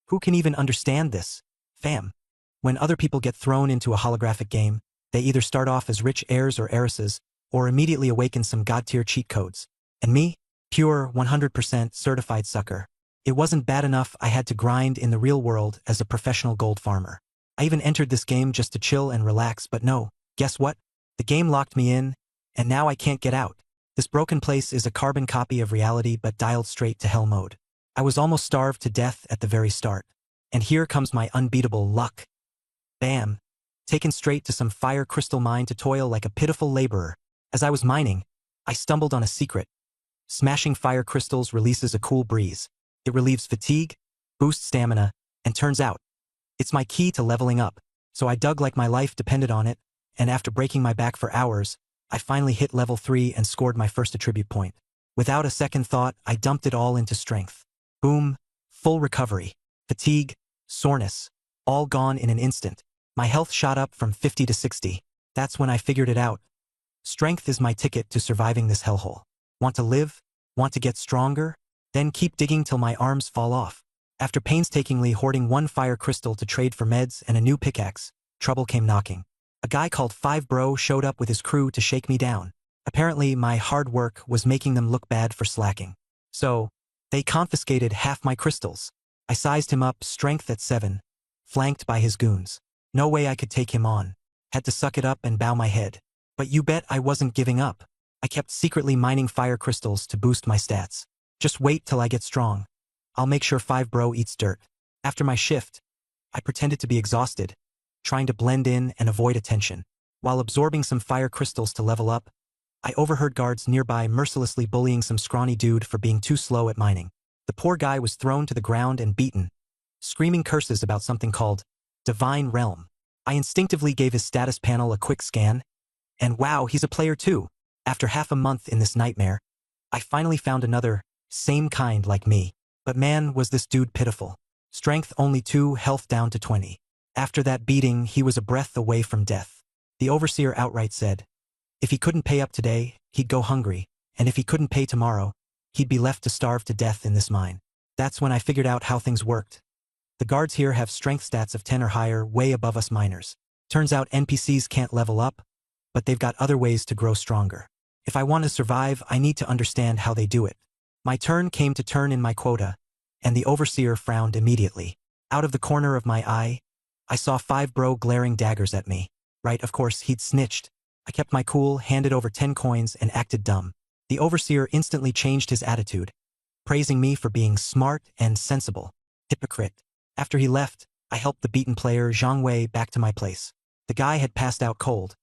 Who can even understand this? Fam. When other people get thrown into a holographic game, they either start off as rich heirs or heiresses, or immediately awaken some god-tier cheat codes. And me? Pure, 100% certified sucker. It wasn't bad enough I had to grind in the real world as a professional gold farmer. I even entered this game just to chill and relax, but no, guess what? The game locked me in, and now I can't get out. This broken place is a carbon copy of reality but dialed straight to hell mode. I was almost starved to death at the very start. And here comes my unbeatable luck. Bam! Taken straight to some fire crystal mine to toil like a pitiful laborer. As I was mining, I stumbled on a secret. Smashing fire crystals releases a cool breeze. It relieves fatigue, boosts stamina, and turns out, it's my key to leveling up. So I dug like my life depended on it, and after breaking my back for hours, I finally hit level 3 and scored my first attribute point. Without a second thought, I dumped it all into strength. Boom, full recovery, fatigue, soreness, all gone in an instant. My health shot up from 50 to 60. That's when I figured it out. Strength is my ticket to surviving this hellhole. Want to live? Want to get stronger? Then keep digging till my arms fall off. After painstakingly hoarding one fire crystal to trade for meds and a new pickaxe, trouble came knocking. A guy called 5Bro showed up with his crew to shake me down. Apparently, my hard work was making them look bad for slacking. So, they confiscated half my crystals. I sized him up, strength at 7, flanked by his goons. No way I could take him on. Had to suck it up and bow my head. But you bet I wasn't giving up. I kept secretly mining fire crystals to boost my stats. Just wait till I get strong. I'll make sure 5Bro eats dirt. After my shift, I pretended to be exhausted, trying to blend in and avoid attention. While absorbing some fire crystals to level up, I overheard guards nearby mercilessly bullying some scrawny dude for being too slow at mining. The poor guy was thrown to the ground and beaten, screaming curses about something called Divine Realm. I instinctively gave his status panel a quick scan, and wow, he's a player too. After half a month in this nightmare, I finally found another, same kind like me. But man, was this dude pitiful. Strength only 2, health down to 20. After that beating, he was a breath away from death. The overseer outright said, if he couldn't pay up today, he'd go hungry, and if he couldn't pay tomorrow, he'd be left to starve to death in this mine. That's when I figured out how things worked. The guards here have strength stats of 10 or higher, way above us miners. Turns out NPCs can't level up, but they've got other ways to grow stronger. If I want to survive, I need to understand how they do it. My turn came to turn in my quota, and the overseer frowned immediately. Out of the corner of my eye, I saw 5Bro glaring daggers at me. Right, of course, he'd snitched. I kept my cool, handed over 10 coins, and acted dumb. The overseer instantly changed his attitude, praising me for being smart and sensible. Hypocrite. After he left, I helped the beaten player Zhang Wei back to my place. The guy had passed out cold,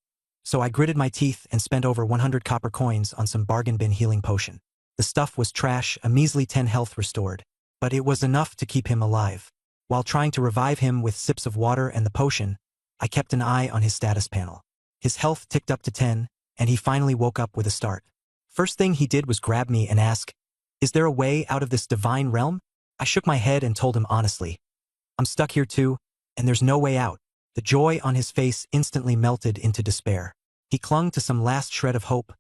so I gritted my teeth and spent over 100 copper coins on some bargain bin healing potion. The stuff was trash, a measly 10 health restored, but it was enough to keep him alive. While trying to revive him with sips of water and the potion, I kept an eye on his status panel. His health ticked up to 10, and he finally woke up with a start. First thing he did was grab me and ask, is there a way out of this divine realm? I shook my head and told him honestly, I'm stuck here too, and there's no way out. The joy on his face instantly melted into despair. He clung to some last shred of hope,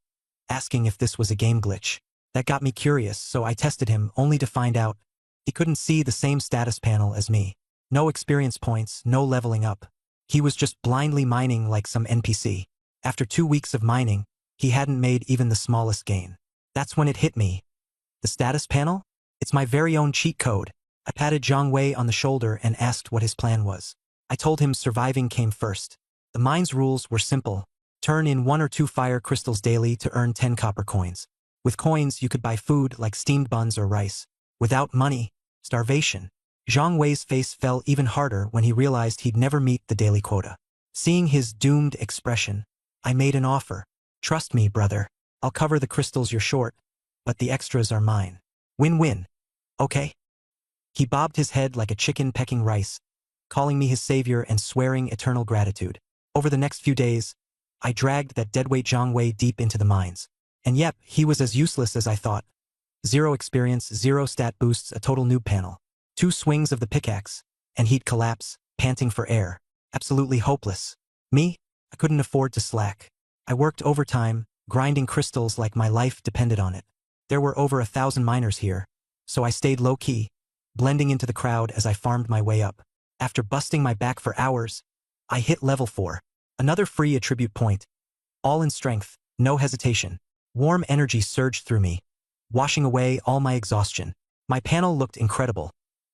asking if this was a game glitch. That got me curious, so I tested him only to find out he couldn't see the same status panel as me. No experience points, no leveling up. He was just blindly mining like some NPC. After 2 weeks of mining, he hadn't made even the smallest gain. That's when it hit me. The status panel? It's my very own cheat code. I patted Zhang Wei on the shoulder and asked what his plan was. I told him surviving came first. The mine's rules were simple. Turn in 1 or 2 fire crystals daily to earn 10 copper coins. With coins, you could buy food like steamed buns or rice. Without money, starvation. Zhang Wei's face fell even harder when he realized he'd never meet the daily quota. Seeing his doomed expression, I made an offer. Trust me, brother. I'll cover the crystals you're short, but the extras are mine. Win-win. Okay? He bobbed his head like a chicken pecking rice, calling me his savior and swearing eternal gratitude. Over the next few days, I dragged that deadweight Zhang Wei deep into the mines. And yep, he was as useless as I thought. 0 experience, 0 stat boosts, a total noob panel. 2 swings of the pickaxe, and he'd collapse, panting for air. Absolutely hopeless. Me? I couldn't afford to slack. I worked overtime, grinding crystals like my life depended on it. There were over 1,000 miners here, so I stayed low-key, blending into the crowd as I farmed my way up. After busting my back for hours, I hit level 4. Another free attribute point. All in strength, no hesitation. Warm energy surged through me, washing away all my exhaustion. My panel looked incredible.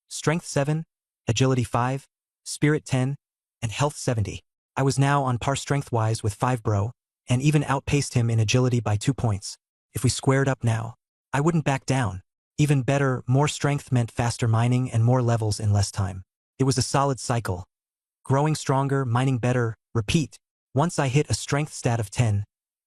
Strength 7, Agility 5, Spirit 10, and Health 70. I was now on par strength-wise with 5bro, and even outpaced him in agility by 2 points. If we squared up now, I wouldn't back down. Even better, more strength meant faster mining and more levels in less time. It was a solid cycle. Growing stronger, mining better, repeat. Once I hit a strength stat of 10,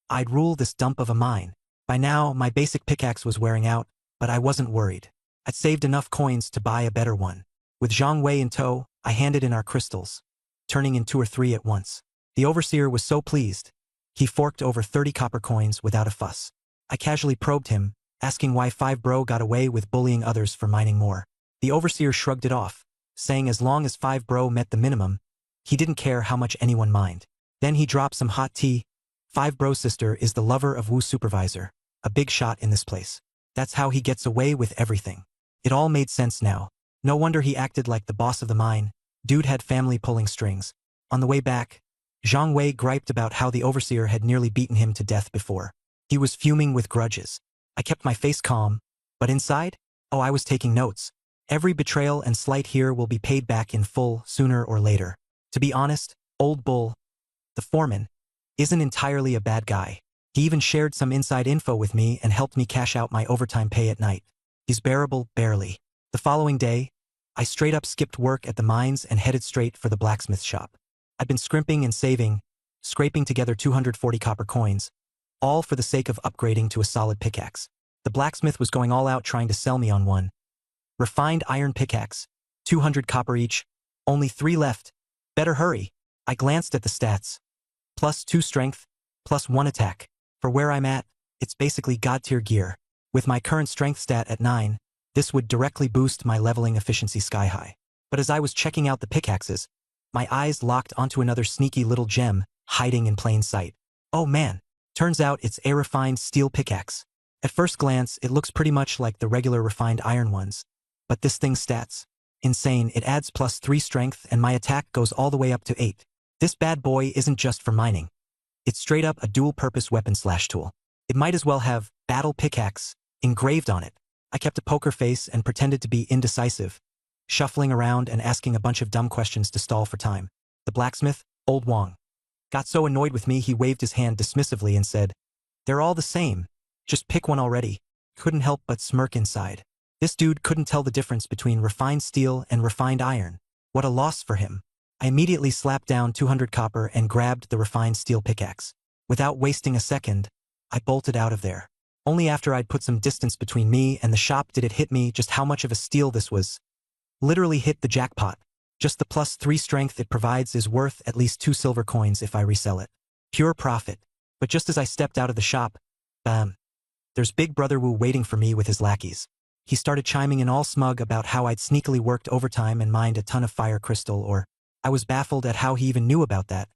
I'd rule this dump of a mine. By now, my basic pickaxe was wearing out, but I wasn't worried. I'd saved enough coins to buy a better one. With Zhang Wei in tow, I handed in our crystals, turning in 2 or 3 at once. The overseer was so pleased. He forked over 30 copper coins without a fuss. I casually probed him, asking why 5bro got away with bullying others for mining more. The overseer shrugged it off, saying as long as 5bro met the minimum, he didn't care how much anyone mined. Then he dropped some hot tea. 5bro's sister is the lover of Wu supervisor, a big shot in this place. That's how he gets away with everything. It all made sense now. No wonder he acted like the boss of the mine. Dude had family pulling strings. On the way back, Zhang Wei griped about how the overseer had nearly beaten him to death before. He was fuming with grudges. I kept my face calm, but inside, oh, I was taking notes. Every betrayal and slight here will be paid back in full sooner or later. To be honest, Old Bull, the foreman, isn't entirely a bad guy. He even shared some inside info with me and helped me cash out my overtime pay at night. He's bearable, barely. The following day, I straight up skipped work at the mines and headed straight for the blacksmith shop. I'd been scrimping and saving, scraping together 240 copper coins, all for the sake of upgrading to a solid pickaxe. The blacksmith was going all out trying to sell me on one. Refined iron pickaxe, 200 copper each, only 3 left. Better hurry. I glanced at the stats. +2 strength, +1 attack. For where I'm at, it's basically god-tier gear. With my current strength stat at 9, this would directly boost my leveling efficiency sky-high. But as I was checking out the pickaxes, my eyes locked onto another sneaky little gem hiding in plain sight. Oh man, turns out it's a refined steel pickaxe. At first glance, it looks pretty much like the regular refined iron ones. But this thing's stats, insane. It adds +3 strength and my attack goes all the way up to 8. This bad boy isn't just for mining. It's straight up a dual-purpose weapon/tool. It might as well have battle pickaxe engraved on it. I kept a poker face and pretended to be indecisive, shuffling around and asking a bunch of dumb questions to stall for time. The blacksmith, Old Wang, got so annoyed with me he waved his hand dismissively and said, "They're all the same. Just pick one already." Couldn't help but smirk inside. This dude couldn't tell the difference between refined steel and refined iron. What a loss for him. I immediately slapped down 200 copper and grabbed the refined steel pickaxe. Without wasting a second, I bolted out of there. Only after I'd put some distance between me and the shop did it hit me just how much of a steal this was. Literally hit the jackpot. Just the +3 strength it provides is worth at least 2 silver coins if I resell it. Pure profit. But just as I stepped out of the shop, bam, there's Big Brother Wu waiting for me with his lackeys. He started chiming in all smug about how I'd sneakily worked overtime and mined a ton of fire crystal, or I was baffled at how he even knew about that.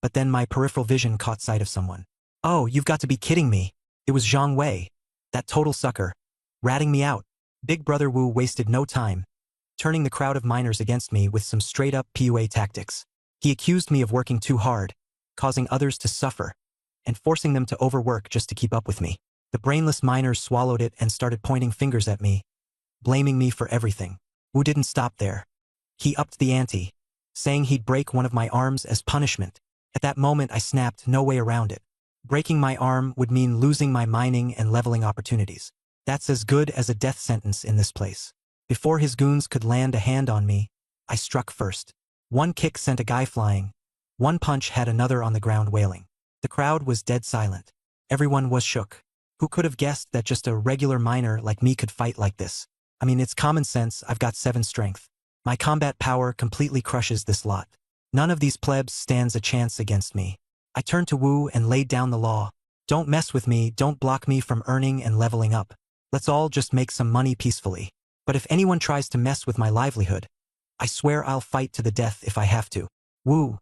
But then my peripheral vision caught sight of someone. Oh, you've got to be kidding me. It was Zhang Wei, that total sucker, ratting me out. Big Brother Wu wasted no time, turning the crowd of miners against me with some straight-up PUA tactics. He accused me of working too hard, causing others to suffer, and forcing them to overwork just to keep up with me. The brainless miners swallowed it and started pointing fingers at me, blaming me for everything. Wu didn't stop there. He upped the ante, saying he'd break one of my arms as punishment. At that moment I snapped, no way around it. Breaking my arm would mean losing my mining and leveling opportunities. That's as good as a death sentence in this place. Before his goons could land a hand on me, I struck first. One kick sent a guy flying. One punch had another on the ground wailing. The crowd was dead silent. Everyone was shook. Who could have guessed that just a regular miner like me could fight like this? I mean, it's common sense. I've got 7 strength. My combat power completely crushes this lot. None of these plebs stands a chance against me. I turned to Wu and laid down the law. Don't mess with me, don't block me from earning and leveling up. Let's all just make some money peacefully. But if anyone tries to mess with my livelihood, I swear I'll fight to the death if I have to. Wu,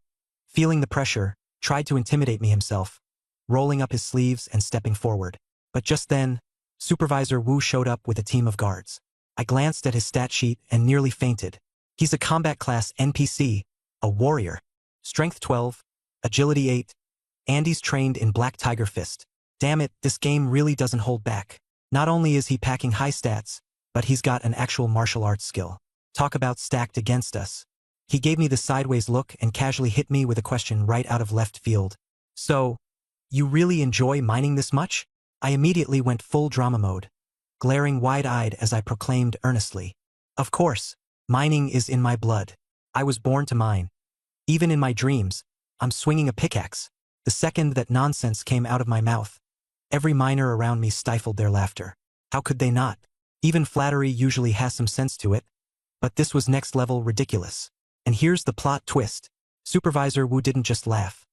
feeling the pressure, tried to intimidate me himself, rolling up his sleeves and stepping forward. But just then, Supervisor Wu showed up with a team of guards. I glanced at his stat sheet and nearly fainted. He's a combat class NPC, a warrior. Strength 12, Agility 8, and he's trained in Black Tiger Fist. Damn it, this game really doesn't hold back. Not only is he packing high stats, but he's got an actual martial arts skill. Talk about stacked against us. He gave me the sideways look and casually hit me with a question right out of left field. So, you really enjoy mining this much? I immediately went full drama mode, glaring wide-eyed as I proclaimed earnestly. Of course, mining is in my blood. I was born to mine. Even in my dreams, I'm swinging a pickaxe. The second that nonsense came out of my mouth, every miner around me stifled their laughter. How could they not? Even flattery usually has some sense to it. But this was next-level ridiculous. And here's the plot twist. Supervisor Wu didn't just laugh.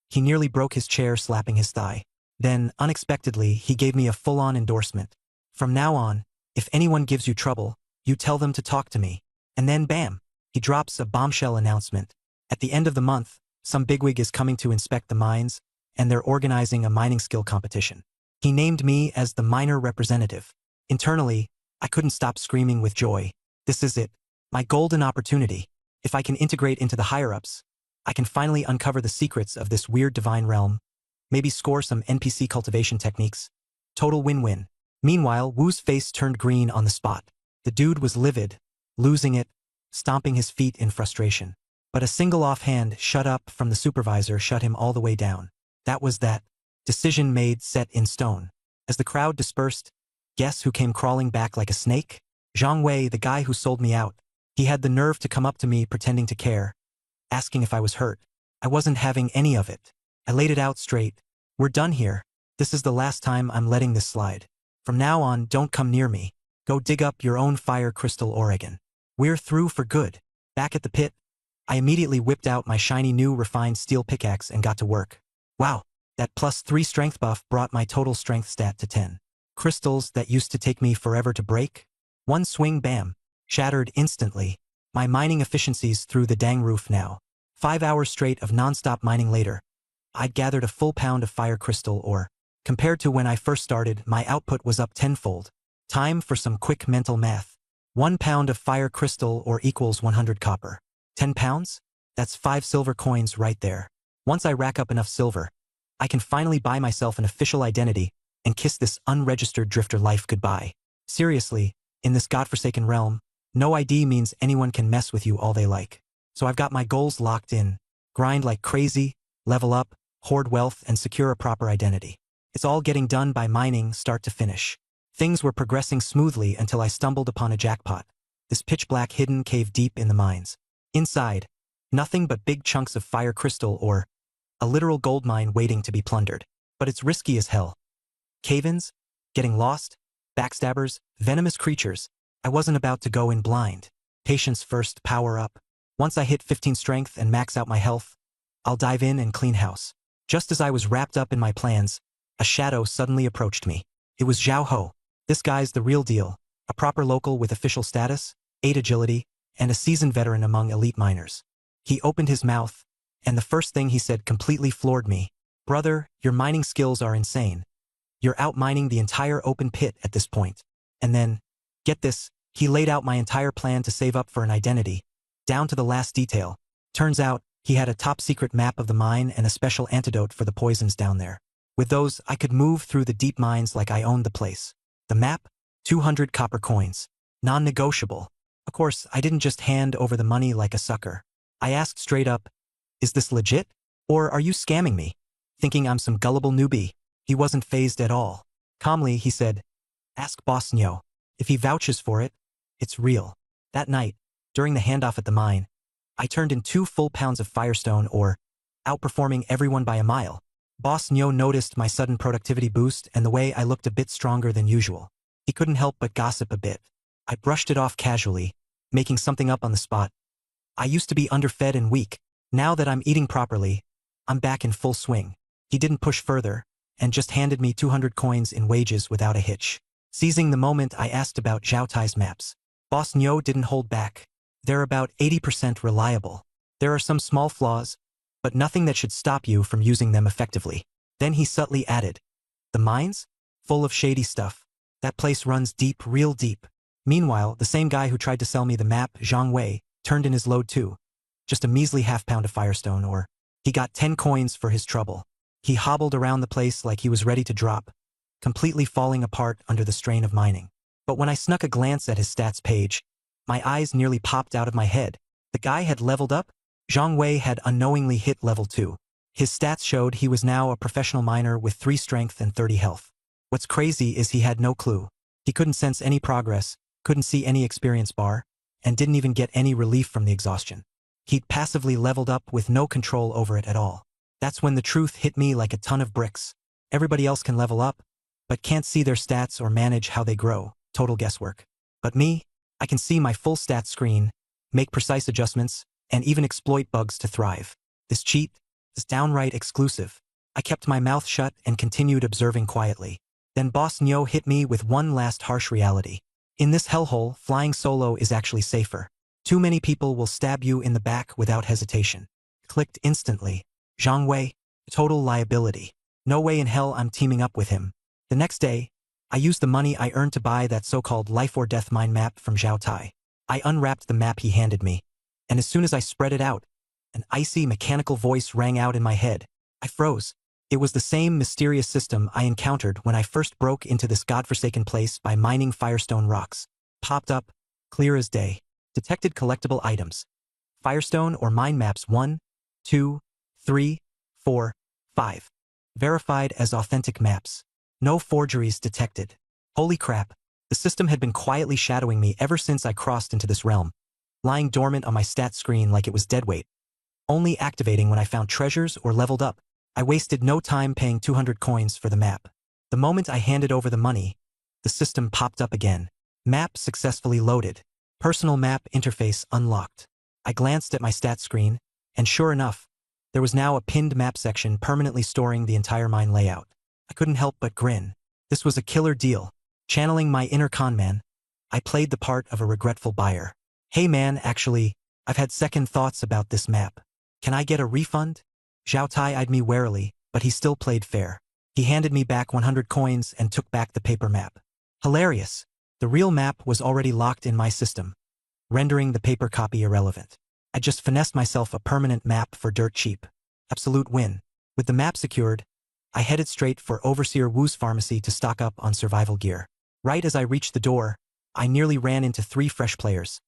He nearly broke his chair, slapping his thigh. Then, unexpectedly, he gave me a full-on endorsement. From now on, if anyone gives you trouble, you tell them to talk to me. And then bam! He drops a bombshell announcement. At the end of the month, some bigwig is coming to inspect the mines, and they're organizing a mining skill competition. He named me as the miner representative. Internally, I couldn't stop screaming with joy. This is it. My golden opportunity. If I can integrate into the higher-ups, I can finally uncover the secrets of this weird divine realm, maybe score some NPC cultivation techniques. Total win-win. Meanwhile, Wu's face turned green on the spot. The dude was livid, losing it, stomping his feet in frustration. But a single offhand "shut up" from the supervisor shut him all the way down. That was that. Decision made, set in stone. As the crowd dispersed, guess who came crawling back like a snake? Zhang Wei, the guy who sold me out. He had the nerve to come up to me pretending to care, asking if I was hurt. I wasn't having any of it. I laid it out straight. We're done here. This is the last time I'm letting this slide. From now on, don't come near me. Go dig up your own fire crystal, Oregon. We're through for good. Back at the pit, I immediately whipped out my shiny new refined steel pickaxe and got to work. Wow, that +3 strength buff brought my total strength stat to 10. Crystals that used to take me forever to break? One swing, bam, shattered instantly. My mining efficiency's through the dang roof now. 5 hours straight of non-stop mining later, I'd gathered a full pound of fire crystal ore. Compared to when I first started, my output was up tenfold. Time for some quick mental math. 1 pound of fire crystal ore equals 100 copper. 10 pounds? That's 5 silver coins right there. Once I rack up enough silver, I can finally buy myself an official identity and kiss this unregistered drifter life goodbye. Seriously, in this godforsaken realm, no ID means anyone can mess with you all they like. So I've got my goals locked in. Grind like crazy, level up, hoard wealth, and secure a proper identity. It's all getting done by mining start to finish. Things were progressing smoothly until I stumbled upon a jackpot. This pitch-black hidden cave deep in the mines. Inside, nothing but big chunks of fire crystal ore, a literal gold mine waiting to be plundered. But it's risky as hell. Cave-ins, getting lost, backstabbers, venomous creatures. I wasn't about to go in blind. Patience first, power up. Once I hit 15 strength and max out my health, I'll dive in and clean house. Just as I was wrapped up in my plans, a shadow suddenly approached me. It was Zhao Ho. This guy's the real deal, a proper local with official status, 8 agility, and a seasoned veteran among elite miners. He opened his mouth, and the first thing he said completely floored me. Brother, your mining skills are insane. You're out-mining the entire open pit at this point. And then, get this, he laid out my entire plan to save up for an identity, down to the last detail. Turns out, he had a top-secret map of the mine and a special antidote for the poisons down there. With those, I could move through the deep mines like I owned the place. The map? 200 copper coins. Non-negotiable. Of course, I didn't just hand over the money like a sucker. I asked straight up, is this legit? Or are you scamming me? Thinking I'm some gullible newbie. He wasn't fazed at all. Calmly, he said, ask Boss Nyo. If he vouches for it, it's real. That night, during the handoff at the mine, I turned in 2 full pounds of firestone ore, outperforming everyone by a mile. Boss Nyo noticed my sudden productivity boost and the way I looked a bit stronger than usual. He couldn't help but gossip a bit. I brushed it off casually, making something up on the spot. I used to be underfed and weak. Now that I'm eating properly, I'm back in full swing. He didn't push further, and just handed me 200 coins in wages without a hitch. Seizing the moment, I asked about Zhao Tai's maps. Boss Nyo didn't hold back. They're about 80% reliable. There are some small flaws, but nothing that should stop you from using them effectively. Then he subtly added, the mines? Full of shady stuff. That place runs deep, real deep. Meanwhile, the same guy who tried to sell me the map, Zhang Wei, turned in his load too. Just a measly half-pound of Firestone, or he got 10 coins for his trouble. He hobbled around the place like he was ready to drop, completely falling apart under the strain of mining. But when I snuck a glance at his stats page, my eyes nearly popped out of my head. The guy had leveled up. Zhang Wei had unknowingly hit level 2. His stats showed he was now a professional miner with 3 strength and 30 health. What's crazy is he had no clue. He couldn't sense any progress, couldn't see any experience bar, and didn't even get any relief from the exhaustion. He'd passively leveled up with no control over it at all. That's when the truth hit me like a ton of bricks. Everybody else can level up, but can't see their stats or manage how they grow. Total guesswork. But me, I can see my full stats screen, make precise adjustments, and even exploit bugs to thrive. This cheat is downright exclusive. I kept my mouth shut and continued observing quietly. Then Boss Nyo hit me with one last harsh reality. In this hellhole, flying solo is actually safer. Too many people will stab you in the back without hesitation. Clicked instantly. Zhang Wei, total liability. No way in hell I'm teaming up with him. The next day, I used the money I earned to buy that so-called life or death mine map from Zhao Tai. I unwrapped the map he handed me, and as soon as I spread it out, an icy mechanical voice rang out in my head. I froze. It was the same mysterious system I encountered when I first broke into this godforsaken place by mining Firestone rocks. Popped up, clear as day. Detected collectible items. Firestone or mine maps 1, 2, 3, 4, 5. Verified as authentic maps. No forgeries detected. Holy crap. The system had been quietly shadowing me ever since I crossed into this realm, lying dormant on my stat screen like it was deadweight, only activating when I found treasures or leveled up. I wasted no time paying 200 coins for the map. The moment I handed over the money, the system popped up again. Map successfully loaded. Personal map interface unlocked. I glanced at my stat screen, and sure enough, there was now a pinned map section permanently storing the entire mine layout. I couldn't help but grin. This was a killer deal. Channeling my inner conman, I played the part of a regretful buyer. Hey man, actually, I've had second thoughts about this map. Can I get a refund? Zhao Tai eyed me warily, but he still played fair. He handed me back 100 coins and took back the paper map. Hilarious. The real map was already locked in my system, rendering the paper copy irrelevant. I just finessed myself a permanent map for dirt cheap. Absolute win. With the map secured, I headed straight for Overseer Wu's pharmacy to stock up on survival gear. Right as I reached the door, I nearly ran into 3 fresh players.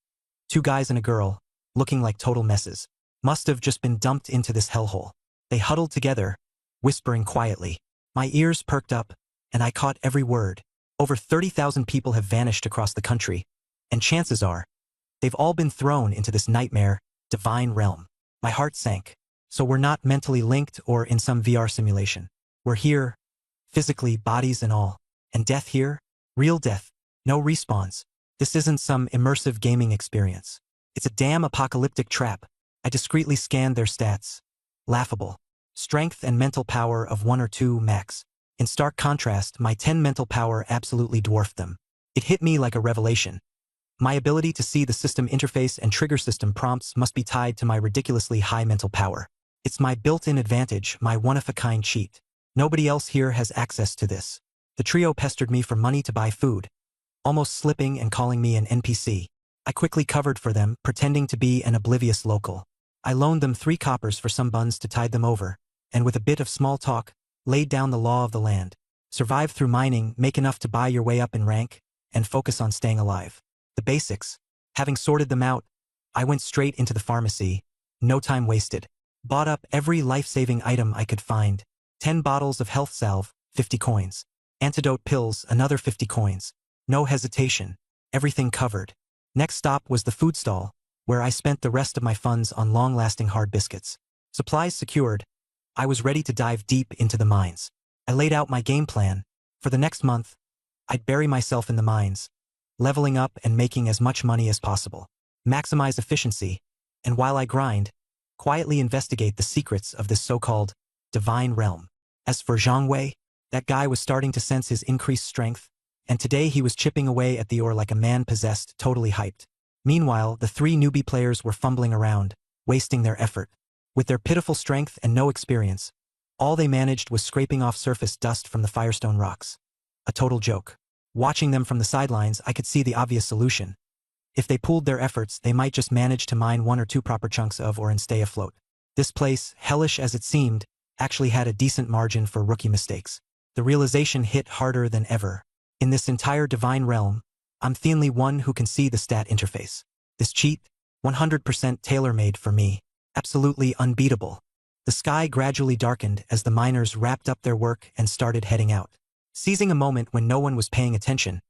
2 guys and a girl, looking like total messes. Must have just been dumped into this hellhole. They huddled together, whispering quietly. My ears perked up, and I caught every word. Over 30,000 people have vanished across the country, and chances are, they've all been thrown into this nightmare, divine realm. My heart sank. So we're not mentally linked or in some VR simulation. We're here, physically, bodies and all. And death here? Real death. No respawns. This isn't some immersive gaming experience. It's a damn apocalyptic trap. I discreetly scanned their stats. Laughable. Strength and mental power of 1 or 2 max. In stark contrast, my 10 mental power absolutely dwarfed them. It hit me like a revelation. My ability to see the system interface and trigger system prompts must be tied to my ridiculously high mental power. It's my built-in advantage, my one-of-a-kind cheat. Nobody else here has access to this. The trio pestered me for money to buy food, almost slipping and calling me an NPC. I quickly covered for them, pretending to be an oblivious local. I loaned them 3 coppers for some buns to tide them over, and with a bit of small talk, laid down the law of the land. Survive through mining, make enough to buy your way up in rank, and focus on staying alive. The basics. Having sorted them out, I went straight into the pharmacy. No time wasted. Bought up every life-saving item I could find. 10 bottles of health salve, 50 coins. Antidote pills, another 50 coins. No hesitation. Everything covered. Next stop was the food stall, where I spent the rest of my funds on long-lasting hard biscuits. Supplies secured, I was ready to dive deep into the mines. I laid out my game plan. For the next month, I'd bury myself in the mines, leveling up and making as much money as possible. Maximize efficiency, and while I grind, quietly investigate the secrets of this so-called divine realm. As for Zhang Wei, that guy was starting to sense his increased strength, and today he was chipping away at the ore like a man possessed, totally hyped. Meanwhile, the 3 newbie players were fumbling around, wasting their effort. With their pitiful strength and no experience, all they managed was scraping off surface dust from the Firestone rocks. A total joke. Watching them from the sidelines, I could see the obvious solution. If they pooled their efforts, they might just manage to mine 1 or 2 proper chunks of ore and stay afloat. This place, hellish as it seemed, actually had a decent margin for rookie mistakes. The realization hit harder than ever. In this entire divine realm, I'm the only one who can see the stat interface. This cheat, 100% tailor-made for me. Absolutely unbeatable. The sky gradually darkened as the miners wrapped up their work and started heading out. Seizing a moment when no one was paying attention,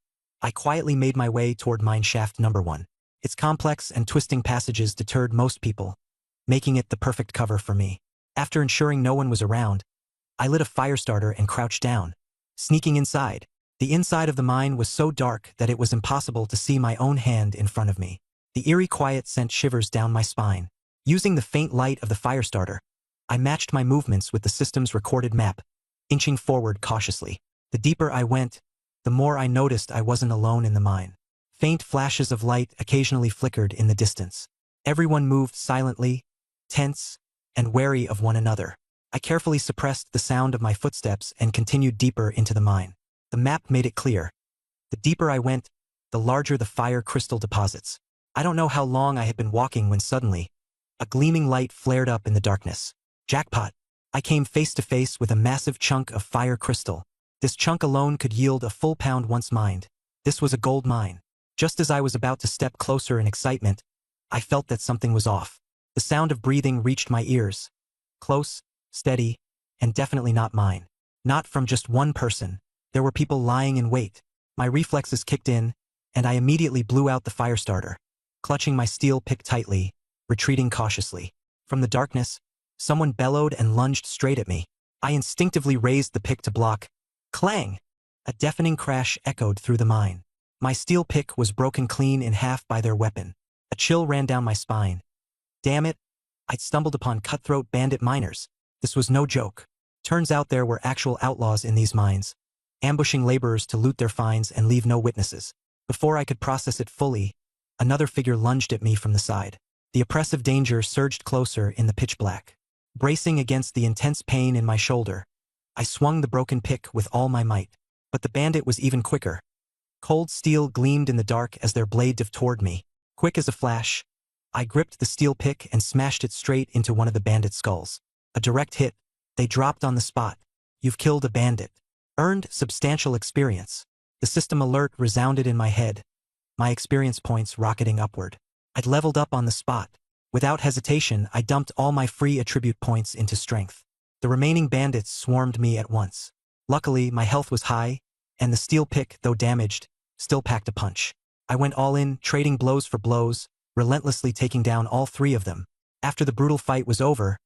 I quietly made my way toward mine shaft number 1. Its complex and twisting passages deterred most people, making it the perfect cover for me. After ensuring no one was around, I lit a fire starter and crouched down, sneaking inside. The inside of the mine was so dark that it was impossible to see my own hand in front of me. The eerie quiet sent shivers down my spine. Using the faint light of the fire starter, I matched my movements with the system's recorded map, inching forward cautiously. The deeper I went, the more I noticed I wasn't alone in the mine. Faint flashes of light occasionally flickered in the distance. Everyone moved silently, tense, and wary of one another. I carefully suppressed the sound of my footsteps and continued deeper into the mine. The map made it clear. The deeper I went, the larger the fire crystal deposits. I don't know how long I had been walking when suddenly, a gleaming light flared up in the darkness. Jackpot! I came face to face with a massive chunk of fire crystal. This chunk alone could yield a full pound once mined. This was a gold mine. Just as I was about to step closer in excitement, I felt that something was off. The sound of breathing reached my ears. Close, steady, and definitely not mine. Not from just one person. There were people lying in wait. My reflexes kicked in, and I immediately blew out the fire starter, clutching my steel pick tightly, retreating cautiously. From the darkness, someone bellowed and lunged straight at me. I instinctively raised the pick to block. Clang! A deafening crash echoed through the mine. My steel pick was broken clean in half by their weapon. A chill ran down my spine. Damn it! I'd stumbled upon cutthroat bandit miners. This was no joke. Turns out there were actual outlaws in these mines, ambushing laborers to loot their finds and leave no witnesses. Before I could process it fully, another figure lunged at me from the side. The oppressive danger surged closer in the pitch black. Bracing against the intense pain in my shoulder, I swung the broken pick with all my might. But the bandit was even quicker. Cold steel gleamed in the dark as their blade dived toward me. Quick as a flash, I gripped the steel pick and smashed it straight into one of the bandit's skulls. A direct hit. They dropped on the spot. You've killed a bandit. Earned substantial experience. The system alert resounded in my head, my experience points rocketing upward. I'd leveled up on the spot. Without hesitation, I dumped all my free attribute points into strength. The remaining bandits swarmed me at once. Luckily, my health was high, and the steel pick, though damaged, still packed a punch. I went all in, trading blows for blows, relentlessly taking down all 3 of them. After the brutal fight was over,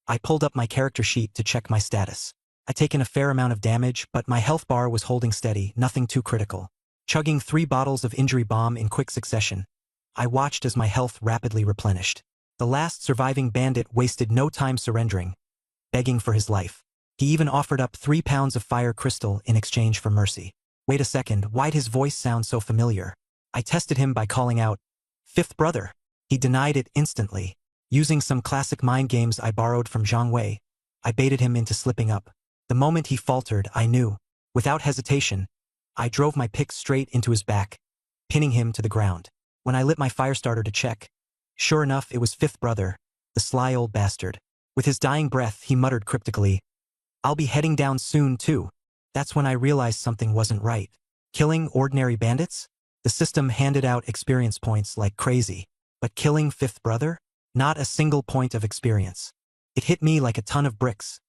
I pulled up my character sheet to check my status. I'd taken a fair amount of damage, but my health bar was holding steady, nothing too critical. Chugging 3 bottles of injury bomb in quick succession, I watched as my health rapidly replenished. The last surviving bandit wasted no time surrendering, begging for his life. He even offered up 3 pounds of fire crystal in exchange for mercy. Wait a second, why'd his voice sound so familiar? I tested him by calling out, "Fifth brother." He denied it instantly. Using some classic mind games I borrowed from Zhang Wei, I baited him into slipping up. The moment he faltered, I knew. Without hesitation, I drove my pick straight into his back, pinning him to the ground. When I lit my fire starter to check, sure enough, it was Fifth brother, the sly old bastard. With his dying breath, he muttered cryptically, "I'll be heading down soon, too." That's when I realized something wasn't right. Killing ordinary bandits? The system handed out experience points like crazy. But killing Fifth brother? Not a single point of experience. It hit me like a ton of bricks.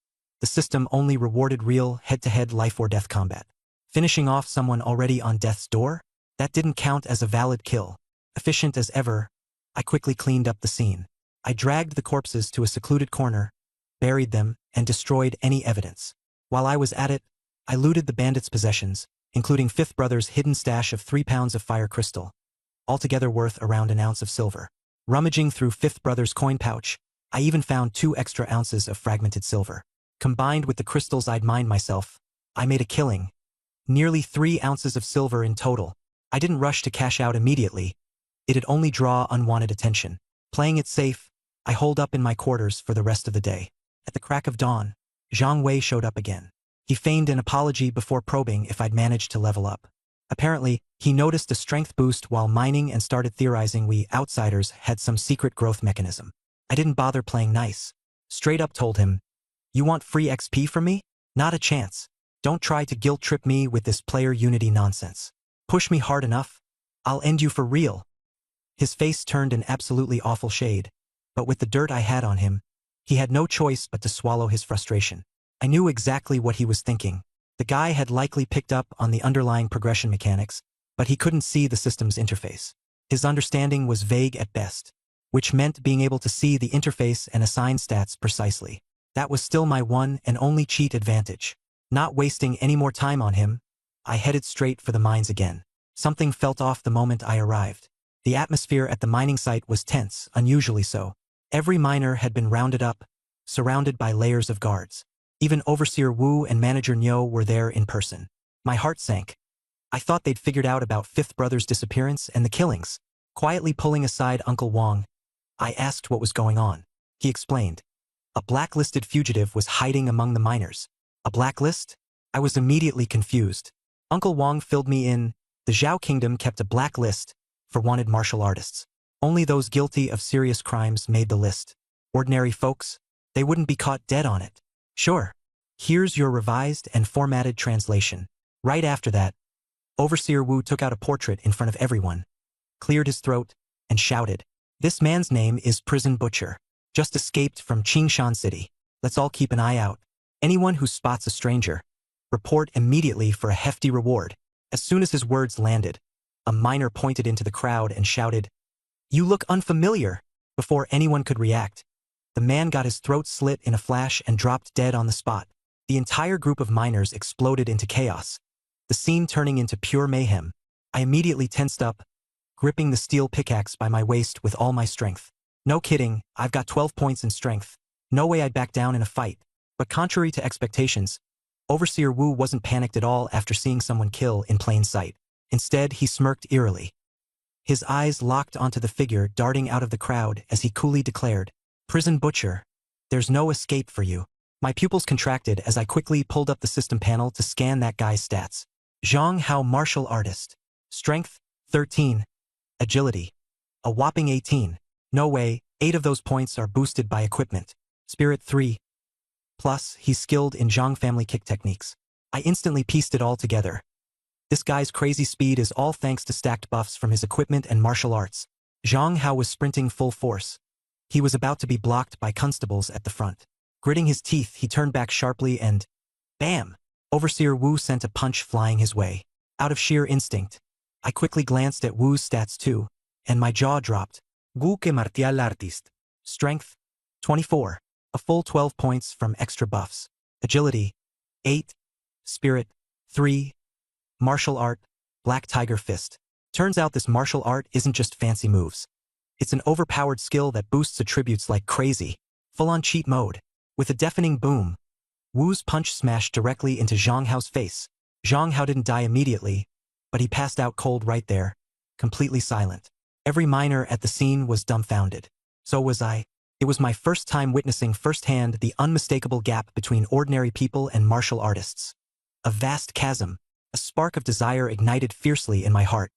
The system only rewarded real, head-to-head life-or-death combat. Finishing off someone already on death's door? That didn't count as a valid kill. Efficient as ever, I quickly cleaned up the scene. I dragged the corpses to a secluded corner, buried them, and destroyed any evidence. While I was at it, I looted the bandits' possessions, including Fifth brother's hidden stash of 3 pounds of fire crystal, altogether worth around an ounce of silver. Rummaging through Fifth brother's coin pouch, I even found 2 extra ounces of fragmented silver. Combined with the crystals I'd mined myself, I made a killing. Nearly 3 ounces of silver in total. I didn't rush to cash out immediately. It'd only draw unwanted attention. Playing it safe, I holed up in my quarters for the rest of the day. At the crack of dawn, Zhang Wei showed up again. He feigned an apology before probing if I'd managed to level up. Apparently, he noticed a strength boost while mining and started theorizing we outsiders had some secret growth mechanism. I didn't bother playing nice. Straight up told him, "You want free XP from me? Not a chance. Don't try to guilt-trip me with this player unity nonsense. Push me hard enough, I'll end you for real." His face turned an absolutely awful shade, but with the dirt I had on him, he had no choice but to swallow his frustration. I knew exactly what he was thinking. The guy had likely picked up on the underlying progression mechanics, but he couldn't see the system's interface. His understanding was vague at best, which meant being able to see the interface and assign stats precisely. That was still my one and only cheat advantage. Not wasting any more time on him, I headed straight for the mines again. Something felt off the moment I arrived. The atmosphere at the mining site was tense, unusually so. Every miner had been rounded up, surrounded by layers of guards. Even Overseer Wu and Manager Nyo were there in person. My heart sank. I thought they'd figured out about Fifth Brother's disappearance and the killings. Quietly pulling aside Uncle Wong, I asked what was going on. He explained. A blacklisted fugitive was hiding among the miners. A blacklist? I was immediately confused. Uncle Wong filled me in. The Zhao Kingdom kept a blacklist for wanted martial artists. Only those guilty of serious crimes made the list. Ordinary folks, they wouldn't be caught dead on it. Sure. Here's your revised and formatted translation. Right after that, Overseer Wu took out a portrait in front of everyone, cleared his throat, and shouted, "This man's name is Prison Butcher. Just escaped from Qingshan City. Let's all keep an eye out. Anyone who spots a stranger, report immediately for a hefty reward." As soon as his words landed, a miner pointed into the crowd and shouted, "You look unfamiliar." Before anyone could react, the man got his throat slit in a flash and dropped dead on the spot. The entire group of miners exploded into chaos, the scene turning into pure mayhem. I immediately tensed up, gripping the steel pickaxe by my waist with all my strength. No kidding, I've got 12 points in strength. No way I'd back down in a fight. But contrary to expectations, Overseer Wu wasn't panicked at all after seeing someone kill in plain sight. Instead, he smirked eerily. His eyes locked onto the figure darting out of the crowd as he coolly declared, "Prison Butcher, there's no escape for you." My pupils contracted as I quickly pulled up the system panel to scan that guy's stats. Zhang Hao, martial artist. Strength, 13. Agility, a whopping 18. No way, 8 of those points are boosted by equipment. Spirit, 3. Plus, he's skilled in Zhang family kick techniques. I instantly pieced it all together. This guy's crazy speed is all thanks to stacked buffs from his equipment and martial arts. Zhang Hao was sprinting full force. He was about to be blocked by constables at the front. Gritting his teeth, he turned back sharply and, bam! Overseer Wu sent a punch flying his way. Out of sheer instinct, I quickly glanced at Wu's stats too, and my jaw dropped. Wu que martial artist. Strength, 24. A full 12 points from extra buffs. Agility, 8. Spirit, 3. Martial art, Black Tiger Fist. Turns out this martial art isn't just fancy moves. It's an overpowered skill that boosts attributes like crazy. Full-on cheat mode. With a deafening boom, Wu's punch smashed directly into Zhang Hao's face. Zhang Hao didn't die immediately, but he passed out cold right there, completely silent. Every miner at the scene was dumbfounded. So was I. It was my first time witnessing firsthand the unmistakable gap between ordinary people and martial artists. A vast chasm. A spark of desire ignited fiercely in my heart.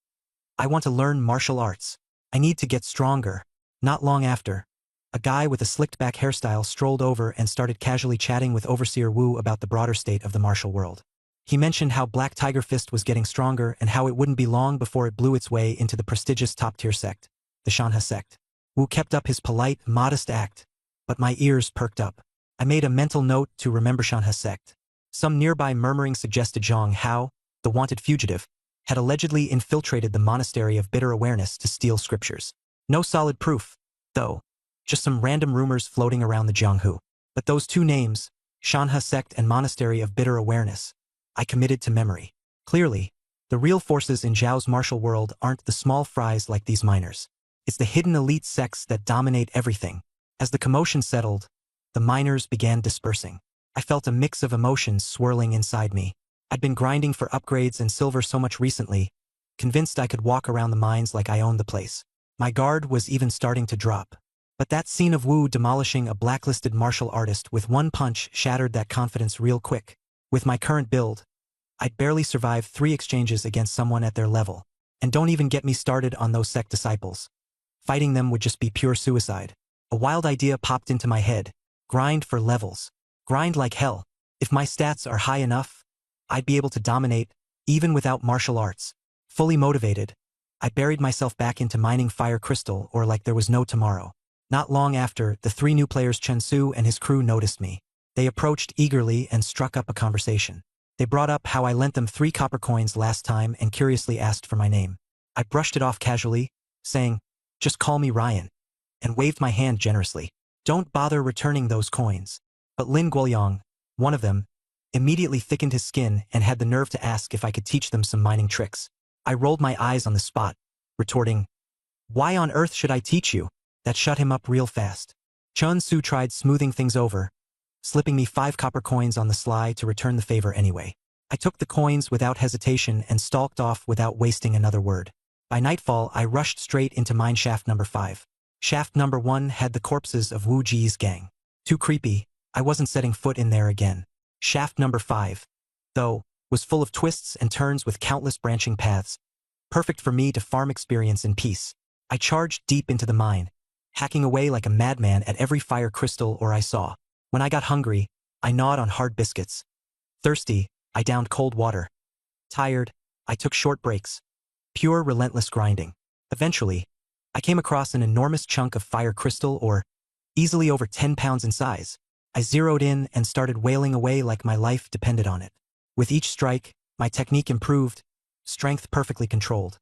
I want to learn martial arts. I need to get stronger. Not long after, a guy with a slicked-back hairstyle strolled over and started casually chatting with Overseer Wu about the broader state of the martial world. He mentioned how Black Tiger Fist was getting stronger and how it wouldn't be long before it blew its way into the prestigious top-tier sect, the Shanha sect. Wu kept up his polite, modest act, but my ears perked up. I made a mental note to remember Shanha sect. Some nearby murmuring suggested Zhang Hao, the wanted fugitive, had allegedly infiltrated the Monastery of Bitter Awareness to steal scriptures. No solid proof, though, just some random rumors floating around the Jianghu. But those two names, Shanha Sect and Monastery of Bitter Awareness, I committed to memory. Clearly, the real forces in Zhao's martial world aren't the small fries like these miners. It's the hidden elite sects that dominate everything. As the commotion settled, the miners began dispersing. I felt a mix of emotions swirling inside me. I'd been grinding for upgrades and silver so much recently, convinced I could walk around the mines like I owned the place. My guard was even starting to drop. But that scene of Wu demolishing a blacklisted martial artist with one punch shattered that confidence real quick. With my current build, I'd barely survived 3 exchanges against someone at their level. And don't even get me started on those sect disciples. Fighting them would just be pure suicide. A wild idea popped into my head. Grind for levels. Grind like hell. If my stats are high enough, I'd be able to dominate, even without martial arts. Fully motivated, I buried myself back into mining fire crystal or like there was no tomorrow. Not long after, the 3 new players Chen Su and his crew noticed me. They approached eagerly and struck up a conversation. They brought up how I lent them 3 copper coins last time and curiously asked for my name. I brushed it off casually, saying, "Just call me Ryan," and waved my hand generously. "Don't bother returning those coins." But Lin Guoyong, one of them, immediately thickened his skin and had the nerve to ask if I could teach them some mining tricks. I rolled my eyes on the spot, retorting, "Why on earth should I teach you?" That shut him up real fast. Chen Su tried smoothing things over, slipping me 5 copper coins on the sly to return the favor anyway. I took the coins without hesitation and stalked off without wasting another word. By nightfall, I rushed straight into mine shaft number 5. Shaft number 1 had the corpses of Wu Ji's gang. Too creepy, I wasn't setting foot in there again. Shaft number 5, though, was full of twists and turns with countless branching paths, perfect for me to farm experience in peace. I charged deep into the mine, hacking away like a madman at every fire crystal ore I saw. When I got hungry, I gnawed on hard biscuits. Thirsty, I downed cold water. Tired, I took short breaks. Pure relentless grinding. Eventually, I came across an enormous chunk of fire crystal ore, easily over 10 pounds in size. I zeroed in and started wailing away like my life depended on it. With each strike, my technique improved, strength perfectly controlled,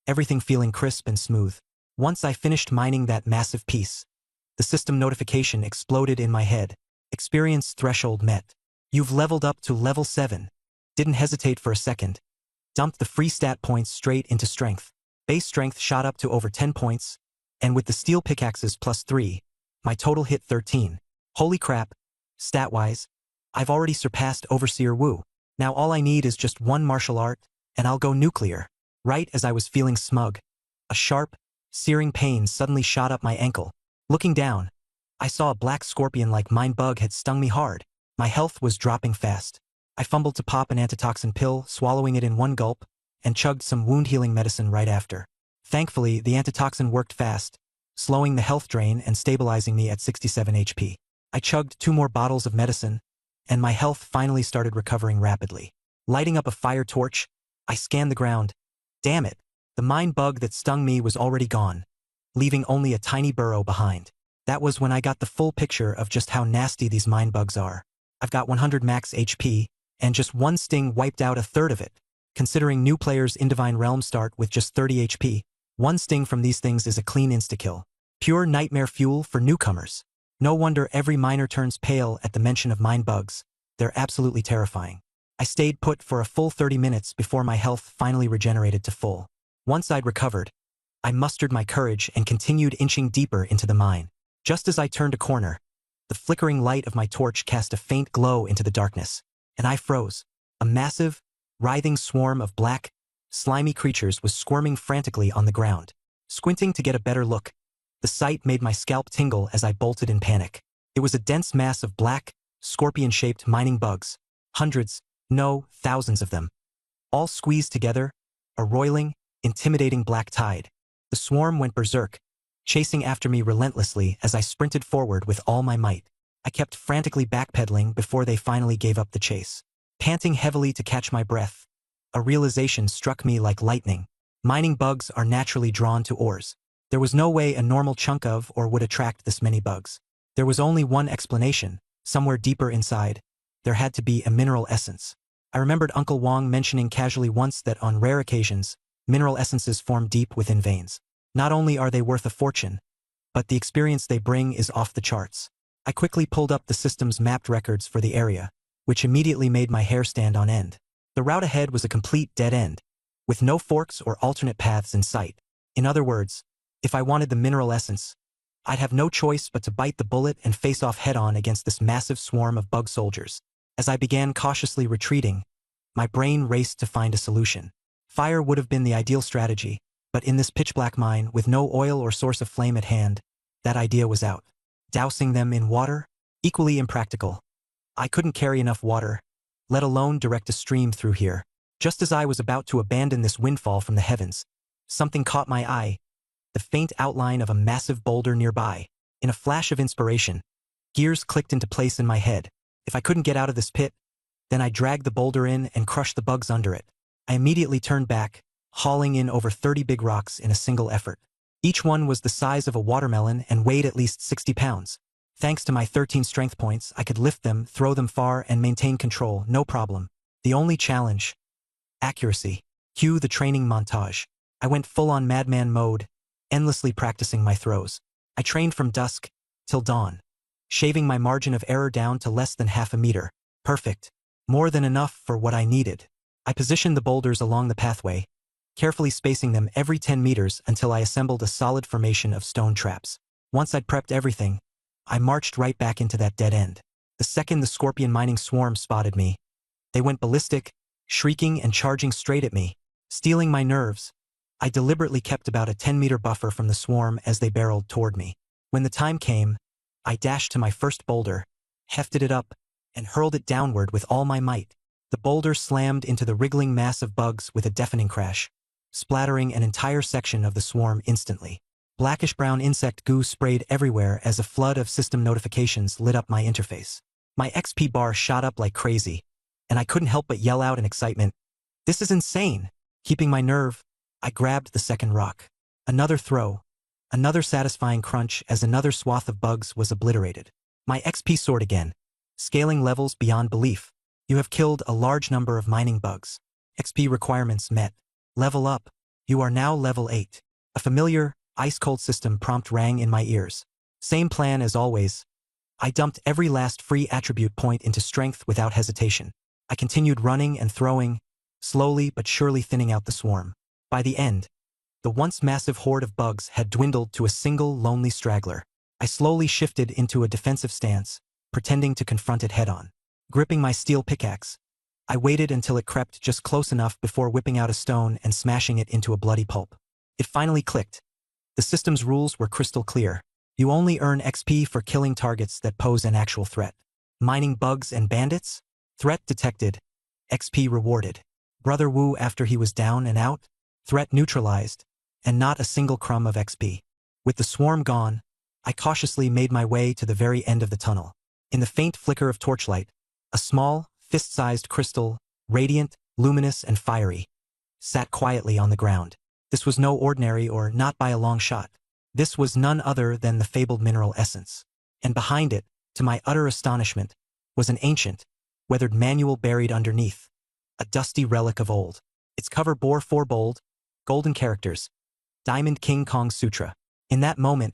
everything feeling crisp and smooth. Once I finished mining that massive piece, the system notification exploded in my head. Experience threshold met. You've leveled up to level 7. Didn't hesitate for a second. Dumped the free stat points straight into strength. Base strength shot up to over 10 points, and with the steel pickaxes plus 3, my total hit 13. Holy crap, stat-wise, I've already surpassed Overseer Wu. Now all I need is just one martial art, and I'll go nuclear. Right as I was feeling smug, a sharp, searing pain suddenly shot up my ankle. Looking down, I saw a black scorpion-like mine bug had stung me hard. My health was dropping fast. I fumbled to pop an antitoxin pill, swallowing it in one gulp, and chugged some wound-healing medicine right after. Thankfully, the antitoxin worked fast, slowing the health drain and stabilizing me at 67 HP. I chugged 2 more bottles of medicine, and my health finally started recovering rapidly. Lighting up a fire torch, I scanned the ground. Damn it, the mine bug that stung me was already gone, leaving only a tiny burrow behind. That was when I got the full picture of just how nasty these mine bugs are. I've got 100 max HP, and just one sting wiped out a third of it. Considering new players in Divine Realm start with just 30 HP, one sting from these things is a clean insta-kill. Pure nightmare fuel for newcomers. No wonder every miner turns pale at the mention of mine bugs. They're absolutely terrifying. I stayed put for a full 30 minutes before my health finally regenerated to full. Once I'd recovered, I mustered my courage and continued inching deeper into the mine. Just as I turned a corner, the flickering light of my torch cast a faint glow into the darkness, and I froze. A massive, writhing swarm of black, slimy creatures was squirming frantically on the ground. Squinting to get a better look, the sight made my scalp tingle as I bolted in panic. It was a dense mass of black, scorpion-shaped mining bugs. Hundreds, no, thousands of them. All squeezed together, a roiling, intimidating black tide. The swarm went berserk, chasing after me relentlessly as I sprinted forward with all my might. I kept frantically backpedaling before they finally gave up the chase. Panting heavily to catch my breath, a realization struck me like lightning. Mining bugs are naturally drawn to ores. There was no way a normal chunk of ore would attract this many bugs. There was only one explanation. Somewhere deeper inside, there had to be a mineral essence. I remembered Uncle Wong mentioning casually once that on rare occasions, mineral essences form deep within veins. Not only are they worth a fortune, but the experience they bring is off the charts. I quickly pulled up the system's mapped records for the area, which immediately made my hair stand on end. The route ahead was a complete dead end, with no forks or alternate paths in sight. In other words, if I wanted the mineral essence, I'd have no choice but to bite the bullet and face off head-on against this massive swarm of bug soldiers. As I began cautiously retreating, my brain raced to find a solution. Fire would have been the ideal strategy, but in this pitch-black mine, with no oil or source of flame at hand, that idea was out. Dousing them in water? Equally impractical. I couldn't carry enough water, let alone direct a stream through here. Just as I was about to abandon this windfall from the heavens, something caught my eye, the faint outline of a massive boulder nearby. In a flash of inspiration, gears clicked into place in my head. If I couldn't get out of this pit, then I dragged the boulder in and crushed the bugs under it. I immediately turned back, hauling in over 30 big rocks in a single effort. Each one was the size of a watermelon and weighed at least 60 pounds. Thanks to my 13 strength points, I could lift them, throw them far, and maintain control, no problem. The only challenge: accuracy. Cue the training montage. I went full-on madman mode, endlessly practicing my throws. I trained from dusk till dawn, shaving my margin of error down to less than half a meter. Perfect. More than enough for what I needed. I positioned the boulders along the pathway, carefully spacing them every 10 meters until I assembled a solid formation of stone traps. Once I'd prepped everything, I marched right back into that dead end. The second the scorpion mining swarm spotted me, they went ballistic, shrieking and charging straight at me. Stealing my nerves, I deliberately kept about a 10-meter buffer from the swarm as they barreled toward me. When the time came, I dashed to my first boulder, hefted it up, and hurled it downward with all my might. The boulder slammed into the wriggling mass of bugs with a deafening crash, splattering an entire section of the swarm instantly. Blackish-brown insect goo sprayed everywhere as a flood of system notifications lit up my interface. My XP bar shot up like crazy, and I couldn't help but yell out in excitement, "This is insane!" Keeping my nerve, I grabbed the second rock. Another throw, another satisfying crunch as another swath of bugs was obliterated. My XP soared again, scaling levels beyond belief. You have killed a large number of mining bugs. XP requirements met. Level up. You are now level 8. A familiar, ice-cold system prompt rang in my ears. Same plan as always. I dumped every last free attribute point into strength without hesitation. I continued running and throwing, slowly but surely thinning out the swarm. By the end, the once massive horde of bugs had dwindled to a single lonely straggler. I slowly shifted into a defensive stance, pretending to confront it head-on. Gripping my steel pickaxe, I waited until it crept just close enough before whipping out a stone and smashing it into a bloody pulp. It finally clicked. The system's rules were crystal clear. You only earn XP for killing targets that pose an actual threat. Mining bugs and bandits? Threat detected. XP rewarded. Brother Wu after he was down and out? Threat neutralized. And not a single crumb of XP. With the swarm gone, I cautiously made my way to the very end of the tunnel. In the faint flicker of torchlight, a small, fist-sized crystal, radiant, luminous, and fiery, sat quietly on the ground. This was no ordinary or not by a long shot. This was none other than the fabled mineral essence. And behind it, to my utter astonishment, was an ancient, weathered manual buried underneath. A dusty relic of old. Its cover bore 4 bold, golden characters. Diamond King Kong Sutra. In that moment,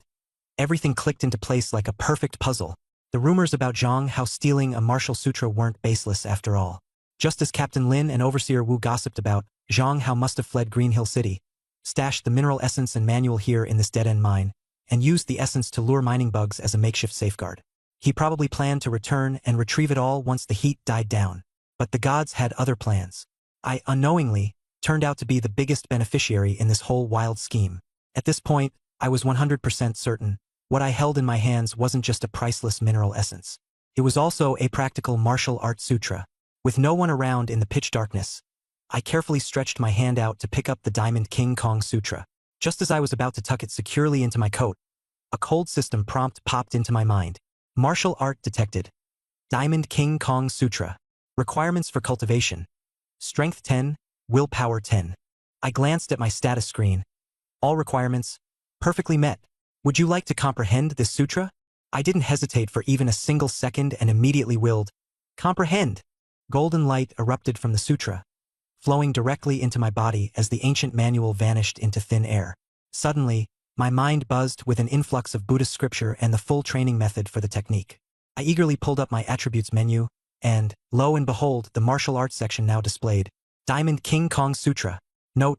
everything clicked into place like a perfect puzzle. The rumors about Zhang Hao stealing a martial sutra weren't baseless after all. Just as Captain Lin and Overseer Wu gossiped about, Zhang Hao must have fled Green Hill City, stashed the mineral essence and manual here in this dead-end mine, and used the essence to lure mining bugs as a makeshift safeguard. He probably planned to return and retrieve it all once the heat died down. But the gods had other plans. I, unknowingly, turned out to be the biggest beneficiary in this whole wild scheme. At this point, I was 100% certain what I held in my hands wasn't just a priceless mineral essence. It was also a practical martial art sutra. With no one around in the pitch darkness, I carefully stretched my hand out to pick up the Diamond King Kong Sutra. Just as I was about to tuck it securely into my coat, a cold system prompt popped into my mind. Martial art detected. Diamond King Kong Sutra. Requirements for cultivation. Strength 10, willpower 10. I glanced at my status screen. All requirements perfectly met. Would you like to comprehend this sutra? I didn't hesitate for even a single second and immediately willed. Comprehend. Golden light erupted from the sutra, flowing directly into my body as the ancient manual vanished into thin air. Suddenly, my mind buzzed with an influx of Buddhist scripture and the full training method for the technique. I eagerly pulled up my attributes menu, and, lo and behold, the martial arts section now displayed. Diamond King Kong Sutra. Note: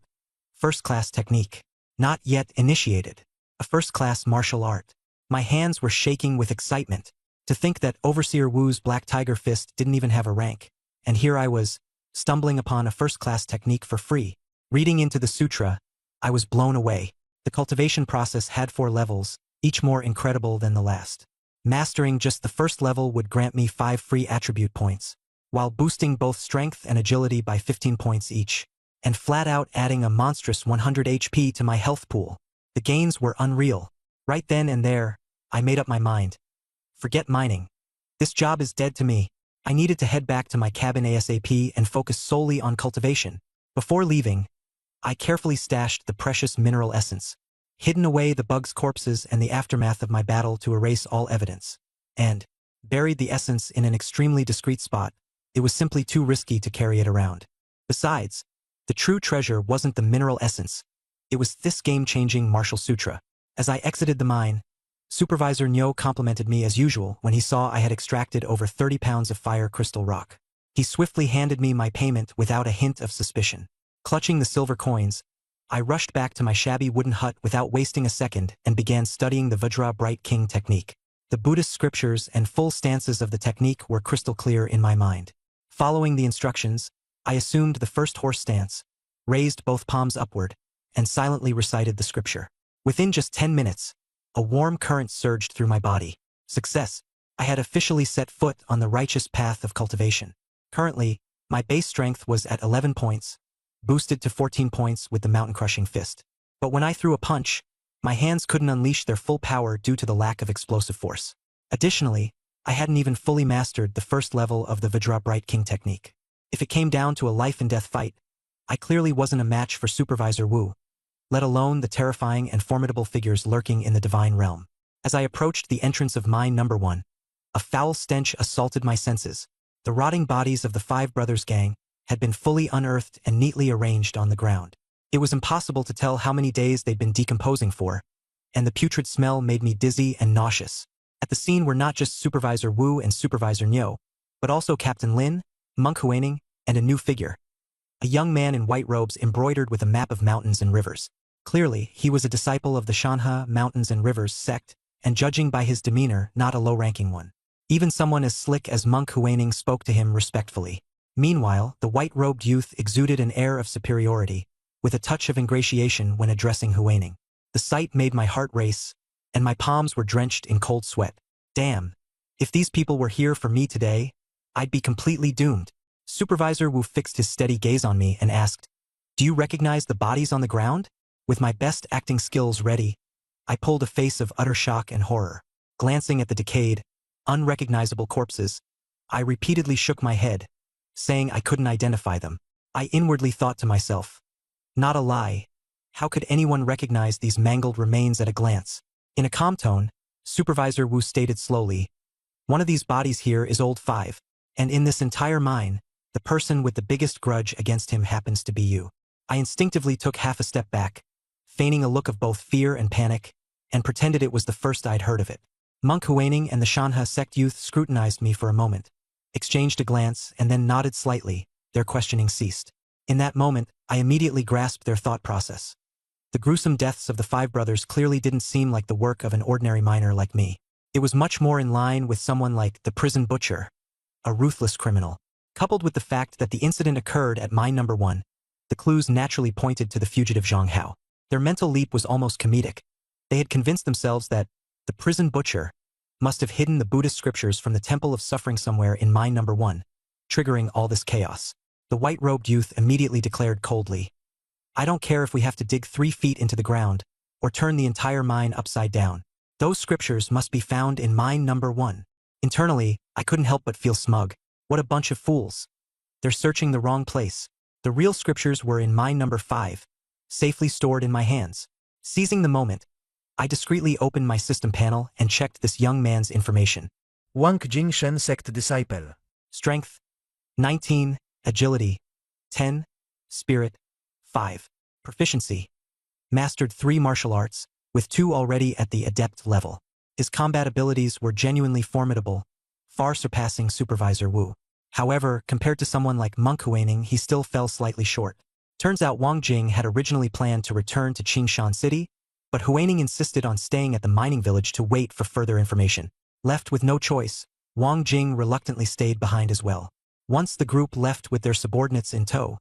first-class technique. Not yet initiated. A first-class martial art. My hands were shaking with excitement. To think that Overseer Wu's Black Tiger Fist didn't even have a rank. And here I was, stumbling upon a first-class technique for free. Reading into the sutra, I was blown away. The cultivation process had 4 levels, each more incredible than the last. Mastering just the first level would grant me 5 free attribute points. while boosting both strength and agility by 15 points each, and flat out adding a monstrous 100 HP to my health pool. The gains were unreal. Right then and there, I made up my mind. Forget mining. This job is dead to me. I needed to head back to my cabin ASAP and focus solely on cultivation. Before leaving, I carefully stashed the precious mineral essence, hidden away the bugs' corpses and the aftermath of my battle to erase all evidence, and buried the essence in an extremely discreet spot. It was simply too risky to carry it around. Besides, the true treasure wasn't the mineral essence. It was this game-changing Martial Sutra. As I exited the mine, Supervisor Nyo complimented me as usual when he saw I had extracted over 30 pounds of fire crystal rock. He swiftly handed me my payment without a hint of suspicion. Clutching the silver coins, I rushed back to my shabby wooden hut without wasting a second and began studying the Vajra Bright King technique. The Buddhist scriptures and full stances of the technique were crystal clear in my mind. Following the instructions, I assumed the first horse stance, raised both palms upward, and silently recited the scripture. Within just 10 minutes, a warm current surged through my body. Success! I had officially set foot on the righteous path of cultivation. Currently, my base strength was at 11 points, boosted to 14 points with the mountain-crushing fist. But when I threw a punch, my hands couldn't unleash their full power due to the lack of explosive force. Additionally, I hadn't even fully mastered the first level of the Vajra Bright King technique. If it came down to a life-and-death fight, I clearly wasn't a match for Supervisor Wu, let alone the terrifying and formidable figures lurking in the divine realm. As I approached the entrance of mine number 1, a foul stench assaulted my senses. The rotting bodies of the Five Brothers gang had been fully unearthed and neatly arranged on the ground. It was impossible to tell how many days they'd been decomposing for, and the putrid smell made me dizzy and nauseous. At the scene were not just Supervisor Wu and Supervisor Nyo, but also Captain Lin, Monk Huining, and a new figure. A young man in white robes embroidered with a map of mountains and rivers. Clearly, he was a disciple of the Shanha Mountains and Rivers sect, and judging by his demeanor, not a low-ranking one. Even someone as slick as Monk Huining spoke to him respectfully. Meanwhile, the white-robed youth exuded an air of superiority, with a touch of ingratiation when addressing Huining. The sight made my heart race, and my palms were drenched in cold sweat. Damn, if these people were here for me today, I'd be completely doomed. Supervisor Wu fixed his steady gaze on me and asked, "Do you recognize the bodies on the ground?" With my best acting skills ready, I pulled a face of utter shock and horror. Glancing at the decayed, unrecognizable corpses, I repeatedly shook my head, saying I couldn't identify them. I inwardly thought to myself, not a lie, how could anyone recognize these mangled remains at a glance? In a calm tone, Supervisor Wu stated slowly, "One of these bodies here is Old Five, and in this entire mine, the person with the biggest grudge against him happens to be you." I instinctively took half a step back, feigning a look of both fear and panic, and pretended it was the first I'd heard of it. Monk Huining and the Shanha sect youth scrutinized me for a moment, exchanged a glance, and then nodded slightly. Their questioning ceased. In that moment, I immediately grasped their thought process. The gruesome deaths of the Five Brothers clearly didn't seem like the work of an ordinary miner like me. It was much more in line with someone like the Prison Butcher, a ruthless criminal. Coupled with the fact that the incident occurred at mine number 1, the clues naturally pointed to the fugitive Zhang Hao. Their mental leap was almost comedic. They had convinced themselves that the Prison Butcher must have hidden the Buddhist scriptures from the Temple of Suffering somewhere in mine number 1, triggering all this chaos. The white-robed youth immediately declared coldly, "I don't care if we have to dig 3 feet into the ground or turn the entire mine upside down. Those scriptures must be found in mine number 1. Internally, I couldn't help but feel smug. What a bunch of fools. They're searching the wrong place. The real scriptures were in mine number 5, safely stored in my hands. Seizing the moment, I discreetly opened my system panel and checked this young man's information. Wang Jingshen Sect Disciple. Strength, 19, Agility, 10, Spirit, 5. Proficiency, mastered 3 martial arts, with 2 already at the Adept level. His combat abilities were genuinely formidable, far surpassing Supervisor Wu. However, compared to someone like Monk Huining, he still fell slightly short. Turns out Wang Jing had originally planned to return to Qingshan City, but Huining insisted on staying at the mining village to wait for further information. Left with no choice, Wang Jing reluctantly stayed behind as well. Once the group left with their subordinates in tow,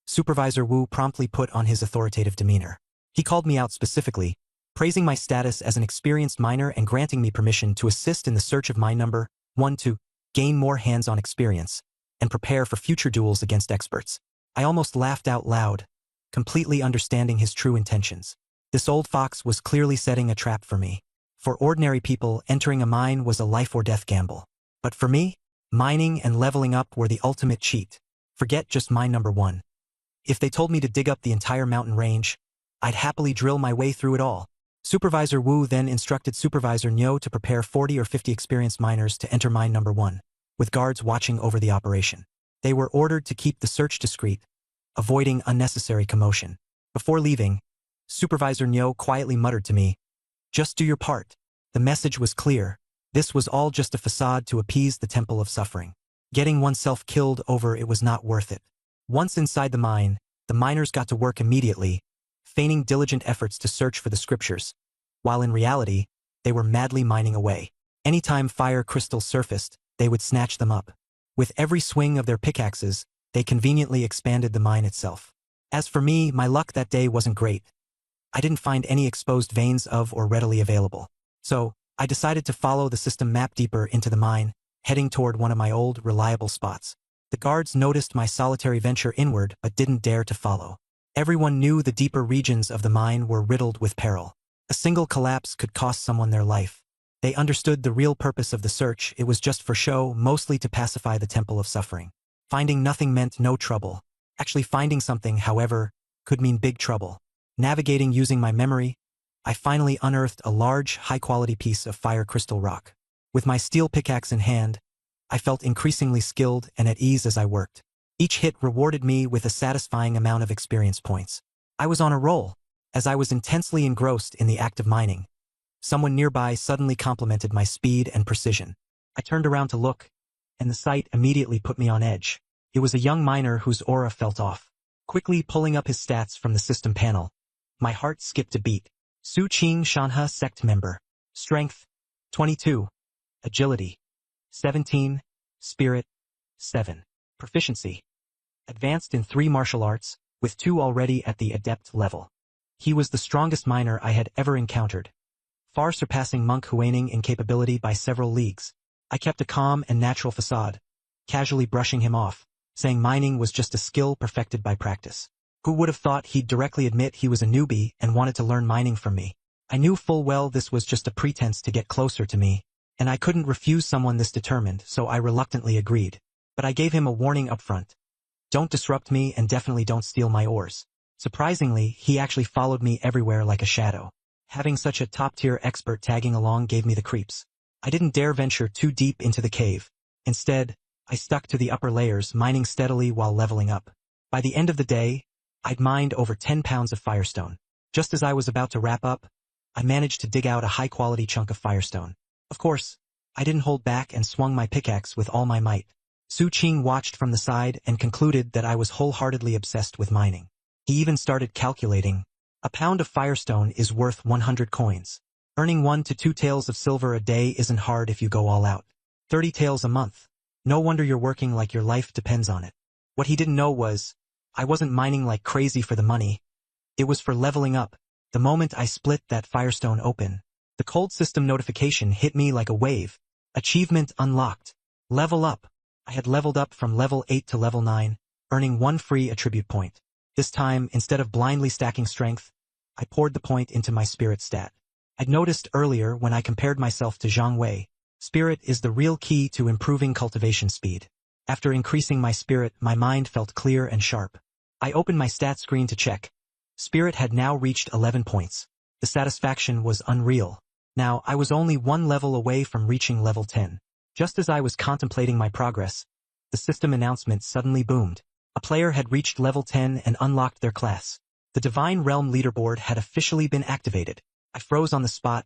Supervisor Wu promptly put on his authoritative demeanor. He called me out specifically, praising my status as an experienced miner and granting me permission to assist in the search of mine number 1 to gain more hands-on experience. and prepare for future duels against experts. I almost laughed out loud, completely understanding his true intentions. This old fox was clearly setting a trap for me. For ordinary people, entering a mine was a life-or-death gamble. But for me, mining and leveling up were the ultimate cheat. Forget just mine number 1. If they told me to dig up the entire mountain range, I'd happily drill my way through it all. Supervisor Wu then instructed Supervisor Nyo to prepare 40 or 50 experienced miners to enter mine number 1, with guards watching over the operation. They were ordered to keep the search discreet, avoiding unnecessary commotion. Before leaving, Supervisor Nyo quietly muttered to me, "Just do your part." The message was clear. This was all just a facade to appease the Temple of Suffering. Getting oneself killed over it was not worth it. Once inside the mine, the miners got to work immediately, feigning diligent efforts to search for the scriptures, while in reality, they were madly mining away. Anytime fire crystals surfaced, they would snatch them up. With every swing of their pickaxes, they conveniently expanded the mine itself. As for me, my luck that day wasn't great. I didn't find any exposed veins of or readily available. So, I decided to follow the system map deeper into the mine, heading toward one of my old, reliable spots. The guards noticed my solitary venture inward but didn't dare to follow. Everyone knew the deeper regions of the mine were riddled with peril. A single collapse could cost someone their life. They understood the real purpose of the search. It was just for show, mostly to pacify the Temple of Suffering. Finding nothing meant no trouble. Actually finding something, however, could mean big trouble. Navigating using my memory, I finally unearthed a large, high-quality piece of fire crystal rock. With my steel pickaxe in hand, I felt increasingly skilled and at ease as I worked. Each hit rewarded me with a satisfying amount of experience points. I was on a roll. As I was intensely engrossed in the act of mining, someone nearby suddenly complimented my speed and precision. I turned around to look, and the sight immediately put me on edge. It was a young miner whose aura felt off. Quickly pulling up his stats from the system panel, my heart skipped a beat. Su Qing Shanhe sect member. Strength, 22. Agility, 17. Spirit, 7. Proficiency. Advanced in 3 martial arts, with 2 already at the adept level. He was the strongest miner I had ever encountered, far surpassing Monk Huining in capability by several leagues. I kept a calm and natural facade, casually brushing him off, saying mining was just a skill perfected by practice. Who would have thought he'd directly admit he was a newbie and wanted to learn mining from me? I knew full well this was just a pretense to get closer to me, and I couldn't refuse someone this determined, so I reluctantly agreed. But I gave him a warning up front. Don't disrupt me and definitely don't steal my ores. Surprisingly, he actually followed me everywhere like a shadow. Having such a top-tier expert tagging along gave me the creeps. I didn't dare venture too deep into the cave. Instead, I stuck to the upper layers, mining steadily while leveling up. By the end of the day, I'd mined over 10 pounds of firestone. Just as I was about to wrap up, I managed to dig out a high-quality chunk of firestone. Of course, I didn't hold back and swung my pickaxe with all my might. Su Qing watched from the side and concluded that I was wholeheartedly obsessed with mining. He even started calculating. A pound of firestone is worth 100 coins. Earning 1 to 2 taels of silver a day isn't hard if you go all out. 30 taels a month. No wonder you're working like your life depends on it. What he didn't know was, I wasn't mining like crazy for the money. It was for leveling up. The moment I split that firestone open, the cold system notification hit me like a wave. Achievement unlocked. Level up. I had leveled up from level 8 to level 9, earning 1 free attribute point. This time, instead of blindly stacking strength, I poured the point into my spirit stat. I'd noticed earlier when I compared myself to Zhang Wei, spirit is the real key to improving cultivation speed. After increasing my spirit, my mind felt clear and sharp. I opened my stat screen to check. Spirit had now reached 11 points. The satisfaction was unreal. Now, I was only 1 level away from reaching level 10. Just as I was contemplating my progress, the system announcement suddenly boomed. A player had reached level 10 and unlocked their class. The Divine Realm leaderboard had officially been activated. I froze on the spot,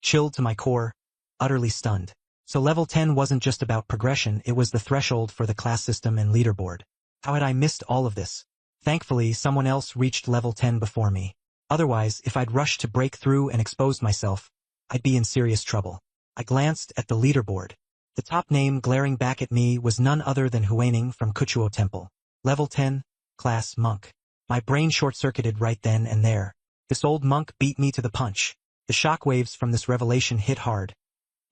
chilled to my core, utterly stunned. So level 10 wasn't just about progression, it was the threshold for the class system and leaderboard. How had I missed all of this? Thankfully, someone else reached level 10 before me. Otherwise, if I'd rushed to break through and expose myself, I'd be in serious trouble. I glanced at the leaderboard. The top name glaring back at me was none other than Huining from Kuchuo Temple. Level 10, class monk. My brain short-circuited right then and there. This old monk beat me to the punch. The shockwaves from this revelation hit hard,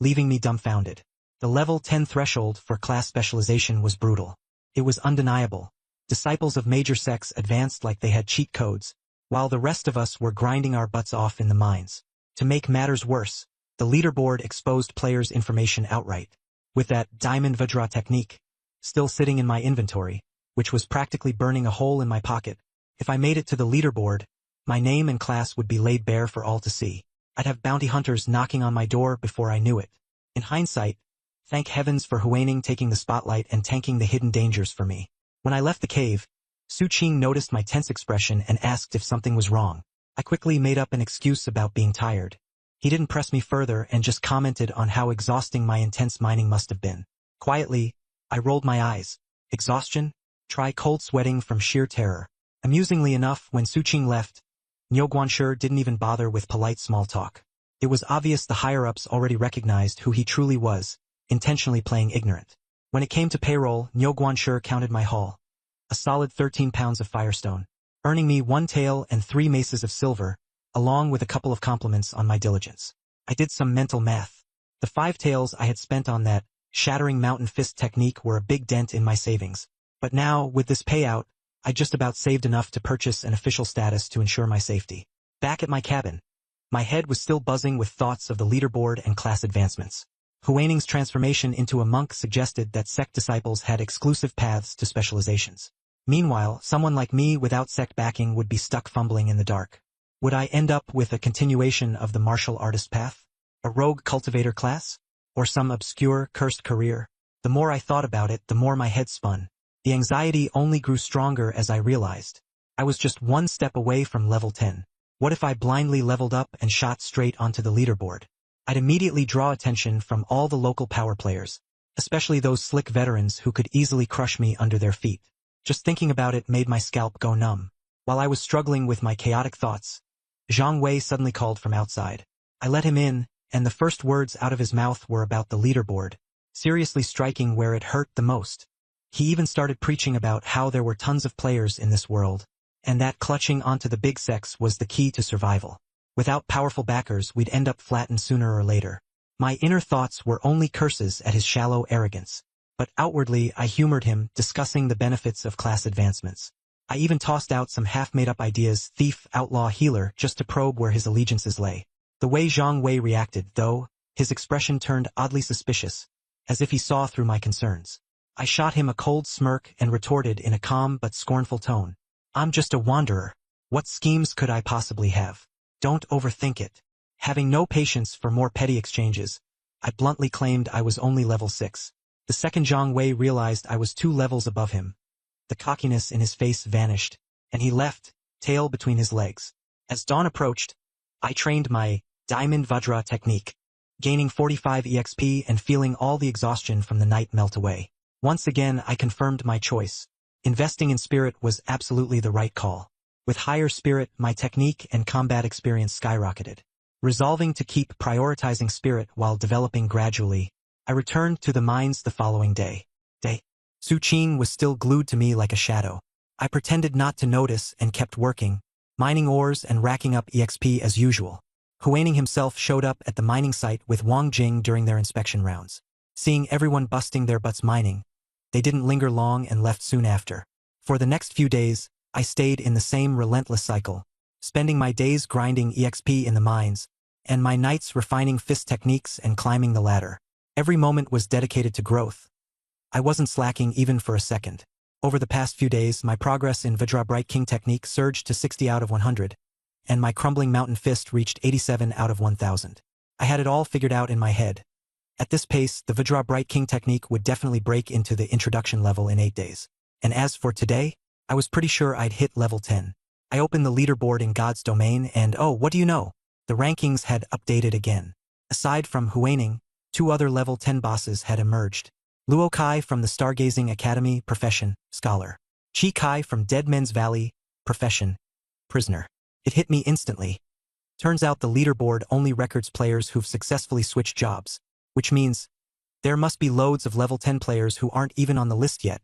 leaving me dumbfounded. The level 10 threshold for class specialization was brutal. It was undeniable. Disciples of major sects advanced like they had cheat codes, while the rest of us were grinding our butts off in the mines. To make matters worse, the leaderboard exposed players' information outright. With that Diamond Vajra technique still sitting in my inventory, which was practically burning a hole in my pocket, if I made it to the leaderboard, my name and class would be laid bare for all to see. I'd have bounty hunters knocking on my door before I knew it. In hindsight, thank heavens for Huaining taking the spotlight and tanking the hidden dangers for me. When I left the cave, Su Qing noticed my tense expression and asked if something was wrong. I quickly made up an excuse about being tired. He didn't press me further and just commented on how exhausting my intense mining must have been. Quietly, I rolled my eyes. Exhaustion? Try cold sweating from sheer terror. Amusingly enough, when Su Qing left, Niu Guanshi didn't even bother with polite small talk. It was obvious the higher-ups already recognized who he truly was, intentionally playing ignorant. When it came to payroll, Niu Guanshi counted my haul. A solid 13 pounds of firestone, earning me 1 tael and 3 maces of silver, along with a couple of compliments on my diligence. I did some mental math. The 5 taels I had spent on that shattering mountain fist technique were a big dent in my savings. But now, with this payout, I just about saved enough to purchase an official status to ensure my safety. Back at my cabin, my head was still buzzing with thoughts of the leaderboard and class advancements. Huaining's transformation into a monk suggested that sect disciples had exclusive paths to specializations. Meanwhile, someone like me without sect backing would be stuck fumbling in the dark. Would I end up with a continuation of the martial artist path? A rogue cultivator class? Or some obscure, cursed career? The more I thought about it, the more my head spun. The anxiety only grew stronger as I realized I was just 1 step away from level 10. What if I blindly leveled up and shot straight onto the leaderboard? I'd immediately draw attention from all the local power players, especially those slick veterans who could easily crush me under their feet. Just thinking about it made my scalp go numb. While I was struggling with my chaotic thoughts, Zhang Wei suddenly called from outside. I let him in, and the first words out of his mouth were about the leaderboard, seriously striking where it hurt the most. He even started preaching about how there were tons of players in this world, and that clutching onto the big sex was the key to survival. Without powerful backers, we'd end up flattened sooner or later. My inner thoughts were only curses at his shallow arrogance. But outwardly, I humored him, discussing the benefits of class advancements. I even tossed out some half-made-up ideas, thief, outlaw, healer, just to probe where his allegiances lay. The way Zhang Wei reacted, though, his expression turned oddly suspicious, as if he saw through my concerns. I shot him a cold smirk and retorted in a calm but scornful tone. I'm just a wanderer. What schemes could I possibly have? Don't overthink it. Having no patience for more petty exchanges, I bluntly claimed I was only level 6. The second Zhang Wei realized I was 2 levels above him. The cockiness in his face vanished, and he left, tail between his legs. As dawn approached, I trained my Diamond Vajra technique, gaining 45 EXP and feeling all the exhaustion from the night melt away. Once again, I confirmed my choice. Investing in spirit was absolutely the right call. With higher spirit, my technique and combat experience skyrocketed. Resolving to keep prioritizing spirit while developing gradually, I returned to the mines the following day. Su Qing was still glued to me like a shadow. I pretended not to notice and kept working, mining ores and racking up EXP as usual. Huaining himself showed up at the mining site with Wang Jing during their inspection rounds. Seeing everyone busting their butts mining, they didn't linger long and left soon after. For the next few days, I stayed in the same relentless cycle, spending my days grinding EXP in the mines, and my nights refining fist techniques and climbing the ladder. Every moment was dedicated to growth. I wasn't slacking even for a second. Over the past few days, my progress in Vajra Bright King technique surged to 60 out of 100, and my crumbling mountain fist reached 87 out of 1000. I had it all figured out in my head. At this pace, the Vajra Bright King technique would definitely break into the introduction level in 8 days. And as for today, I was pretty sure I'd hit level 10. I opened the leaderboard in God's domain and oh, what do you know? The rankings had updated again. Aside from Huaining, 2 other level 10 bosses had emerged. Luo Kai from the Stargazing Academy, profession, scholar. Chi Kai from Dead Men's Valley, profession, prisoner. It hit me instantly. Turns out the leaderboard only records players who've successfully switched jobs, which means there must be loads of level 10 players who aren't even on the list yet.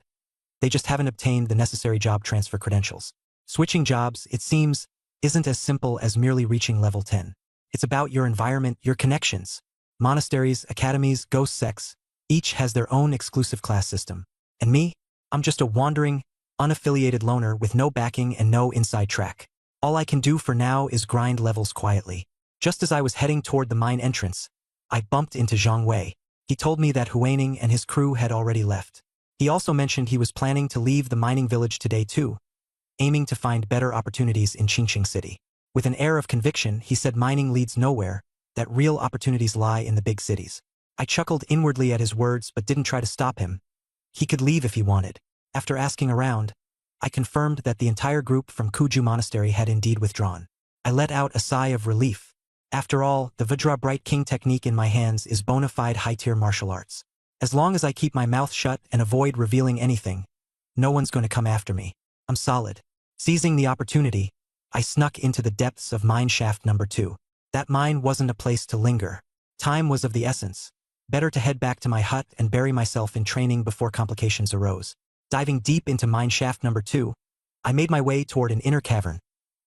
They just haven't obtained the necessary job transfer credentials. Switching jobs, it seems, isn't as simple as merely reaching level 10. It's about your environment, your connections. Monasteries, academies, ghost sects, each has their own exclusive class system. And me? I'm just a wandering, unaffiliated loner with no backing and no inside track. All I can do for now is grind levels quietly. Just as I was heading toward the mine entrance, I bumped into Zhang Wei. He told me that Huining and his crew had already left. He also mentioned he was planning to leave the mining village today too, aiming to find better opportunities in Qingqing City. With an air of conviction, he said mining leads nowhere, that real opportunities lie in the big cities. I chuckled inwardly at his words but didn't try to stop him. He could leave if he wanted. After asking around, I confirmed that the entire group from Kuju Monastery had indeed withdrawn. I let out a sigh of relief. After all, the Vajra Bright King technique in my hands is bona fide high-tier martial arts. As long as I keep my mouth shut and avoid revealing anything, no one's going to come after me. I'm solid. Seizing the opportunity, I snuck into the depths of mine shaft number 2. That mine wasn't a place to linger. Time was of the essence. Better to head back to my hut and bury myself in training before complications arose. Diving deep into mine shaft number 2, I made my way toward an inner cavern,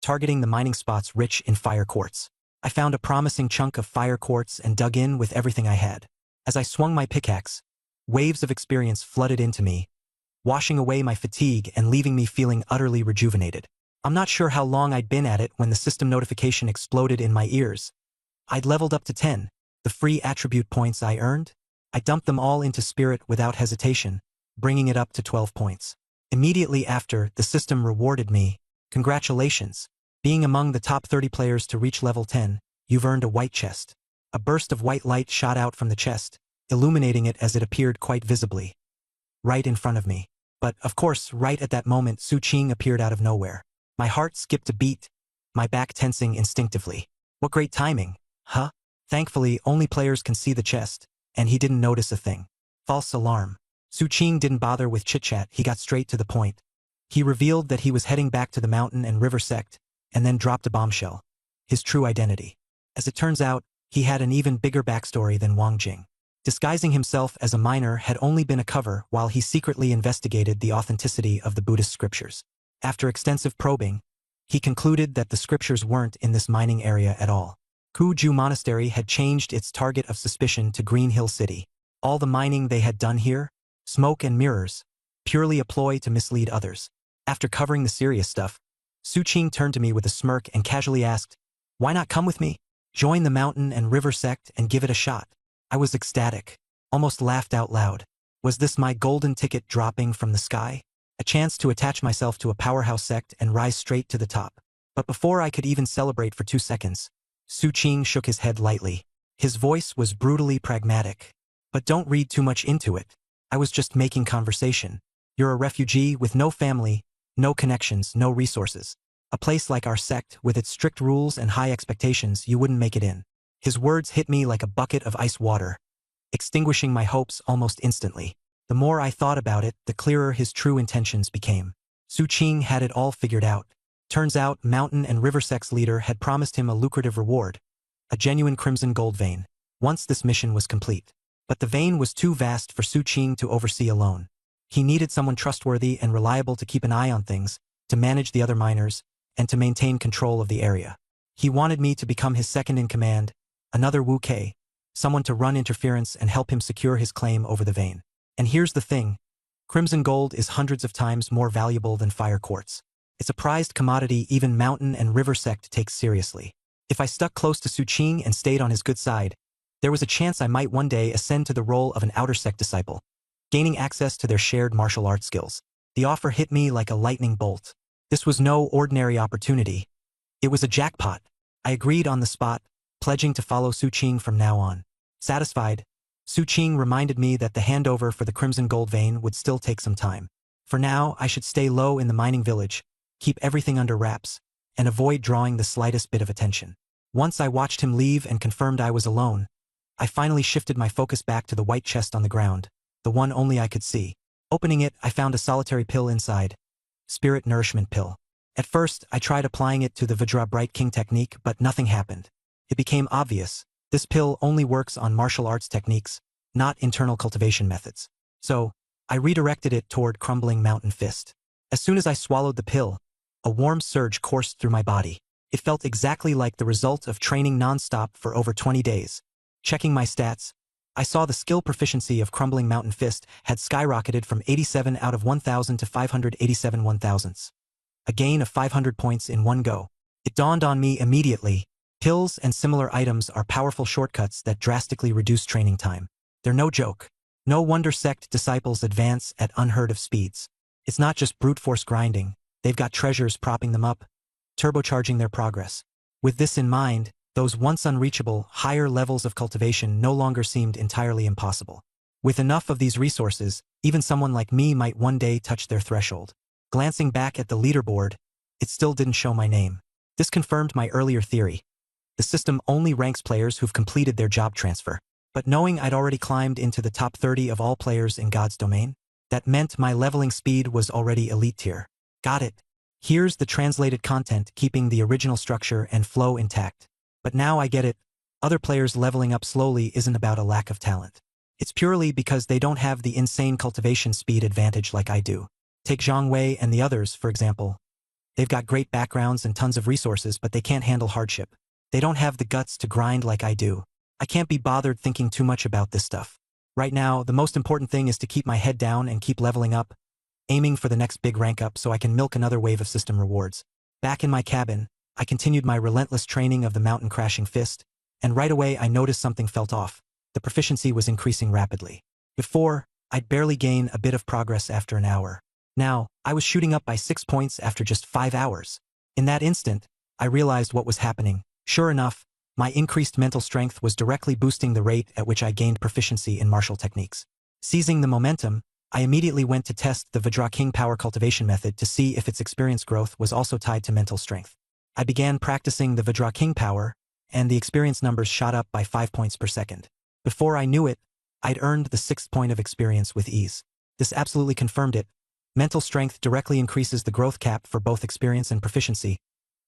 targeting the mining spots rich in fire quartz. I found a promising chunk of fire quartz and dug in with everything I had. As I swung my pickaxe, waves of experience flooded into me, washing away my fatigue and leaving me feeling utterly rejuvenated. I'm not sure how long I'd been at it when the system notification exploded in my ears. I'd leveled up to 10. The free attribute points I earned? I dumped them all into spirit without hesitation, bringing it up to 12 points. Immediately after, the system rewarded me. Congratulations. Being among the top 30 players to reach level 10, you've earned a white chest. A burst of white light shot out from the chest, illuminating it as it appeared quite visibly, right in front of me. But, of course, right at that moment, Su Qing appeared out of nowhere. My heart skipped a beat, my back tensing instinctively. What great timing, huh? Thankfully, only players can see the chest, and he didn't notice a thing. False alarm. Su Qing didn't bother with chit-chat, he got straight to the point. He revealed that he was heading back to the mountain and river sect, and then dropped a bombshell. His true identity. As it turns out, he had an even bigger backstory than Wang Jing. Disguising himself as a miner had only been a cover while he secretly investigated the authenticity of the Buddhist scriptures. After extensive probing, he concluded that the scriptures weren't in this mining area at all. Kuju Monastery had changed its target of suspicion to Green Hill City. All the mining they had done here, smoke and mirrors, purely a ploy to mislead others. After covering the serious stuff, Su Qing turned to me with a smirk and casually asked, "Why not come with me? Join the mountain and river sect and give it a shot." I was ecstatic, almost laughed out loud. Was this my golden ticket dropping from the sky? A chance to attach myself to a powerhouse sect and rise straight to the top. But before I could even celebrate for 2 seconds, Su Qing shook his head lightly. His voice was brutally pragmatic. "But don't read too much into it. I was just making conversation. You're a refugee with no family, no connections, no resources. A place like our sect, with its strict rules and high expectations, you wouldn't make it in." His words hit me like a bucket of ice water, extinguishing my hopes almost instantly. The more I thought about it, the clearer his true intentions became. Su Qing had it all figured out. Turns out, mountain and river sect's leader had promised him a lucrative reward, a genuine crimson gold vein, once this mission was complete. But the vein was too vast for Su Qing to oversee alone. He needed someone trustworthy and reliable to keep an eye on things, to manage the other miners, and to maintain control of the area. He wanted me to become his second-in-command, another Wu Kei, someone to run interference and help him secure his claim over the vein. And here's the thing, crimson gold is hundreds of times more valuable than fire quartz. It's a prized commodity even mountain and river sect takes seriously. If I stuck close to Su Qing and stayed on his good side, there was a chance I might one day ascend to the role of an outer sect disciple, gaining access to their shared martial arts skills. The offer hit me like a lightning bolt. This was no ordinary opportunity. It was a jackpot. I agreed on the spot, pledging to follow Su Qing from now on. Satisfied, Su Qing reminded me that the handover for the crimson gold vein would still take some time. For now, I should stay low in the mining village, keep everything under wraps, and avoid drawing the slightest bit of attention. Once I watched him leave and confirmed I was alone, I finally shifted my focus back to the white chest on the ground, the one only I could see. Opening it, I found a solitary pill inside. Spirit Nourishment Pill. At first, I tried applying it to the Vajra Bright King technique, but nothing happened. It became obvious. This pill only works on martial arts techniques, not internal cultivation methods. So, I redirected it toward Crumbling Mountain Fist. As soon as I swallowed the pill, a warm surge coursed through my body. It felt exactly like the result of training non-stop for over 20 days. Checking my stats, I saw the skill proficiency of Crumbling Mountain Fist had skyrocketed from 87 out of 1,000 to 587 1,000ths. A gain of 500 points in one go. It dawned on me immediately. Pills and similar items are powerful shortcuts that drastically reduce training time. They're no joke. No wonder sect disciples advance at unheard of speeds. It's not just brute force grinding, they've got treasures propping them up, turbocharging their progress. With this in mind, those once unreachable, higher levels of cultivation no longer seemed entirely impossible. With enough of these resources, even someone like me might one day touch their threshold. Glancing back at the leaderboard, it still didn't show my name. This confirmed my earlier theory. The system only ranks players who've completed their job transfer. But knowing I'd already climbed into the top 30 of all players in God's domain, that meant my leveling speed was already elite tier. Got it. Here's the translated content keeping the original structure and flow intact. But now I get it. Other players leveling up slowly isn't about a lack of talent. It's purely because they don't have the insane cultivation speed advantage like I do. Take Zhang Wei and the others, for example. They've got great backgrounds and tons of resources, but they can't handle hardship. They don't have the guts to grind like I do. I can't be bothered thinking too much about this stuff. Right now, the most important thing is to keep my head down and keep leveling up, aiming for the next big rank up so I can milk another wave of system rewards. Back in my cabin, I continued my relentless training of the mountain crashing fist, and right away I noticed something felt off. The proficiency was increasing rapidly. Before, I'd barely gain a bit of progress after an hour. Now, I was shooting up by 6 points after just 5 hours. In that instant, I realized what was happening. Sure enough, my increased mental strength was directly boosting the rate at which I gained proficiency in martial techniques. Seizing the momentum, I immediately went to test the Vajra King Power cultivation method to see if its experience growth was also tied to mental strength. I began practicing the Vajra King Power, and the experience numbers shot up by 5 points per second. Before I knew it, I'd earned the 6th point of experience with ease. This absolutely confirmed it. Mental strength directly increases the growth cap for both experience and proficiency,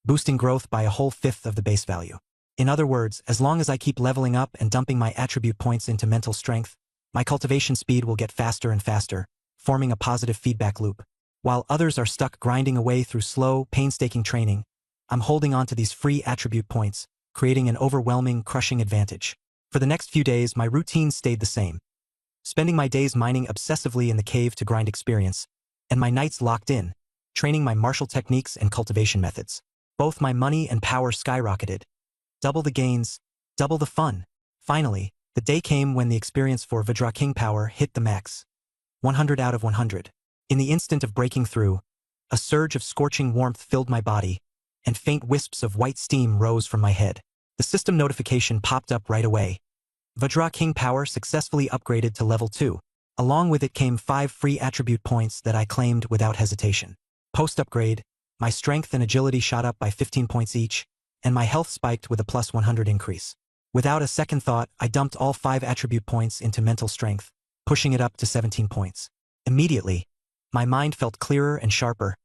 boosting growth by a whole 1/5 of the base value. In other words, as long as I keep leveling up and dumping my attribute points into mental strength, my cultivation speed will get faster and faster, forming a positive feedback loop. While others are stuck grinding away through slow, painstaking training, I'm holding on to these free attribute points, creating an overwhelming, crushing advantage. For the next few days, my routine stayed the same. Spending my days mining obsessively in the cave to grind experience, and my nights locked in, training my martial techniques and cultivation methods. Both my money and power skyrocketed. Double the gains, double the fun. Finally, the day came when the experience for Vajra King Power hit the max. 100 out of 100. In the instant of breaking through, a surge of scorching warmth filled my body, and faint wisps of white steam rose from my head. The system notification popped up right away. Vajra King Power successfully upgraded to level 2. Along with it came 5 free attribute points that I claimed without hesitation. Post-upgrade, my strength and agility shot up by 15 points each, and my health spiked with a plus 100 increase. Without a second thought, I dumped all 5 attribute points into mental strength, pushing it up to 17 points. Immediately, my mind felt clearer and sharper,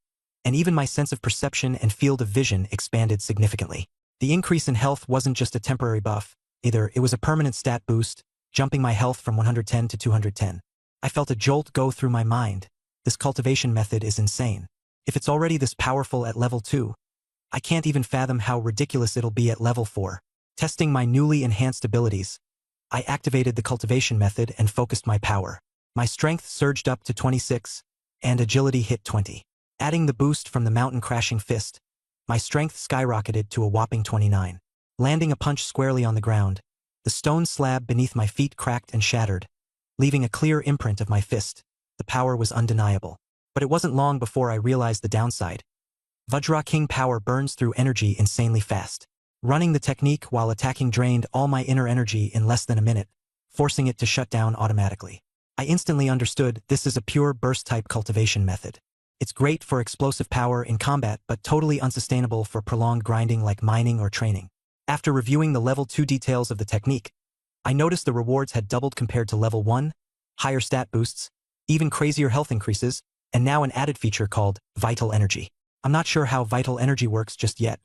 and even my sense of perception and field of vision expanded significantly. The increase in health wasn't just a temporary buff, either. It was a permanent stat boost, jumping my health from 110 to 210. I felt a jolt go through my mind. This cultivation method is insane. If it's already this powerful at level 2, I can't even fathom how ridiculous it'll be at level 4. Testing my newly enhanced abilities, I activated the cultivation method and focused my power. My strength surged up to 26, and agility hit 20. Adding the boost from the mountain crashing fist, my strength skyrocketed to a whopping 29. Landing a punch squarely on the ground, the stone slab beneath my feet cracked and shattered, leaving a clear imprint of my fist. The power was undeniable. But it wasn't long before I realized the downside. Vajra King Power burns through energy insanely fast. Running the technique while attacking drained all my inner energy in less than a minute, forcing it to shut down automatically. I instantly understood this is a pure burst-type cultivation method. It's great for explosive power in combat, but totally unsustainable for prolonged grinding like mining or training. After reviewing the level 2 details of the technique, I noticed the rewards had doubled compared to level 1, higher stat boosts, even crazier health increases, and now an added feature called Vital Energy. I'm not sure how Vital Energy works just yet,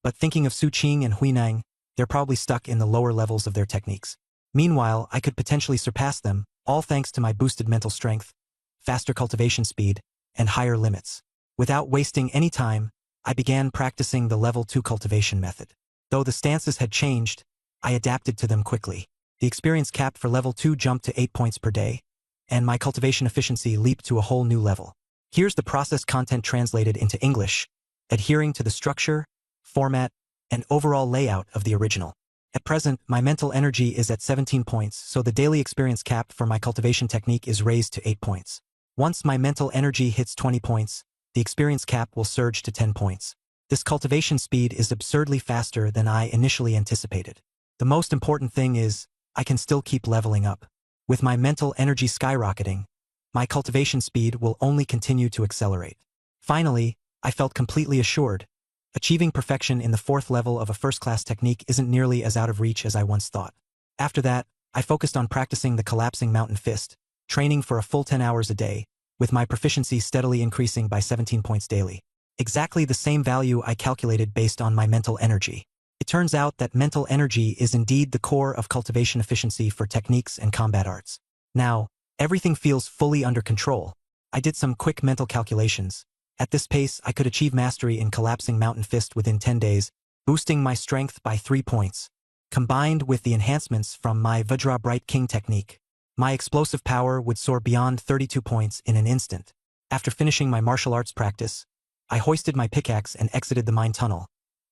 but thinking of Su Qing and Huinang, they're probably stuck in the lower levels of their techniques. Meanwhile, I could potentially surpass them, all thanks to my boosted mental strength, faster cultivation speed, and higher limits. Without wasting any time, I began practicing the level 2 cultivation method. Though the stances had changed, I adapted to them quickly. The experience cap for level 2 jumped to 8 points per day, and my cultivation efficiency leaped to a whole new level. Here's the process content translated into English, adhering to the structure, format, and overall layout of the original. At present, my mental energy is at 17 points, so the daily experience cap for my cultivation technique is raised to 8 points. Once my mental energy hits 20 points, the experience cap will surge to 10 points. This cultivation speed is absurdly faster than I initially anticipated. The most important thing is, I can still keep leveling up. With my mental energy skyrocketing, my cultivation speed will only continue to accelerate. Finally, I felt completely assured. Achieving perfection in the 4th level of a first-class technique isn't nearly as out of reach as I once thought. After that, I focused on practicing the collapsing mountain fist, training for a full 10 hours a day, with my proficiency steadily increasing by 17 points daily. Exactly the same value I calculated based on my mental energy. It turns out that mental energy is indeed the core of cultivation efficiency for techniques and combat arts. Now, everything feels fully under control. I did some quick mental calculations. At this pace, I could achieve mastery in collapsing mountain fist within 10 days, boosting my strength by 3 points. Combined with the enhancements from my Vajra Bright King technique, my explosive power would soar beyond 32 points in an instant. After finishing my martial arts practice, I hoisted my pickaxe and exited the mine tunnel,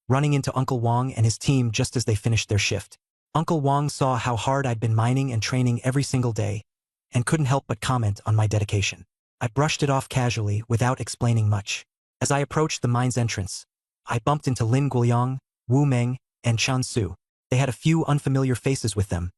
running into Uncle Wong and his team just as they finished their shift. Uncle Wong saw how hard I'd been mining and training every single day, and couldn't help but comment on my dedication. I brushed it off casually without explaining much. As I approached the mine's entrance, I bumped into Lin Guoliang, Wu Meng, and Chan Su. They had a few unfamiliar faces with them.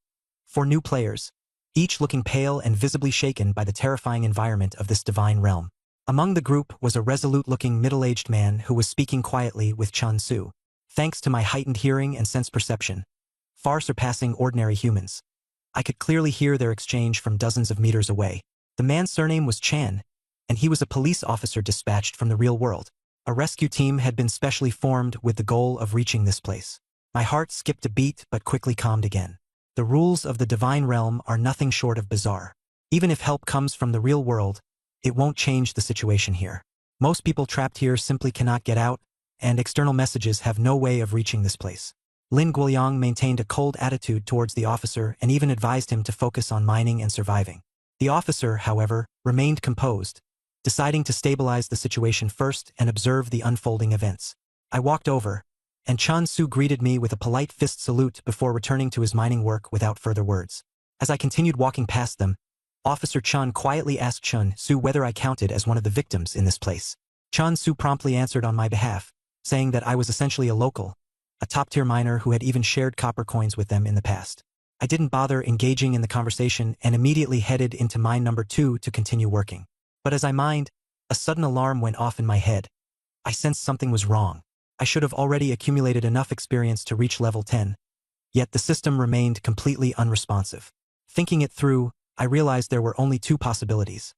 4 new players, each looking pale and visibly shaken by the terrifying environment of this divine realm. Among the group was a resolute-looking middle-aged man who was speaking quietly with Chan Su. Thanks to my heightened hearing and sense perception, far surpassing ordinary humans, I could clearly hear their exchange from dozens of meters away. The man's surname was Chan, and he was a police officer dispatched from the real world. A rescue team had been specially formed with the goal of reaching this place. My heart skipped a beat but quickly calmed again. The rules of the divine realm are nothing short of bizarre. Even if help comes from the real world, it won't change the situation here. Most people trapped here simply cannot get out, and external messages have no way of reaching this place. Lin Guoliang maintained a cold attitude towards the officer and even advised him to focus on mining and surviving. The officer, however, remained composed, deciding to stabilize the situation first and observe the unfolding events. I walked over, and Chan Su greeted me with a polite fist salute before returning to his mining work without further words. As I continued walking past them, Officer Chun quietly asked Chan Su whether I counted as one of the victims in this place. Chan Su promptly answered on my behalf, saying that I was essentially a local, a top-tier miner who had even shared copper coins with them in the past. I didn't bother engaging in the conversation and immediately headed into mine number 2 to continue working. But as I mined, a sudden alarm went off in my head. I sensed something was wrong. I should have already accumulated enough experience to reach level 10, yet the system remained completely unresponsive. Thinking it through, I realized there were only 2 possibilities.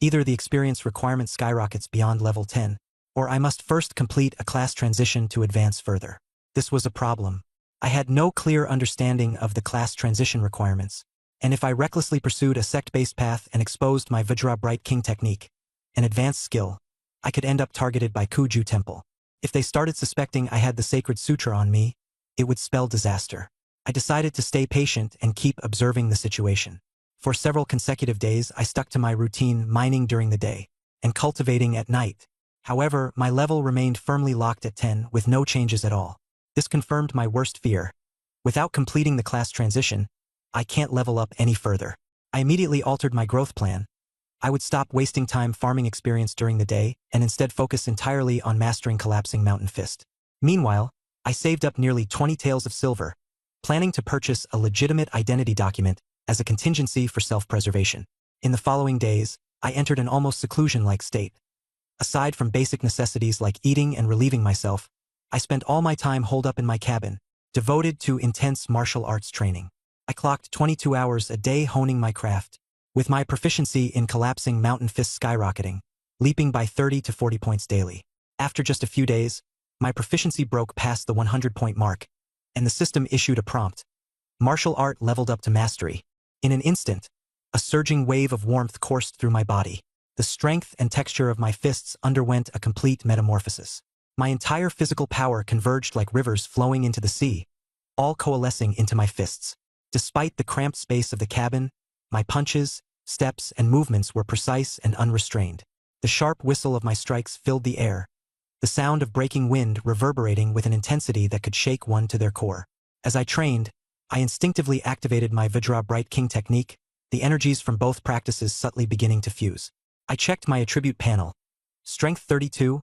Either the experience requirement skyrockets beyond level 10, or I must first complete a class transition to advance further. This was a problem. I had no clear understanding of the class transition requirements, and if I recklessly pursued a sect-based path and exposed my Vajra Bright King technique, an advanced skill, I could end up targeted by Kuju Temple. If they started suspecting I had the Sacred Sutra on me, it would spell disaster. I decided to stay patient and keep observing the situation. For several consecutive days, I stuck to my routine mining during the day and cultivating at night. However, my level remained firmly locked at 10 with no changes at all. This confirmed my worst fear. Without completing the class transition, I can't level up any further. I immediately altered my growth plan. I would stop wasting time farming experience during the day and instead focus entirely on mastering collapsing mountain fist. Meanwhile, I saved up nearly 20 taels of silver, planning to purchase a legitimate identity document as a contingency for self-preservation. In the following days, I entered an almost seclusion-like state. Aside from basic necessities like eating and relieving myself, I spent all my time holed up in my cabin, devoted to intense martial arts training. I clocked 22 hours a day honing my craft, with my proficiency in collapsing mountain fist skyrocketing, leaping by 30 to 40 points daily. After just a few days, my proficiency broke past the 100-point mark, and the system issued a prompt. Martial art leveled up to mastery. In an instant, a surging wave of warmth coursed through my body. The strength and texture of my fists underwent a complete metamorphosis. My entire physical power converged like rivers flowing into the sea, all coalescing into my fists. Despite the cramped space of the cabin, my punches, steps, and movements were precise and unrestrained. The sharp whistle of my strikes filled the air, the sound of breaking wind reverberating with an intensity that could shake one to their core. As I trained, I instinctively activated my Vajra Bright King technique, the energies from both practices subtly beginning to fuse. I checked my attribute panel. Strength 32,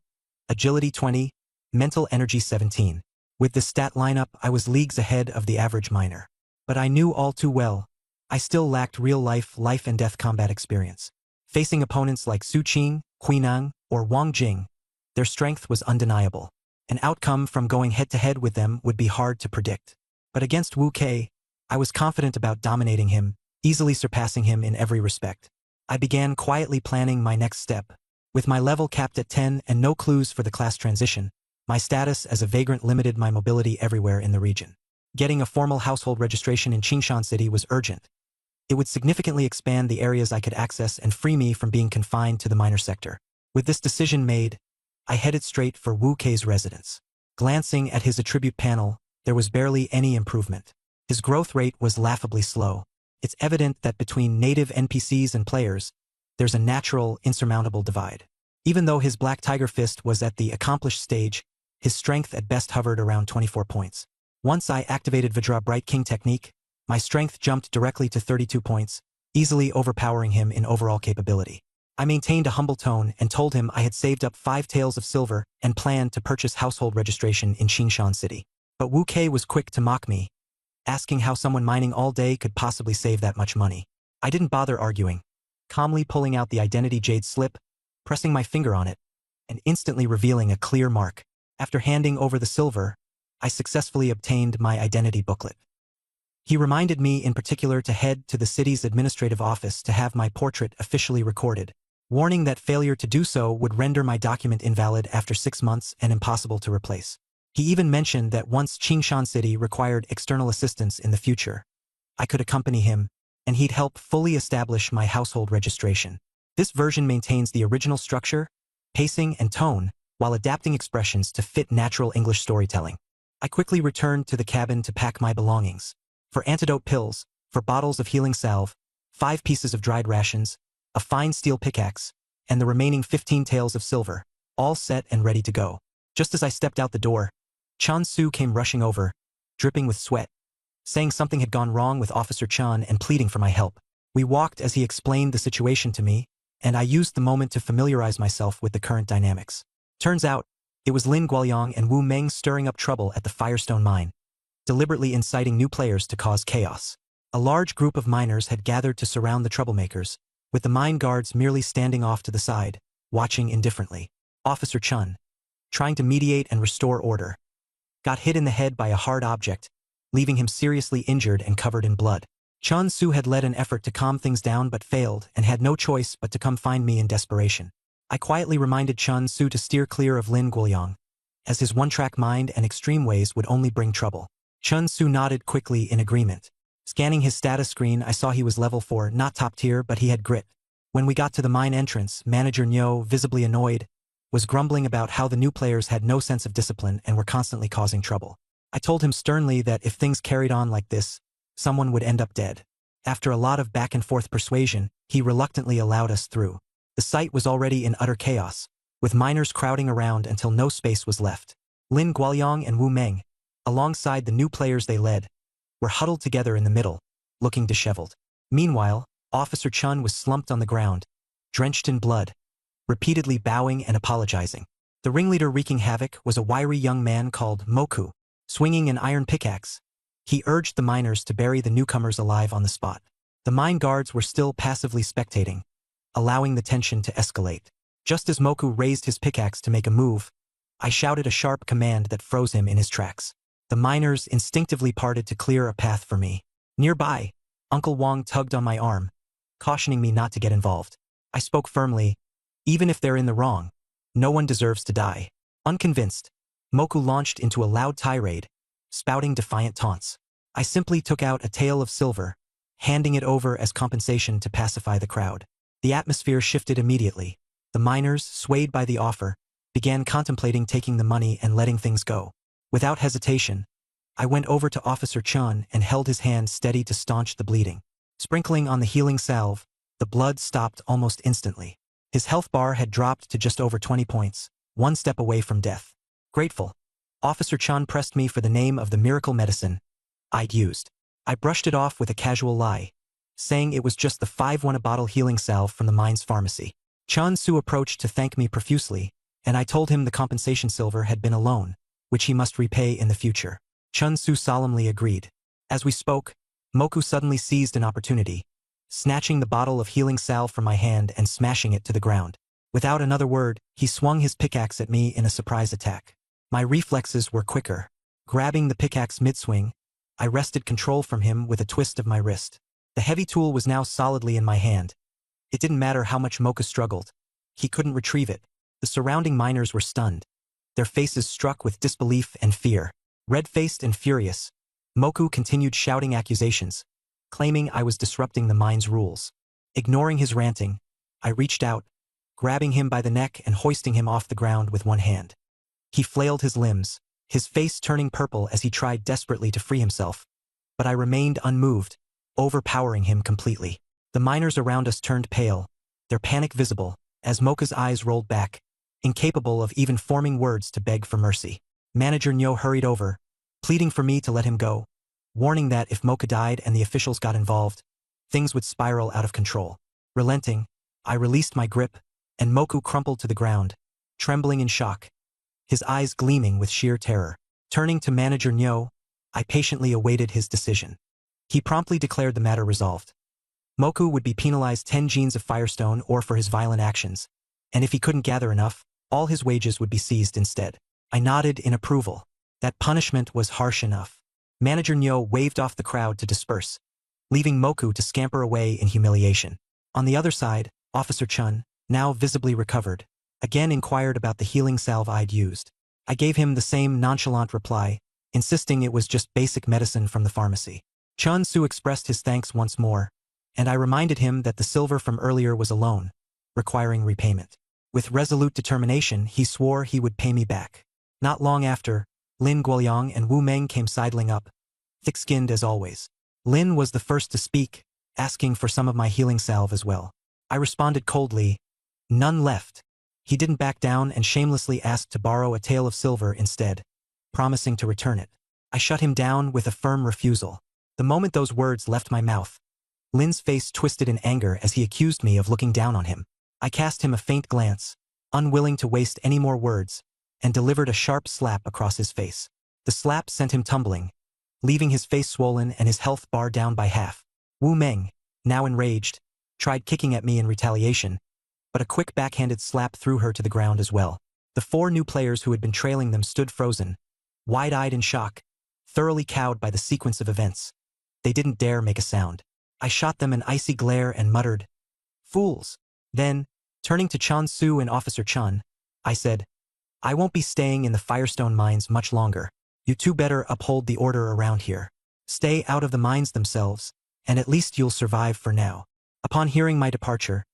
Agility 20, Mental Energy 17. With this stat lineup, I was leagues ahead of the average miner. But I knew all too well, I still lacked real-life life and death combat experience. Facing opponents like Su Qing, Huinang, or Wang Jing, their strength was undeniable. An outcome from going head-to-head with them would be hard to predict. But against Wu Kei, I was confident about dominating him, easily surpassing him in every respect. I began quietly planning my next step. With my level capped at 10 and no clues for the class transition, my status as a vagrant limited my mobility everywhere in the region. Getting a formal household registration in Qingshan City was urgent. It would significantly expand the areas I could access and free me from being confined to the minor sector. With this decision made, I headed straight for Wu Kei's residence. Glancing at his attribute panel, there was barely any improvement. His growth rate was laughably slow. It's evident that between native NPCs and players, there's a natural, insurmountable divide. Even though his Black Tiger Fist was at the accomplished stage, his strength at best hovered around 24 points. Once I activated Vajra Bright King technique, my strength jumped directly to 32 points, easily overpowering him in overall capability. I maintained a humble tone and told him I had saved up 5 taels of silver and planned to purchase household registration in Qingshan City. But Wu Kei was quick to mock me, asking how someone mining all day could possibly save that much money. I didn't bother arguing, calmly pulling out the identity jade slip, pressing my finger on it, and instantly revealing a clear mark. After handing over the silver, I successfully obtained my identity booklet. He reminded me in particular to head to the city's administrative office to have my portrait officially recorded, warning that failure to do so would render my document invalid after 6 months and impossible to replace. He even mentioned that once Qingshan City required external assistance in the future, I could accompany him, and he'd help fully establish my household registration. This version maintains the original structure, pacing, and tone, while adapting expressions to fit natural English storytelling. I quickly returned to the cabin to pack my belongings. For antidote pills, for bottles of healing salve, 5 pieces of dried rations, a fine steel pickaxe, and the remaining 15 taels of silver, all set and ready to go. Just as I stepped out the door, Chan Su came rushing over, dripping with sweat, saying something had gone wrong with Officer Chan and pleading for my help. We walked as he explained the situation to me, and I used the moment to familiarize myself with the current dynamics. Turns out, it was Lin Guoyang and Wu Meng stirring up trouble at the Firestone Mine, deliberately inciting new players to cause chaos. A large group of miners had gathered to surround the troublemakers, with the mine guards merely standing off to the side, watching indifferently. Officer Chun, trying to mediate and restore order, got hit in the head by a hard object, leaving him seriously injured and covered in blood. Chan Su had led an effort to calm things down but failed and had no choice but to come find me in desperation. I quietly reminded Chan Su to steer clear of Lin Guoyang, as his one-track mind and extreme ways would only bring trouble. Chun Su nodded quickly in agreement. Scanning his status screen, I saw he was level 4, not top tier, but he had grit. When we got to the mine entrance, Manager Nyo, visibly annoyed, was grumbling about how the new players had no sense of discipline and were constantly causing trouble. I told him sternly that if things carried on like this, someone would end up dead. After a lot of back-and-forth persuasion, he reluctantly allowed us through. The site was already in utter chaos, with miners crowding around until no space was left. Lin Guoyang and Wu Meng, alongside the new players they led, were huddled together in the middle, looking disheveled. Meanwhile, Officer Chun was slumped on the ground, drenched in blood, repeatedly bowing and apologizing. The ringleader wreaking havoc was a wiry young man called Moku, swinging an iron pickaxe. He urged the miners to bury the newcomers alive on the spot. The mine guards were still passively spectating, allowing the tension to escalate. Just as Moku raised his pickaxe to make a move, I shouted a sharp command that froze him in his tracks. The miners instinctively parted to clear a path for me. Nearby, Uncle Wang tugged on my arm, cautioning me not to get involved. I spoke firmly, even if they're in the wrong, no one deserves to die. Unconvinced, Moku launched into a loud tirade, spouting defiant taunts. I simply took out a tael of silver, handing it over as compensation to pacify the crowd. The atmosphere shifted immediately. The miners, swayed by the offer, began contemplating taking the money and letting things go. Without hesitation, I went over to Officer Chun and held his hand steady to staunch the bleeding. Sprinkling on the healing salve, the blood stopped almost instantly. His health bar had dropped to just over 20 points, one step away from death. Grateful, Officer Chun pressed me for the name of the miracle medicine I'd used. I brushed it off with a casual lie, saying it was just the 5-1 a bottle healing salve from the mine's pharmacy. Chun Su approached to thank me profusely, and I told him the compensation silver had been a loan, which he must repay in the future. Chun Su solemnly agreed. As we spoke, Moku suddenly seized an opportunity, snatching the bottle of healing salve from my hand and smashing it to the ground. Without another word, he swung his pickaxe at me in a surprise attack. My reflexes were quicker. Grabbing the pickaxe mid-swing, I wrested control from him with a twist of my wrist. The heavy tool was now solidly in my hand. It didn't matter how much Moka struggled. He couldn't retrieve it. The surrounding miners were stunned, their faces struck with disbelief and fear. Red-faced and furious, Moku continued shouting accusations, claiming I was disrupting the mine's rules. Ignoring his ranting, I reached out, grabbing him by the neck and hoisting him off the ground with one hand. He flailed his limbs, his face turning purple as he tried desperately to free himself. But I remained unmoved, overpowering him completely. The miners around us turned pale, their panic visible, as Moka's eyes rolled back, incapable of even forming words to beg for mercy. Manager Nyo hurried over, pleading for me to let him go, warning that if Moka died and the officials got involved, things would spiral out of control. Relenting, I released my grip, and Moku crumpled to the ground, trembling in shock, his eyes gleaming with sheer terror. Turning to Manager Nyo, I patiently awaited his decision. He promptly declared the matter resolved. Moku would be penalized 10 genes of Firestone or for his violent actions, and if he couldn't gather enough, all his wages would be seized instead. I nodded in approval. That punishment was harsh enough. Manager Nyo waved off the crowd to disperse, leaving Moku to scamper away in humiliation. On the other side, Officer Chun, now visibly recovered, again inquired about the healing salve I'd used. I gave him the same nonchalant reply, insisting it was just basic medicine from the pharmacy. Chun Su expressed his thanks once more, and I reminded him that the silver from earlier was a loan, requiring repayment. With resolute determination, he swore he would pay me back. Not long after, Lin Guoyang and Wu Meng came sidling up, thick-skinned as always. Lin was the first to speak, asking for some of my healing salve as well. I responded coldly, "None left." He didn't back down and shamelessly asked to borrow a tael of silver instead, promising to return it. I shut him down with a firm refusal. The moment those words left my mouth, Lin's face twisted in anger as he accused me of looking down on him. I cast him a faint glance, unwilling to waste any more words, and delivered a sharp slap across his face. The slap sent him tumbling, leaving his face swollen and his health bar down by half. Wu Meng, now enraged, tried kicking at me in retaliation, but a quick backhanded slap threw her to the ground as well. The 4 new players who had been trailing them stood frozen, wide-eyed in shock, thoroughly cowed by the sequence of events. They didn't dare make a sound. I shot them an icy glare and muttered, "Fools." Then, turning to Chun Su and Officer Chun, I said, "I won't be staying in the Firestone mines much longer. You two better uphold the order around here. Stay out of the mines themselves, and at least you'll survive for now." Upon hearing my departure,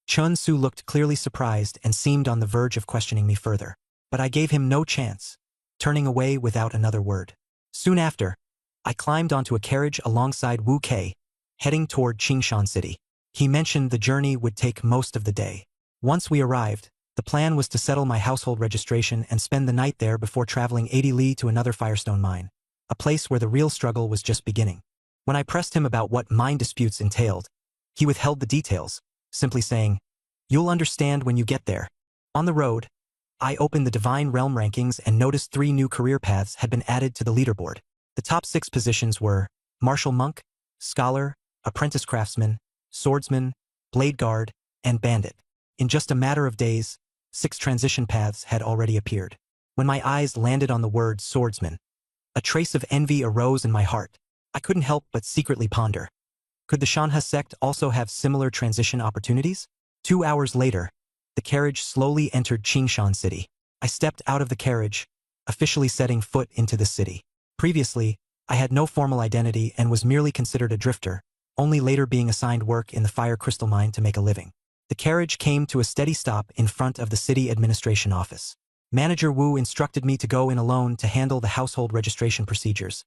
Chun Su looked clearly surprised and seemed on the verge of questioning me further. But I gave him no chance, turning away without another word. Soon after, I climbed onto a carriage alongside Wu Kei, heading toward Qingshan City. He mentioned the journey would take most of the day. Once we arrived, the plan was to settle my household registration and spend the night there before traveling 80 li to another Firestone mine, a place where the real struggle was just beginning. When I pressed him about what mine disputes entailed, he withheld the details, simply saying, "You'll understand when you get there." On the road, I opened the Divine Realm rankings and noticed 3 new career paths had been added to the leaderboard. The top 6 positions were Martial Monk, Scholar, Apprentice Craftsman, Swordsman, Blade Guard, and Bandit. In just a matter of days, 6 transition paths had already appeared. When my eyes landed on the word Swordsman, a trace of envy arose in my heart. I couldn't help but secretly ponder. Could the Shanha sect also have similar transition opportunities? 2 hours later, the carriage slowly entered Qingshan City. I stepped out of the carriage, officially setting foot into the city. Previously, I had no formal identity and was merely considered a drifter, only later being assigned work in the Fire Crystal Mine to make a living. The carriage came to a steady stop in front of the city administration office. Manager Wu instructed me to go in alone to handle the household registration procedures.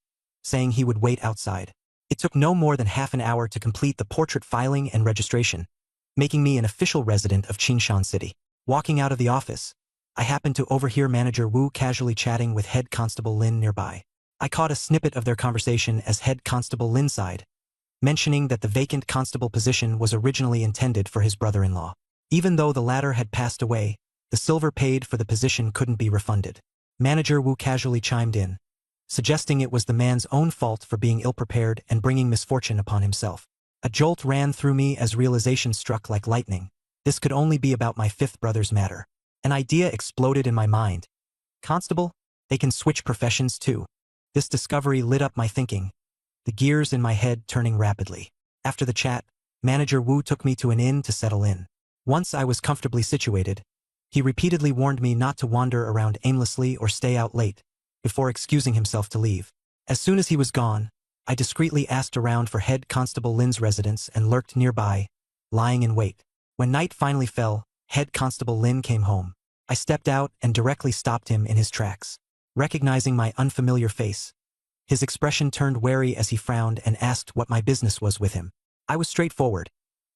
saying he would wait outside. It took no more than half an hour to complete the portrait filing and registration, making me an official resident of Qingshan City. Walking out of the office, I happened to overhear Manager Wu casually chatting with Head Constable Lin nearby. I caught a snippet of their conversation as Head Constable Lin sighed, mentioning that the vacant constable position was originally intended for his brother-in-law. Even though the latter had passed away, the silver paid for the position couldn't be refunded. Manager Wu casually chimed in, suggesting it was the man's own fault for being ill-prepared and bringing misfortune upon himself. A jolt ran through me as realization struck like lightning. This could only be about my fifth brother's matter. An idea exploded in my mind. Constable? They can switch professions too. This discovery lit up my thinking, the gears in my head turning rapidly. After the chat, Manager Wu took me to an inn to settle in. Once I was comfortably situated, he repeatedly warned me not to wander around aimlessly or stay out late, before excusing himself to leave. As soon as he was gone, I discreetly asked around for Head Constable Lin's residence and lurked nearby, lying in wait. When night finally fell, Head Constable Lin came home. I stepped out and directly stopped him in his tracks. Recognizing my unfamiliar face, his expression turned wary as he frowned and asked what my business was with him. I was straightforward.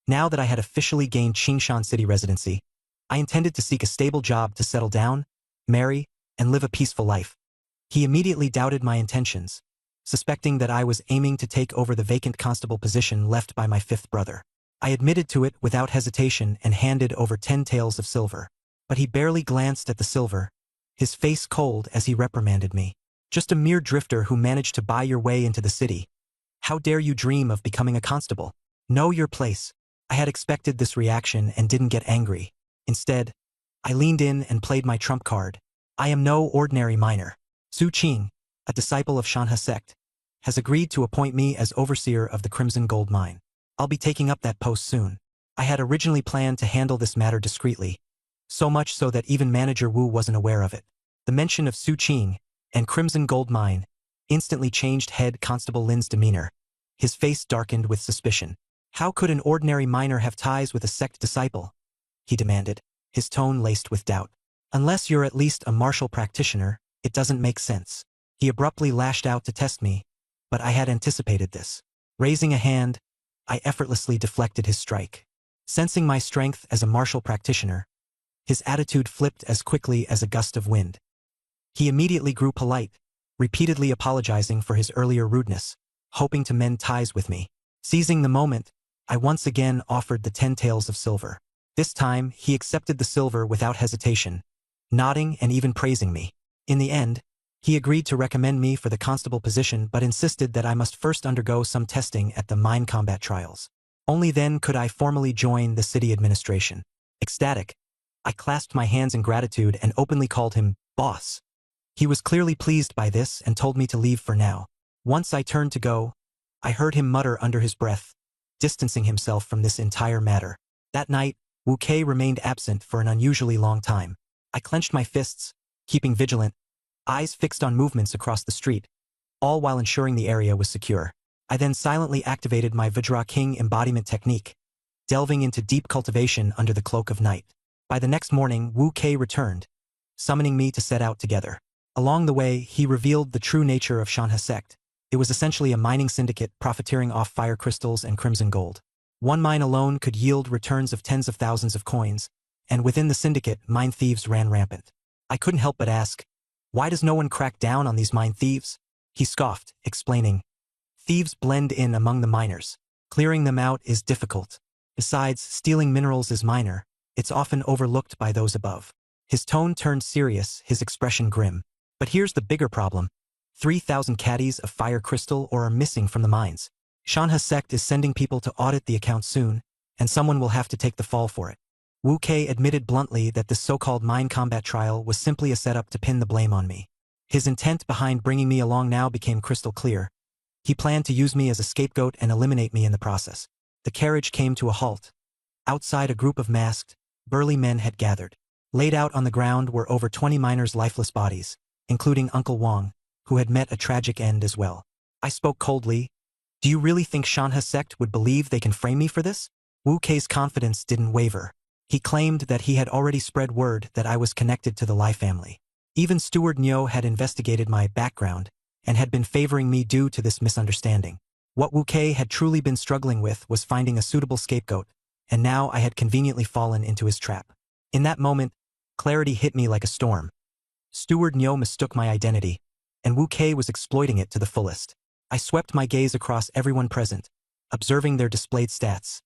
Now that I had officially gained Qingshan City residency, I intended to seek a stable job to settle down, marry, and live a peaceful life. He immediately doubted my intentions, suspecting that I was aiming to take over the vacant constable position left by my fifth brother. I admitted to it without hesitation and handed over 10 taels of silver. But he barely glanced at the silver, his face cold as he reprimanded me. Just a mere drifter who managed to buy your way into the city. How dare you dream of becoming a constable? Know your place. I had expected this reaction and didn't get angry. Instead, I leaned in and played my trump card. I am no ordinary miner. Su Qing, a disciple of Shanhe sect, has agreed to appoint me as overseer of the Crimson Gold Mine. I'll be taking up that post soon. I had originally planned to handle this matter discreetly, so much so that even Manager Wu wasn't aware of it. The mention of Su Qing and Crimson Gold Mine instantly changed Head Constable Lin's demeanor. His face darkened with suspicion. How could an ordinary miner have ties with a sect disciple? He demanded, his tone laced with doubt. Unless you're at least a martial practitioner, it doesn't make sense. He abruptly lashed out to test me, but I had anticipated this. Raising a hand, I effortlessly deflected his strike. Sensing my strength as a martial practitioner, his attitude flipped as quickly as a gust of wind. He immediately grew polite, repeatedly apologizing for his earlier rudeness, hoping to mend ties with me. Seizing the moment, I once again offered the 10 taels of silver. This time, he accepted the silver without hesitation, nodding and even praising me. In the end, he agreed to recommend me for the constable position but insisted that I must first undergo some testing at the mine combat trials. Only then could I formally join the city administration. Ecstatic, I clasped my hands in gratitude and openly called him boss. He was clearly pleased by this and told me to leave for now. Once I turned to go, I heard him mutter under his breath, distancing himself from this entire matter. That night, Wu Kei remained absent for an unusually long time. I clenched my fists, keeping vigilant, eyes fixed on movements across the street, all while ensuring the area was secure. I then silently activated my Vajra King embodiment technique, delving into deep cultivation under the cloak of night. By the next morning, Wu Kei returned, summoning me to set out together. Along the way, he revealed the true nature of Shanhe sect. It was essentially a mining syndicate profiteering off fire crystals and crimson gold. One mine alone could yield returns of tens of thousands of coins, and within the syndicate, mine thieves ran rampant. I couldn't help but ask, why does no one crack down on these mine thieves? He scoffed, explaining, thieves blend in among the miners. Clearing them out is difficult. Besides, stealing minerals is minor. It's often overlooked by those above. His tone turned serious, his expression grim. But here's the bigger problem. 3,000 caddies of fire crystal ore are missing from the mines. Shanhe sect is sending people to audit the account soon, and someone will have to take the fall for it. Wu Kei admitted bluntly that this so-called mine combat trial was simply a setup to pin the blame on me. His intent behind bringing me along now became crystal clear. He planned to use me as a scapegoat and eliminate me in the process. The carriage came to a halt. Outside, a group of masked, burly men had gathered. Laid out on the ground were over 20 miners' lifeless bodies, including Uncle Wang, who had met a tragic end as well. I spoke coldly. Do you really think Shanhe sect would believe they can frame me for this? Wu Kei's confidence didn't waver. He claimed that he had already spread word that I was connected to the Lai family. Even Steward Niu had investigated my background and had been favoring me due to this misunderstanding. What Wu Kei had truly been struggling with was finding a suitable scapegoat, and now I had conveniently fallen into his trap. In that moment, clarity hit me like a storm. Steward Niu mistook my identity, and Wu Kei was exploiting it to the fullest. I swept my gaze across everyone present, observing their displayed stats.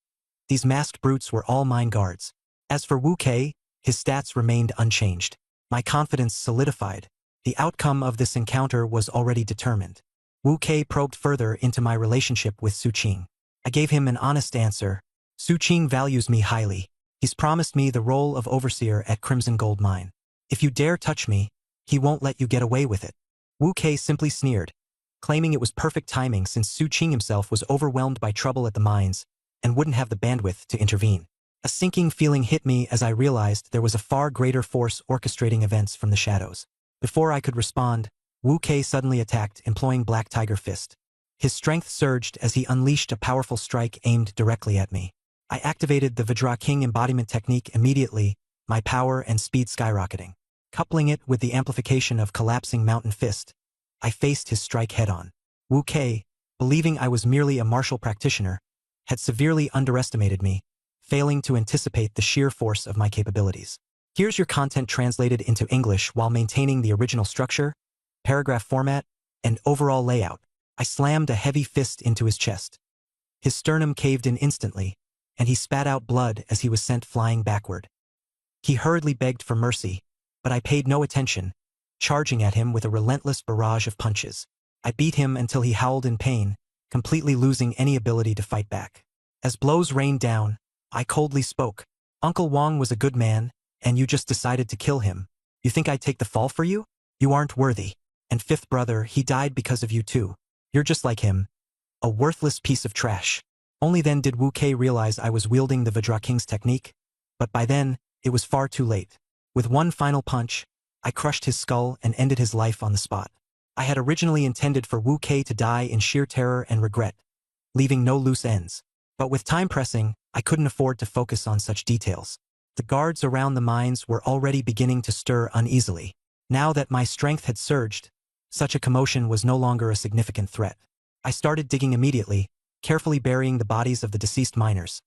These masked brutes were all mine guards. As for Wu Kei, his stats remained unchanged. My confidence solidified. The outcome of this encounter was already determined. Wu Kei probed further into my relationship with Su Qing. I gave him an honest answer. Su Qing values me highly. He's promised me the role of overseer at Crimson Gold Mine. If you dare touch me, he won't let you get away with it. Wu Kei simply sneered, claiming it was perfect timing since Su Qing himself was overwhelmed by trouble at the mines and wouldn't have the bandwidth to intervene. A sinking feeling hit me as I realized there was a far greater force orchestrating events from the shadows. Before I could respond, Wu Kei suddenly attacked, employing Black Tiger Fist. His strength surged as he unleashed a powerful strike aimed directly at me. I activated the Vajra King embodiment technique immediately, my power and speed skyrocketing. Coupling it with the amplification of Collapsing Mountain Fist, I faced his strike head-on. Wu Kei, believing I was merely a martial practitioner, had severely underestimated me, failing to anticipate the sheer force of my capabilities. Here's your content translated into English while maintaining the original structure, paragraph format, and overall layout. I slammed a heavy fist into his chest. His sternum caved in instantly, and he spat out blood as he was sent flying backward. He hurriedly begged for mercy, but I paid no attention, charging at him with a relentless barrage of punches. I beat him until he howled in pain, completely losing any ability to fight back. As blows rained down, I coldly spoke. Uncle Wang was a good man, and you just decided to kill him. You think I'd take the fall for you? You aren't worthy. And fifth brother, he died because of you too. You're just like him. A worthless piece of trash. Only then did Wu Kei realize I was wielding the Vajra King's technique, but by then, it was far too late. With one final punch, I crushed his skull and ended his life on the spot. I had originally intended for Wu Kei to die in sheer terror and regret, leaving no loose ends. But with time pressing, I couldn't afford to focus on such details. The guards around the mines were already beginning to stir uneasily. Now that my strength had surged, such a commotion was no longer a significant threat. I started digging immediately, carefully burying the bodies of the deceased miners,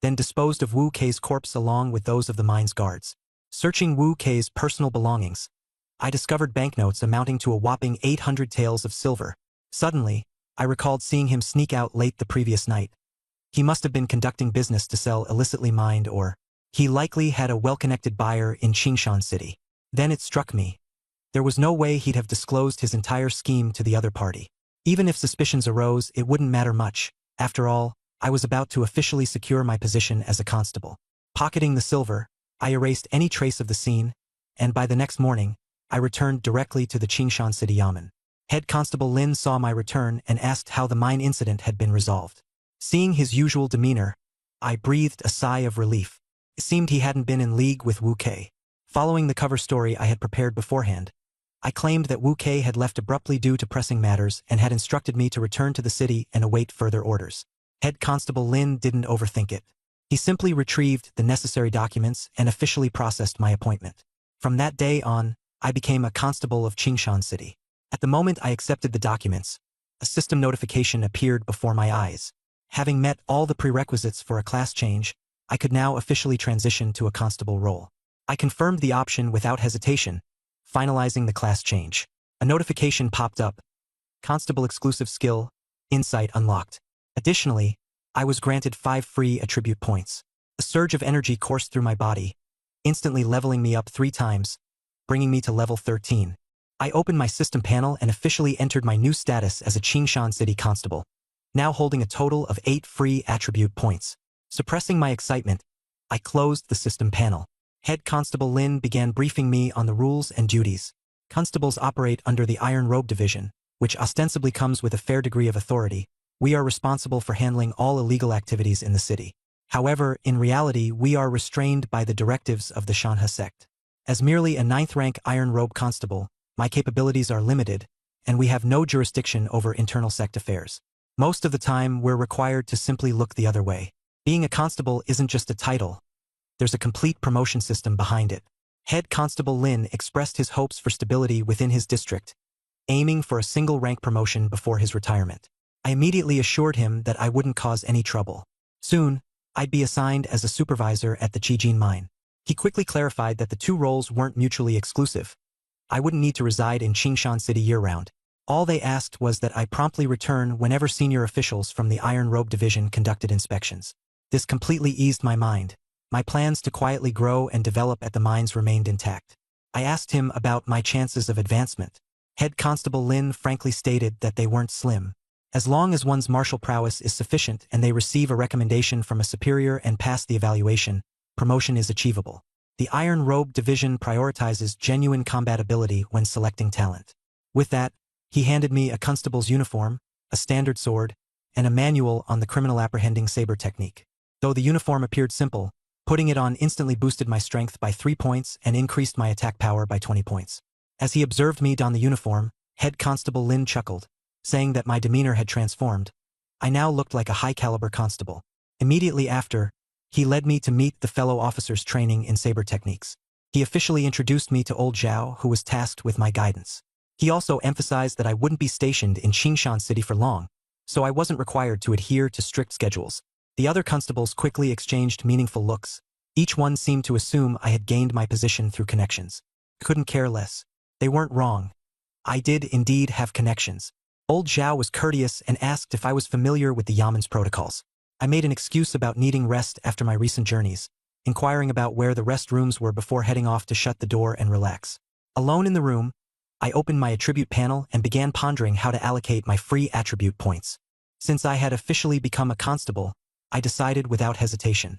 then disposed of Wu Kei's corpse along with those of the mine's guards. Searching Wu Kei's personal belongings, I discovered banknotes amounting to a whopping 800 taels of silver. Suddenly, I recalled seeing him sneak out late the previous night. He must have been conducting business to sell illicitly mined, or he likely had a well-connected buyer in Qingshan City. Then it struck me. There was no way he'd have disclosed his entire scheme to the other party. Even if suspicions arose, it wouldn't matter much. After all, I was about to officially secure my position as a constable. Pocketing the silver, I erased any trace of the scene, and by the next morning, I returned directly to the Qingshan City Yamen. Head Constable Lin saw my return and asked how the mine incident had been resolved. Seeing his usual demeanor, I breathed a sigh of relief. It seemed he hadn't been in league with Wu Kei. Following the cover story I had prepared beforehand, I claimed that Wu Kei had left abruptly due to pressing matters and had instructed me to return to the city and await further orders. Head Constable Lin didn't overthink it. He simply retrieved the necessary documents and officially processed my appointment. From that day on, I became a constable of Qingshan City. At the moment I accepted the documents, a system notification appeared before my eyes. Having met all the prerequisites for a class change, I could now officially transition to a constable role. I confirmed the option without hesitation, finalizing the class change. A notification popped up. Constable exclusive skill, Insight unlocked. Additionally, I was granted 5 free attribute points. A surge of energy coursed through my body, instantly leveling me up 3 times, bringing me to level 13. I opened my system panel and officially entered my new status as a Qingshan City Constable, now holding a total of 8 free attribute points. Suppressing my excitement, I closed the system panel. Head Constable Lin began briefing me on the rules and duties. Constables operate under the Iron Robe Division, which ostensibly comes with a fair degree of authority. We are responsible for handling all illegal activities in the city. However, in reality, we are restrained by the directives of the Shanhe sect. As merely a 9th-rank Iron Robe Constable, my capabilities are limited, and we have no jurisdiction over internal sect affairs. Most of the time, we're required to simply look the other way. Being a constable isn't just a title. There's a complete promotion system behind it. Head Constable Lin expressed his hopes for stability within his district, aiming for a single rank promotion before his retirement. I immediately assured him that I wouldn't cause any trouble. Soon, I'd be assigned as a supervisor at the Qijin mine. He quickly clarified that the two roles weren't mutually exclusive. I wouldn't need to reside in Qingshan City year-round. All they asked was that I promptly return whenever senior officials from the Iron Robe Division conducted inspections. This completely eased my mind. My plans to quietly grow and develop at the mines remained intact. I asked him about my chances of advancement. Head Constable Lin frankly stated that they weren't slim. As long as one's martial prowess is sufficient and they receive a recommendation from a superior and pass the evaluation, promotion is achievable. The Iron Robe Division prioritizes genuine combat ability when selecting talent. With that, he handed me a constable's uniform, a standard sword, and a manual on the criminal apprehending saber technique. Though the uniform appeared simple, putting it on instantly boosted my strength by 3 points and increased my attack power by 20 points. As he observed me don the uniform, Head Constable Lin chuckled, saying that my demeanor had transformed. I now looked like a high-caliber constable. Immediately after, he led me to meet the fellow officers training in saber techniques. He officially introduced me to Old Zhao, who was tasked with my guidance. He also emphasized that I wouldn't be stationed in Qingshan City for long, so I wasn't required to adhere to strict schedules. The other constables quickly exchanged meaningful looks. Each one seemed to assume I had gained my position through connections. Couldn't care less. They weren't wrong. I did indeed have connections. Old Zhao was courteous and asked if I was familiar with the Yaman's protocols. I made an excuse about needing rest after my recent journeys, inquiring about where the rest rooms were before heading off to shut the door and relax. Alone in the room, I opened my attribute panel and began pondering how to allocate my free attribute points. Since I had officially become a constable, I decided without hesitation.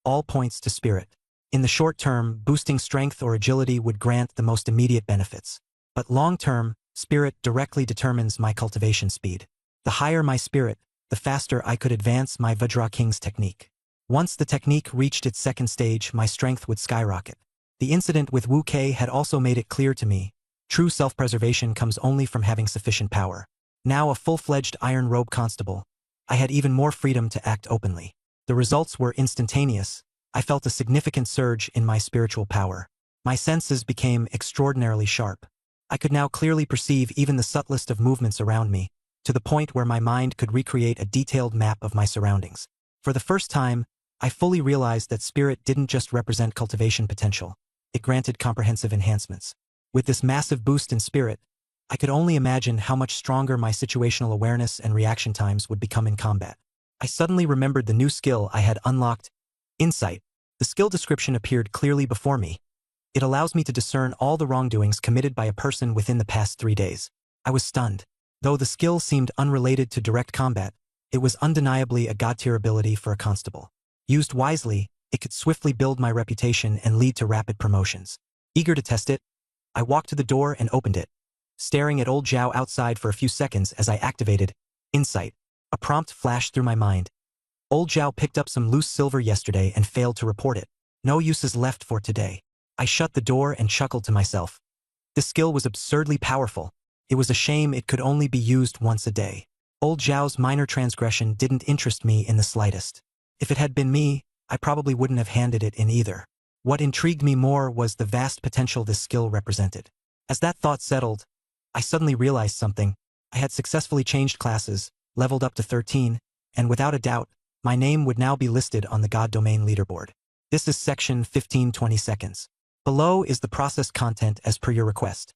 All points to spirit. In the short term, boosting strength or agility would grant the most immediate benefits. But long term, spirit directly determines my cultivation speed. The higher my spirit, the faster I could advance my Vajra King's technique. Once the technique reached its second stage, my strength would skyrocket. The incident with Wu Kei had also made it clear to me, true self-preservation comes only from having sufficient power. Now a full-fledged Iron Robe constable, I had even more freedom to act openly. The results were instantaneous. I felt a significant surge in my spiritual power. My senses became extraordinarily sharp. I could now clearly perceive even the subtlest of movements around me, to the point where my mind could recreate a detailed map of my surroundings. For the first time, I fully realized that spirit didn't just represent cultivation potential. It granted comprehensive enhancements. With this massive boost in spirit, I could only imagine how much stronger my situational awareness and reaction times would become in combat. I suddenly remembered the new skill I had unlocked, Insight. The skill description appeared clearly before me. It allows me to discern all the wrongdoings committed by a person within the past 3 days. I was stunned. Though the skill seemed unrelated to direct combat, it was undeniably a god-tier ability for a constable. Used wisely, it could swiftly build my reputation and lead to rapid promotions. Eager to test it, I walked to the door and opened it, staring at Old Zhao outside for a few seconds as I activated Insight. A prompt flashed through my mind. Old Zhao picked up some loose silver yesterday and failed to report it. No uses left for today. I shut the door and chuckled to myself. The skill was absurdly powerful. It was a shame it could only be used once a day. Old Zhao's minor transgression didn't interest me in the slightest. If it had been me, I probably wouldn't have handed it in either. What intrigued me more was the vast potential this skill represented. As that thought settled, I suddenly realized something. I had successfully changed classes, leveled up to 13, and without a doubt, my name would now be listed on the God Domain leaderboard. This is section 15:20 seconds. Below is the processed content as per your request,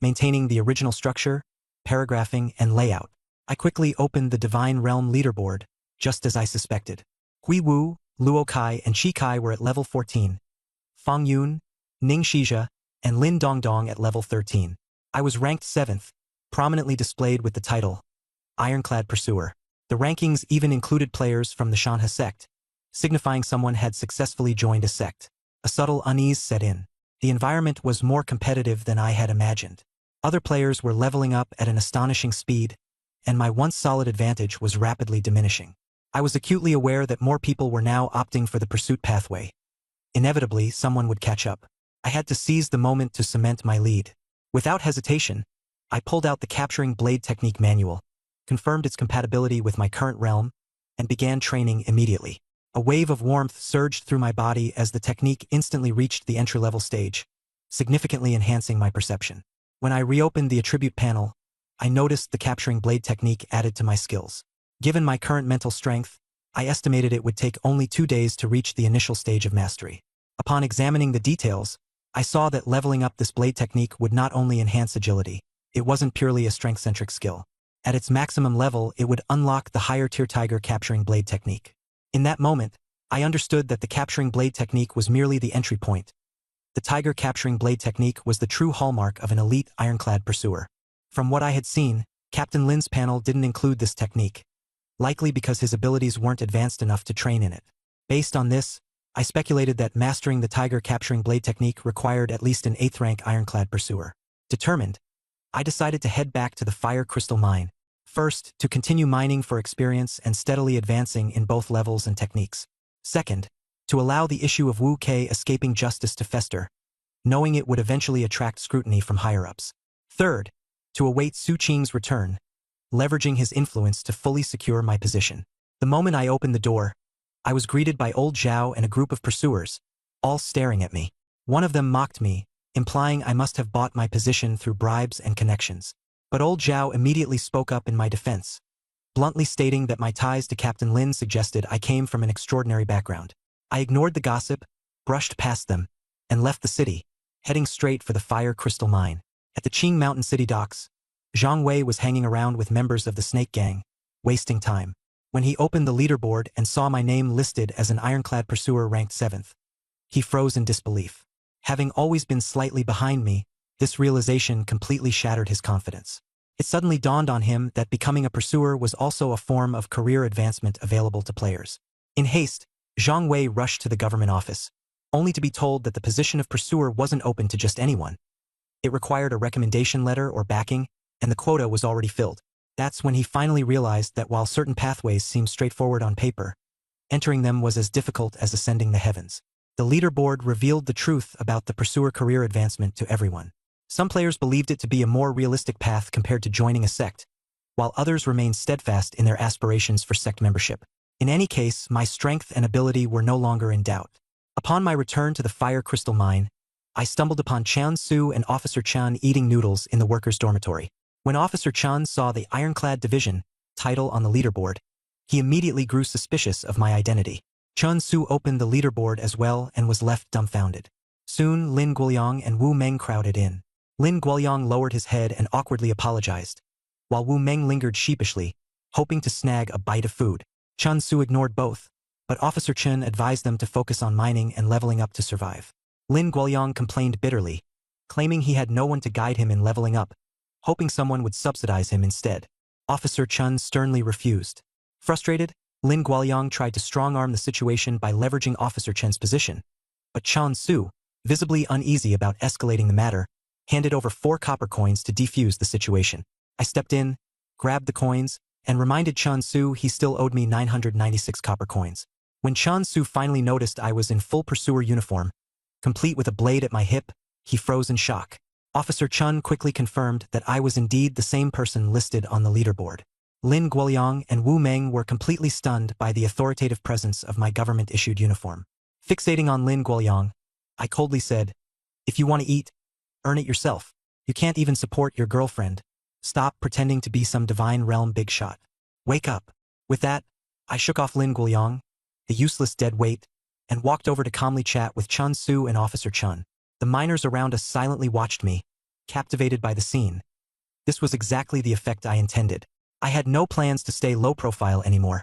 maintaining the original structure, paragraphing, and layout. I quickly opened the Divine Realm leaderboard, just as I suspected. Hui Wu, Luo Kai, and Qi Kai were at level 14. Fang Yun, Ning Shizha, and Lin Dongdong at level 13. I was ranked 7th, prominently displayed with the title, Ironclad Pursuer. The rankings even included players from the Shanhe sect, signifying someone had successfully joined a sect. A subtle unease set in. The environment was more competitive than I had imagined. Other players were leveling up at an astonishing speed, and my once solid advantage was rapidly diminishing. I was acutely aware that more people were now opting for the pursuit pathway. Inevitably, someone would catch up. I had to seize the moment to cement my lead. Without hesitation, I pulled out the Capturing Blade Technique manual, confirmed its compatibility with my current realm, and began training immediately. A wave of warmth surged through my body as the technique instantly reached the entry-level stage, significantly enhancing my perception. When I reopened the attribute panel, I noticed the capturing blade technique added to my skills. Given my current mental strength, I estimated it would take only 2 days to reach the initial stage of mastery. Upon examining the details, I saw that leveling up this blade technique would not only enhance agility, it wasn't purely a strength-centric skill. At its maximum level, it would unlock the higher-tier tiger capturing blade technique. In that moment, I understood that the capturing blade technique was merely the entry point. The tiger capturing blade technique was the true hallmark of an elite ironclad pursuer. From what I had seen, Captain Lin's panel didn't include this technique, likely because his abilities weren't advanced enough to train in it. Based on this, I speculated that mastering the tiger capturing blade technique required at least an 8th rank ironclad pursuer. Determined, I decided to head back to the Fire Crystal Mine. First, to continue mining for experience and steadily advancing in both levels and techniques. Second, to allow the issue of Wu Kei escaping justice to fester, knowing it would eventually attract scrutiny from higher-ups. Third, to await Su Qing's return, leveraging his influence to fully secure my position. The moment I opened the door, I was greeted by old Zhao and a group of pursuers, all staring at me. One of them mocked me, implying I must have bought my position through bribes and connections. But old Zhao immediately spoke up in my defense, bluntly stating that my ties to Captain Lin suggested I came from an extraordinary background. I ignored the gossip, brushed past them, and left the city, heading straight for the Fire Crystal Mine. At the Qing Mountain City docks, Zhang Wei was hanging around with members of the Snake Gang, wasting time. When he opened the leaderboard and saw my name listed as an ironclad pursuer ranked 7th, he froze in disbelief. Having always been slightly behind me, this realization completely shattered his confidence. It suddenly dawned on him that becoming a pursuer was also a form of career advancement available to players. In haste, Zhang Wei rushed to the government office, only to be told that the position of pursuer wasn't open to just anyone. It required a recommendation letter or backing, and the quota was already filled. That's when he finally realized that while certain pathways seemed straightforward on paper, entering them was as difficult as ascending the heavens. The leaderboard revealed the truth about the pursuer career advancement to everyone. Some players believed it to be a more realistic path compared to joining a sect, while others remained steadfast in their aspirations for sect membership. In any case, my strength and ability were no longer in doubt. Upon my return to the Fire Crystal Mine, I stumbled upon Qian Su and Officer Chen eating noodles in the workers' dormitory. When Officer Chen saw the Ironclad Division title on the leaderboard, he immediately grew suspicious of my identity. Chen Su opened the leaderboard as well and was left dumbfounded. Soon, Lin Guoliang and Wu Meng crowded in. Lin Guoliang lowered his head and awkwardly apologized, while Wu Meng lingered sheepishly, hoping to snag a bite of food. Chen Su ignored both, but Officer Chen advised them to focus on mining and leveling up to survive. Lin Guoliang complained bitterly, claiming he had no one to guide him in leveling up, hoping someone would subsidize him instead. Officer Chen sternly refused. Frustrated, Lin Guoliang tried to strong-arm the situation by leveraging Officer Chen's position, but Chen Su, visibly uneasy about escalating the matter, handed over 4 copper coins to defuse the situation. I stepped in, grabbed the coins, and reminded Chen Su he still owed me 996 copper coins. When Chen Su finally noticed I was in full pursuer uniform, complete with a blade at my hip, he froze in shock. Officer Chen quickly confirmed that I was indeed the same person listed on the leaderboard. Lin Guoliang and Wu Meng were completely stunned by the authoritative presence of my government-issued uniform. Fixating on Lin Guoliang, I coldly said, "If you want to eat, earn it yourself. You can't even support your girlfriend. Stop pretending to be some divine realm big shot. Wake up." With that, I shook off Lin Guoliang, the useless dead weight, and walked over to calmly chat with Chen Su and Officer Chen. The miners around us silently watched me, captivated by the scene. This was exactly the effect I intended. I had no plans to stay low profile anymore.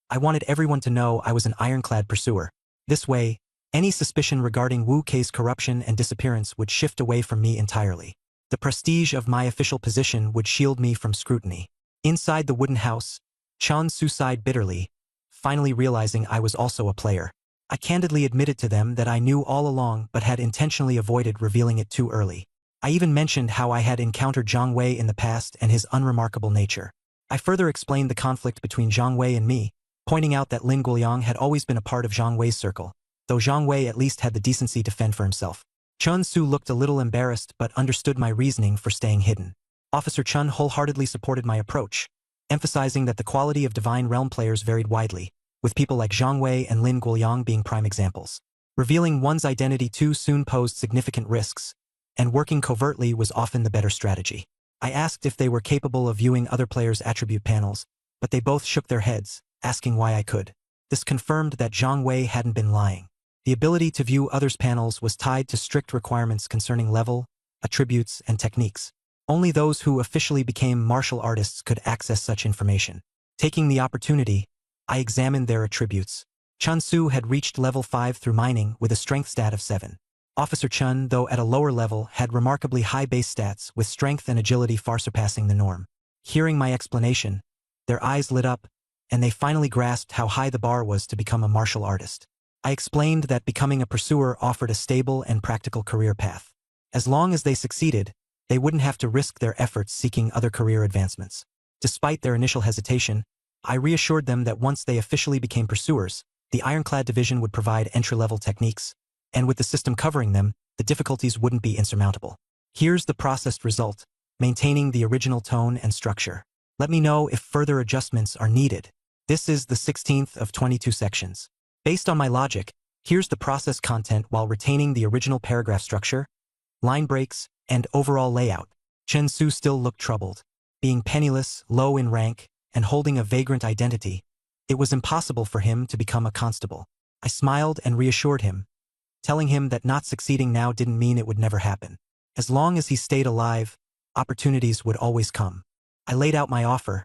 I wanted everyone to know I was an ironclad pursuer. This way, any suspicion regarding Wu Kei's corruption and disappearance would shift away from me entirely. The prestige of my official position would shield me from scrutiny. Inside the wooden house, Chen Su sighed bitterly, finally realizing I was also a player. I candidly admitted to them that I knew all along but had intentionally avoided revealing it too early. I even mentioned how I had encountered Zhang Wei in the past and his unremarkable nature. I further explained the conflict between Zhang Wei and me, pointing out that Lin Guoliang had always been a part of Zhang Wei's circle, though Zhang Wei at least had the decency to fend for himself. Chen Su looked a little embarrassed but understood my reasoning for staying hidden. Officer Chen wholeheartedly supported my approach, emphasizing that the quality of Divine Realm players varied widely, with people like Zhang Wei and Lin Guoliang being prime examples. Revealing one's identity too soon posed significant risks, and working covertly was often the better strategy. I asked if they were capable of viewing other players' attribute panels, but they both shook their heads, asking why I could. This confirmed that Zhang Wei hadn't been lying. The ability to view others' panels was tied to strict requirements concerning level, attributes, and techniques. Only those who officially became martial artists could access such information. Taking the opportunity, I examined their attributes. Chun Su had reached level 5 through mining with a strength stat of 7. Officer Chun, though at a lower level, had remarkably high base stats with strength and agility far surpassing the norm. Hearing my explanation, their eyes lit up, and they finally grasped how high the bar was to become a martial artist. I explained that becoming a pursuer offered a stable and practical career path. As long as they succeeded, they wouldn't have to risk their efforts seeking other career advancements. Despite their initial hesitation, I reassured them that once they officially became pursuers, the Ironclad Division would provide entry-level techniques, and with the system covering them, the difficulties wouldn't be insurmountable. Here's the processed result, maintaining the original tone and structure. Let me know if further adjustments are needed. This is the 16th of 22 sections. Based on my logic, here's the processed content while retaining the original paragraph structure, line breaks, and overall layout. Chen Su still looked troubled. Being penniless, low in rank, and holding a vagrant identity, it was impossible for him to become a constable. I smiled and reassured him, telling him that not succeeding now didn't mean it would never happen. As long as he stayed alive, opportunities would always come. I laid out my offer.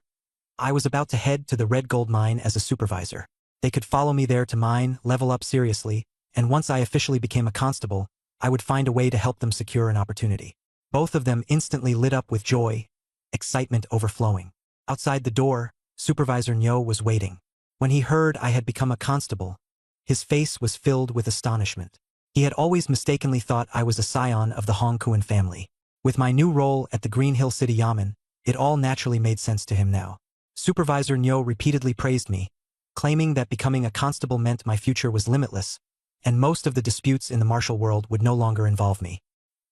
I was about to head to the Red Gold Mine as a supervisor. They could follow me there to mine, level up seriously, and once I officially became a constable, I would find a way to help them secure an opportunity. Both of them instantly lit up with joy, excitement overflowing. Outside the door, Supervisor Nyo was waiting. When he heard I had become a constable, his face was filled with astonishment. He had always mistakenly thought I was a scion of the Hong Kuan family. With my new role at the Green Hill City Yamen, it all naturally made sense to him now. Supervisor Nyo repeatedly praised me, claiming that becoming a constable meant my future was limitless, and most of the disputes in the martial world would no longer involve me.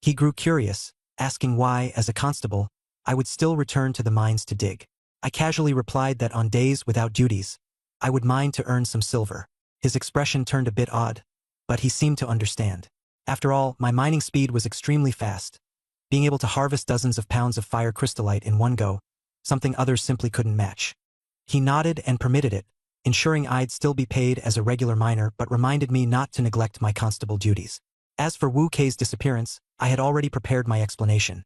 He grew curious, asking why, as a constable, I would still return to the mines to dig. I casually replied that on days without duties, I would mine to earn some silver. His expression turned a bit odd, but he seemed to understand. After all, my mining speed was extremely fast, being able to harvest dozens of pounds of fire crystallite in one go, something others simply couldn't match. He nodded and permitted it, ensuring I'd still be paid as a regular miner but reminded me not to neglect my constable duties. As for Wu Kei's disappearance, I had already prepared my explanation.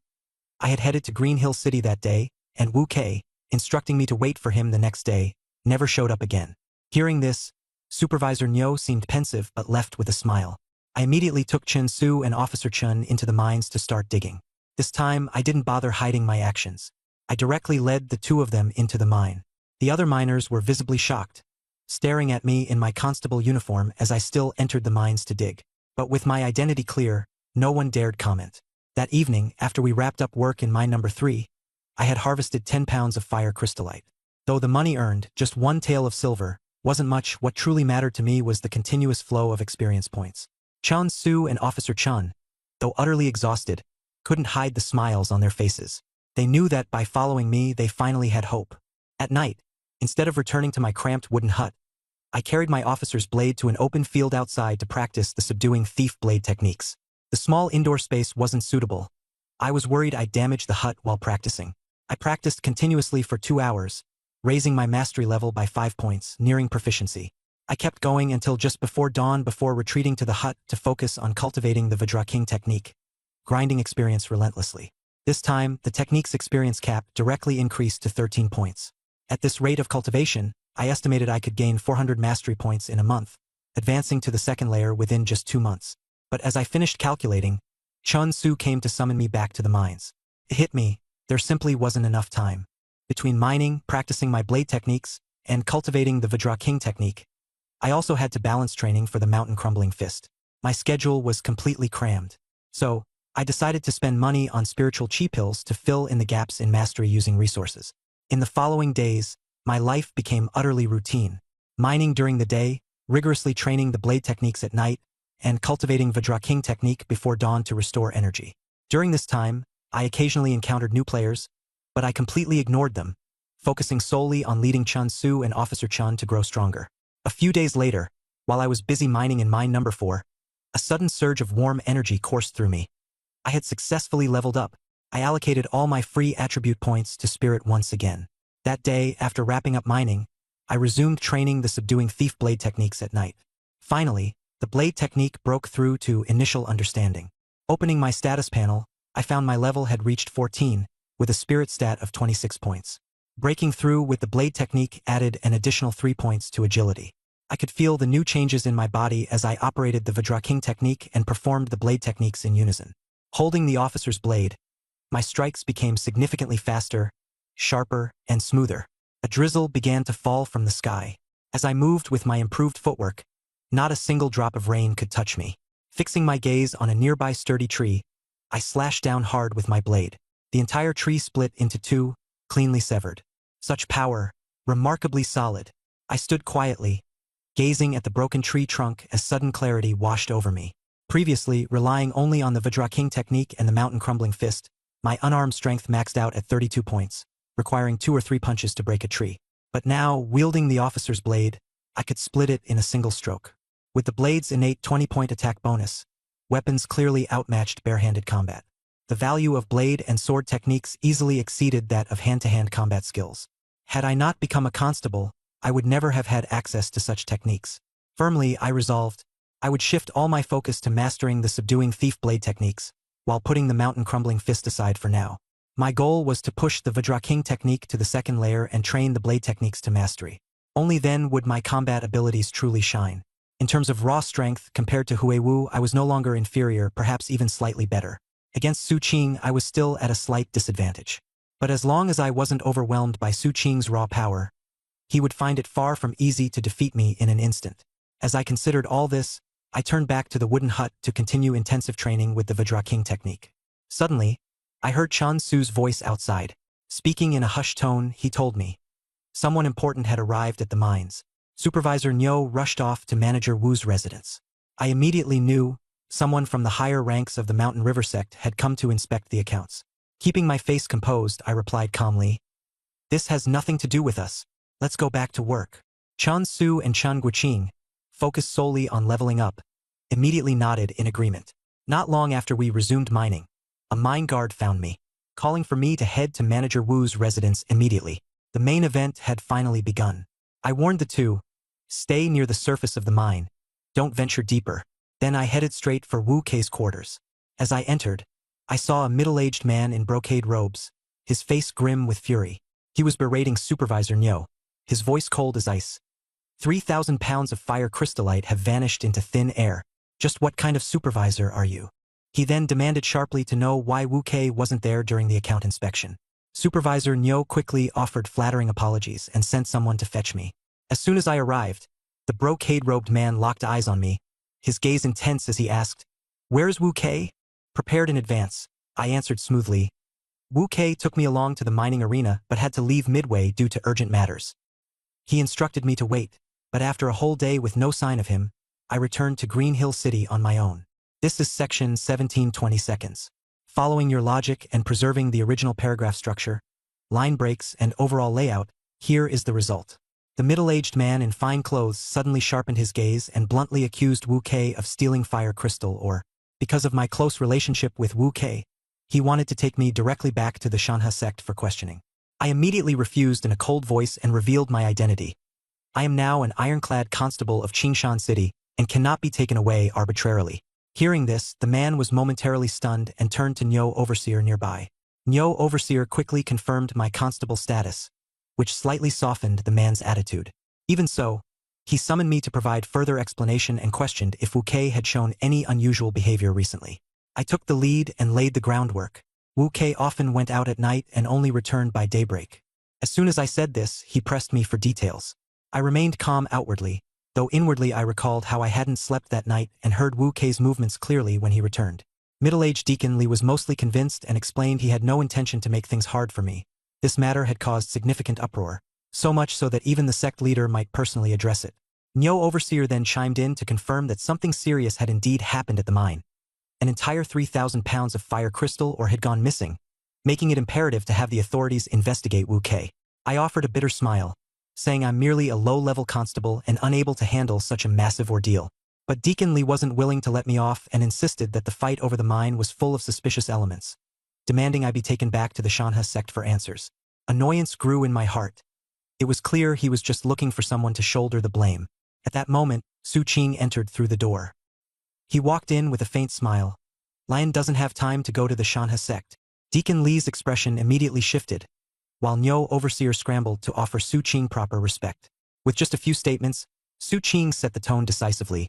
I had headed to Green Hill City that day, and Wu Kei, instructing me to wait for him the next day, never showed up again. Hearing this, Supervisor Nyo seemed pensive but left with a smile. I immediately took Chen Su and Officer Chun into the mines to start digging. This time, I didn't bother hiding my actions. I directly led the two of them into the mine. The other miners were visibly shocked, staring at me in my constable uniform as I still entered the mines to dig. But with my identity clear, no one dared comment. That evening, after we wrapped up work in mine number 3, I had harvested 10 pounds of fire crystallite. Though the money earned, just one tael of silver, wasn't much. What truly mattered to me was the continuous flow of experience points. Chun Su and Officer Chun, though utterly exhausted, couldn't hide the smiles on their faces. They knew that by following me, they finally had hope. At night, instead of returning to my cramped wooden hut, I carried my officer's blade to an open field outside to practice the subduing thief blade techniques. The small indoor space wasn't suitable. I was worried I'd damage the hut while practicing. I practiced continuously for 2 hours, raising my mastery level by 5 points, nearing proficiency. I kept going until just before dawn before retreating to the hut to focus on cultivating the Vajra King technique, grinding experience relentlessly. This time, the technique's experience cap directly increased to 13 points. At this rate of cultivation, I estimated I could gain 400 mastery points in a month, advancing to the second layer within just 2 months. But as I finished calculating, Chun Su came to summon me back to the mines. It hit me, there simply wasn't enough time. Between mining, practicing my blade techniques, and cultivating the Vajra King technique, I also had to balance training for the mountain crumbling fist. My schedule was completely crammed. So, I decided to spend money on spiritual chi pills to fill in the gaps in mastery using resources. In the following days, my life became utterly routine. Mining during the day, rigorously training the blade techniques at night, and cultivating Vajra King technique before dawn to restore energy. During this time, I occasionally encountered new players, but I completely ignored them, focusing solely on leading Chun Su and Officer Chun to grow stronger. A few days later, while I was busy mining in mine number 4, a sudden surge of warm energy coursed through me. I had successfully leveled up. I allocated all my free attribute points to Spirit once again. That day, after wrapping up mining, I resumed training the subduing thief blade techniques at night. Finally, the blade technique broke through to initial understanding. Opening my status panel, I found my level had reached 14, with a spirit stat of 26 points. Breaking through with the blade technique added an additional 3 points to agility. I could feel the new changes in my body as I operated the Vajraking technique and performed the blade techniques in unison. Holding the officer's blade, my strikes became significantly faster, sharper, and smoother. A drizzle began to fall from the sky. As I moved with my improved footwork, not a single drop of rain could touch me. Fixing my gaze on a nearby sturdy tree, I slashed down hard with my blade. The entire tree split into two, cleanly severed. Such power, remarkably solid. I stood quietly, gazing at the broken tree trunk as sudden clarity washed over me. Previously, relying only on the Vajraking technique and the mountain crumbling fist, my unarmed strength maxed out at 32 points, requiring 2 or 3 punches to break a tree. But now, wielding the officer's blade, I could split it in a single stroke. With the blade's innate 20-point attack bonus, weapons clearly outmatched bare-handed combat. The value of blade and sword techniques easily exceeded that of hand-to-hand combat skills. Had I not become a constable, I would never have had access to such techniques. Firmly, I resolved, I would shift all my focus to mastering the subduing thief blade techniques, while putting the mountain crumbling fist aside for now. My goal was to push the Vajraking technique to the second layer and train the blade techniques to mastery. Only then would my combat abilities truly shine. In terms of raw strength, compared to Hui Wu, I was no longer inferior, perhaps even slightly better. Against Su Qing, I was still at a slight disadvantage. But as long as I wasn't overwhelmed by Su Qing's raw power, he would find it far from easy to defeat me in an instant. As I considered all this, I turned back to the wooden hut to continue intensive training with the Vajraking technique. Suddenly, I heard Chan Su's voice outside. Speaking in a hushed tone, he told me someone important had arrived at the mines. Supervisor Nyo rushed off to Manager Wu's residence. I immediately knew someone from the higher ranks of the Mountain River sect had come to inspect the accounts. Keeping my face composed, I replied calmly, "This has nothing to do with us. Let's go back to work." Chan Su and Chan Guqing, focused solely on leveling up, immediately nodded in agreement. Not long after we resumed mining, a mine guard found me, calling for me to head to Manager Wu's residence immediately. The main event had finally begun. I warned the two, stay near the surface of the mine, don't venture deeper. Then I headed straight for Wu Kei's quarters. As I entered, I saw a middle-aged man in brocade robes, his face grim with fury. He was berating Supervisor Nyo, his voice cold as ice. 3,000 pounds of fire crystallite have vanished into thin air. Just what kind of supervisor are you? He then demanded sharply to know why Wu Kei wasn't there during the account inspection. Supervisor Nyo quickly offered flattering apologies and sent someone to fetch me. As soon as I arrived, the brocade-robed man locked eyes on me, his gaze intense as he asked, "Where's Wu Kei?" Prepared in advance, I answered smoothly, "Wu Kei took me along to the mining arena but had to leave midway due to urgent matters. He instructed me to wait, but after a whole day with no sign of him, I returned to Green Hill City on my own." This is section 1720 seconds. Following your logic and preserving the original paragraph structure, line breaks, and overall layout, here is the result. The middle-aged man in fine clothes suddenly sharpened his gaze and bluntly accused Wu Kei of stealing fire crystal or, because of my close relationship with Wu Kei, he wanted to take me directly back to the Shanha sect for questioning. I immediately refused in a cold voice and revealed my identity. I am now an ironclad constable of Qingshan City and cannot be taken away arbitrarily. Hearing this, the man was momentarily stunned and turned to Nyo Overseer nearby. Nyo Overseer quickly confirmed my constable status, which slightly softened the man's attitude. Even so, he summoned me to provide further explanation and questioned if Wu Kei had shown any unusual behavior recently. I took the lead and laid the groundwork. Wu Kei often went out at night and only returned by daybreak. As soon as I said this, he pressed me for details. I remained calm outwardly, though inwardly I recalled how I hadn't slept that night and heard Wu Kei's movements clearly when he returned. Middle-aged Deacon Li was mostly convinced and explained he had no intention to make things hard for me. This matter had caused significant uproar, so much so that even the sect leader might personally address it. Nyo Overseer then chimed in to confirm that something serious had indeed happened at the mine. An entire 3,000 pounds of fire crystal or had gone missing, making it imperative to have the authorities investigate Wu Kei. I offered a bitter smile, saying I'm merely a low-level constable and unable to handle such a massive ordeal. But Deacon Li wasn't willing to let me off and insisted that the fight over the mine was full of suspicious elements. demanding I be taken back to the Shanha sect for answers. Annoyance grew in my heart. It was clear he was just looking for someone to shoulder the blame. At that moment, Su Qing entered through the door. He walked in with a faint smile. Lion doesn't have time to go to the Shanha sect. Deacon Li's expression immediately shifted, while Nyo Overseer scrambled to offer Su Qing proper respect. With just a few statements, Su Qing set the tone decisively.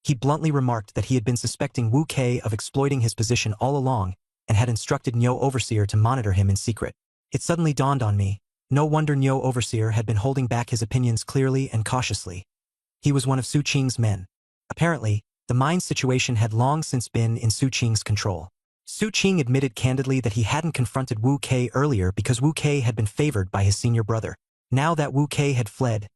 He bluntly remarked that he had been suspecting Wu Kei of exploiting his position all along and had instructed Nyo Overseer to monitor him in secret. It suddenly dawned on me. No wonder Nyo Overseer had been holding back his opinions clearly and cautiously. He was one of Su Qing's men. Apparently, the mine situation had long since been in Su Qing's control. Su Qing admitted candidly that he hadn't confronted Wu Kei earlier because Wu Kei had been favored by his senior brother. Now that Wu Kei had fled,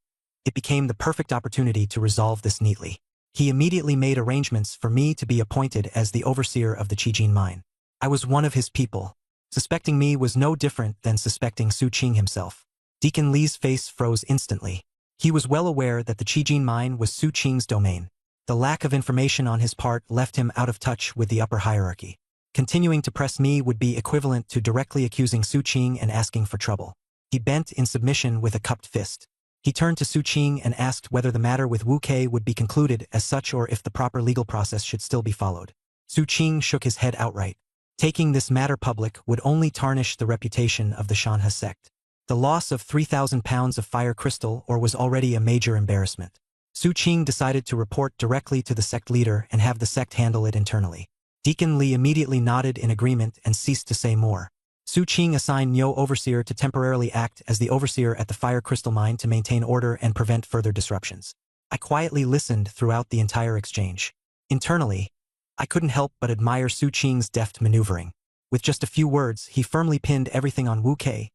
it became the perfect opportunity to resolve this neatly. He immediately made arrangements for me to be appointed as the overseer of the Qijin mine. I was one of his people. Suspecting me was no different than suspecting Su Qing himself. Deacon Li's face froze instantly. He was well aware that the Qijin mine was Su Qing's domain. The lack of information on his part left him out of touch with the upper hierarchy. Continuing to press me would be equivalent to directly accusing Su Qing and asking for trouble. He bent in submission with a cupped fist. He turned to Su Qing and asked whether the matter with Wu Kei would be concluded as such or if the proper legal process should still be followed. Su Qing shook his head outright. Taking this matter public would only tarnish the reputation of the Shanha sect. The loss of 3,000 pounds of fire crystal ore was already a major embarrassment. Su Qing decided to report directly to the sect leader and have the sect handle it internally. Deacon Li immediately nodded in agreement and ceased to say more. Su Qing assigned Nyo Overseer to temporarily act as the overseer at the fire crystal mine to maintain order and prevent further disruptions. I quietly listened throughout the entire exchange. Internally, I couldn't help but admire Su Qing's deft maneuvering. With just a few words, he firmly pinned everything on Wu Kei,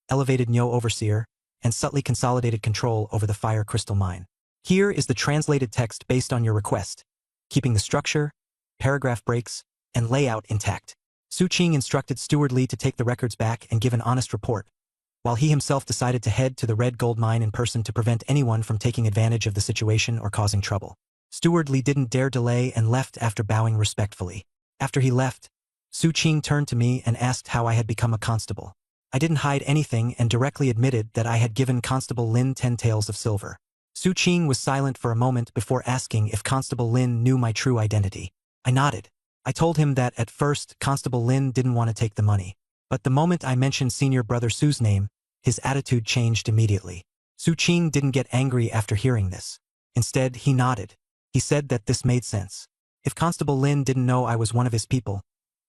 elevated Nyo Overseer, and subtly consolidated control over the fire crystal mine. Here is the translated text based on your request, keeping the structure, paragraph breaks, and layout intact. Su Qing instructed Steward Li to take the records back and give an honest report, while he himself decided to head to the Red Gold Mine in person to prevent anyone from taking advantage of the situation or causing trouble. Steward Li didn't dare delay and left after bowing respectfully. After he left, Su Qing turned to me and asked how I had become a constable. I didn't hide anything and directly admitted that I had given Constable Lin 10 taels of silver. Su Qing was silent for a moment before asking if Constable Lin knew my true identity. I nodded. I told him that at first Constable Lin didn't want to take the money. But the moment I mentioned senior brother Su's name, his attitude changed immediately. Su Qing didn't get angry after hearing this. Instead, he nodded. He said that this made sense. If Constable Lin didn't know I was one of his people,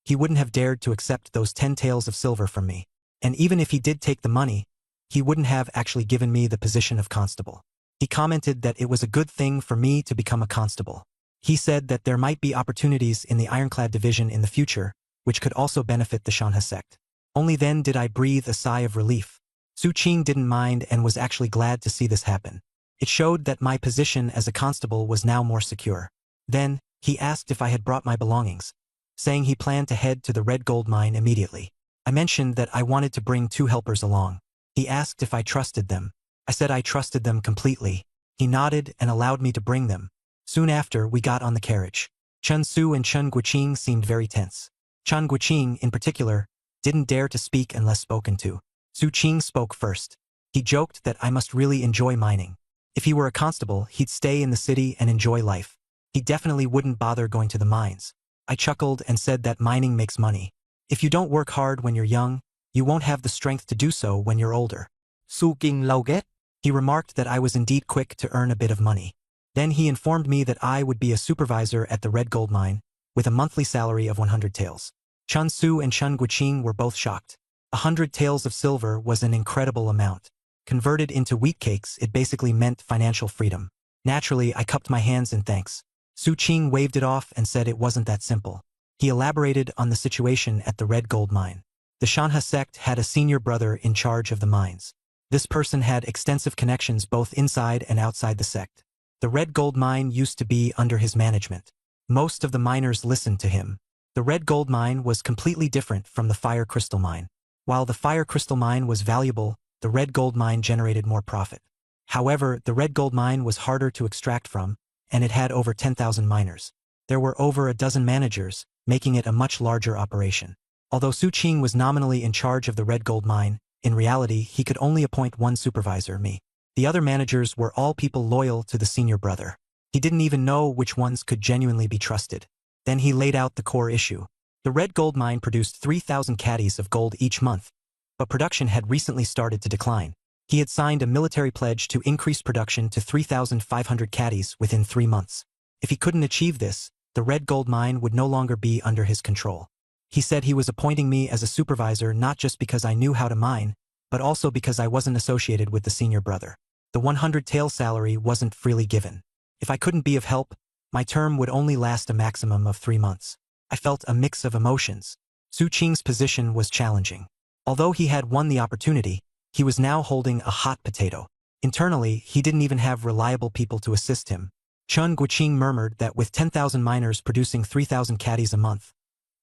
he wouldn't have dared to accept those 10 taels of silver from me. And even if he did take the money, he wouldn't have actually given me the position of constable. He commented that it was a good thing for me to become a constable. He said that there might be opportunities in the Ironclad division in the future, which could also benefit the Shanha sect. Only then did I breathe a sigh of relief. Su Qing didn't mind and was actually glad to see this happen. It showed that my position as a constable was now more secure. Then, he asked if I had brought my belongings, saying he planned to head to the Red Gold Mine immediately. I mentioned that I wanted to bring 2 helpers along. He asked if I trusted them. I said I trusted them completely. He nodded and allowed me to bring them. Soon after, we got on the carriage. Chen Su and Chen Guoqing seemed very tense. Chen Guoqing, in particular, didn't dare to speak unless spoken to. Su Qing spoke first. He joked that I must really enjoy mining. If he were a constable, he'd stay in the city and enjoy life. He definitely wouldn't bother going to the mines. I chuckled and said that mining makes money. If you don't work hard when you're young, you won't have the strength to do so when you're older. Su Qing lao get? He remarked that I was indeed quick to earn a bit of money. Then he informed me that I would be a supervisor at the Red Gold Mine, with a monthly salary of 100 taels. Chen Su and Chen Guoqing were both shocked. 100 taels of silver was an incredible amount. Converted into wheat cakes, it basically meant financial freedom. Naturally, I cupped my hands in thanks. Su Qing waved it off and said it wasn't that simple. He elaborated on the situation at the Red Gold Mine. The Shanha sect had a senior brother in charge of the mines. This person had extensive connections both inside and outside the sect. The Red Gold Mine used to be under his management. Most of the miners listened to him. The Red Gold Mine was completely different from the Fire Crystal Mine. While the Fire Crystal Mine was valuable, the Red Gold Mine generated more profit. However, the Red Gold Mine was harder to extract from, and it had over 10,000 miners. There were over a dozen managers, making it a much larger operation. Although Su Qing was nominally in charge of the Red Gold Mine, in reality he could only appoint one supervisor, me. The other managers were all people loyal to the senior brother. He didn't even know which ones could genuinely be trusted. Then he laid out the core issue. The Red Gold Mine produced 3,000 caddies of gold each month, but production had recently started to decline. He had signed a military pledge to increase production to 3,500 caddies within 3 months. If he couldn't achieve this, the Red Gold Mine would no longer be under his control. He said he was appointing me as a supervisor not just because I knew how to mine, but also because I wasn't associated with the senior brother. The 100 tael salary wasn't freely given. If I couldn't be of help, my term would only last a maximum of 3 months. I felt a mix of emotions. Su Qing's position was challenging. Although he had won the opportunity, he was now holding a hot potato. Internally, he didn't even have reliable people to assist him. Chen Guoqing murmured that with 10,000 miners producing 3,000 caddies a month,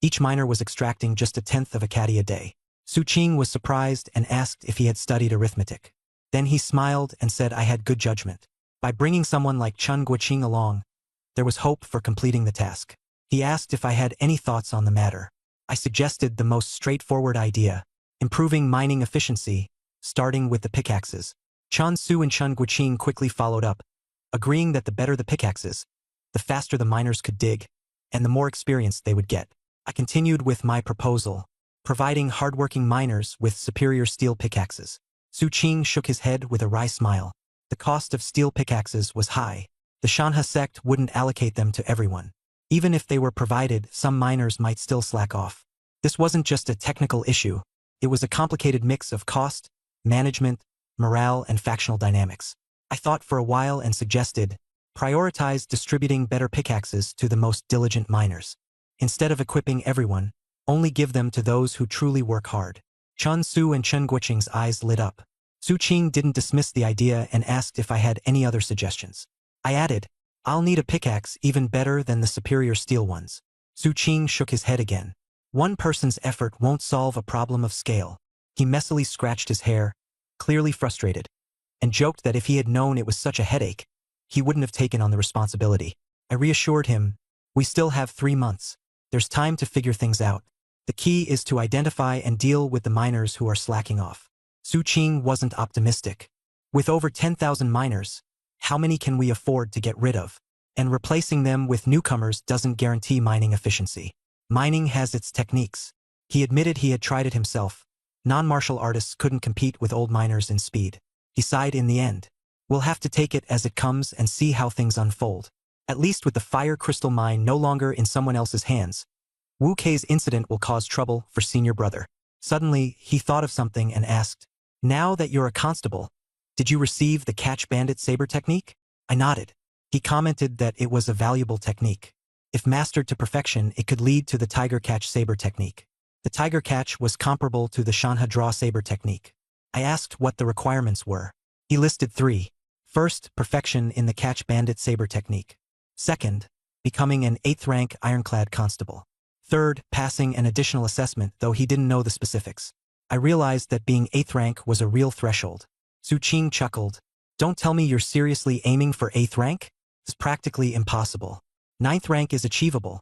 each miner was extracting just 1/10 of a caddy a day. Su Qing was surprised and asked if he had studied arithmetic. Then he smiled and said I had good judgment. By bringing someone like Chen Guoqing along, there was hope for completing the task. He asked if I had any thoughts on the matter. I suggested the most straightforward idea, improving mining efficiency, starting with the pickaxes. Chen Su and Chen Guoqing quickly followed up, agreeing that the better the pickaxes, the faster the miners could dig, and the more experience they would get. I continued with my proposal, providing hardworking miners with superior steel pickaxes. Su Qing shook his head with a wry smile. The cost of steel pickaxes was high. The Shanha sect wouldn't allocate them to everyone. Even if they were provided, some miners might still slack off. This wasn't just a technical issue. It was a complicated mix of cost, management, morale, and factional dynamics. I thought for a while and suggested, prioritize distributing better pickaxes to the most diligent miners. Instead of equipping everyone, only give them to those who truly work hard. Chen Su and Chen Guoqing's eyes lit up. Su Qing didn't dismiss the idea and asked if I had any other suggestions. I added, I'll need a pickaxe even better than the superior steel ones. Su Qing shook his head again. One person's effort won't solve a problem of scale. He messily scratched his hair, clearly frustrated, and joked that if he had known it was such a headache, he wouldn't have taken on the responsibility. I reassured him, we still have 3 months. There's time to figure things out. The key is to identify and deal with the miners who are slacking off. Su Qing wasn't optimistic. With over 10,000 miners, how many can we afford to get rid of? And replacing them with newcomers doesn't guarantee mining efficiency. Mining has its techniques. He admitted he had tried it himself. Non-martial artists couldn't compete with old miners in speed. He sighed in the end. We'll have to take it as it comes and see how things unfold. At least with the fire crystal mine no longer in someone else's hands, Wu Kei's incident will cause trouble for senior brother. Suddenly, he thought of something and asked, now that you're a constable, did you receive the catch bandit saber technique? I nodded. He commented that it was a valuable technique. If mastered to perfection, it could lead to the tiger catch saber technique. The tiger catch was comparable to the Shanha draw saber technique. I asked what the requirements were. He listed 3. First, perfection in the catch bandit saber technique. Second, becoming an 8th rank ironclad constable. Third, passing an additional assessment, though he didn't know the specifics. I realized that being 8th rank was a real threshold. Su Qing chuckled. Don't tell me you're seriously aiming for 8th rank? It's practically impossible. 9th rank is achievable,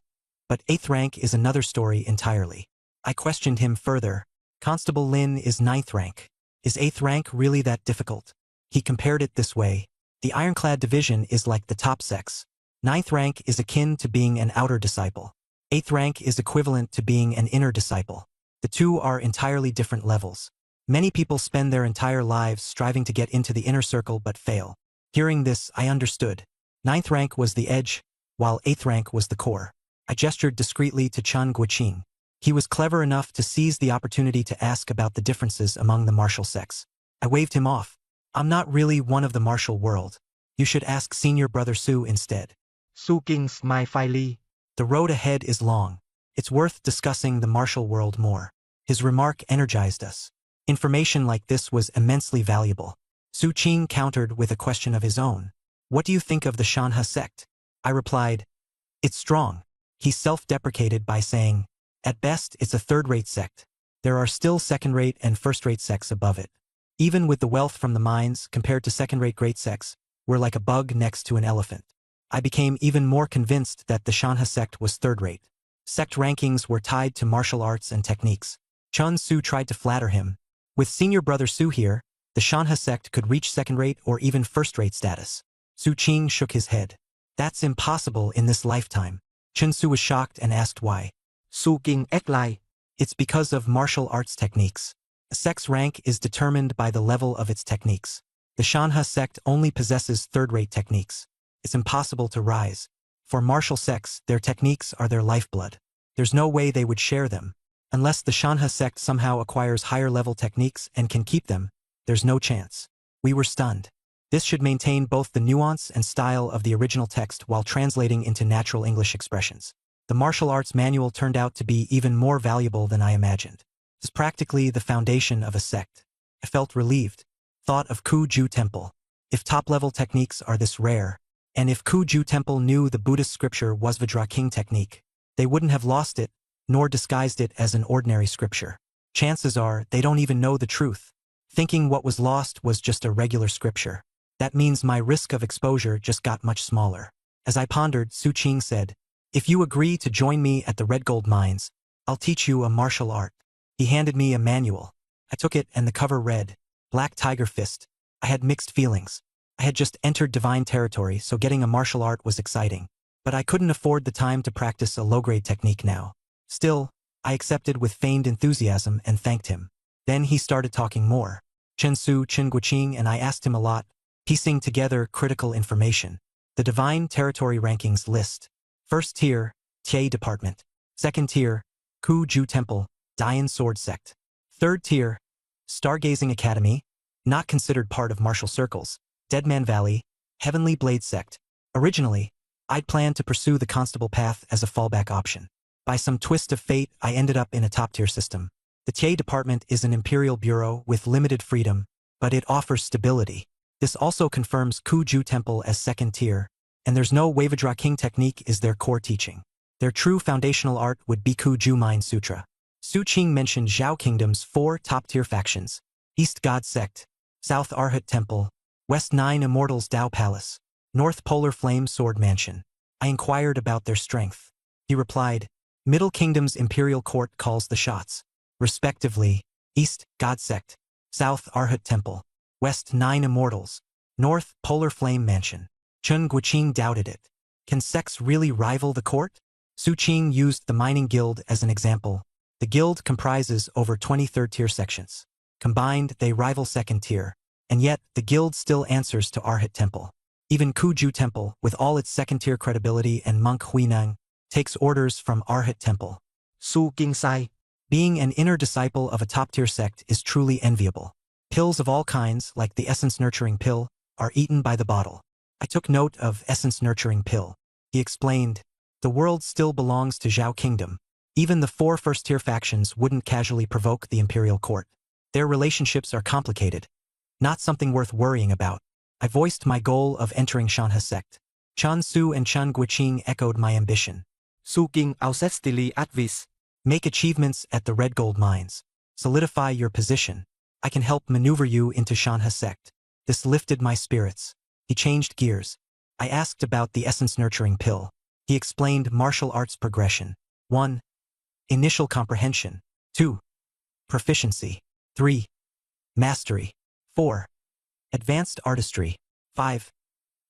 but 8th rank is another story entirely. I questioned him further. Constable Lin is 9th rank. Is 8th rank really that difficult? He compared it this way. The ironclad division is like the top sex. 9th rank is akin to being an outer disciple. 8th rank is equivalent to being an inner disciple. The two are entirely different levels. Many people spend their entire lives striving to get into the inner circle but fail. Hearing this, I understood. 9th rank was the edge, while 8th rank was the core. I gestured discreetly to Chen Guoqing. He was clever enough to seize the opportunity to ask about the differences among the martial sects. I waved him off. I'm not really one of the martial world. You should ask senior brother Su instead. Su Qing smiled faintly. The road ahead is long. It's worth discussing the martial world more. His remark energized us. Information like this was immensely valuable. Su Qing countered with a question of his own. What do you think of the Shanha sect? I replied, it's strong. He self-deprecated by saying, at best, it's a third-rate sect. There are still second-rate and first-rate sects above it. Even with the wealth from the mines, compared to second-rate great sects, we're like a bug next to an elephant. I became even more convinced that the Shanha sect was third-rate. Sect rankings were tied to martial arts and techniques. Chun Su tried to flatter him. With senior brother Su here, the Shanha sect could reach second-rate or even first-rate status. Su Qing shook his head. That's impossible in this lifetime. Chun Su was shocked and asked why. Su King act like. It's because of martial arts techniques. A sect's rank is determined by the level of its techniques. The Shanha sect only possesses third-rate techniques. It's impossible to rise. For martial sects, their techniques are their lifeblood. There's no way they would share them. Unless the Shanha sect somehow acquires higher-level techniques and can keep them, there's no chance. We were stunned. This should maintain both the nuance and style of the original text while translating into natural English expressions. The martial arts manual turned out to be even more valuable than I imagined. It's practically the foundation of a sect. I felt relieved. Thought of Kuju Temple. If top-level techniques are this rare, and if Kuju Temple knew the Buddhist scripture was Vajra King technique, they wouldn't have lost it, nor disguised it as an ordinary scripture. Chances are they don't even know the truth, thinking what was lost was just a regular scripture. That means my risk of exposure just got much smaller. As I pondered, Su Qing said, "If you agree to join me at the Red Gold Mines, I'll teach you a martial art." He handed me a manual. I took it and the cover read, Black Tiger Fist. I had mixed feelings. I had just entered divine territory, so getting a martial art was exciting. But I couldn't afford the time to practice a low-grade technique now. Still, I accepted with feigned enthusiasm and thanked him. Then he started talking more. Chen Su, Chen Guoqing, and I asked him a lot, piecing together critical information. The Divine Territory Rankings list. First tier, Tie Department. Second tier, Kuju Temple, Dian Sword Sect. Third tier, Stargazing Academy, not considered part of martial circles, Deadman Valley, Heavenly Blade Sect. Originally, I'd planned to pursue the constable path as a fallback option. By some twist of fate, I ended up in a top-tier system. The Tie Department is an imperial bureau with limited freedom, but it offers stability. This also confirms Kuju Temple as second tier, and there's no Wavadra King technique is their core teaching. Their true foundational art would be Kuju Mine Sutra. Su Qing mentioned Zhao Kingdom's 4 top-tier factions: East God Sect, South Arhat Temple, West Nine Immortals Dao Palace, North Polar Flame Sword Mansion. I inquired about their strength. He replied, Middle Kingdom's Imperial Court calls the shots, respectively, East God Sect, South Arhat Temple, West Nine Immortals, North Polar Flame Mansion. Chen Guoqing doubted it. Can sects really rival the court? Su Qing used the Mining Guild as an example. The guild comprises over 20 third-tier sections. Combined, they rival second tier, and yet the guild still answers to Arhat Temple. Even Kuju Temple, with all its second-tier credibility and Monk Huineng, takes orders from Arhat Temple. Su King sai. Being an inner disciple of a top-tier sect is truly enviable. Pills of all kinds, like the Essence Nurturing Pill, are eaten by the bottle. I took note of Essence Nurturing Pill. He explained, the world still belongs to Zhao Kingdom. Even the 4 first-tier factions wouldn't casually provoke the Imperial Court. Their relationships are complicated, not something worth worrying about. I voiced my goal of entering Shanha sect. Chan Su and Chen Guoqing echoed my ambition. Su King ancestly advis. Make achievements at the Red Gold Mines. Solidify your position. I can help maneuver you into Shanha sect. This lifted my spirits. He changed gears. I asked about the Essence Nurturing Pill. He explained martial arts progression. 1. Initial comprehension. 2. Proficiency. 3. Mastery. 4. Advanced artistry. 5.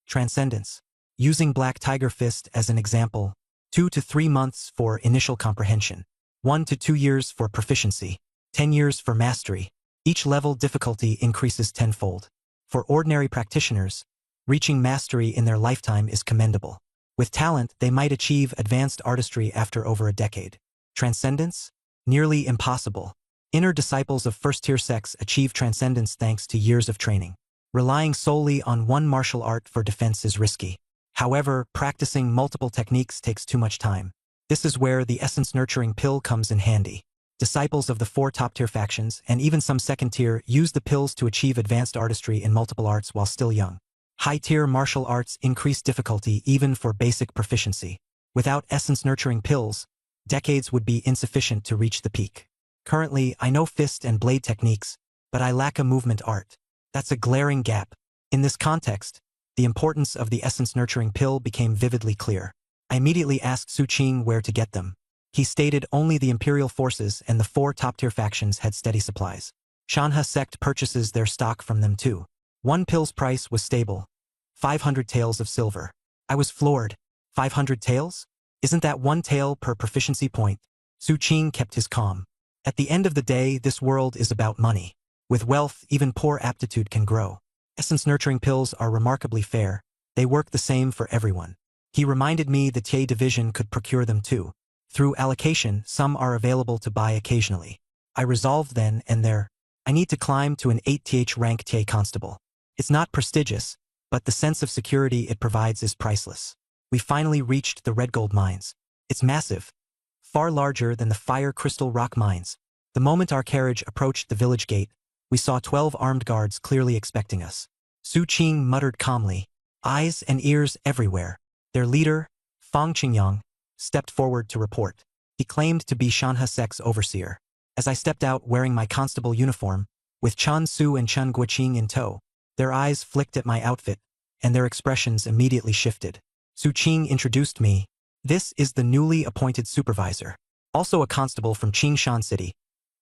Transcendence. Using Black Tiger Fist as an example, 2 to 3 months for initial comprehension, 1 to 2 years for proficiency, 10 years for mastery. Each level difficulty increases tenfold. For ordinary practitioners, reaching mastery in their lifetime is commendable. With talent, they might achieve advanced artistry after over a decade. Transcendence? Nearly impossible. Inner disciples of first-tier sects achieve transcendence thanks to years of training. Relying solely on one martial art for defense is risky. However, practicing multiple techniques takes too much time. This is where the Essence Nurturing Pill comes in handy. Disciples of the 4 top-tier factions, and even some second-tier, use the pills to achieve advanced artistry in multiple arts while still young. High-tier martial arts increase difficulty even for basic proficiency. Without Essence Nurturing Pills, decades would be insufficient to reach the peak. Currently, I know fist and blade techniques, but I lack a movement art. That's a glaring gap. In this context, the importance of the Essence Nurturing Pill became vividly clear. I immediately asked Su Qing where to get them. He stated only the Imperial forces and the 4 top-tier factions had steady supplies. Shanha sect purchases their stock from them too. 1 pill's price was stable. 500 taels of silver. I was floored. 500 taels? Isn't that 1 tael per proficiency point? Su Qing kept his calm. At the end of the day, this world is about money. With wealth, even poor aptitude can grow. Essence-nurturing pills are remarkably fair. They work the same for everyone. He reminded me the Tie division could procure them too. Through allocation, some are available to buy occasionally. I resolved then and there. I need to climb to an 8th rank Tie constable. It's not prestigious, but the sense of security it provides is priceless. We finally reached the red gold mines. It's massive, far larger than the fire crystal rock mines. The moment our carriage approached the village gate, we saw 12 armed guards clearly expecting us. Su Qing muttered calmly, eyes and ears everywhere. Their leader, Fang Qingyang, stepped forward to report. He claimed to be Shanha Sect's overseer. As I stepped out wearing my constable uniform, with Chan Su and Chen Guoqing in tow, their eyes flicked at my outfit, and their expressions immediately shifted. Su Qing introduced me. This is the newly appointed supervisor, also a constable from Qingshan City,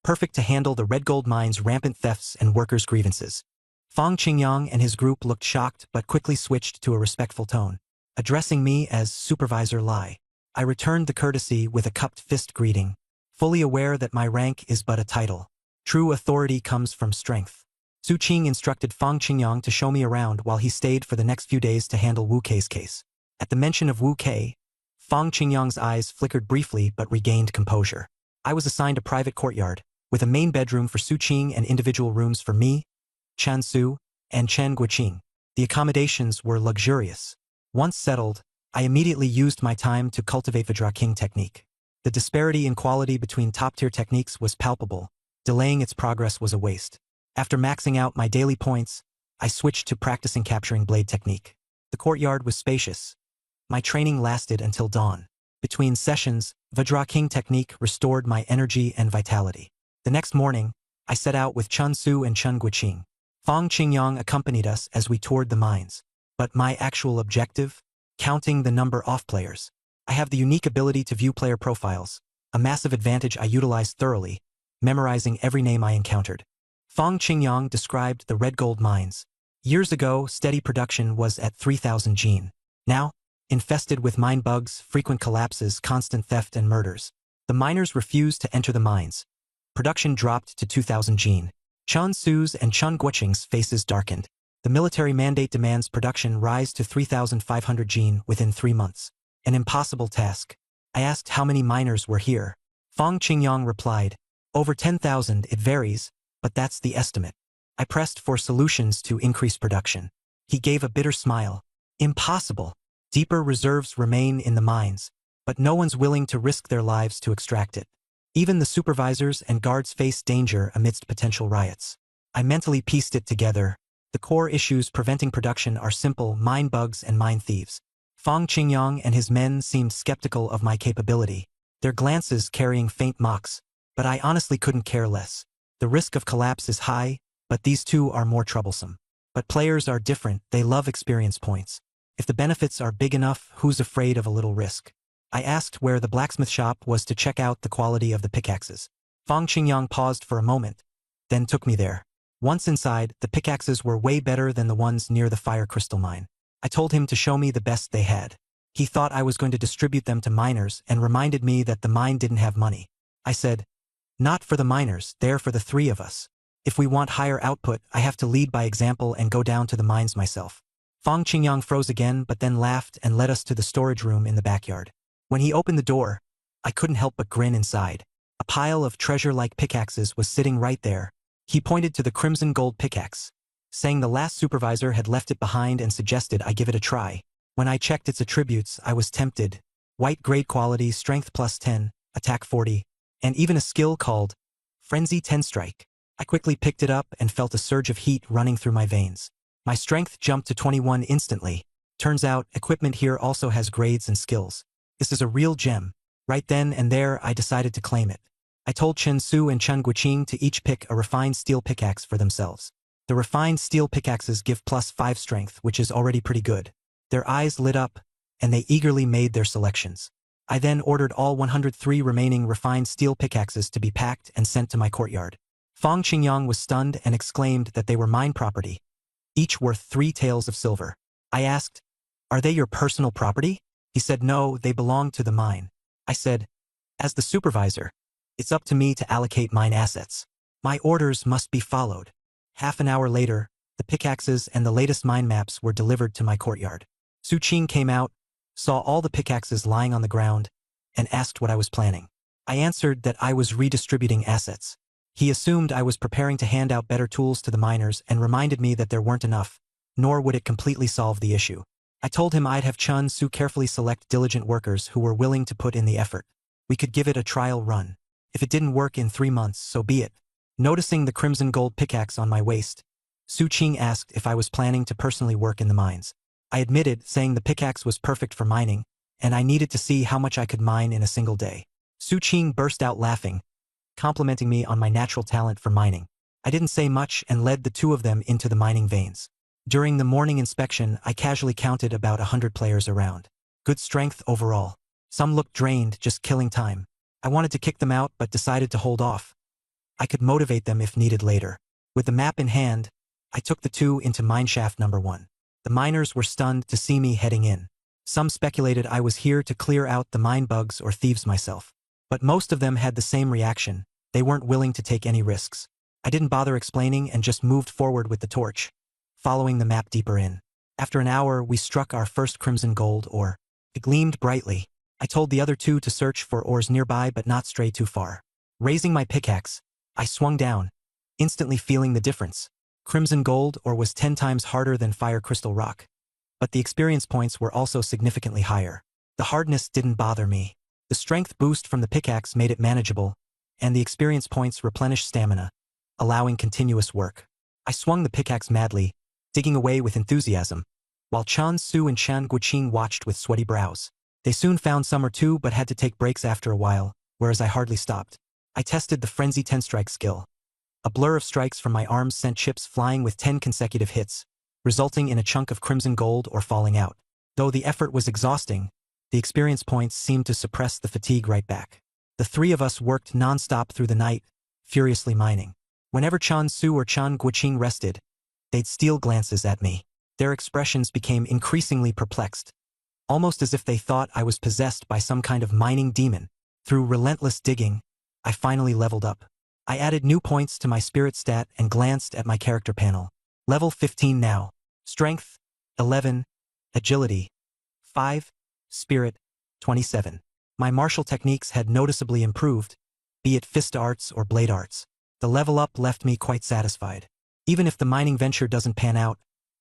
perfect to handle the red gold mine's rampant thefts and workers' grievances. Fang Qingyang and his group looked shocked but quickly switched to a respectful tone, addressing me as Supervisor Lai. I returned the courtesy with a cupped fist greeting, fully aware that my rank is but a title. True authority comes from strength. Su Qing instructed Fang Qingyang to show me around while he stayed for the next few days to handle Wu Kei's case. At the mention of Wu Kei, Fang Qingyang's eyes flickered briefly but regained composure. I was assigned a private courtyard, with a main bedroom for Su Qing and individual rooms for me, Chan Su, and Chen Guoqing. The accommodations were luxurious. Once settled, I immediately used my time to cultivate Vajra King technique. The disparity in quality between top-tier techniques was palpable. Delaying its progress was a waste. After maxing out my daily points, I switched to practicing capturing blade technique. The courtyard was spacious. My training lasted until dawn. Between sessions, Vajra King technique restored my energy and vitality. The next morning, I set out with Chun Su and Chen Guoqing. Fang Qingyang accompanied us as we toured the mines. But my actual objective? Counting the number of players. I have the unique ability to view player profiles, a massive advantage I utilized thoroughly, memorizing every name I encountered. Fang Qingyang described the red gold mines. Years ago, steady production was at 3,000 gene. Now, infested with mine bugs, frequent collapses, constant theft and murders. The miners refused to enter the mines. Production dropped to 2,000 gene. Chun Su's and Chen Guoqing's faces darkened. The military mandate demands production rise to 3,500 gene within 3 months. An impossible task. I asked how many miners were here. Fang Qingyang replied, over 10,000, it varies, but that's the estimate. I pressed for solutions to increase production. He gave a bitter smile. Impossible. Deeper reserves remain in the mines, but no one's willing to risk their lives to extract it. Even the supervisors and guards face danger amidst potential riots. I mentally pieced it together. The core issues preventing production are simple: mine bugs and mine thieves. Fang Qingyang and his men seemed skeptical of my capability, their glances carrying faint mocks, but I honestly couldn't care less. The risk of collapse is high, but these two are more troublesome. But players are different, they love experience points. If the benefits are big enough, who's afraid of a little risk? I asked where the blacksmith shop was to check out the quality of the pickaxes. Fang Qingyang paused for a moment, then took me there. Once inside, the pickaxes were way better than the ones near the fire crystal mine. I told him to show me the best they had. He thought I was going to distribute them to miners and reminded me that the mine didn't have money. I said, not for the miners, they're for the 3 of us. If we want higher output, I have to lead by example and go down to the mines myself. Fang Qingyang froze again but then laughed and led us to the storage room in the backyard. When he opened the door, I couldn't help but grin inside. A pile of treasure-like pickaxes was sitting right there. He pointed to the crimson gold pickaxe, saying the last supervisor had left it behind and suggested I give it a try. When I checked its attributes, I was tempted. White grade quality, strength plus 10, attack 40, and even a skill called Frenzy 10 Strike. I quickly picked it up and felt a surge of heat running through my veins. My strength jumped to 21 instantly. Turns out, equipment here also has grades and skills. This is a real gem. Right then and there, I decided to claim it. I told Chen Su and Chen Guoqing to each pick a refined steel pickaxe for themselves. The refined steel pickaxes give plus 5 strength, which is already pretty good. Their eyes lit up, and they eagerly made their selections. I then ordered all 103 remaining refined steel pickaxes to be packed and sent to my courtyard. Fang Qingyang was stunned and exclaimed that they were mine property, each worth 3 taels of silver. I asked, "Are they your personal property?" He said no, they belong to the mine. I said, "As the supervisor, it's up to me to allocate mine assets. My orders must be followed." Half an hour later, the pickaxes and the latest mine maps were delivered to my courtyard. Su Qing came out, saw all the pickaxes lying on the ground, and asked what I was planning. I answered that I was redistributing assets. He assumed I was preparing to hand out better tools to the miners and reminded me that there weren't enough, nor would it completely solve the issue. I told him I'd have Chun Su carefully select diligent workers who were willing to put in the effort. We could give it a trial run. If it didn't work in 3 months, so be it. Noticing the crimson gold pickaxe on my waist, Su Qing asked if I was planning to personally work in the mines. I admitted, saying the pickaxe was perfect for mining, and I needed to see how much I could mine in a single day. Su Qing burst out laughing, complimenting me on my natural talent for mining. I didn't say much and led the 2 of them into the mining veins. During the morning inspection, I casually counted about 100 players around. Good strength overall. Some looked drained, just killing time. I wanted to kick them out but decided to hold off. I could motivate them if needed later. With the map in hand, I took the 2 into mineshaft number 1. The miners were stunned to see me heading in. Some speculated I was here to clear out the mine bugs or thieves myself. But most of them had the same reaction. They weren't willing to take any risks. I didn't bother explaining and just moved forward with the torch, following the map deeper in. After an hour, we struck our first crimson gold ore. It gleamed brightly. I told the other 2 to search for ores nearby but not stray too far. Raising my pickaxe, I swung down, instantly feeling the difference. Crimson gold ore was 10 times harder than fire crystal rock. But the experience points were also significantly higher. The hardness didn't bother me. The strength boost from the pickaxe made it manageable, and the experience points replenished stamina, allowing continuous work. I swung the pickaxe madly, digging away with enthusiasm, while Chun Su and Chan Guoqing watched with sweaty brows. They soon found some or two but had to take breaks after a while, whereas I hardly stopped. I tested the Frenzy 10-strike skill. A blur of strikes from my arms sent chips flying with 10 consecutive hits, resulting in a chunk of crimson gold or falling out. Though the effort was exhausting, the experience points seemed to suppress the fatigue right back. The 3 of us worked non-stop through the night, furiously mining. Whenever Chun Su or Chan Guoqing rested, they'd steal glances at me. Their expressions became increasingly perplexed, almost as if they thought I was possessed by some kind of mining demon. Through relentless digging, I finally leveled up. I added new points to my spirit stat and glanced at my character panel. Level 15 now. Strength, 11. Agility, 5. Spirit, 27. My martial techniques had noticeably improved, be it fist arts or blade arts. The level up left me quite satisfied. Even if the mining venture doesn't pan out,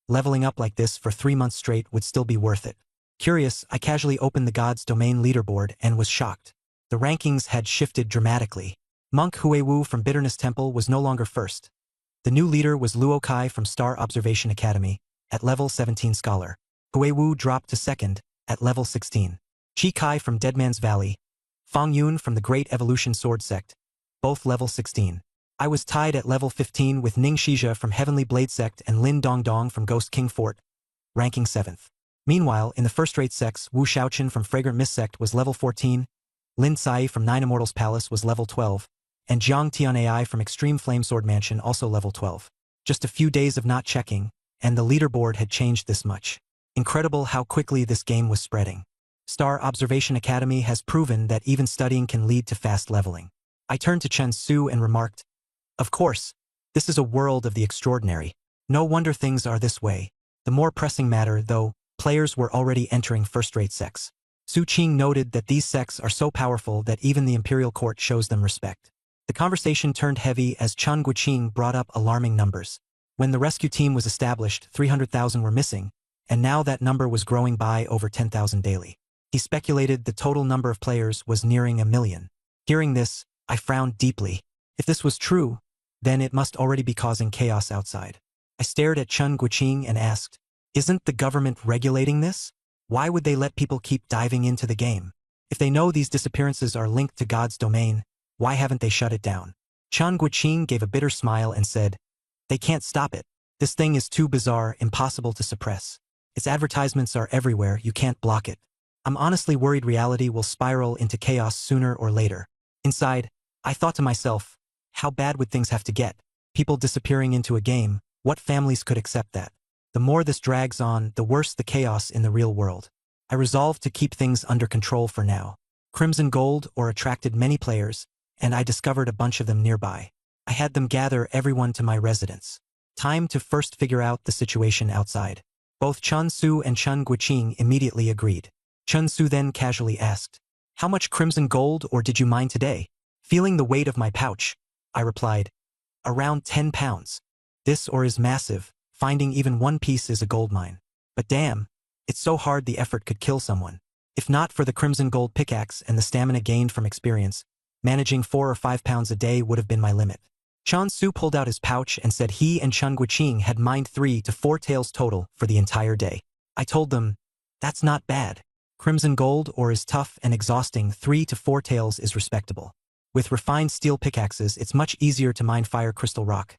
leveling up like this for 3 months straight would still be worth it. Curious, I casually opened the God's Domain leaderboard and was shocked. The rankings had shifted dramatically. Monk Huiwu from Bitterness Temple was no longer first. The new leader was Luo Kai from Star Observation Academy, at level 17 Scholar. Huiwu dropped to second, at level 16. Chi Kai from Deadman's Valley, Fang Yun from the Great Evolution Sword Sect, both level 16. I was tied at level 15 with Ning Shizha from Heavenly Blade Sect and Lin Dongdong from Ghost King Fort, ranking 7th. Meanwhile, in the first-rate sects, Wu Xiaoqin from Fragrant Mist Sect was level 14, Lin Sai from Nine Immortals Palace was level 12, and Jiang Tianai from Extreme Flamesword Mansion also level 12. Just a few days of not checking, and the leaderboard had changed this much. Incredible how quickly this game was spreading. Star Observation Academy has proven that even studying can lead to fast leveling. I turned to Chen Su and remarked, "Of course, this is a world of the extraordinary. No wonder things are this way." The more pressing matter, though, players were already entering first-rate sects. Su Qing noted that these sects are so powerful that even the imperial court shows them respect. The conversation turned heavy as Chan Guoqing brought up alarming numbers. When the rescue team was established, 300,000 were missing, and now that number was growing by over 10,000 daily. He speculated the total number of players was nearing 1 million. Hearing this, I frowned deeply. If this was true, then it must already be causing chaos outside. I stared at Chan Guoqing and asked, "Isn't the government regulating this? Why would they let people keep diving into the game? If they know these disappearances are linked to God's domain, why haven't they shut it down?" Chan Guoqing gave a bitter smile and said, "They can't stop it. This thing is too bizarre, impossible to suppress. Its advertisements are everywhere, you can't block it. I'm honestly worried reality will spiral into chaos sooner or later. Inside, I thought to myself, how bad would things have to get? People disappearing into a game, what families could accept that? The more this drags on, the worse the chaos in the real world. I resolved to keep things under control for now. Crimson Gold Ore attracted many players, and I discovered a bunch of them nearby. I had them gather everyone to my residence. Time to first figure out the situation outside. Both Chun Su and Chen Guiqing immediately agreed. Chun Su then casually asked, "How much crimson gold ore did you mine today?" Feeling the weight of my pouch, I replied, "Around 10 pounds. This ore is massive, finding even one piece is a gold mine. But damn, it's so hard the effort could kill someone. If not for the crimson gold pickaxe and the stamina gained from experience, managing 4 or 5 pounds a day would have been my limit." Chun Su pulled out his pouch and said he and Chen Guiqing had mined 3 to 4 taels total for the entire day. I told them, "That's not bad. Crimson gold ore is tough and exhausting, 3 to 4 taels is respectable. With refined steel pickaxes, it's much easier to mine fire crystal rock.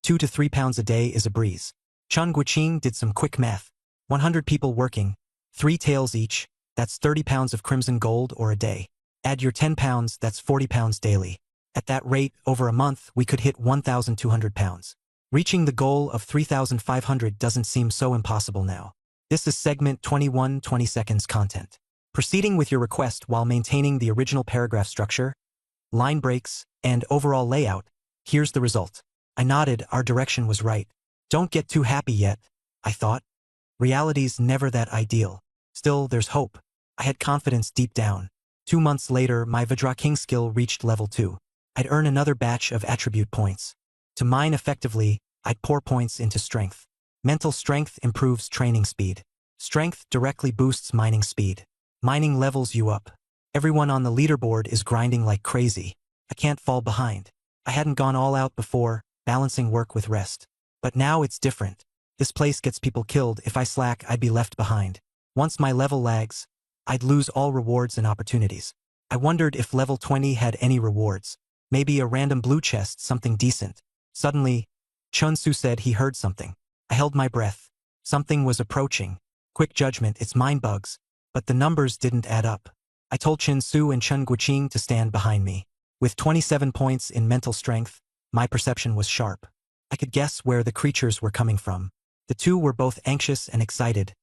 2 to 3 pounds a day is a breeze." Chen Guiqing did some quick math. 100 people working, 3 taels each, that's 30 pounds of crimson gold ore a day. Add your 10 pounds, that's 40 pounds daily. At that rate, over a month, we could hit 1,200 pounds. Reaching the goal of 3,500 doesn't seem so impossible now. This is segment 21, 20 seconds content. Proceeding with your request while maintaining the original paragraph structure, line breaks, and overall layout, here's the result. I nodded, our direction was right. Don't get too happy yet, I thought. Reality's never that ideal. Still, there's hope. I had confidence deep down. 2 months later, my Vidra King skill reached level 2. I'd earn another batch of attribute points. To mine effectively, I'd pour points into strength. Mental strength improves training speed. Strength directly boosts mining speed. Mining levels you up. Everyone on the leaderboard is grinding like crazy. I can't fall behind. I hadn't gone all out before, balancing work with rest. But now it's different. This place gets people killed. If I slack, I'd be left behind. Once my level lags, I'd lose all rewards and opportunities. I wondered if level 20 had any rewards. Maybe a random blue chest, something decent. Suddenly, Chun Su said he heard something. I held my breath. Something was approaching. Quick judgment, it's mine bugs. But the numbers didn't add up. I told Chun Su and Chen Guiqing to stand behind me. With 27 points in mental strength, my perception was sharp. I could guess where the creatures were coming from. The two were both anxious and excited,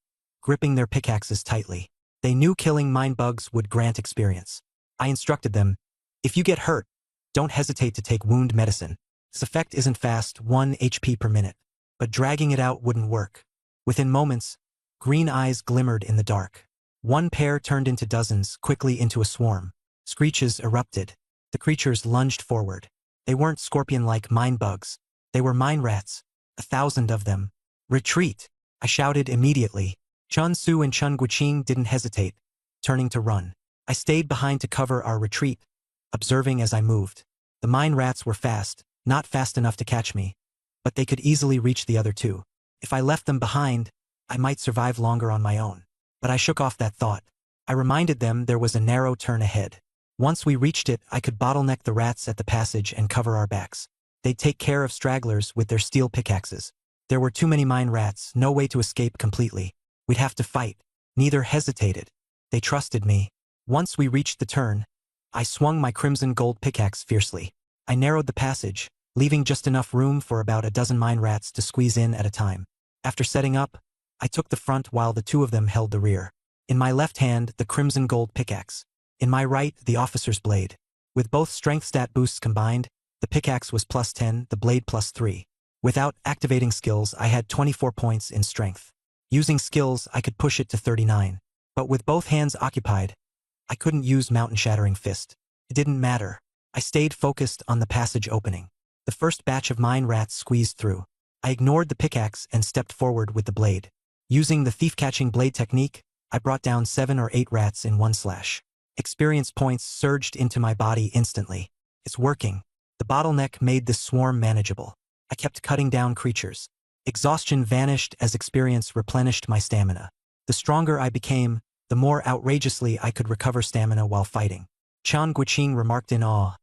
gripping their pickaxes tightly. They knew killing mine bugs would grant experience. I instructed them, if you get hurt, don't hesitate to take wound medicine. This effect isn't fast, 1 HP per minute. But dragging it out wouldn't work. Within moments, green eyes glimmered in the dark. One pair turned into dozens, quickly into a swarm. Screeches erupted. The creatures lunged forward. They weren't scorpion-like mine bugs. They were mine rats. 1,000 of them. Retreat! I shouted immediately. Chun Su and Chen Guiqing didn't hesitate, turning to run. I stayed behind to cover our retreat, observing as I moved. The mine rats were fast, not fast enough to catch me, but they could easily reach the other two. If I left them behind, I might survive longer on my own. But I shook off that thought. I reminded them there was a narrow turn ahead. Once we reached it, I could bottleneck the rats at the passage and cover our backs. They'd take care of stragglers with their steel pickaxes. There were too many mine rats, no way to escape completely. We'd have to fight. Neither hesitated. They trusted me. Once we reached the turn, I swung my crimson gold pickaxe fiercely. I narrowed the passage, leaving just enough room for about a dozen mine rats to squeeze in at a time. After setting up, I took the front while the two of them held the rear. In my left hand, the crimson gold pickaxe. In my right, the officer's blade. With both strength stat boosts combined, the pickaxe was +10, the blade +3. Without activating skills, I had 24 points in strength. Using skills, I could push it to 39. But with both hands occupied, I couldn't use mountain-shattering fist. It didn't matter. I stayed focused on the passage opening. The first batch of mine rats squeezed through. I ignored the pickaxe and stepped forward with the blade. Using the thief-catching blade technique, I brought down 7 or 8 rats in one slash. Experience points surged into my body instantly. It's working. The bottleneck made this swarm manageable. I kept cutting down creatures. Exhaustion vanished as experience replenished my stamina. The stronger I became, the more outrageously I could recover stamina while fighting. Chen Guiqing remarked in awe.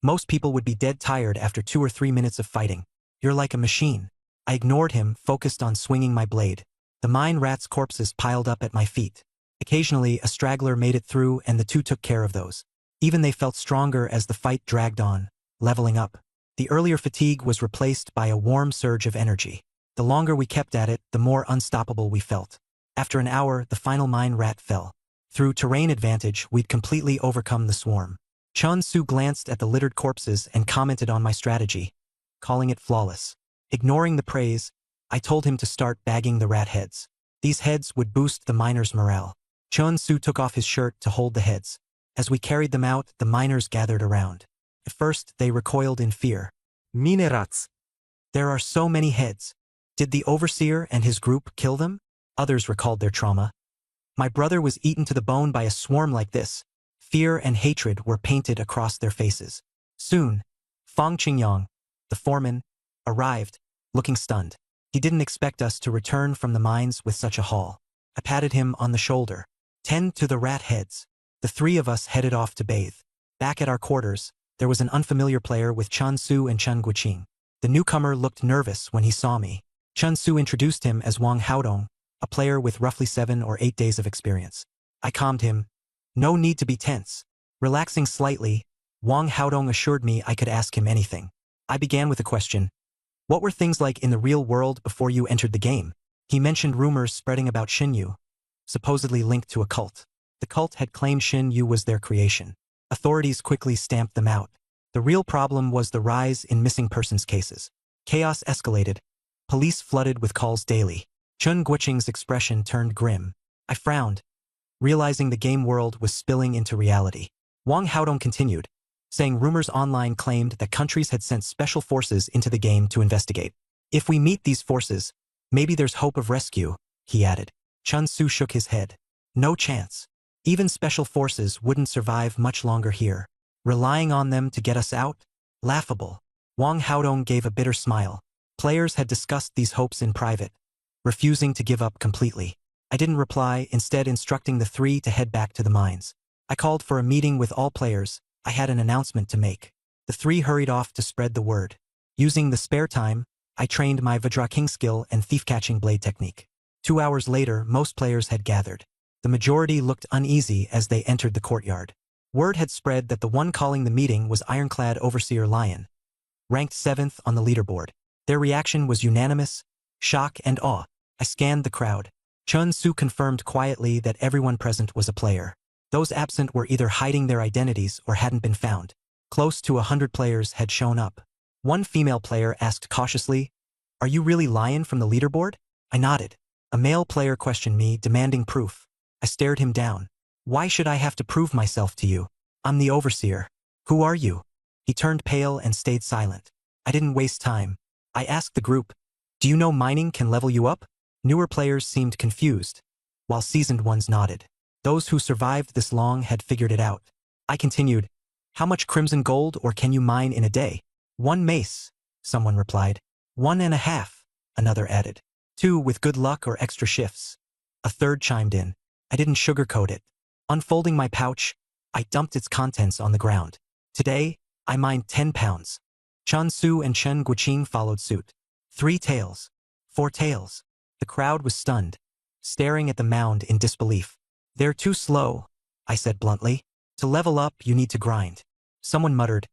Most people would be dead tired after 2 or 3 minutes of fighting. You're like a machine. I ignored him, focused on swinging my blade. The mine rats' corpses piled up at my feet. Occasionally, a straggler made it through and the two took care of those. Even they felt stronger as the fight dragged on, leveling up. The earlier fatigue was replaced by a warm surge of energy. The longer we kept at it, the more unstoppable we felt. After an hour, the final mine rat fell. Through terrain advantage, we'd completely overcome the swarm. Chun Su glanced at the littered corpses and commented on my strategy, calling it flawless. Ignoring the praise, I told him to start bagging the rat heads. These heads would boost the miners' morale. Chun Su took off his shirt to hold the heads. As we carried them out, the miners gathered around. At first, they recoiled in fear. Minerats. There are so many heads. Did the overseer and his group kill them? Others recalled their trauma. My brother was eaten to the bone by a swarm like this. Fear and hatred were painted across their faces. Soon, Fang Qingyang, the foreman, arrived, looking stunned. He didn't expect us to return from the mines with such a haul. I patted him on the shoulder. Tend to the rat heads. The three of us headed off to bathe. Back at our quarters, there was an unfamiliar player with Chun Su and Chen Guqing. The newcomer looked nervous when he saw me. Chun Su introduced him as Wang Haodong, a player with roughly 7 or 8 days of experience. I calmed him. No need to be tense. Relaxing slightly, Wang Haodong assured me I could ask him anything. I began with a question. What were things like in the real world before you entered the game? He mentioned rumors spreading about Xinyu, supposedly linked to a cult. The cult had claimed Xinyu was their creation. Authorities quickly stamped them out. The real problem was the rise in missing persons cases. Chaos escalated. Police flooded with calls daily. Chen Guoqing's expression turned grim. I frowned, realizing the game world was spilling into reality. Wang Haodong continued, saying rumors online claimed that countries had sent special forces into the game to investigate. If we meet these forces, maybe there's hope of rescue, he added. Chun Su shook his head. No chance. Even special forces wouldn't survive much longer here. Relying on them to get us out? Laughable. Wang Haodong gave a bitter smile. Players had discussed these hopes in private, refusing to give up completely. I didn't reply, instead instructing the three to head back to the mines. I called for a meeting with all players. I had an announcement to make. The three hurried off to spread the word. Using the spare time, I trained my Vajra King skill and thief-catching blade technique. 2 hours later, most players had gathered. The majority looked uneasy as they entered the courtyard. Word had spread that the one calling the meeting was Ironclad Overseer Lion, ranked 7th on the leaderboard. Their reaction was unanimous, shock and awe. I scanned the crowd. Chun Su confirmed quietly that everyone present was a player. Those absent were either hiding their identities or hadn't been found. Close to 100 players had shown up. One female player asked cautiously, "Are you really Lion from the leaderboard?" I nodded. A male player questioned me, demanding proof. I stared him down. "Why should I have to prove myself to you? I'm the Overseer. Who are you?" He turned pale and stayed silent. I didn't waste time. I asked the group, "Do you know mining can level you up?" Newer players seemed confused, while seasoned ones nodded. Those who survived this long had figured it out. I continued, "How much crimson gold or can you mine in a day?" "1 mace," someone replied. 1.5, another added. 2 with good luck or extra shifts. A third chimed in. I didn't sugarcoat it. Unfolding my pouch, I dumped its contents on the ground. Today, I mined 10 pounds. Chun Su and Chen Guoqing followed suit. 3 taels. 4 taels. The crowd was stunned, staring at the mound in disbelief. "They're too slow," I said bluntly. "To level up, you need to grind." Someone muttered,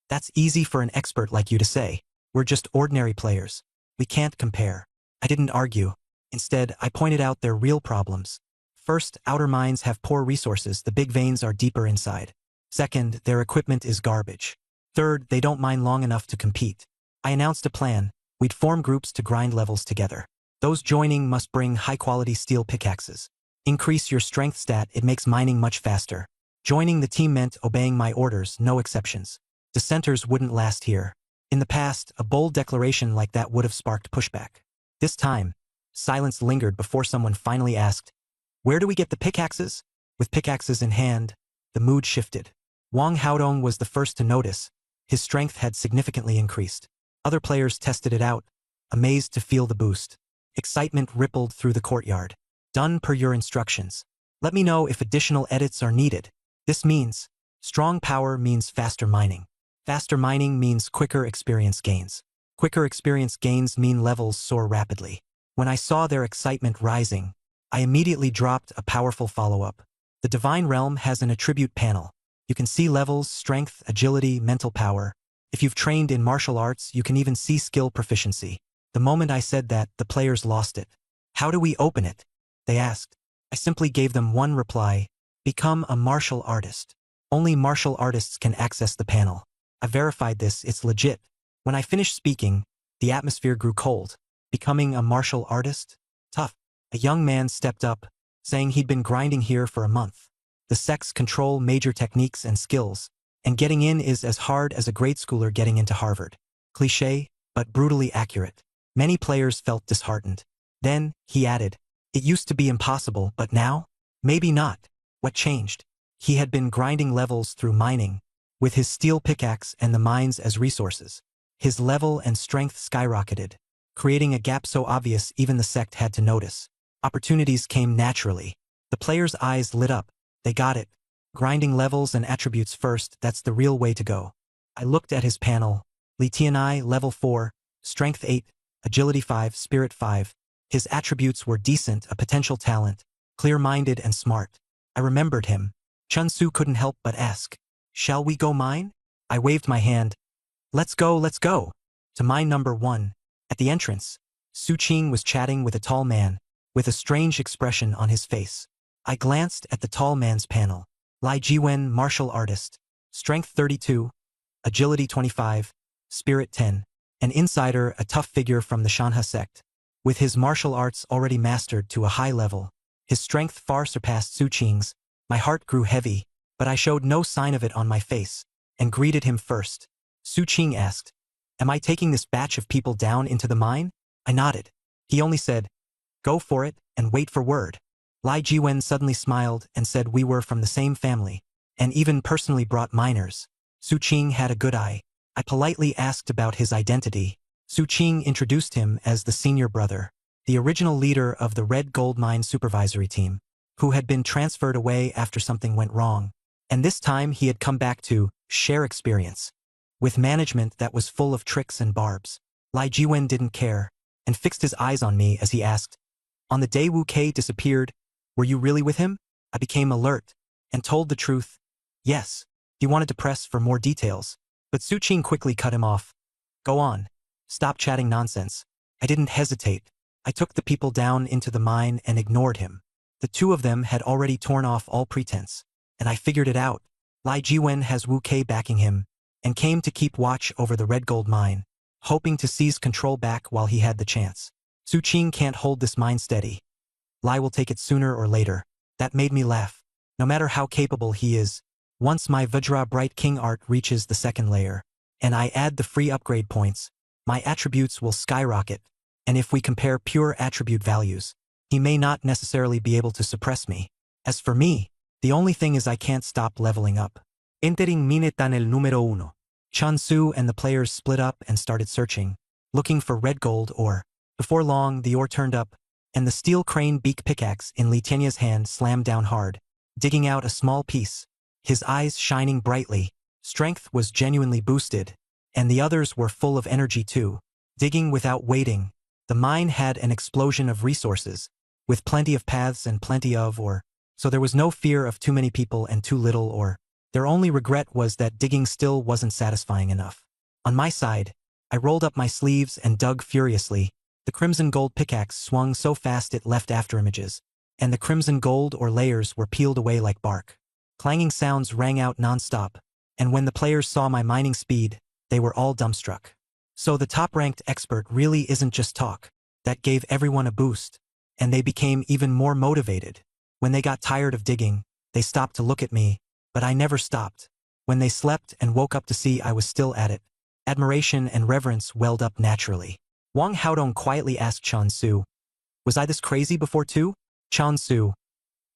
"That's easy for an expert like you to say. We're just ordinary players. We can't compare." I didn't argue. Instead, I pointed out their real problems. First, outer mines have poor resources. The big veins are deeper inside. Second, their equipment is garbage. Third, they don't mine long enough to compete. I announced a plan. We'd form groups to grind levels together. Those joining must bring high-quality steel pickaxes. Increase your strength stat, it makes mining much faster. Joining the team meant obeying my orders, no exceptions. Dissenters wouldn't last here. In the past, a bold declaration like that would have sparked pushback. This time, silence lingered before someone finally asked, "Where do we get the pickaxes?" With pickaxes in hand, the mood shifted. Wang Haodong was the first to notice. His strength had significantly increased. Other players tested it out, amazed to feel the boost. Excitement rippled through the courtyard. "Done per your instructions. Let me know if additional edits are needed." This means, strong power means faster mining. Faster mining means quicker experience gains. Quicker experience gains mean levels soar rapidly. When I saw their excitement rising, I immediately dropped a powerful follow-up. The Divine Realm has an attribute panel. You can see levels, strength, agility, mental power. If you've trained in martial arts, you can even see skill proficiency. The moment I said that, the players lost it. How do we open it? They asked. I simply gave them one reply: become a martial artist. Only martial artists can access the panel. I verified this, it's legit. When I finished speaking, the atmosphere grew cold. Becoming a martial artist? Tough. A young man stepped up, saying he'd been grinding here for a month. The sects control major techniques and skills, and getting in is as hard as a grade schooler getting into Harvard. Cliché, but brutally accurate. Many players felt disheartened. Then, he added, it used to be impossible, but now? Maybe not. What changed? He had been grinding levels through mining, with his steel pickaxe and the mines as resources. His level and strength skyrocketed, creating a gap so obvious even the sect had to notice. Opportunities came naturally. The players' eyes lit up. They got it. Grinding levels and attributes first, that's the real way to go. I looked at his panel. Li Tianai, level 4, strength 8, agility 5, spirit 5. His attributes were decent, a potential talent, clear-minded and smart. I remembered him. Chun Su couldn't help but ask, shall we go mine? I waved my hand. Let's go, let's go. To mine number 1. At the entrance, Su Qing was chatting with a tall man, with a strange expression on his face. I glanced at the tall man's panel. Lai Jiwen, martial artist. Strength 32, agility 25, spirit 10. An insider, a tough figure from the Shanha sect. With his martial arts already mastered to a high level, his strength far surpassed Su Qing's. My heart grew heavy, but I showed no sign of it on my face, and greeted him first. Su Qing asked, am I taking this batch of people down into the mine? I nodded. He only said, go for it, and wait for word. Lai Jiwen suddenly smiled and said we were from the same family, and even personally brought miners. Su Qing had a good eye. I politely asked about his identity. Su Qing introduced him as the senior brother, the original leader of the Red Gold Mine supervisory team, who had been transferred away after something went wrong. And this time he had come back to share experience with management that was full of tricks and barbs. Lai Jiwen didn't care, and fixed his eyes on me as he asked, on the day Wu Kei disappeared, were you really with him? I became alert, and told the truth. Yes. He wanted to press for more details, but Su Qing quickly cut him off. Go on. Stop chatting nonsense. I didn't hesitate. I took the people down into the mine and ignored him. The two of them had already torn off all pretense, and I figured it out. Lai Jiwen has Wu Kei backing him, and came to keep watch over the Red Gold Mine, hoping to seize control back while he had the chance. Su Qing can't hold this mine steady. Lai will take it sooner or later. That made me laugh. No matter how capable he is, once my Vajra Bright King art reaches the second layer, and I add the free upgrade points, my attributes will skyrocket, and if we compare pure attribute values, he may not necessarily be able to suppress me. As for me, the only thing is I can't stop leveling up. Entering Minetan el número 1. Chun Su and the players split up and started searching, looking for red gold ore. Before long, the ore turned up, and the steel crane beak pickaxe in Li Tianya's hand slammed down hard, digging out a small piece. His eyes shining brightly. Strength was genuinely boosted, and the others were full of energy too. Digging without waiting, the mine had an explosion of resources, with plenty of paths and plenty of ore, so there was no fear of too many people and too little ore. Their only regret was that digging still wasn't satisfying enough. On my side, I rolled up my sleeves and dug furiously. The crimson gold pickaxe swung so fast it left afterimages, and the crimson gold or layers were peeled away like bark. Clanging sounds rang out non-stop, and when the players saw my mining speed, they were all dumbstruck. So the top-ranked expert really isn't just talk. That gave everyone a boost, and they became even more motivated. When they got tired of digging, they stopped to look at me, but I never stopped. When they slept and woke up to see I was still at it, admiration and reverence welled up naturally. Wang Haodong quietly asked Chun Su, was I this crazy before too? Chun Su,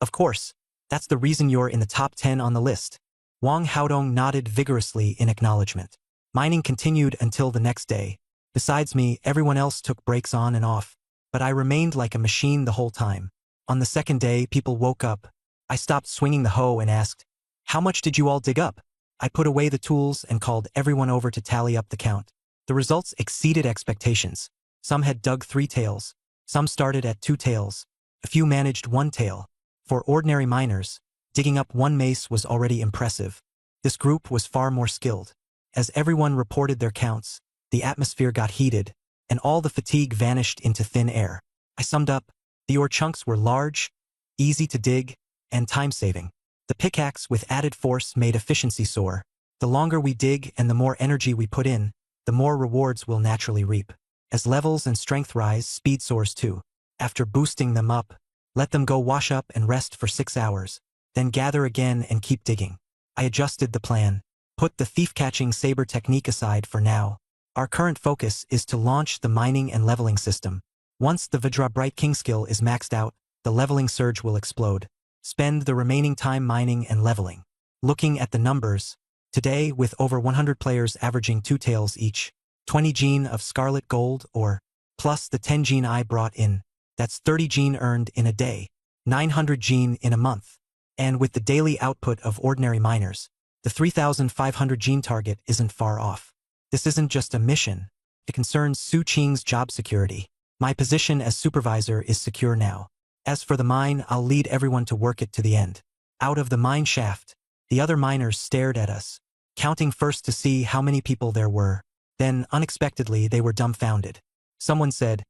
of course. That's the reason you're in the top 10 on the list. Wang Haodong nodded vigorously in acknowledgement. Mining continued until the next day. Besides me, everyone else took breaks on and off, but I remained like a machine the whole time. On the second day, people woke up. I stopped swinging the hoe and asked, how much did you all dig up? I put away the tools and called everyone over to tally up the count. The results exceeded expectations. Some had dug 3 taels. Some started at 2 taels. A few managed one tael. For ordinary miners, digging up one mace was already impressive. This group was far more skilled. As everyone reported their counts, the atmosphere got heated, and all the fatigue vanished into thin air. I summed up, the ore chunks were large, easy to dig, and time-saving. The pickaxe with added force made efficiency soar. The longer we dig and the more energy we put in, the more rewards we'll naturally reap. As levels and strength rise, speed soars too. After boosting them up, let them go wash up and rest for 6 hours, then gather again and keep digging. I adjusted the plan. Put the thief-catching saber technique aside for now. Our current focus is to launch the mining and leveling system. Once the Vajra Bright King skill is maxed out, the leveling surge will explode. Spend the remaining time mining and leveling. Looking at the numbers, today with over 100 players averaging 2 taels each, 20 gene of scarlet gold or, plus the 10 gene I brought in, that's 30 gene earned in a day, 900 gene in a month. And with the daily output of ordinary miners, the 3,500 gene target isn't far off. This isn't just a mission. It concerns Su Qing's job security. My position as supervisor is secure now. As for the mine, I'll lead everyone to work it to the end. Out of the mine shaft, the other miners stared at us, counting first to see how many people there were. Then, unexpectedly, they were dumbfounded. Someone said,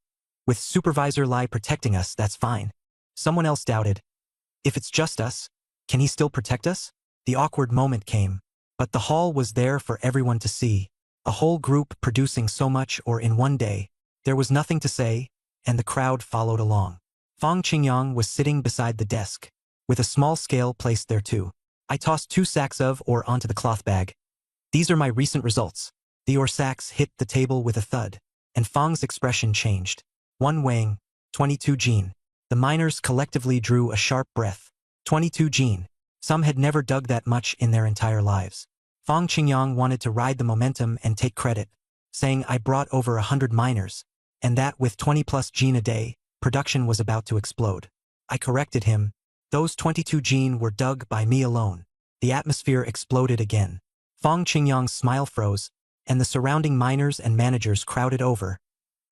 "With Supervisor Lai protecting us, that's fine." Someone else doubted, "If it's just us, can he still protect us?" The awkward moment came, but the hall was there for everyone to see. A whole group producing so much or in one day. There was nothing to say, and the crowd followed along. Fang Qingyang was sitting beside the desk, with a small scale placed there too. I tossed 2 sacks of ore onto the cloth bag. These are my recent results. The ore sacks hit the table with a thud, and Fang's expression changed. One weighing, 22 gene. The miners collectively drew a sharp breath. 22 gene. Some had never dug that much in their entire lives. Fang Qingyang wanted to ride the momentum and take credit, saying I brought over 100 miners, and that with 20 plus gene a day, production was about to explode. I corrected him. Those 22 gene were dug by me alone. The atmosphere exploded again. Fang Qingyang's smile froze, and the surrounding miners and managers crowded over,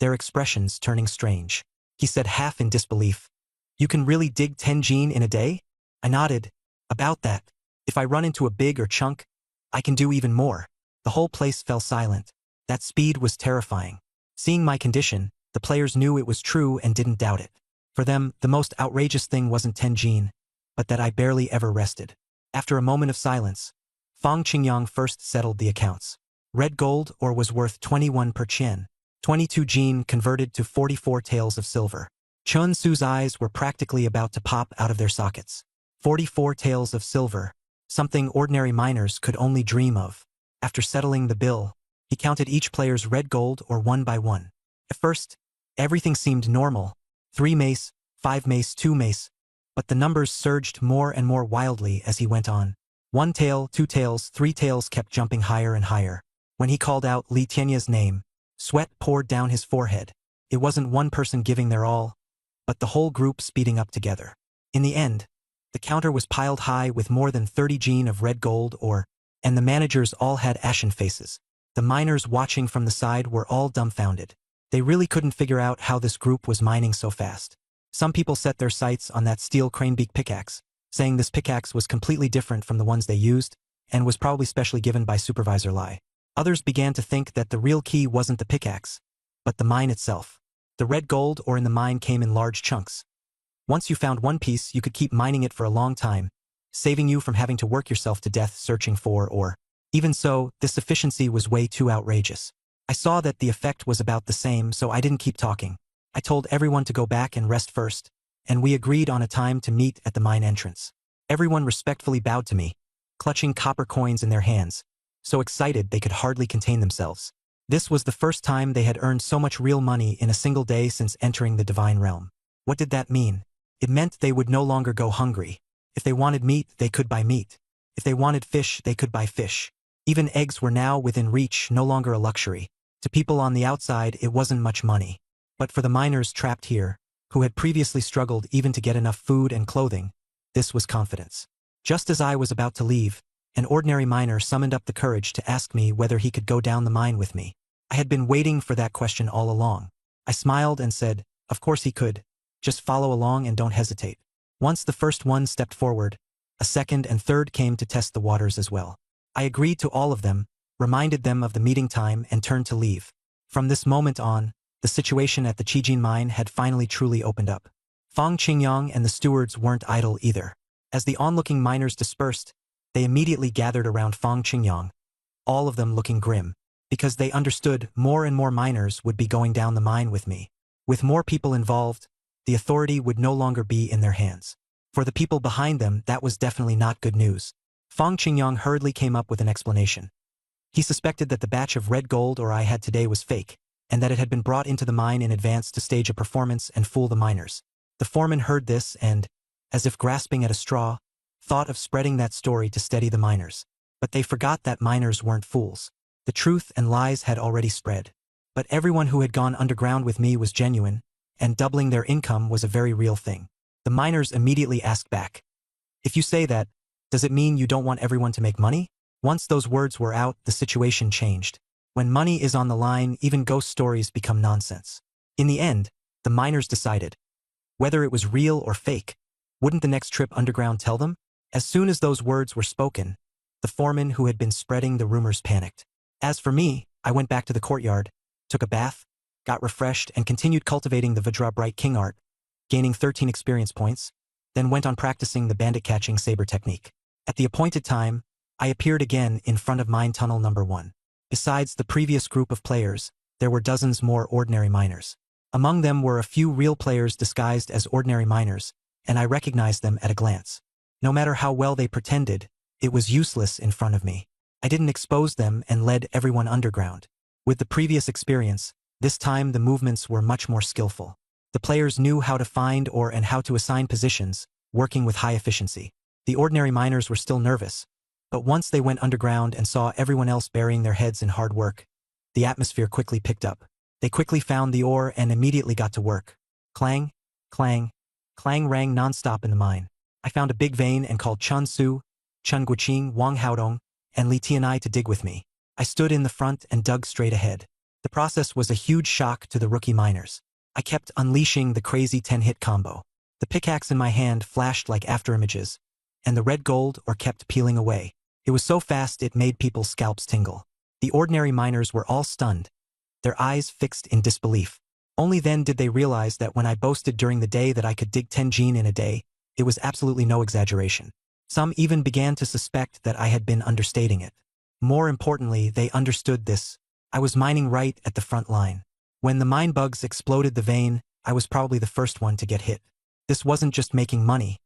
their expressions turning strange. He said half in disbelief, "You can really dig 10 gene in a day?" I nodded. "About that. If I run into a big or chunk, I can do even more." The whole place fell silent. That speed was terrifying. Seeing my condition, the players knew it was true and didn't doubt it. For them, the most outrageous thing wasn't 10 gene, but that I barely ever rested. After a moment of silence, Fang Qingyang first settled the accounts. Red gold ore was worth 21 per qian. 22 gene converted to 44 taels of silver. Chun Su's eyes were practically about to pop out of their sockets. 44 taels of silver, something ordinary miners could only dream of. After settling the bill, he counted each player's red gold ore one by one. At first, everything seemed normal. 3 mace, 5 mace, 2 mace, but the numbers surged more and more wildly as he went on. 1 tael, 2 taels, 3 taels kept jumping higher and higher. When he called out Li Tianya's name, sweat poured down his forehead. It wasn't one person giving their all, but the whole group speeding up together. In the end, the counter was piled high with more than 30 gene of red gold ore, and the managers all had ashen faces. The miners watching from the side were all dumbfounded. They really couldn't figure out how this group was mining so fast. Some people set their sights on that steel cranebeak pickaxe, saying this pickaxe was completely different from the ones they used, and was probably specially given by Supervisor Lai. Others began to think that the real key wasn't the pickaxe, but the mine itself. The red gold ore in the mine came in large chunks. Once you found one piece, you could keep mining it for a long time, saving you from having to work yourself to death searching for ore. Even so, this efficiency was way too outrageous. I saw that the effect was about the same, so I didn't keep talking. I told everyone to go back and rest first, and we agreed on a time to meet at the mine entrance. Everyone respectfully bowed to me, clutching copper coins in their hands, so excited they could hardly contain themselves. This was the first time they had earned so much real money in a single day since entering the divine realm. What did that mean? It meant they would no longer go hungry. If they wanted meat, they could buy meat. If they wanted fish, they could buy fish. Even eggs were now within reach, no longer a luxury. To people on the outside, it wasn't much money. But for the miners trapped here, who had previously struggled even to get enough food and clothing, this was confidence. Just as I was about to leave, an ordinary miner summoned up the courage to ask me whether he could go down the mine with me. I had been waiting for that question all along. I smiled and said, of course he could. Just follow along and don't hesitate. Once the first one stepped forward, a second and third came to test the waters as well. I agreed to all of them, reminded them of the meeting time, and turned to leave. From this moment on, the situation at the Qijin mine had finally truly opened up. Fang Qingyang and the stewards weren't idle either. As the onlooking miners dispersed, they immediately gathered around Fang Qingyang, all of them looking grim, because they understood more and more miners would be going down the mine with me. With more people involved, the authority would no longer be in their hands. For the people behind them, that was definitely not good news. Fang Qingyang hurriedly came up with an explanation. He suspected that the batch of red gold ore I had today was fake, and that it had been brought into the mine in advance to stage a performance and fool the miners. The foreman heard this and, as if grasping at a straw, thought of spreading that story to steady the miners. But they forgot that miners weren't fools. The truth and lies had already spread. But everyone who had gone underground with me was genuine, and doubling their income was a very real thing. The miners immediately asked back, "If you say that, does it mean you don't want everyone to make money?" Once those words were out, the situation changed. When money is on the line, even ghost stories become nonsense. In the end, the miners decided. Whether it was real or fake, wouldn't the next trip underground tell them? As soon as those words were spoken, the foreman who had been spreading the rumors panicked. As for me, I went back to the courtyard, took a bath, got refreshed, and continued cultivating the Vajra Bright King art, gaining 13 experience points, then went on practicing the bandit-catching saber technique. At the appointed time, I appeared again in front of mine tunnel number 1. Besides the previous group of players, there were dozens more ordinary miners. Among them were a few real players disguised as ordinary miners, and I recognized them at a glance. No matter how well they pretended, it was useless in front of me. I didn't expose them and led everyone underground. With the previous experience, this time the movements were much more skillful. The players knew how to find ore and how to assign positions, working with high efficiency. The ordinary miners were still nervous, but once they went underground and saw everyone else burying their heads in hard work, the atmosphere quickly picked up. They quickly found the ore and immediately got to work. Clang, clang, clang rang non-stop in the mine. I found a big vein and called Chun Su, Chun Guoqing, Wang Haodong, and Li Tianai to dig with me. I stood in the front and dug straight ahead. The process was a huge shock to the rookie miners. I kept unleashing the crazy 10-hit combo. The pickaxe in my hand flashed like afterimages, and the red gold ore kept peeling away. It was so fast it made people's scalps tingle. The ordinary miners were all stunned, their eyes fixed in disbelief. Only then did they realize that when I boasted during the day that I could dig 10 jin in a day, it was absolutely no exaggeration. Some even began to suspect that I had been understating it. More importantly, they understood this. I was mining right at the front line. When the mine bugs exploded the vein, I was probably the first one to get hit. This wasn't just making money.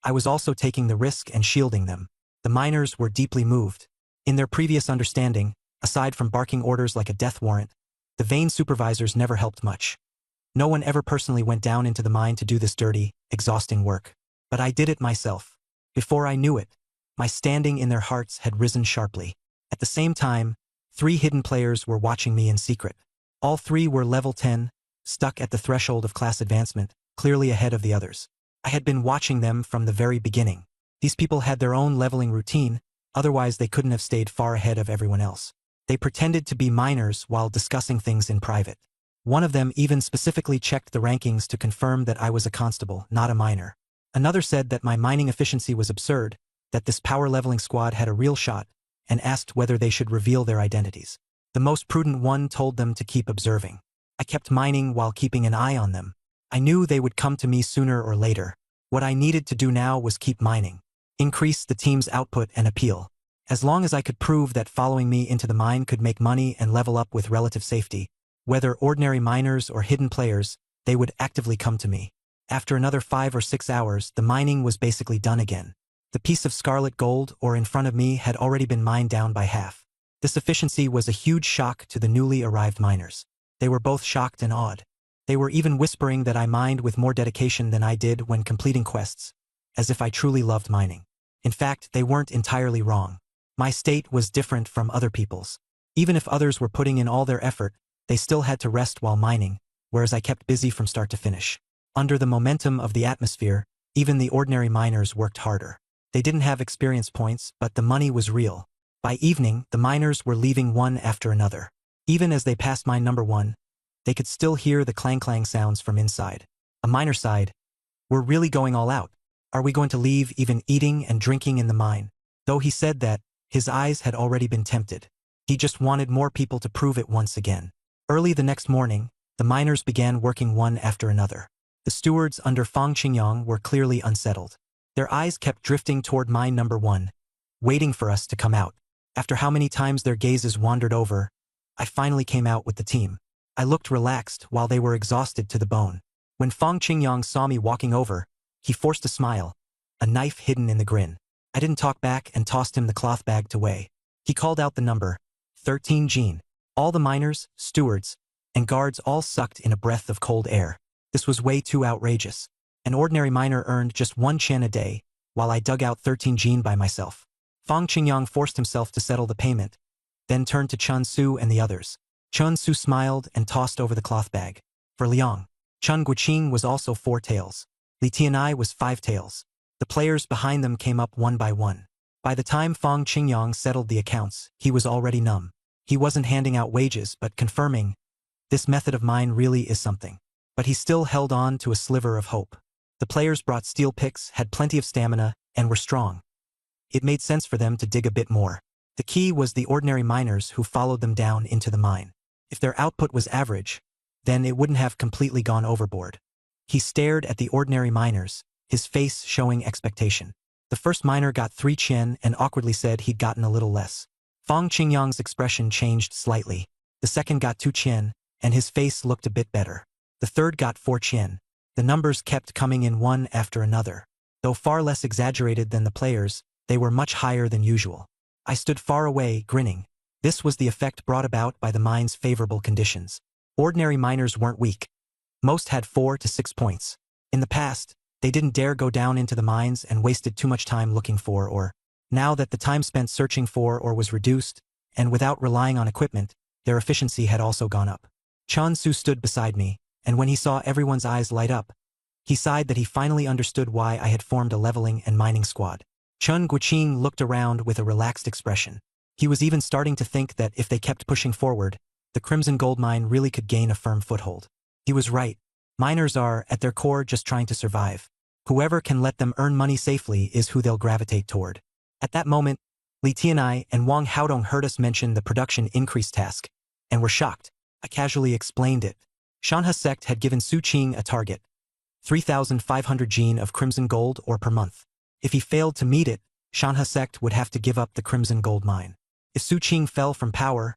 I was also taking the risk and shielding them. The miners were deeply moved. In their previous understanding, aside from barking orders like a death warrant, the vein supervisors never helped much. No one ever personally went down into the mine to do this dirty, exhausting work. But I did it myself. Before I knew it, my standing in their hearts had risen sharply. At the same time, 3 hidden players were watching me in secret. All 3 were level 10, stuck at the threshold of class advancement, clearly ahead of the others. I had been watching them from the very beginning. These people had their own leveling routine, otherwise they couldn't have stayed far ahead of everyone else. They pretended to be miners while discussing things in private. One of them even specifically checked the rankings to confirm that I was a constable, not a miner. Another said that my mining efficiency was absurd, that this power leveling squad had a real shot, and asked whether they should reveal their identities. The most prudent one told them to keep observing. I kept mining while keeping an eye on them. I knew they would come to me sooner or later. What I needed to do now was keep mining, increase the team's output and appeal. As long as I could prove that following me into the mine could make money and level up with relative safety, whether ordinary miners or hidden players, they would actively come to me. After another 5 or 6 hours, the mining was basically done again. The piece of scarlet gold ore in front of me had already been mined down by half. This efficiency was a huge shock to the newly arrived miners. They were both shocked and awed. They were even whispering that I mined with more dedication than I did when completing quests, as if I truly loved mining. In fact, they weren't entirely wrong. My state was different from other people's. Even if others were putting in all their effort, they still had to rest while mining, whereas I kept busy from start to finish. Under the momentum of the atmosphere, even the ordinary miners worked harder. They didn't have experience points, but the money was real. By evening, the miners were leaving one after another. Even as they passed mine number 1, they could still hear the clang-clang sounds from inside. A miner sighed. We're really going all out. Are we going to leave even eating and drinking in the mine? Though he said that, his eyes had already been tempted. He just wanted more people to prove it once again. Early the next morning, the miners began working one after another. The stewards under Fang Qingyang were clearly unsettled. Their eyes kept drifting toward mine number 1, waiting for us to come out. After how many times their gazes wandered over, I finally came out with the team. I looked relaxed while they were exhausted to the bone. When Fang Qingyang saw me walking over, he forced a smile, a knife hidden in the grin. I didn't talk back and tossed him the cloth bag to weigh. He called out the number, 13 Jin. All the miners, stewards, and guards all sucked in a breath of cold air. This was way too outrageous. An ordinary miner earned just 1 chen a day, while I dug out 13 Jin by myself. Fang Qingyang forced himself to settle the payment, then turned to Chun Su and the others. Chun Su smiled and tossed over the cloth bag. For Liang, Chun Guiqing was also 4 taels. Li Tianai was 5 taels. The players behind them came up one by one. By the time Fang Qingyang settled the accounts, he was already numb. He wasn't handing out wages but confirming, this method of mine really is something. But he still held on to a sliver of hope. The players brought steel picks, had plenty of stamina, and were strong. It made sense for them to dig a bit more. The key was the ordinary miners who followed them down into the mine. If their output was average, then it wouldn't have completely gone overboard. He stared at the ordinary miners, his face showing expectation. The first miner got 3 chen and awkwardly said he'd gotten a little less. Fang Qingyang's expression changed slightly. The second got 2 chen, and his face looked a bit better. The third got 4 chen. The numbers kept coming in one after another. Though far less exaggerated than the players, they were much higher than usual. I stood far away, grinning. This was the effect brought about by the mine's favorable conditions. Ordinary miners weren't weak. Most had 4 to 6 points. In the past, they didn't dare go down into the mines and wasted too much time looking for or. Now that the time spent searching for or was reduced, and without relying on equipment, their efficiency had also gone up. Chun Su stood beside me, and when he saw everyone's eyes light up, he sighed that he finally understood why I had formed a leveling and mining squad. Chun Guiqing looked around with a relaxed expression. He was even starting to think that if they kept pushing forward, the Crimson Gold Mine really could gain a firm foothold. He was right. Miners are, at their core, just trying to survive. Whoever can let them earn money safely is who they'll gravitate toward. At that moment, Li Tianai and Wang Haodong heard us mention the production increase task, and were shocked. I casually explained it. Shanha sect had given Su Qing a target, 3,500 Jin of crimson gold or per month. If he failed to meet it, Shanha sect would have to give up the crimson gold mine. If Su Qing fell from power,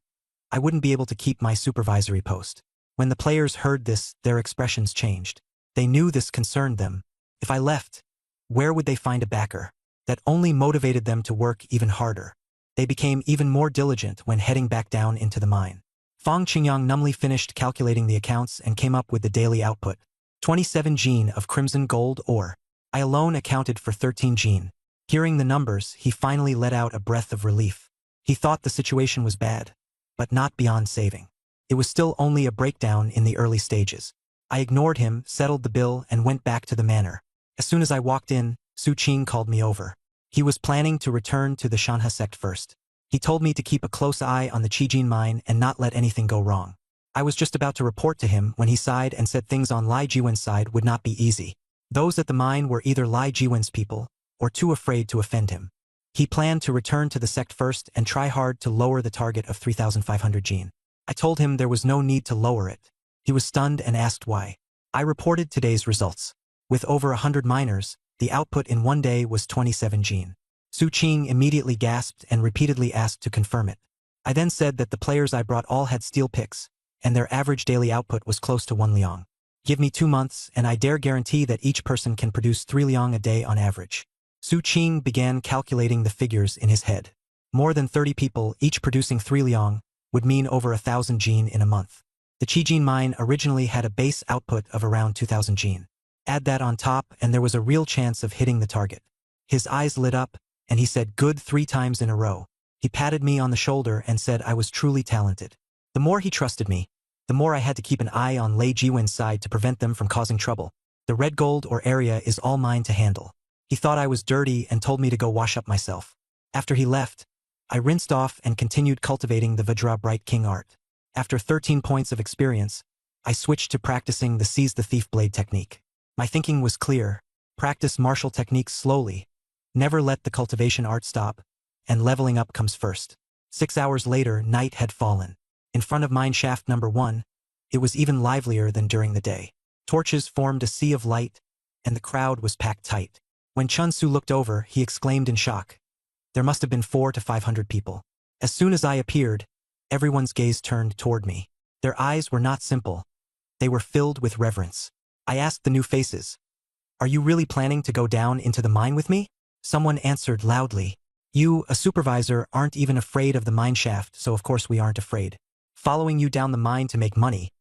I wouldn't be able to keep my supervisory post. When the players heard this, their expressions changed. They knew this concerned them. If I left, where would they find a backer? That only motivated them to work even harder. They became even more diligent when heading back down into the mine. Fang Qingyang numbly finished calculating the accounts and came up with the daily output. 27 Jin of crimson gold ore. I alone accounted for 13 Jin. Hearing the numbers, he finally let out a breath of relief. He thought the situation was bad, but not beyond saving. It was still only a breakdown in the early stages. I ignored him, settled the bill, and went back to the manor. As soon as I walked in, Su Qing called me over. He was planning to return to the Shanha sect first. He told me to keep a close eye on the Qijin mine and not let anything go wrong. I was just about to report to him when he sighed and said things on Lai Jiwen's side would not be easy. Those at the mine were either Lai Jiwen's people, or too afraid to offend him. He planned to return to the sect first and try hard to lower the target of 3,500 Jin. I told him there was no need to lower it. He was stunned and asked why. I reported today's results. With over 100 miners, the output in one day was 27 Jin. Su Qing immediately gasped and repeatedly asked to confirm it. I then said that the players I brought all had steel picks, and their average daily output was close to 1 liang. Give me 2 months, and I dare guarantee that each person can produce 3 liang a day on average. Su Qing began calculating the figures in his head. More than 30 people, each producing 3 liang, would mean over 1,000 Jin in a month. The Qijin mine originally had a base output of around 2,000 Jin. Add that on top, and there was a real chance of hitting the target. His eyes lit up, and he said good 3 times in a row. He patted me on the shoulder and said I was truly talented. The more he trusted me, the more I had to keep an eye on Lei Jiwen's side to prevent them from causing trouble. The red gold or area is all mine to handle. He thought I was dirty and told me to go wash up myself. After he left, I rinsed off and continued cultivating the Vajra Bright King art. After 13 points of experience, I switched to practicing the Seize the Thief blade technique. My thinking was clear. Practice martial techniques slowly. Never let the cultivation art stop, and leveling up comes first. 6 hours later, night had fallen. In front of mine shaft number 1, it was even livelier than during the day. Torches formed a sea of light, and the crowd was packed tight. When Chun Su looked over, he exclaimed in shock. There must have been 400 to 500 people. As soon as I appeared, everyone's gaze turned toward me. Their eyes were not simple. They were filled with reverence. I asked the new faces, "Are you really planning to go down into the mine with me?" Someone answered loudly, "You, a supervisor, aren't even afraid of the mine shaft, so of course we aren't afraid. Following you down the mine to make money.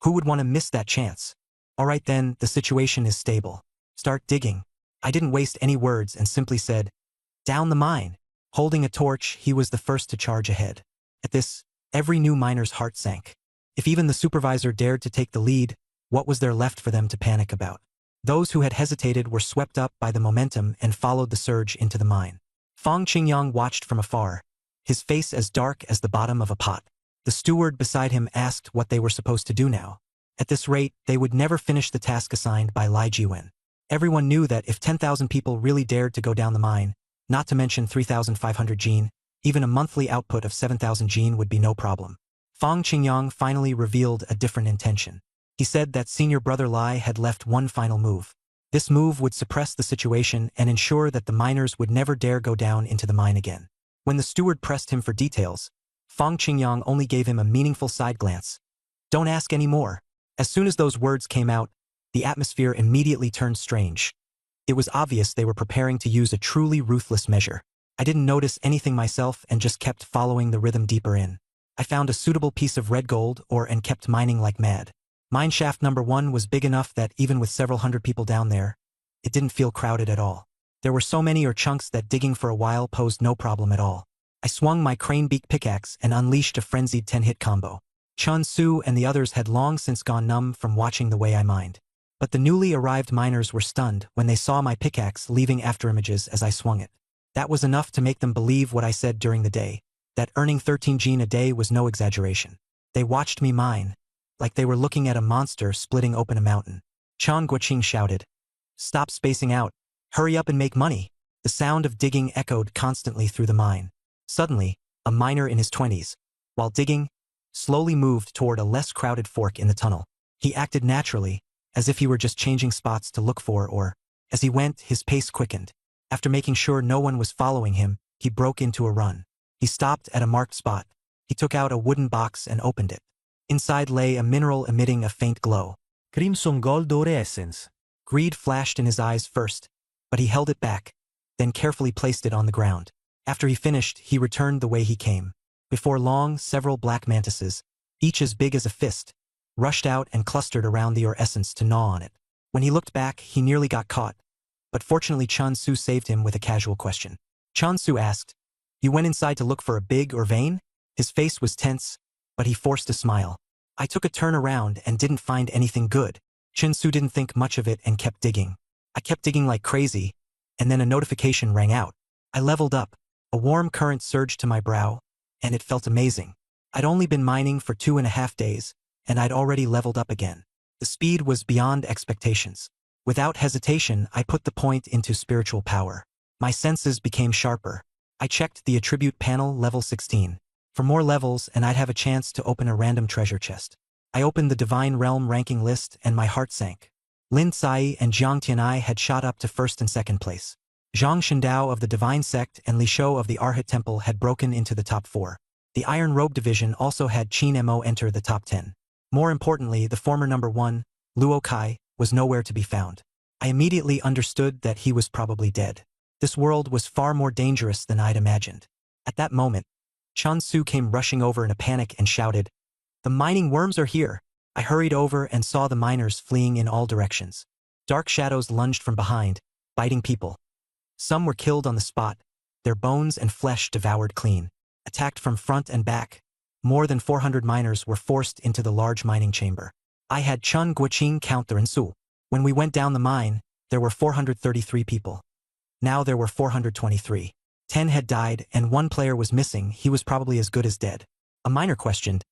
Who would want to miss that chance? All right then, the situation is stable. Start digging." I didn't waste any words and simply said, "Down the mine." Holding a torch, he was the first to charge ahead. At this, every new miner's heart sank. If even the supervisor dared to take the lead, what was there left for them to panic about? Those who had hesitated were swept up by the momentum and followed the surge into the mine. Fong Qingyang watched from afar, his face as dark as the bottom of a pot. The steward beside him asked what they were supposed to do now. At this rate, they would never finish the task assigned by Lai Jiwen. Everyone knew that if 10,000 people really dared to go down the mine, not to mention 3,500 jin, even a monthly output of 7,000 jin would be no problem. Fong Qingyang finally revealed a different intention. He said that senior brother Lai had left one final move. This move would suppress the situation and ensure that the miners would never dare go down into the mine again. When the steward pressed him for details, Fong Qingyang only gave him a meaningful side glance. "Don't ask any more." As soon as those words came out, the atmosphere immediately turned strange. It was obvious they were preparing to use a truly ruthless measure. I didn't notice anything myself and just kept following the rhythm deeper in. I found a suitable piece of red gold and kept mining like mad. Mine shaft number 1 was big enough that even with several hundred people down there, it didn't feel crowded at all. There were so many chunks that digging for a while posed no problem at all. I swung my crane beak pickaxe and unleashed a frenzied 10-hit combo. Chun Su and the others had long since gone numb from watching the way I mined. But the newly arrived miners were stunned when they saw my pickaxe leaving afterimages as I swung it. That was enough to make them believe what I said during the day, that earning 13 jin a day was no exaggeration. They watched me mine, like they were looking at a monster splitting open a mountain. Chan Guoqing shouted, "Stop spacing out. Hurry up and make money." The sound of digging echoed constantly through the mine. Suddenly, a miner in his 20s, while digging, slowly moved toward a less crowded fork in the tunnel. He acted naturally, as if he were just changing spots to look for or, as he went, his pace quickened. After making sure no one was following him, he broke into a run. He stopped at a marked spot. He took out a wooden box and opened it. Inside lay a mineral emitting a faint glow. Crimson Gold Ore Essence. Greed flashed in his eyes first, but he held it back, then carefully placed it on the ground. After he finished, he returned the way he came. Before long, several black mantises, each as big as a fist, rushed out and clustered around the ore essence to gnaw on it. When he looked back, he nearly got caught, but fortunately Chun Su saved him with a casual question. Chun Su asked, "You went inside to look for a big ore vein?" His face was tense, but he forced a smile. "I took a turn around and didn't find anything good." Chun Su didn't think much of it and kept digging. I kept digging like crazy, and then a notification rang out. I leveled up. A warm current surged to my brow, and it felt amazing. I'd only been mining for 2.5 days, and I'd already leveled up again. The speed was beyond expectations. Without hesitation, I put the point into spiritual power. My senses became sharper. I checked the attribute panel level 16. For more levels, and I'd have a chance to open a random treasure chest. I opened the Divine Realm ranking list and my heart sank. Lin Cai and Jiang Tianai had shot up to first and second place. Zhang Shindao of the Divine Sect and Li Shou of the Arhat Temple had broken into the top 4. The Iron Robe Division also had Qin Mo enter the top 10. More importantly, the former number 1, Luo Kai, was nowhere to be found. I immediately understood that he was probably dead. This world was far more dangerous than I'd imagined. At that moment, Chun Su came rushing over in a panic and shouted, "The mining worms are here!" I hurried over and saw the miners fleeing in all directions. Dark shadows lunged from behind, biting people. Some were killed on the spot, their bones and flesh devoured clean. Attacked from front and back, more than 400 miners were forced into the large mining chamber. I had Chun Guoqing count the Rinsu. When we went down the mine, there were 433 people. Now there were 423. 10 had died and 1 player was missing. He was probably as good as dead. A miner questioned,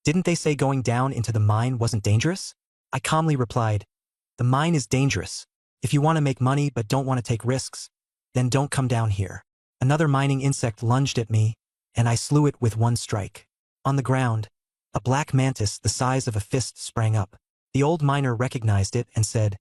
"Didn't they say going down into the mine wasn't dangerous?" I calmly replied, The mine is dangerous. If you want to make money but don't want to take risks, then don't come down here. Another mining insect lunged at me, and I slew it with one strike. On the ground, a black mantis the size of a fist sprang up. The old miner recognized it and said,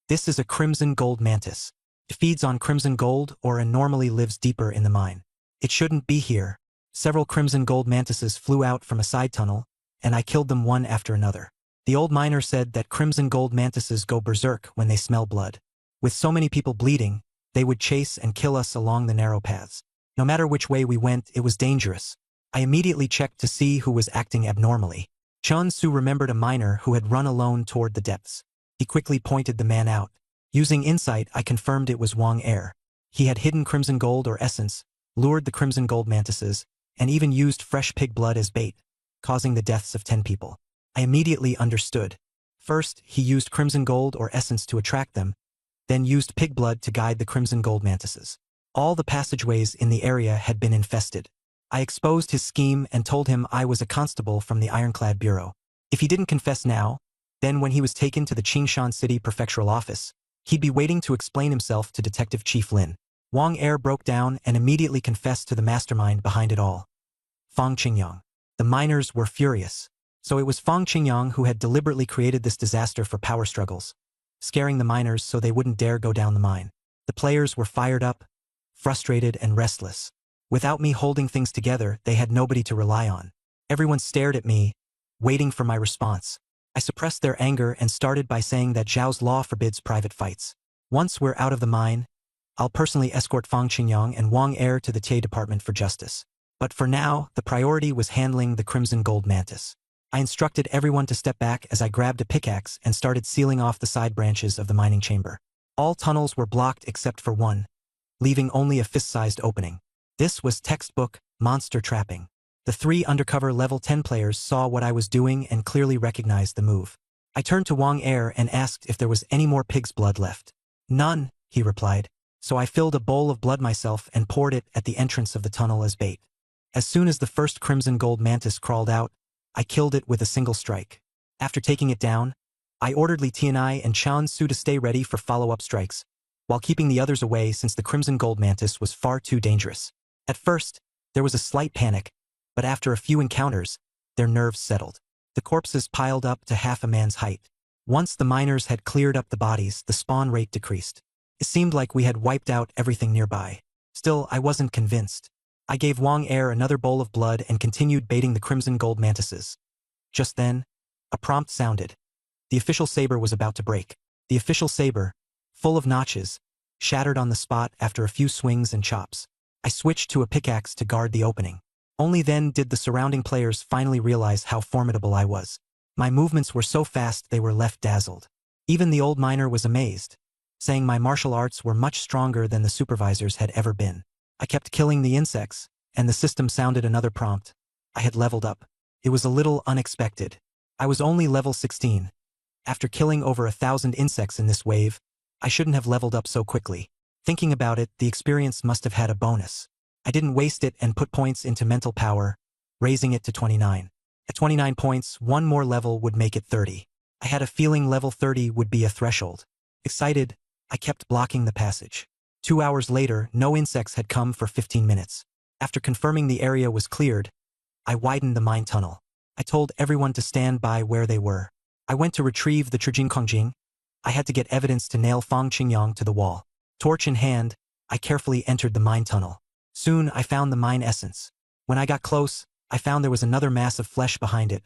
"This is a crimson gold mantis. It feeds on crimson gold or normally lives deeper in the mine. It shouldn't be here." Several crimson gold mantises flew out from a side tunnel, and I killed them one after another. The old miner said that crimson gold mantises go berserk when they smell blood. With so many people bleeding, they would chase and kill us along the narrow paths. No matter which way we went, it was dangerous. I immediately checked to see who was acting abnormally. Chun Su remembered a miner who had run alone toward the depths. He quickly pointed the man out. Using insight, I confirmed it was Wang Er. He had hidden crimson gold or essence, lured the crimson gold mantises, and even used fresh pig blood as bait, causing the deaths of 10 people. I immediately understood. First, he used crimson gold or essence to attract them, then used pig blood to guide the crimson gold mantises. All the passageways in the area had been infested. I exposed his scheme and told him I was a constable from the Ironclad Bureau. If he didn't confess now, then when he was taken to the Qingshan City Prefectural Office, he'd be waiting to explain himself to Detective Chief Lin. Wang Er broke down and immediately confessed to the mastermind behind it all. Fang Qingyang. The miners were furious. So it was Fang Qingyang who had deliberately created this disaster for power struggles, scaring the miners so they wouldn't dare go down the mine. The players were fired up, frustrated and restless. Without me holding things together, they had nobody to rely on. Everyone stared at me, waiting for my response. I suppressed their anger and started by saying that Zhao's law forbids private fights. Once we're out of the mine, I'll personally escort Fang Qingyang and Wang Er to the Tia Department for Justice. But for now, the priority was handling the crimson gold mantis. I instructed everyone to step back as I grabbed a pickaxe and started sealing off the side branches of the mining chamber. All tunnels were blocked except for one, leaving only a fist-sized opening. This was textbook monster trapping. The 3 undercover level 10 players saw what I was doing and clearly recognized the move. I turned to Wang Er and asked if there was any more pig's blood left. "None," he replied. So I filled a bowl of blood myself and poured it at the entrance of the tunnel as bait. As soon as the first crimson gold mantis crawled out, I killed it with a single strike. After taking it down, I ordered Li Tianai and Chun Su to stay ready for follow-up strikes, while keeping the others away since the crimson gold mantis was far too dangerous. At first, there was a slight panic, but after a few encounters, their nerves settled. The corpses piled up to half a man's height. Once the miners had cleared up the bodies, the spawn rate decreased. It seemed like we had wiped out everything nearby. Still, I wasn't convinced. I gave Wang Er another bowl of blood and continued baiting the crimson gold mantises. Just then, a prompt sounded. The official saber was about to break. The official saber, full of notches, shattered on the spot after a few swings and chops. I switched to a pickaxe to guard the opening. Only then did the surrounding players finally realize how formidable I was. My movements were so fast they were left dazzled. Even the old miner was amazed, saying my martial arts were much stronger than the supervisors had ever been. I kept killing the insects, and the system sounded another prompt. I had leveled up. It was a little unexpected. I was only level 16. After killing over 1,000 insects in this wave, I shouldn't have leveled up so quickly. Thinking about it, the experience must have had a bonus. I didn't waste it and put points into mental power, raising it to 29. At 29 points, one more level would make it 30. I had a feeling level 30 would be a threshold. Excited, I kept blocking the passage. 2 hours later, no insects had come for 15 minutes. After confirming the area was cleared, I widened the mine tunnel. I told everyone to stand by where they were. I went to retrieve the Trujing Kongjing. I had to get evidence to nail Fang Qingyang to the wall. Torch in hand, I carefully entered the mine tunnel. Soon, I found the mine essence. When I got close, I found there was another mass of flesh behind it,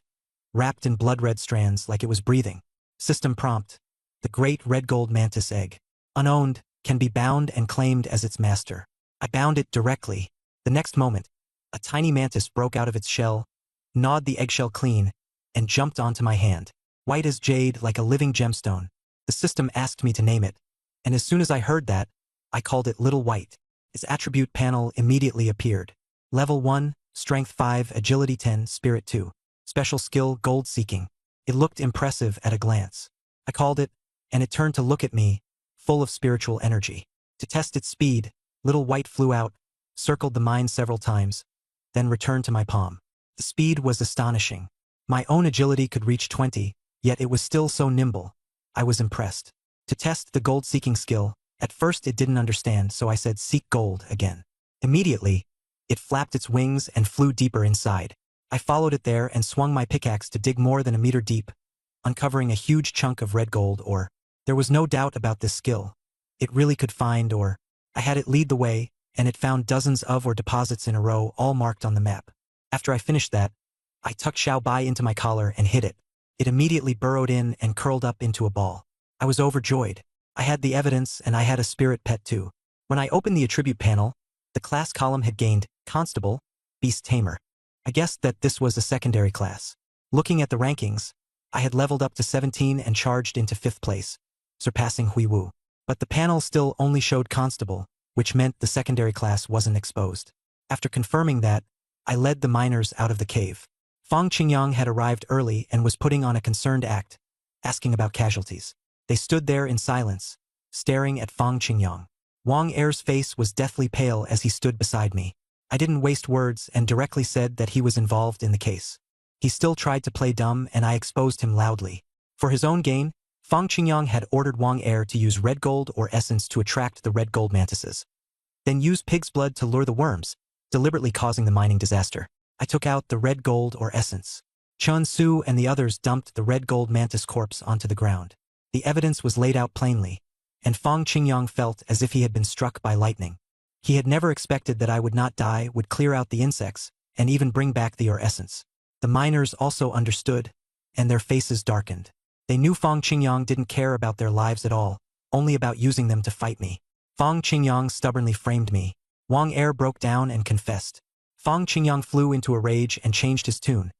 wrapped in blood-red strands like it was breathing. System prompt: the great red gold mantis egg. Unowned, can be bound and claimed as its master. I bound it directly. The next moment, a tiny mantis broke out of its shell, gnawed the eggshell clean, and jumped onto my hand. White as jade, like a living gemstone. The system asked me to name it, and as soon as I heard that, I called it Little White. Its attribute panel immediately appeared. Level 1, Strength 5, Agility 10, Spirit 2. Special skill, Gold Seeking. It looked impressive at a glance. I called it, and it turned to look at me, full of spiritual energy. To test its speed, Little White flew out, circled the mine several times, then returned to my palm. The speed was astonishing. My own agility could reach 20, yet it was still so nimble. I was impressed. To test the gold-seeking skill, at first it didn't understand, so I said seek gold again. Immediately, it flapped its wings and flew deeper inside. I followed it there and swung my pickaxe to dig more than a meter deep, uncovering a huge chunk of red gold ore. There was no doubt about this skill. It really could find ore. I had it lead the way, and it found dozens of ore deposits in a row, all marked on the map. After I finished that, I tucked Xiao Bai into my collar and hit it. It immediately burrowed in and curled up into a ball. I was overjoyed. I had the evidence and I had a spirit pet too. When I opened the attribute panel, the class column had gained Constable, Beast Tamer. I guessed that this was a secondary class. Looking at the rankings, I had leveled up to 17 and charged into 5th place, surpassing Hui Wu. But the panel still only showed Constable, which meant the secondary class wasn't exposed. After confirming that, I led the miners out of the cave. Fang Qingyang had arrived early and was putting on a concerned act, asking about casualties. They stood there in silence, staring at Fang Qingyang. Wang Er's face was deathly pale as he stood beside me. I didn't waste words and directly said that he was involved in the case. He still tried to play dumb and I exposed him loudly. For his own gain, Fang Qingyang had ordered Wang Er to use red gold or essence to attract the red gold mantises. Then use pig's blood to lure the worms, deliberately causing the mining disaster. I took out the red gold or essence. Chun Su and the others dumped the red gold mantis corpse onto the ground. The evidence was laid out plainly, and Fang Qingyang felt as if he had been struck by lightning. He had never expected that I would not die, would clear out the insects, and even bring back the ore essence. The miners also understood, and their faces darkened. They knew Fang Qingyang didn't care about their lives at all, only about using them to fight me. Fang Qingyang stubbornly framed me. Wang Er broke down and confessed. Fang Qingyang flew into a rage and changed his tune,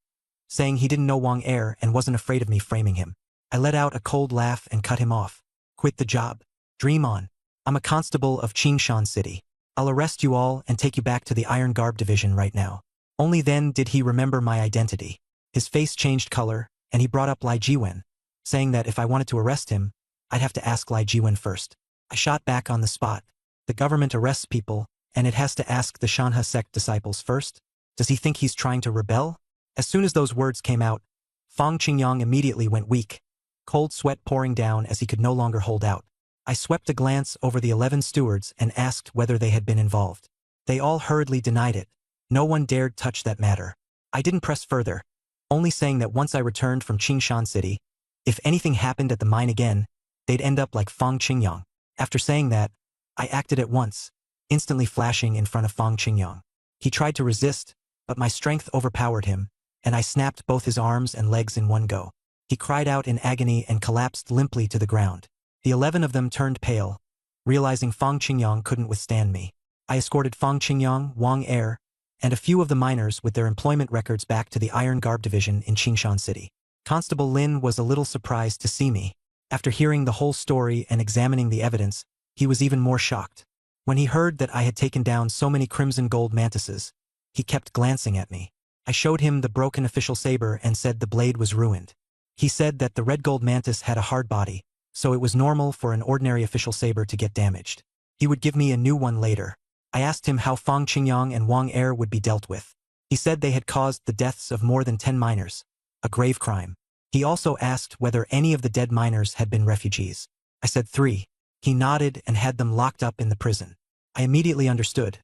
saying he didn't know Wang Er and wasn't afraid of me framing him. I let out a cold laugh and cut him off. Quit the job. Dream on. I'm a constable of Qingshan City. I'll arrest you all and take you back to the Iron Garb Division right now. Only then did he remember my identity. His face changed color, and he brought up Lai Jiwen, saying that if I wanted to arrest him, I'd have to ask Lai Jiwen first. I shot back on the spot. The government arrests people, and it has to ask the Shanhe sect disciples first? Does he think he's trying to rebel? As soon as those words came out, Fang Qingyang immediately went weak, cold sweat pouring down as he could no longer hold out. I swept a glance over the 11 stewards and asked whether they had been involved. They all hurriedly denied it. No one dared touch that matter. I didn't press further, only saying that once I returned from Qingshan City, if anything happened at the mine again, they'd end up like Fang Qingyang. After saying that, I acted at once, instantly flashing in front of Fang Qingyang. He tried to resist, but my strength overpowered him, and I snapped both his arms and legs in one go. He cried out in agony and collapsed limply to the ground. The 11 of them turned pale, realizing Fang Qingyang couldn't withstand me. I escorted Fang Qingyang, Wang Er, and a few of the miners with their employment records back to the Iron Garb Division in Qingshan City. Constable Lin was a little surprised to see me. After hearing the whole story and examining the evidence, he was even more shocked. When he heard that I had taken down so many crimson gold mantises, he kept glancing at me. I showed him the broken official saber and said the blade was ruined. He said that the red gold mantis had a hard body, so it was normal for an ordinary official saber to get damaged. He would give me a new one later. I asked him how Fang Qingyang and Wang Er would be dealt with. He said they had caused the deaths of more than 10 miners, a grave crime. He also asked whether any of the dead miners had been refugees. I said 3. He nodded and had them locked up in the prison. I immediately understood.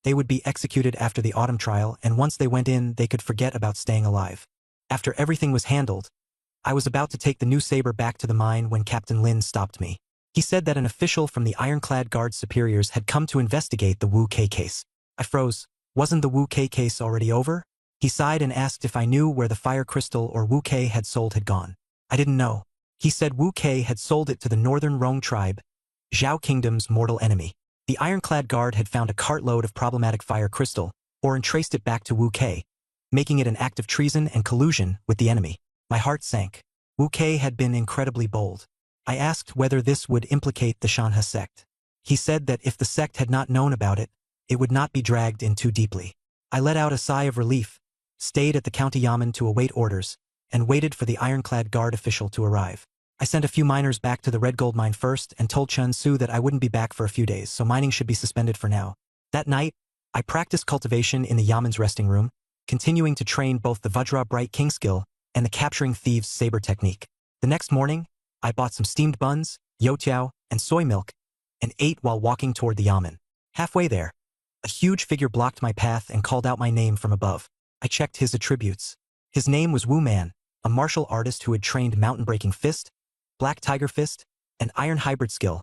They would be executed after the autumn trial, and once they went in, they could forget about staying alive. After everything was handled, I was about to take the new saber back to the mine when Captain Lin stopped me. He said that an official from the Ironclad Guard superiors had come to investigate the Wu Kei case. I froze. Wasn't the Wu Kei case already over? He sighed and asked if I knew where the fire crystal or Wu Kei had sold had gone. I didn't know. He said Wu Kei had sold it to the Northern Rong tribe, Zhao Kingdom's mortal enemy. The Ironclad Guard had found a cartload of problematic fire crystal, or traced it back to Wu Kei, making it an act of treason and collusion with the enemy. My heart sank. Wu Kei had been incredibly bold. I asked whether this would implicate the Shanhe sect. He said that if the sect had not known about it, it would not be dragged in too deeply. I let out a sigh of relief, stayed at the county yamen to await orders, and waited for the Ironclad Guard official to arrive. I sent a few miners back to the red gold mine first and told Chun Su that I wouldn't be back for a few days, so mining should be suspended for now. That night, I practiced cultivation in the yamen's resting room, continuing to train both the Vajra Bright King skill and the capturing thieves saber technique. The next morning, I bought some steamed buns, youtiao, and soy milk, and ate while walking toward the yamen. Halfway there, a huge figure blocked my path and called out my name from above. I checked his attributes. His name was Wu Man, a martial artist who had trained mountain-breaking fist, black tiger fist, and iron hybrid skill,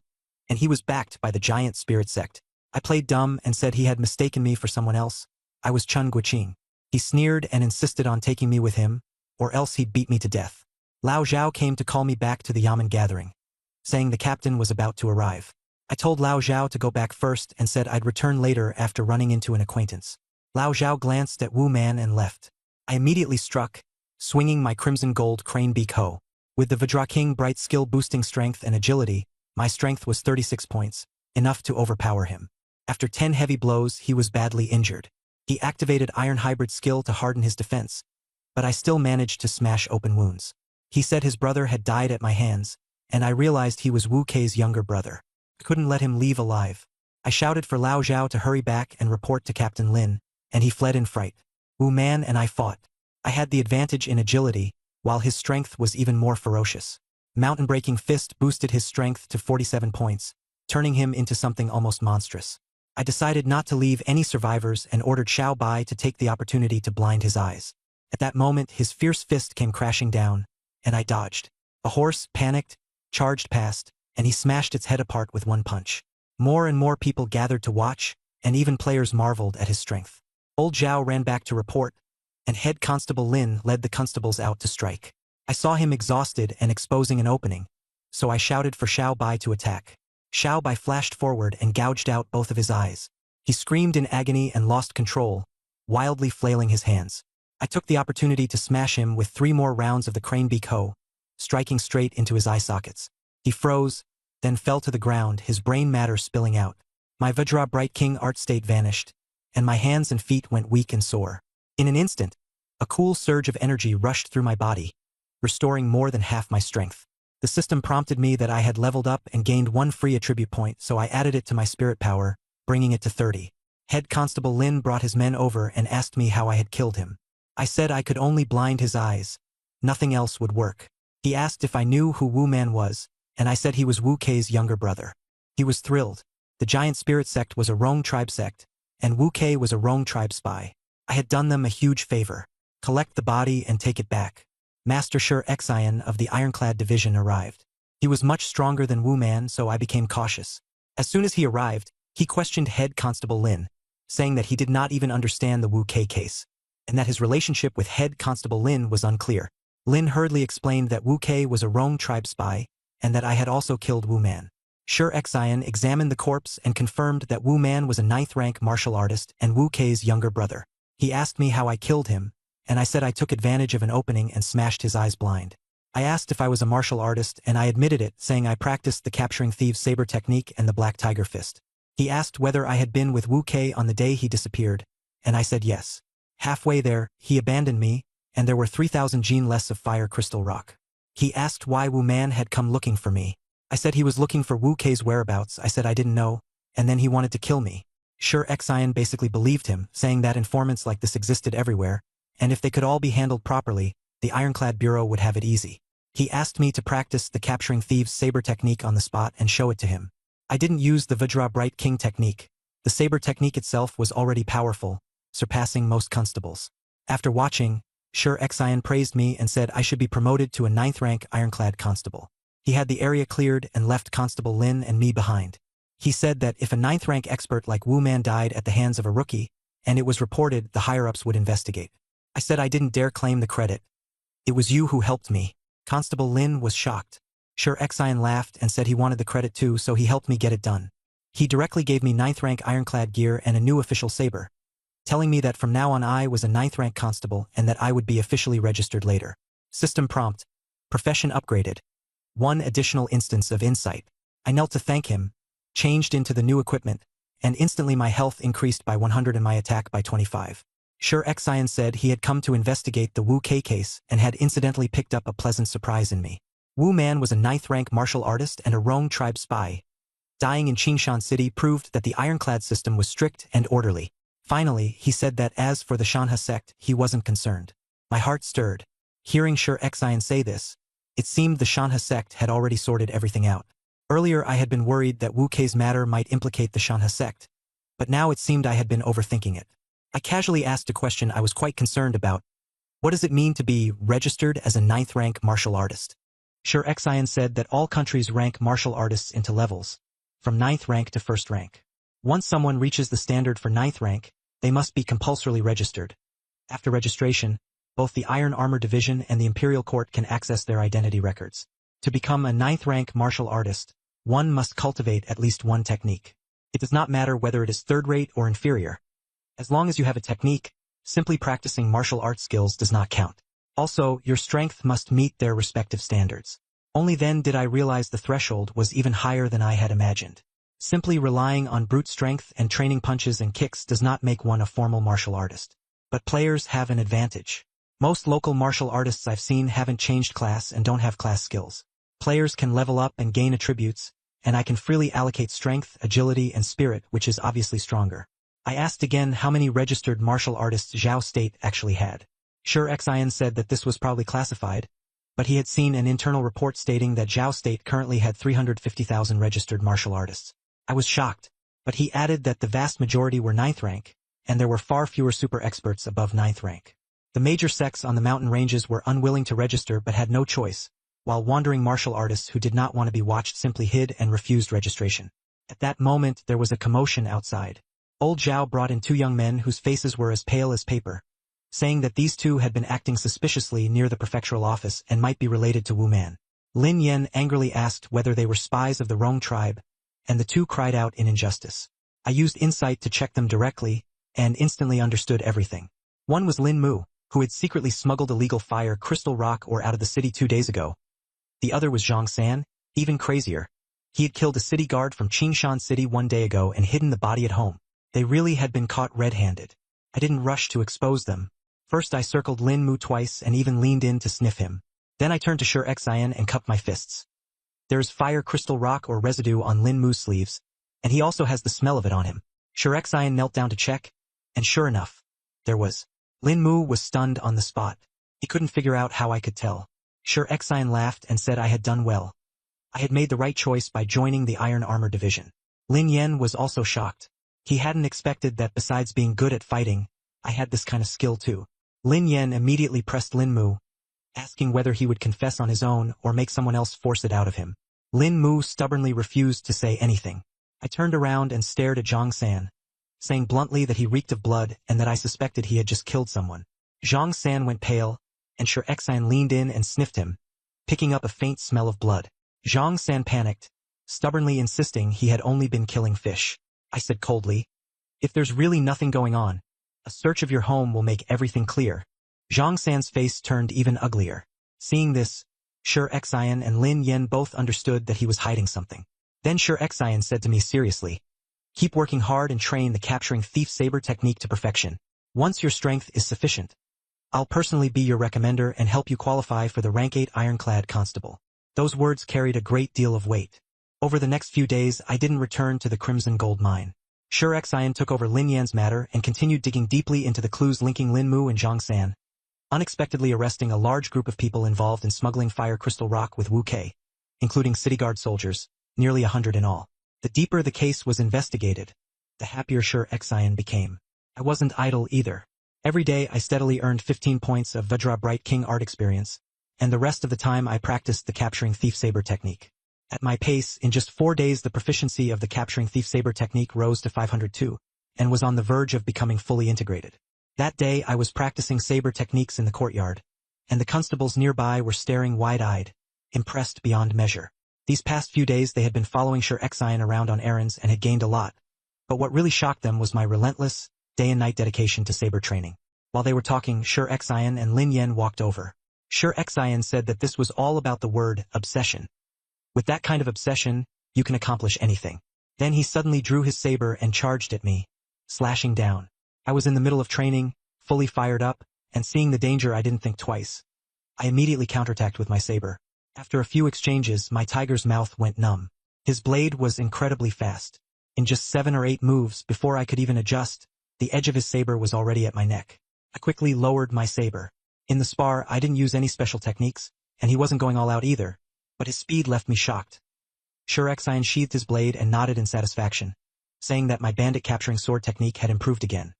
and he was backed by the giant spirit sect. I played dumb and said he had mistaken me for someone else. I was Chun Guiqing. He sneered and insisted on taking me with him, or else he'd beat me to death. Lao Zhao came to call me back to the yamen gathering, saying the captain was about to arrive. I told Lao Zhao to go back first and said I'd return later after running into an acquaintance. Lao Zhao glanced at Wu Man and left. I immediately struck, swinging my crimson gold crane beak hoe. With the Vajra King bright skill boosting strength and agility, my strength was 36 points, enough to overpower him. After 10 heavy blows, he was badly injured. He activated Iron Hybrid skill to harden his defense, but I still managed to smash open wounds. He said his brother had died at my hands, and I realized he was Wu Kei's younger brother. I couldn't let him leave alive. I shouted for Lao Zhao to hurry back and report to Captain Lin, and he fled in fright. Wu Man and I fought. I had the advantage in agility, while his strength was even more ferocious. Mountain-breaking fist boosted his strength to 47 points, turning him into something almost monstrous. I decided not to leave any survivors and ordered Xiao Bai to take the opportunity to blind his eyes. At that moment, his fierce fist came crashing down, and I dodged. A horse, panicked, charged past, and he smashed its head apart with one punch. More and more people gathered to watch, and even players marveled at his strength. Old Zhao ran back to report, and Head Constable Lin led the constables out to strike. I saw him exhausted and exposing an opening, so I shouted for Xiao Bai to attack. Xiao Bai flashed forward and gouged out both of his eyes. He screamed in agony and lost control, wildly flailing his hands. I took the opportunity to smash him with 3 more rounds of the crane beak hoe, striking straight into his eye sockets. He froze, then fell to the ground, his brain matter spilling out. My Vajra Bright King art state vanished, and my hands and feet went weak and sore. In an instant, a cool surge of energy rushed through my body, restoring more than half my strength. The system prompted me that I had leveled up and gained 1 free attribute point, so I added it to my spirit power, bringing it to 30. Head Constable Lin brought his men over and asked me how I had killed him. I said I could only blind his eyes. Nothing else would work. He asked if I knew who Wu Man was, and I said he was Wu Kei's younger brother. He was thrilled. The giant spirit sect was a Rong tribe sect, and Wu Kei was a Rong tribe spy. I had done them a huge favor. Collect the body and take it back. Master Shi Xian of the Ironclad Division arrived. He was much stronger than Wu Man, so I became cautious. As soon as he arrived, he questioned Head Constable Lin, saying that he did not even understand the Wu Kei case, and that his relationship with Head Constable Lin was unclear. Lin hurriedly explained that Wu Kei was a Rong tribe spy, and that I had also killed Wu Man. Shi Xian examined the corpse and confirmed that Wu Man was a 9th-rank martial artist and Wu Kei's younger brother. He asked me how I killed him, and I said I took advantage of an opening and smashed his eyes blind. I asked if I was a martial artist, and I admitted it, saying I practiced the Capturing Thieves saber technique and the Black Tiger fist. He asked whether I had been with Wu Kei on the day he disappeared, and I said yes. Halfway there, he abandoned me, and there were 3,000 gene less of fire crystal rock. He asked why Wu Man had come looking for me. I said he was looking for Wu Kei's whereabouts. I said I didn't know, and then he wanted to kill me. Shi Xian basically believed him, saying that informants like this existed everywhere, and if they could all be handled properly, the Ironclad Bureau would have it easy. He asked me to practice the Capturing Thieves saber technique on the spot and show it to him. I didn't use the Vajra Bright King technique. The saber technique itself was already powerful, surpassing most constables. After watching, Shi Xian praised me and said I should be promoted to a 9th-rank Ironclad constable. He had the area cleared and left Constable Lin and me behind. He said that if a 9th-rank expert like Wu Man died at the hands of a rookie, and it was reported, the higher-ups would investigate. I said I didn't dare claim the credit. It was you who helped me. Constable Lin was shocked. Shi Xian laughed and said he wanted the credit too, so he helped me get it done. He directly gave me 9th-rank Ironclad gear and a new official saber, telling me that from now on I was a 9th-rank constable and that I would be officially registered later. System prompt. Profession upgraded. 1 additional instance of insight. I knelt to thank him, changed into the new equipment, and instantly my health increased by 100 and my attack by 25. Shi Xian said he had come to investigate the Wu Kei case and had incidentally picked up a pleasant surprise in me. Wu Man was a 9th-rank martial artist and a Rong tribe spy. Dying in Qingshan City proved that the Ironclad system was strict and orderly. Finally, he said that as for the Shanha sect, he wasn't concerned. My heart stirred. Hearing Shi Xian say this, It seemed the Shanha sect had already sorted everything out. Earlier I had been worried that Wu Kei's matter might implicate the Shanha sect, but now it seemed I had been overthinking it. I casually asked a question I was quite concerned about. What does it mean to be registered as a 9th rank martial artist? Sure Xian said that all countries rank martial artists into levels, from 9th rank to 1st rank. Once someone reaches the standard for 9th rank, they must be compulsorily registered. After registration, both the Iron Armor Division and the Imperial Court can access their identity records. To become a 9th rank martial artist, one must cultivate at least one technique. It does not matter whether it is third-rate or inferior. As long as you have a technique, simply practicing martial arts skills does not count. Also, your strength must meet their respective standards. Only then did I realize the threshold was even higher than I had imagined. Simply relying on brute strength and training punches and kicks does not make one a formal martial artist. But players have an advantage. Most local martial artists I've seen haven't changed class and don't have class skills. Players can level up and gain attributes, and I can freely allocate strength, agility, and spirit, which is obviously stronger. I asked again how many registered martial artists Zhao State actually had. Sure Xian said that this was probably classified, but he had seen an internal report stating that Zhao State currently had 350,000 registered martial artists. I was shocked, but he added that the vast majority were 9th rank, and there were far fewer super experts above 9th rank. The major sects on the mountain ranges were unwilling to register but had no choice, while wandering martial artists who did not want to be watched simply hid and refused registration. At that moment there was a commotion outside. Old Zhao brought in 2 young men whose faces were as pale as paper, saying that these 2 had been acting suspiciously near the prefectural office and might be related to Wu Man. Lin Yan angrily asked whether they were spies of the Rong tribe, and the 2 cried out in injustice. I used insight to check them directly, and instantly understood everything. One was Lin Mu, who had secretly smuggled illegal fire crystal rock ore out of the city 2 days ago. The other was Zhang San, even crazier. He had killed a city guard from Qingshan City 1 day ago and hidden the body at home. They really had been caught red-handed. I didn't rush to expose them. First I circled Lin Mu twice and even leaned in to sniff him. Then I turned to Sure Xian and cupped my fists. There is fire crystal rock or residue on Lin Mu's sleeves, and he also has the smell of it on him. Sure Xian knelt down to check, and sure enough, there was. Lin Mu was stunned on the spot. He couldn't figure out how I could tell. Sure Xian laughed and said I had done well. I had made the right choice by joining the Iron Armor Division. Lin Yan was also shocked. He hadn't expected that besides being good at fighting, I had this kind of skill too. Lin Yan immediately pressed Lin Mu, asking whether he would confess on his own or make someone else force it out of him. Lin Mu stubbornly refused to say anything. I turned around and stared at Zhang San, saying bluntly that he reeked of blood and that I suspected he had just killed someone. Zhang San went pale, and Sure Xian leaned in and sniffed him, picking up a faint smell of blood. Zhang San panicked, stubbornly insisting he had only been killing fish. I said coldly, "If there's really nothing going on, a search of your home will make everything clear." Zhang San's face turned even uglier. Seeing this, Sure Xian and Lin Yan both understood that he was hiding something. Then Sure Xian said to me seriously, "Keep working hard and train the capturing thief saber technique to perfection. Once your strength is sufficient, I'll personally be your recommender and help you qualify for the rank 8 ironclad constable." Those words carried a great deal of weight. Over the next few days I didn't return to the Crimson Gold Mine. Sure Xian took over Lin Yan's matter and continued digging deeply into the clues linking Lin Mu and Zhang San, unexpectedly arresting a large group of people involved in smuggling fire crystal rock with Wu Kei, including city guard soldiers, nearly 100 in all. The deeper the case was investigated, the happier Sure Xian became. I wasn't idle either. Every day I steadily earned 15 points of Vajra Bright King art experience, and the rest of the time I practiced the capturing thief saber technique. At my pace, in just 4 days the proficiency of the capturing thief saber technique rose to 502, and was on the verge of becoming fully integrated. That day I was practicing saber techniques in the courtyard, and the constables nearby were staring wide-eyed, impressed beyond measure. These past few days they had been following Sure Xian around on errands and had gained a lot, but what really shocked them was my relentless, day and night dedication to saber training. While they were talking, Sure Xian and Lin Yan walked over. Sure Xian said that this was all about the word obsession. With that kind of obsession, you can accomplish anything. Then he suddenly drew his saber and charged at me, slashing down. I was in the middle of training, fully fired up, and seeing the danger I didn't think twice. I immediately counterattacked with my saber. After a few exchanges, my tiger's mouth went numb. His blade was incredibly fast. In just 7 or 8 moves, before I could even adjust, the edge of his saber was already at my neck. I quickly lowered my saber. In the spar, I didn't use any special techniques, and he wasn't going all out either, but his speed left me shocked. Sure Xian sheathed his blade and nodded in satisfaction, saying that my bandit capturing sword technique had improved again.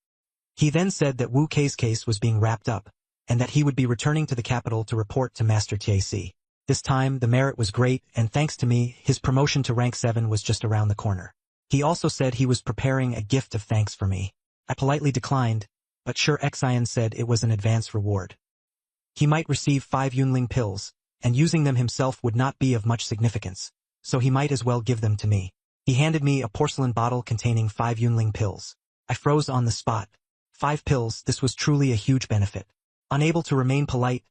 He then said that Wu Kei's case was being wrapped up, and that he would be returning to the capital to report to Master TAC. This time, the merit was great, and thanks to me, his promotion to rank 7 was just around the corner. He also said he was preparing a gift of thanks for me. I politely declined, but Sure Xian said it was an advance reward. He might receive 5 Yunling pills, and using them himself would not be of much significance, so he might as well give them to me. He handed me a porcelain bottle containing 5 Yunling pills. I froze on the spot. 5 pills, this was truly a huge benefit. Unable to remain polite,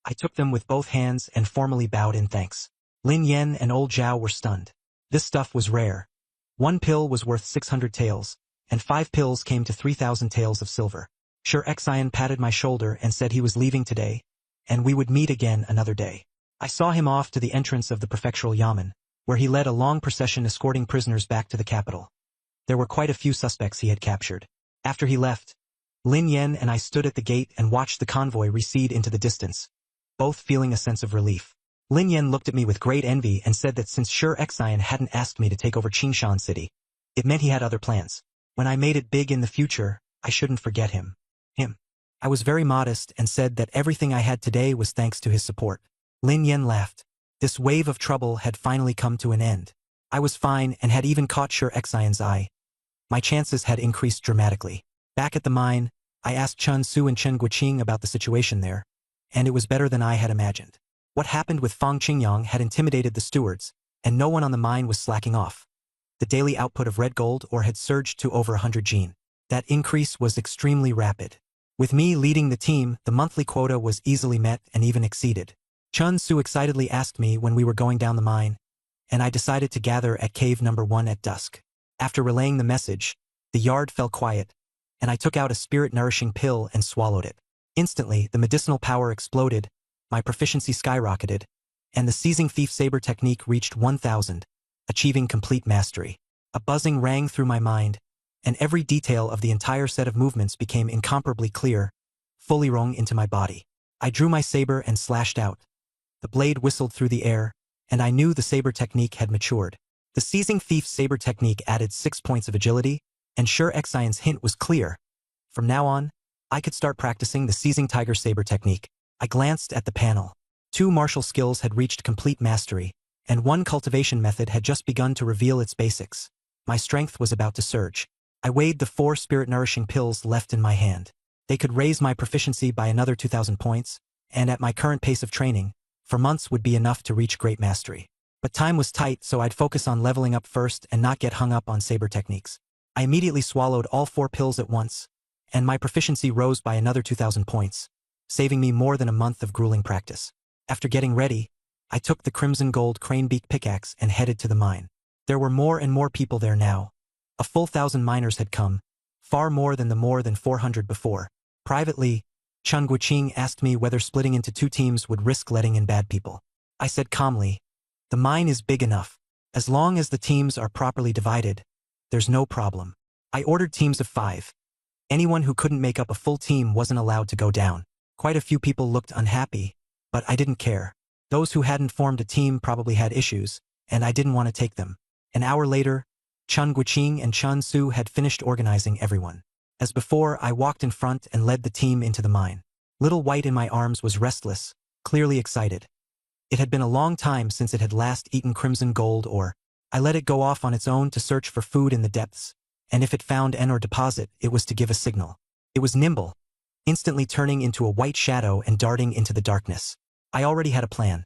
I took them with both hands and formally bowed in thanks. Lin Yen and old Zhao were stunned. This stuff was rare. 1 pill was worth 600 taels, and 5 pills came to 3,000 taels of silver. Sure Xian patted my shoulder and said he was leaving today, and we would meet again another day. I saw him off to the entrance of the prefectural yamen, where he led a long procession escorting prisoners back to the capital. There were quite a few suspects he had captured. After he left, Lin Yen and I stood at the gate and watched the convoy recede into the distance, both feeling a sense of relief. Lin Yen looked at me with great envy and said that since Sure Xian hadn't asked me to take over Qingshan City, it meant he had other plans. When I made it big in the future, I shouldn't forget him. I was very modest and said that everything I had today was thanks to his support. Lin Yen laughed. This wave of trouble had finally come to an end. I was fine and had even caught Sure Xian's eye. My chances had increased dramatically. Back at the mine, I asked Chun Su and Chen Guoqing about the situation there, and it was better than I had imagined. What happened with Fang Qingyang had intimidated the stewards, and no one on the mine was slacking off. The daily output of red gold ore had surged to over 100 jin. That increase was extremely rapid. With me leading the team, the monthly quota was easily met and even exceeded. Chun Su excitedly asked me when we were going down the mine, and I decided to gather at cave number 1 at dusk. After relaying the message, the yard fell quiet, and I took out a spirit-nourishing pill and swallowed it. Instantly, the medicinal power exploded, my proficiency skyrocketed, and the seizing thief saber technique reached 1,000, achieving complete mastery. A buzzing rang through my mind, and every detail of the entire set of movements became incomparably clear, fully wrung into my body. I drew my saber and slashed out. The blade whistled through the air, and I knew the saber technique had matured. The seizing thief saber technique added 6 points of agility, and Sure Xian's hint was clear. From now on, I could start practicing the seizing tiger saber technique. I glanced at the panel. 2 martial skills had reached complete mastery, and 1 cultivation method had just begun to reveal its basics. My strength was about to surge. I weighed the 4 spirit-nourishing pills left in my hand. They could raise my proficiency by another 2,000 points, and at my current pace of training, for months would be enough to reach great mastery. But time was tight, so I'd focus on leveling up first and not get hung up on saber techniques. I immediately swallowed all 4 pills at once, and my proficiency rose by another 2,000 points, saving me more than a month of grueling practice. After getting ready, I took the crimson gold cranebeak pickaxe and headed to the mine. There were more and more people there now. A full 1,000 miners had come, far more than 400 before. Privately, Chen Guoqing asked me whether splitting into 2 teams would risk letting in bad people. I said calmly, the mine is big enough. As long as the teams are properly divided, there's no problem. I ordered teams of 5. Anyone who couldn't make up a full team wasn't allowed to go down. Quite a few people looked unhappy, but I didn't care. Those who hadn't formed a team probably had issues, and I didn't want to take them. An hour later, Chen Guoqing and Chun Su had finished organizing everyone. As before, I walked in front and led the team into the mine. Little White in my arms was restless, clearly excited. It had been a long time since it had last eaten crimson gold ore. I let it go off on its own to search for food in the depths, and if it found an ore deposit, it was to give a signal. It was nimble, instantly turning into a white shadow and darting into the darkness. I already had a plan.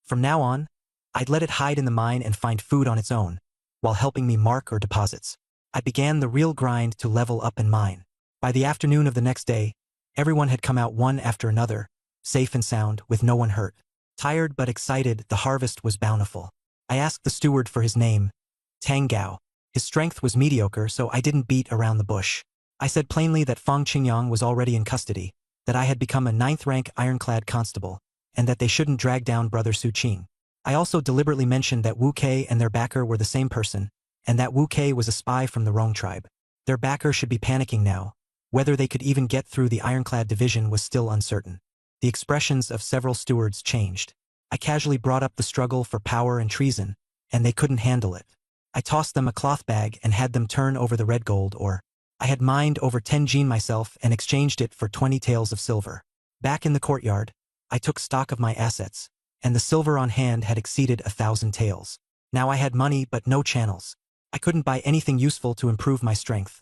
From now on, I'd let it hide in the mine and find food on its own, while helping me mark ore deposits. I began the real grind to level up and mine. By the afternoon of the next day, everyone had come out one after another, safe and sound, with no one hurt. Tired but excited, the harvest was bountiful. I asked the steward for his name, Tang Gao. His strength was mediocre, so I didn't beat around the bush. I said plainly that Fang Qingyang was already in custody, that I had become a 9th-rank ironclad constable, and that they shouldn't drag down Brother Su Qing. I also deliberately mentioned that Wu Kei and their backer were the same person, and that Wu Kei was a spy from the Rong tribe. Their backer should be panicking now. Whether they could even get through the ironclad division was still uncertain. The expressions of several stewards changed. I casually brought up the struggle for power and treason, and they couldn't handle it. I tossed them a cloth bag and had them turn over the red gold, or I had mined over 10 gene myself and exchanged it for 20 taels of silver. Back in the courtyard, I took stock of my assets, and the silver on hand had exceeded 1,000 taels. Now I had money but no channels. I couldn't buy anything useful to improve my strength.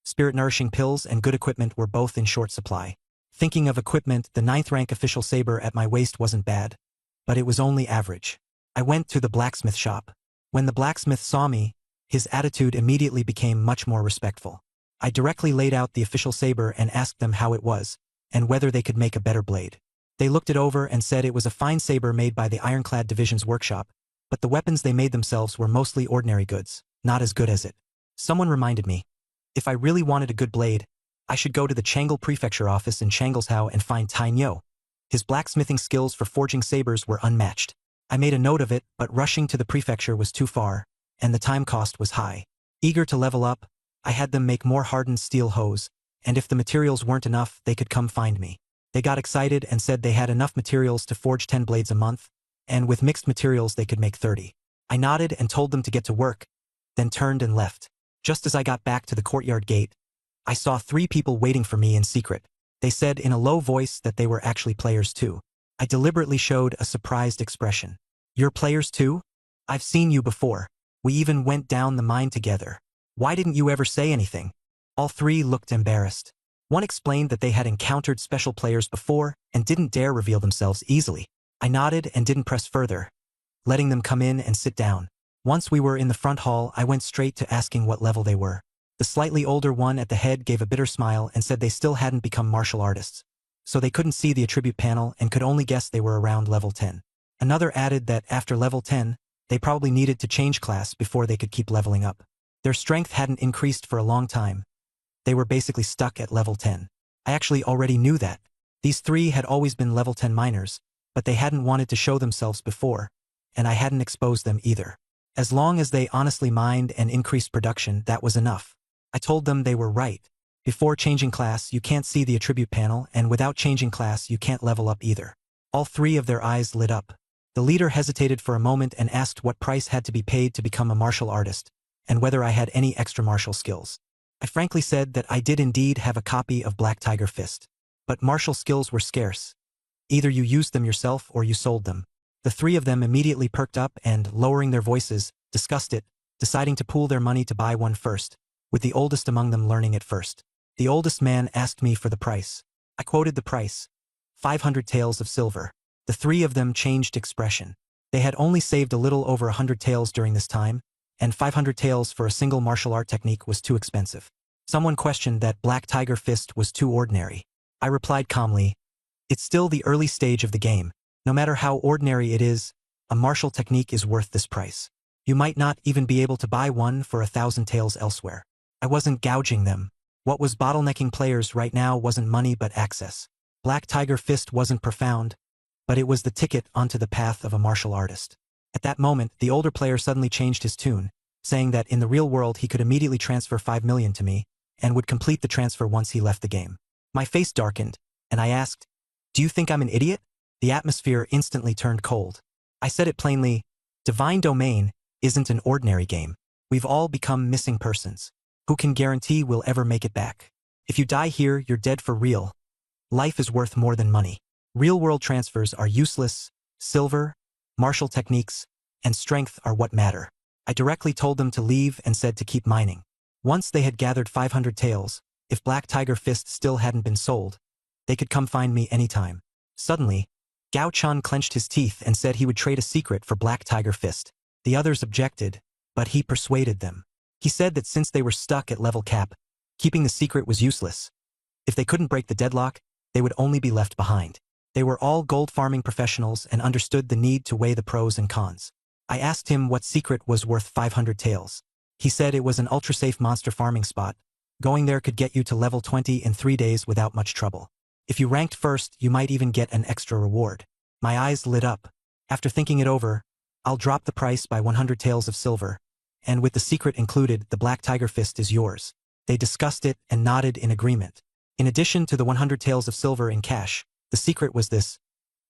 Spirit-nourishing pills and good equipment were both in short supply. Thinking of equipment, the 9th rank official saber at my waist wasn't bad, but it was only average. I went to the blacksmith shop. When the blacksmith saw me, his attitude immediately became much more respectful. I directly laid out the official saber and asked them how it was, and whether they could make a better blade. They looked it over and said it was a fine saber made by the Ironclad Division's workshop, but the weapons they made themselves were mostly ordinary goods, not as good as it. Someone reminded me, if I really wanted a good blade, I should go to the Changel Prefecture office in Changelshao and find Tai Nyo. His blacksmithing skills for forging sabers were unmatched. I made a note of it, but rushing to the prefecture was too far, and the time cost was high. Eager to level up, I had them make more hardened steel hose, and if the materials weren't enough, they could come find me. They got excited and said they had enough materials to forge 10 blades a month, and with mixed materials they could make 30. I nodded and told them to get to work, then turned and left. Just as I got back to the courtyard gate, I saw 3 people waiting for me in secret. They said in a low voice that they were actually players too. I deliberately showed a surprised expression. You're players too? I've seen you before. We even went down the mine together. Why didn't you ever say anything? All 3 looked embarrassed. One explained that they had encountered special players before and didn't dare reveal themselves easily. I nodded and didn't press further, letting them come in and sit down. Once we were in the front hall, I went straight to asking what level they were. The slightly older one at the head gave a bitter smile and said they still hadn't become martial artists, so they couldn't see the attribute panel and could only guess they were around level 10. Another added that after level 10, they probably needed to change class before they could keep leveling up. Their strength hadn't increased for a long time. They were basically stuck at level 10. I actually already knew that. These 3 had always been level 10 miners, but they hadn't wanted to show themselves before, and I hadn't exposed them either. As long as they honestly mined and increased production, that was enough. I told them they were right. Before changing class, you can't see the attribute panel, and without changing class, you can't level up either. All 3 of their eyes lit up. The leader hesitated for a moment and asked what price had to be paid to become a martial artist, and whether I had any extra martial skills. I frankly said that I did indeed have a copy of Black Tiger Fist, but martial skills were scarce. Either you used them yourself or you sold them. The 3 of them immediately perked up and, lowering their voices, discussed it, deciding to pool their money to buy one first, with the oldest among them learning it first. The oldest man asked me for the price. I quoted the price, 500 taels of silver. The 3 of them changed expression. They had only saved a little over 100 taels during this time, and 500 taels for a single martial art technique was too expensive. Someone questioned that Black Tiger Fist was too ordinary. I replied calmly, it's still the early stage of the game. No matter how ordinary it is, a martial technique is worth this price. You might not even be able to buy one for 1,000 taels elsewhere. I wasn't gouging them. What was bottlenecking players right now wasn't money but access. Black Tiger Fist wasn't profound, but it was the ticket onto the path of a martial artist. At that moment, the older player suddenly changed his tune, saying that in the real world he could immediately transfer 5 million to me, and would complete the transfer once he left the game. My face darkened, and I asked, do you think I'm an idiot? The atmosphere instantly turned cold. I said it plainly, Divine Domain isn't an ordinary game. We've all become missing persons. Who can guarantee we'll ever make it back? If you die here, you're dead for real. Life is worth more than money. Real-world transfers are useless. Silver, martial techniques, and strength are what matter. I directly told them to leave and said to keep mining. Once they had gathered 500 taels, if Black Tiger Fist still hadn't been sold, they could come find me anytime. Suddenly, Gao Chun clenched his teeth and said he would trade a secret for Black Tiger Fist. The others objected, but he persuaded them. He said that since they were stuck at level cap, keeping the secret was useless. If they couldn't break the deadlock, they would only be left behind. They were all gold farming professionals and understood the need to weigh the pros and cons. I asked him what secret was worth 500 taels. He said it was an ultra-safe monster farming spot. Going there could get you to level 20 in 3 days without much trouble. If you ranked first, you might even get an extra reward. My eyes lit up. After thinking it over, I'll drop the price by 100 taels of silver, and with the secret included, the Black Tiger Fist is yours. They discussed it and nodded in agreement. In addition to the 100 taels of silver in cash, the secret was this: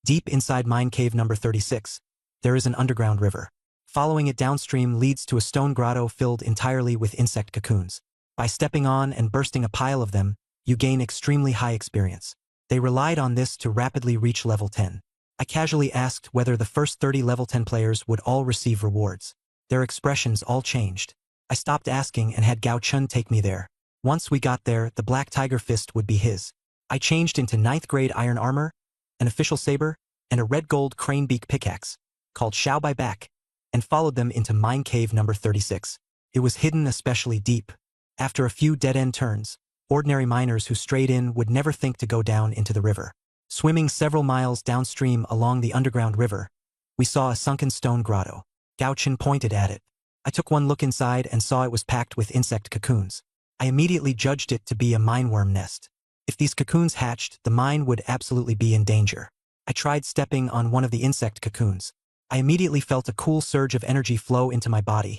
Deep inside Mine Cave number 36, there is an underground river. Following it downstream leads to a stone grotto filled entirely with insect cocoons. By stepping on and bursting a pile of them, you gain extremely high experience. They relied on this to rapidly reach level 10. I casually asked whether the first 30 level 10 players would all receive rewards. Their expressions all changed. I stopped asking and had Gao Chun take me there. Once we got there, the Black Tiger Fist would be his. I changed into 9th grade iron armor, an official saber, and a red gold crane beak pickaxe, called Xiao Bai Back, and followed them into Mine Cave number 36. It was hidden especially deep. After a few dead-end turns, ordinary miners who strayed in would never think to go down into the river. Swimming several miles downstream along the underground river, we saw a sunken stone grotto. Gao Chun pointed at it. I took one look inside and saw it was packed with insect cocoons. I immediately judged it to be a mineworm nest. If these cocoons hatched, the mine would absolutely be in danger. I tried stepping on one of the insect cocoons. I immediately felt a cool surge of energy flow into my body,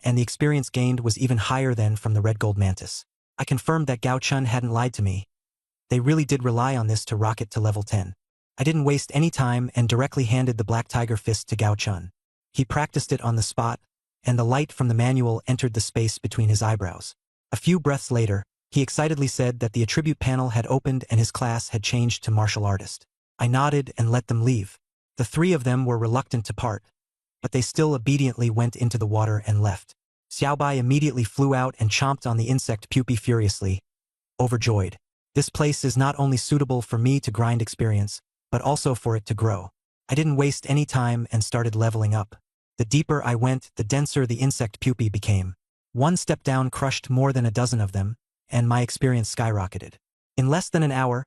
and the experience gained was even higher than from the red gold mantis. I confirmed that Gao Chun hadn't lied to me. They really did rely on this to rocket to level 10. I didn't waste any time and directly handed the Black Tiger Fist to Gao Chun. He practiced it on the spot, and the light from the manual entered the space between his eyebrows. A few breaths later, he excitedly said that the attribute panel had opened and his class had changed to martial artist. I nodded and let them leave. The three of them were reluctant to part, but they still obediently went into the water and left. Xiao Bai immediately flew out and chomped on the insect pupae furiously, overjoyed. This place is not only suitable for me to grind experience, but also for it to grow. I didn't waste any time and started leveling up. The deeper I went, the denser the insect pupae became. One step down crushed more than a dozen of them, and my experience skyrocketed. In less than an hour,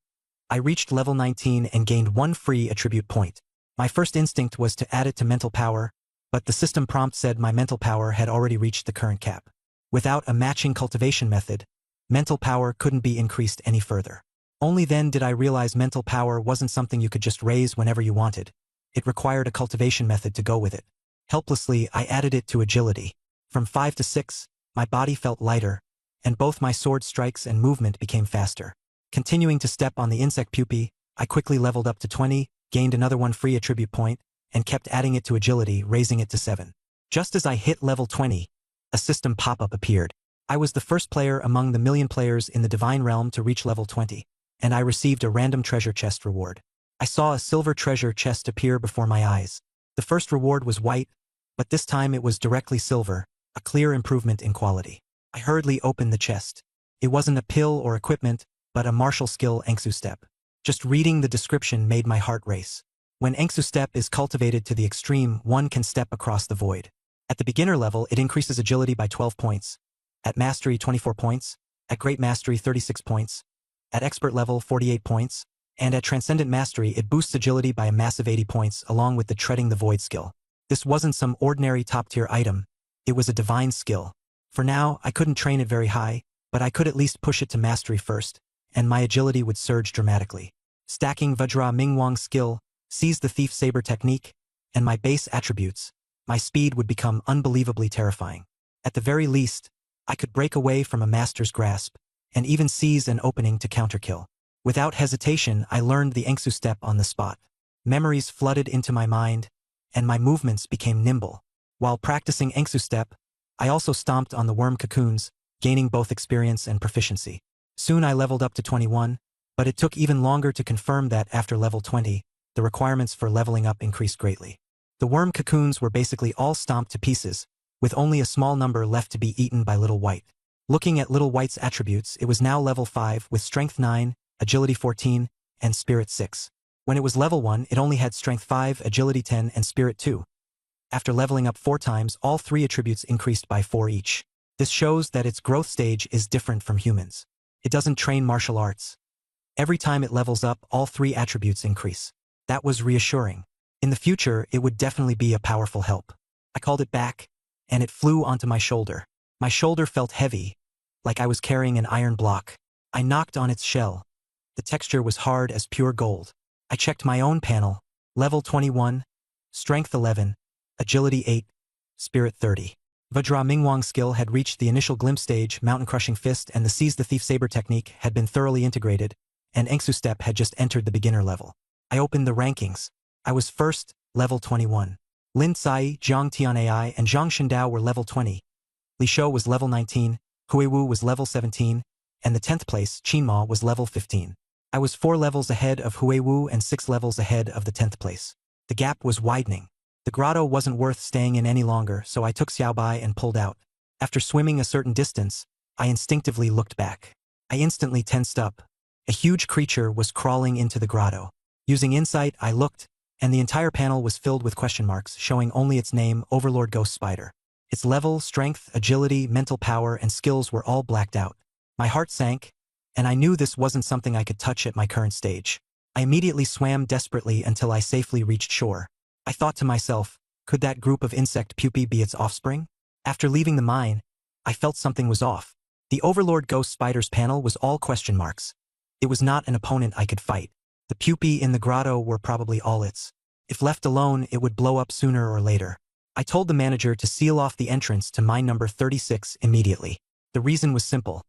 I reached level 19 and gained one free attribute point. My first instinct was to add it to mental power, but the system prompt said my mental power had already reached the current cap. Without a matching cultivation method, mental power couldn't be increased any further. Only then did I realize mental power wasn't something you could just raise whenever you wanted. It required a cultivation method to go with it. Helplessly, I added it to agility. From 5 to 6, my body felt lighter, and both my sword strikes and movement became faster. Continuing to step on the insect pupae, I quickly leveled up to 20, gained another one free attribute point, and kept adding it to agility, raising it to 7. Just as I hit level 20, a system pop-up appeared. I was the first player among the million players in the Divine Realm to reach level 20, and I received a random treasure chest reward. I saw a silver treasure chest appear before my eyes. The first reward was white, but this time it was directly silver, a clear improvement in quality. I hurriedly opened the chest. It wasn't a pill or equipment, but a martial skill Engsu Step. Just reading the description made my heart race. When Engsu Step is cultivated to the extreme, one can step across the void. At the beginner level, it increases agility by 12 points. At mastery, 24 points. At great mastery, 36 points. At expert level, 48 points. And at transcendent mastery, it boosts agility by a massive 80 points along with the treading the void skill. This wasn't some ordinary top-tier item. It was a divine skill. For now, I couldn't train it very high, but I could at least push it to mastery first, and my agility would surge dramatically. Stacking Vajra Mingwang's skill, Seize the Thief Saber technique, and my base attributes, my speed would become unbelievably terrifying. At the very least, I could break away from a master's grasp, and even seize an opening to counterkill. Without hesitation, I learned the Engsu Step on the spot. Memories flooded into my mind, and my movements became nimble. While practicing Engsu Step, I also stomped on the worm cocoons, gaining both experience and proficiency. Soon I leveled up to 21, but it took even longer to confirm that after level 20, the requirements for leveling up increased greatly. The worm cocoons were basically all stomped to pieces, with only a small number left to be eaten by Little White. Looking at Little White's attributes, it was now level 5 with Strength 9, Agility 14, and Spirit 6. When it was level 1, it only had Strength 5, Agility 10, and Spirit 2. After leveling up 4 times, all 3 attributes increased by 4 each. This shows that its growth stage is different from humans. It doesn't train martial arts. Every time it levels up, all 3 attributes increase. That was reassuring. In the future, it would definitely be a powerful help. I called it back, and it flew onto my shoulder. My shoulder felt heavy, like I was carrying an iron block. I knocked on its shell. The texture was hard as pure gold. I checked my own panel. Level 21, Strength 11, Agility 8, Spirit 30. Vajra Mingwang's skill had reached the initial glimpse stage, Mountain Crushing Fist and the Seize the Thief Saber technique had been thoroughly integrated, and Engsu Step had just entered the beginner level. I opened the rankings. I was first, level 21. Lin Cai, Jiang Tianai, and Zhang Shindao were level 20. Li Shou was level 19, Hui Wu was level 17, and the 10th place, Qin Ma, was level 15. I was 4 levels ahead of Hui Wu and 6 levels ahead of the 10th place. The gap was widening. The grotto wasn't worth staying in any longer, so I took Xiaobai and pulled out. After swimming a certain distance, I instinctively looked back. I instantly tensed up. A huge creature was crawling into the grotto. Using insight, I looked, and the entire panel was filled with question marks, showing only its name, Overlord Ghost Spider. Its level, strength, agility, mental power, and skills were all blacked out. My heart sank, and I knew this wasn't something I could touch at my current stage. I immediately swam desperately until I safely reached shore. I thought to myself, could that group of insect pupae be its offspring? After leaving the mine, I felt something was off. The Overlord Ghost Spider's panel was all question marks. It was not an opponent I could fight. The pupae in the grotto were probably all its. If left alone, it would blow up sooner or later. I told the manager to seal off the entrance to mine number 36 immediately. The reason was simple.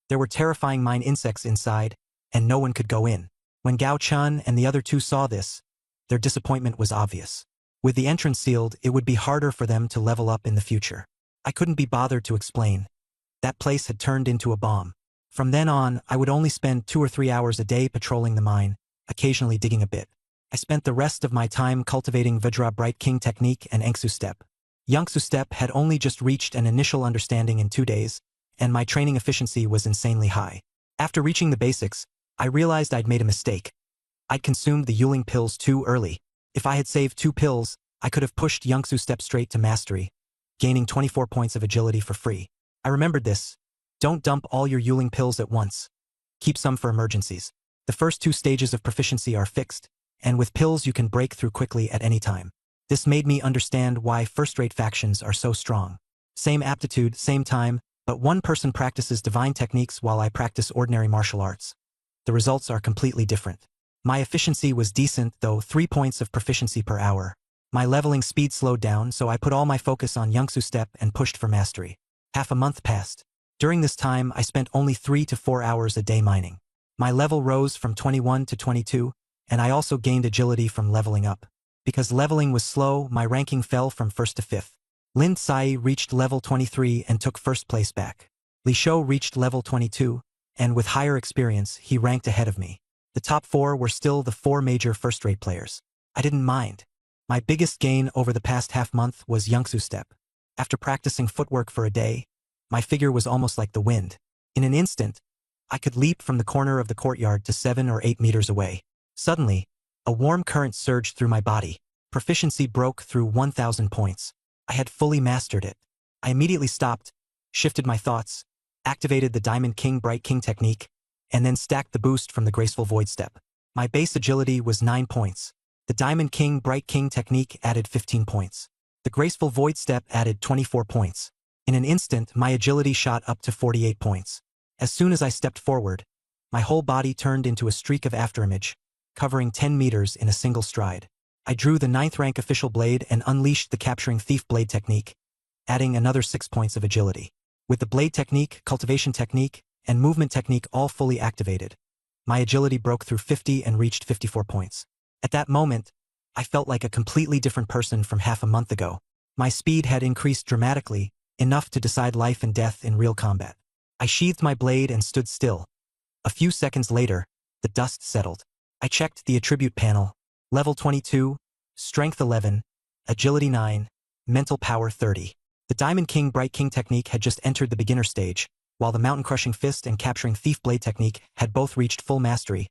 There were terrifying mine insects inside, and no one could go in. When Gao Chun and the other two saw this, their disappointment was obvious. With the entrance sealed, it would be harder for them to level up in the future. I couldn't be bothered to explain. That place had turned into a bomb. From then on, I would only spend 2 or 3 hours a day patrolling the mine, occasionally digging a bit. I spent the rest of my time cultivating Vajra Bright King technique and Engsu Step. Yangsu Step had only just reached an initial understanding in 2 days, and my training efficiency was insanely high. After reaching the basics, I realized I'd made a mistake. I'd consumed the Yuling pills too early. If I had saved 2 pills, I could have pushed Yangsu Step straight to mastery, gaining 24 points of agility for free. I remembered this. Don't dump all your Yuling pills at once. Keep some for emergencies. The first 2 stages of proficiency are fixed, and with pills you can break through quickly at any time. This made me understand why first-rate factions are so strong. Same aptitude, same time, but one person practices divine techniques while I practice ordinary martial arts. The results are completely different. My efficiency was decent, though 3 points of proficiency per hour. My leveling speed slowed down, so I put all my focus on Yangsu Step and pushed for mastery. Half a month passed. During this time, I spent only 3 to 4 hours a day mining. My level rose from 21 to 22, and I also gained agility from leveling up. Because leveling was slow, my ranking fell from 1st to 5th. Lin Cai reached level 23 and took 1st place back. Li Shou reached level 22, and with higher experience, he ranked ahead of me. The top 4 were still the 4 major first-rate players. I didn't mind. My biggest gain over the past half-month was Yangsu Step. After practicing footwork for a day, my figure was almost like the wind. In an instant, I could leap from the corner of the courtyard to 7 or 8 meters away. Suddenly, a warm current surged through my body. Proficiency broke through 1,000 points. I had fully mastered it. I immediately stopped, shifted my thoughts, activated the Diamond King Bright King technique, and then stacked the boost from the Graceful Void Step. My base agility was 9 points. The Diamond King Bright King technique added 15 points. The Graceful Void Step added 24 points. In an instant, my agility shot up to 48 points. As soon as I stepped forward, my whole body turned into a streak of afterimage, covering 10 meters in a single stride. I drew the 9th rank official blade and unleashed the Capturing Thief blade technique, adding another 6 points of agility. With the blade technique, cultivation technique, and movement technique all fully activated, my agility broke through 50 and reached 54 points. At that moment, I felt like a completely different person from half a month ago. My speed had increased dramatically, enough to decide life and death in real combat. I sheathed my blade and stood still. A few seconds later, the dust settled. I checked the attribute panel. Level 22, Strength 11, Agility 9, Mental Power 30. The Diamond King Bright King technique had just entered the beginner stage, while the Mountain Crushing Fist and Capturing Thief blade technique had both reached full mastery,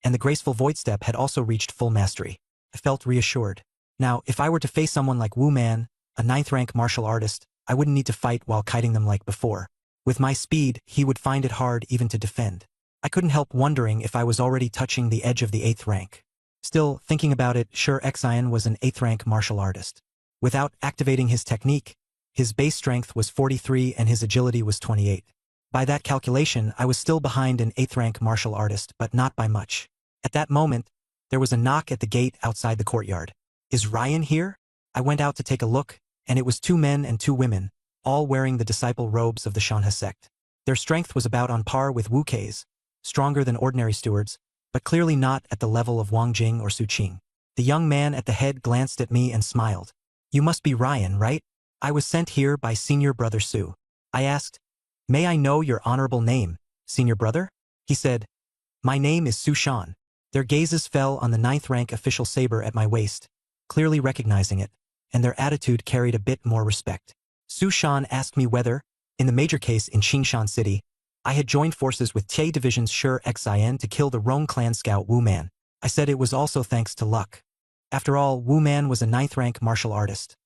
and the Graceful Void Step had also reached full mastery. I felt reassured. Now, if I were to face someone like Wu Man, a 9th rank martial artist, I wouldn't need to fight while kiting them like before. With my speed, he would find it hard even to defend. I couldn't help wondering if I was already touching the edge of the 8th rank. Still, thinking about it, sure, Xian was an 8th rank martial artist. Without activating his technique, his base strength was 43 and his agility was 28. By that calculation, I was still behind an 8th rank martial artist, but not by much. At that moment, there was a knock at the gate outside the courtyard. Is Ryan here? I went out to take a look, and it was 2 men and 2 women, all wearing the disciple robes of the Shanhe sect. Their strength was about on par with Wu Kei's, stronger than ordinary stewards, but clearly not at the level of Wang Jing or Su Qing. The young man at the head glanced at me and smiled. You must be Ryan, right? I was sent here by Senior Brother Su. I asked, may I know your honorable name, Senior Brother? He said, my name is Su Shan. Their gazes fell on the 9th rank official saber at my waist, clearly recognizing it, and their attitude carried a bit more respect. Su Shan asked me whether, in the major case in Qingshan City, I had joined forces with Tie Division's Shi Xian to kill the Rong clan scout Wu Man. I said it was also thanks to luck. After all, Wu Man was a 9th rank martial artist.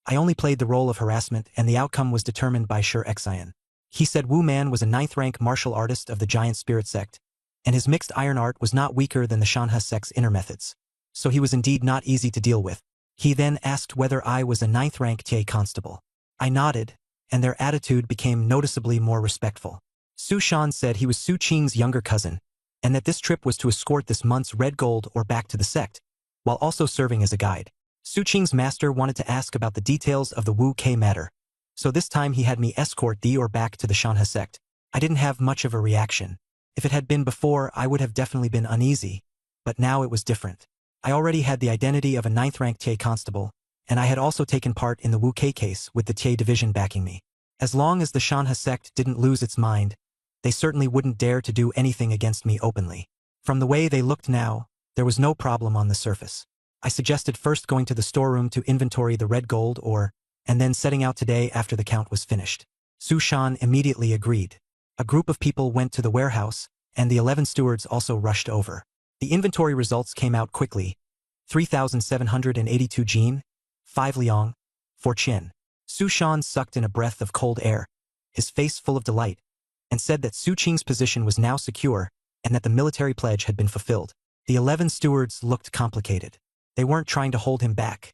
I only played the role of harassment and the outcome was determined by Shi Xian. He said Wu Man was a 9th rank martial artist of the Giant Spirit sect, and his mixed iron art was not weaker than the Shanhe sect's inner methods. So he was indeed not easy to deal with. He then asked whether I was a 9th rank Tie constable. I nodded, and their attitude became noticeably more respectful. Su Shan said he was Su Qing's younger cousin, and that this trip was to escort this month's red gold ore back to the sect, while also serving as a guide. Su Qing's master wanted to ask about the details of the Wu Ke matter, so this time he had me escort the ore back to the Shanhe sect. I didn't have much of a reaction. If it had been before, I would have definitely been uneasy, but now it was different. I already had the identity of a 9th rank Tie constable, and I had also taken part in the Wu Ke case with the Tie division backing me. As long as the Shanhe sect didn't lose its mind, they certainly wouldn't dare to do anything against me openly. From the way they looked now, there was no problem on the surface. I suggested first going to the storeroom to inventory the red gold ore, and then setting out today after the count was finished. Su Shan immediately agreed. A group of people went to the warehouse, and the 11 stewards also rushed over. The inventory results came out quickly. 3,782 Jin, 5 Liang, 4 Qin. Su Shan sucked in a breath of cold air, his face full of delight, and said that Su Qing's position was now secure and that the military pledge had been fulfilled. The 11 stewards looked complicated. They weren't trying to hold him back.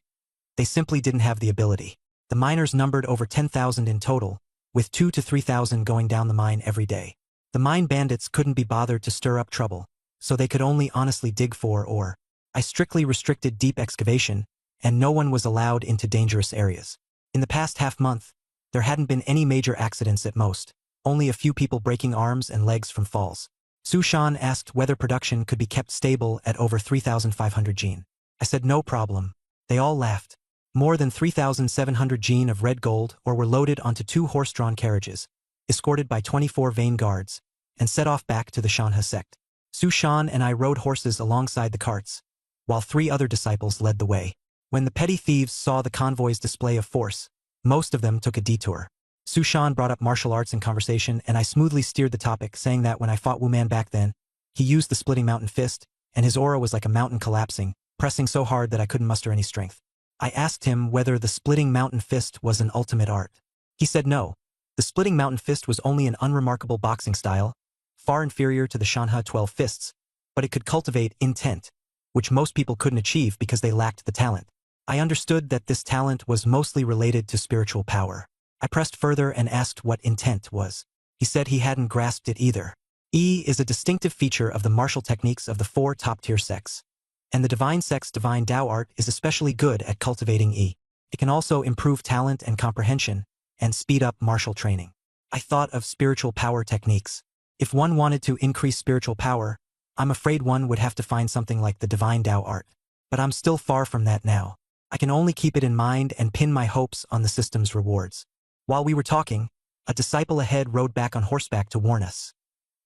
They simply didn't have the ability. The miners numbered over 10,000 in total, with 2,000 to 3,000 going down the mine every day. The mine bandits couldn't be bothered to stir up trouble, so they could only honestly dig for ore. I strictly restricted deep excavation, and no one was allowed into dangerous areas. In the past half-month, there hadn't been any major accidents at most, only a few people breaking arms and legs from falls. Su Shan asked whether production could be kept stable at over 3,500 Jin. I said no problem. They all laughed. More than 3,700 Jin of red gold ore were loaded onto 2 horse-drawn carriages, escorted by 24 vain guards, and set off back to the Shanhe sect. Su Shan and I rode horses alongside the carts, while 3 other disciples led the way. When the petty thieves saw the convoy's display of force, most of them took a detour. Su Shan brought up martial arts in conversation, and I smoothly steered the topic, saying that when I fought Wu Man back then, he used the splitting mountain fist, and his aura was like a mountain collapsing, pressing so hard that I couldn't muster any strength. I asked him whether the splitting mountain fist was an ultimate art. He said no. The splitting mountain fist was only an unremarkable boxing style, far inferior to the Shanhe 12 fists, but it could cultivate intent, which most people couldn't achieve because they lacked the talent. I understood that this talent was mostly related to spiritual power. I pressed further and asked what intent was. He said he hadn't grasped it either. Yi is a distinctive feature of the martial techniques of the 4 top-tier sects, and the divine sect's divine Dao art is especially good at cultivating Yi. It can also improve talent and comprehension, and speed up martial training. I thought of spiritual power techniques. If one wanted to increase spiritual power, I'm afraid one would have to find something like the divine Dao art. But I'm still far from that now. I can only keep it in mind and pin my hopes on the system's rewards. While we were talking, a disciple ahead rode back on horseback to warn us.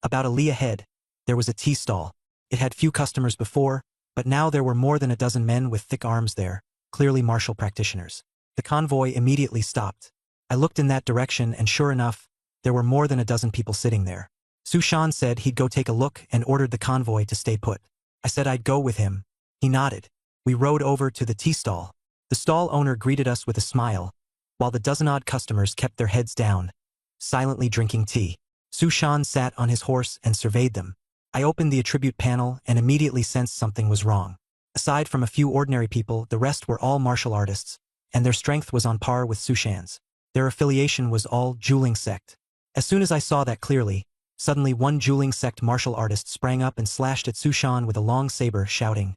About a li ahead, there was a tea stall. It had few customers before, but now there were more than a dozen men with thick arms there, clearly martial practitioners. The convoy immediately stopped. I looked in that direction, and sure enough, there were more than a dozen people sitting there. Su Shan said he'd go take a look and ordered the convoy to stay put. I said I'd go with him. He nodded. We rode over to the tea stall. The stall owner greeted us with a smile, while the dozen-odd customers kept their heads down, silently drinking tea. Su Shan sat on his horse and surveyed them. I opened the attribute panel and immediately sensed something was wrong. Aside from a few ordinary people, the rest were all martial artists, and their strength was on par with Su Shan's. Their affiliation was all Juling sect. As soon as I saw that clearly, suddenly one Juling sect martial artist sprang up and slashed at Su Shan with a long saber, shouting,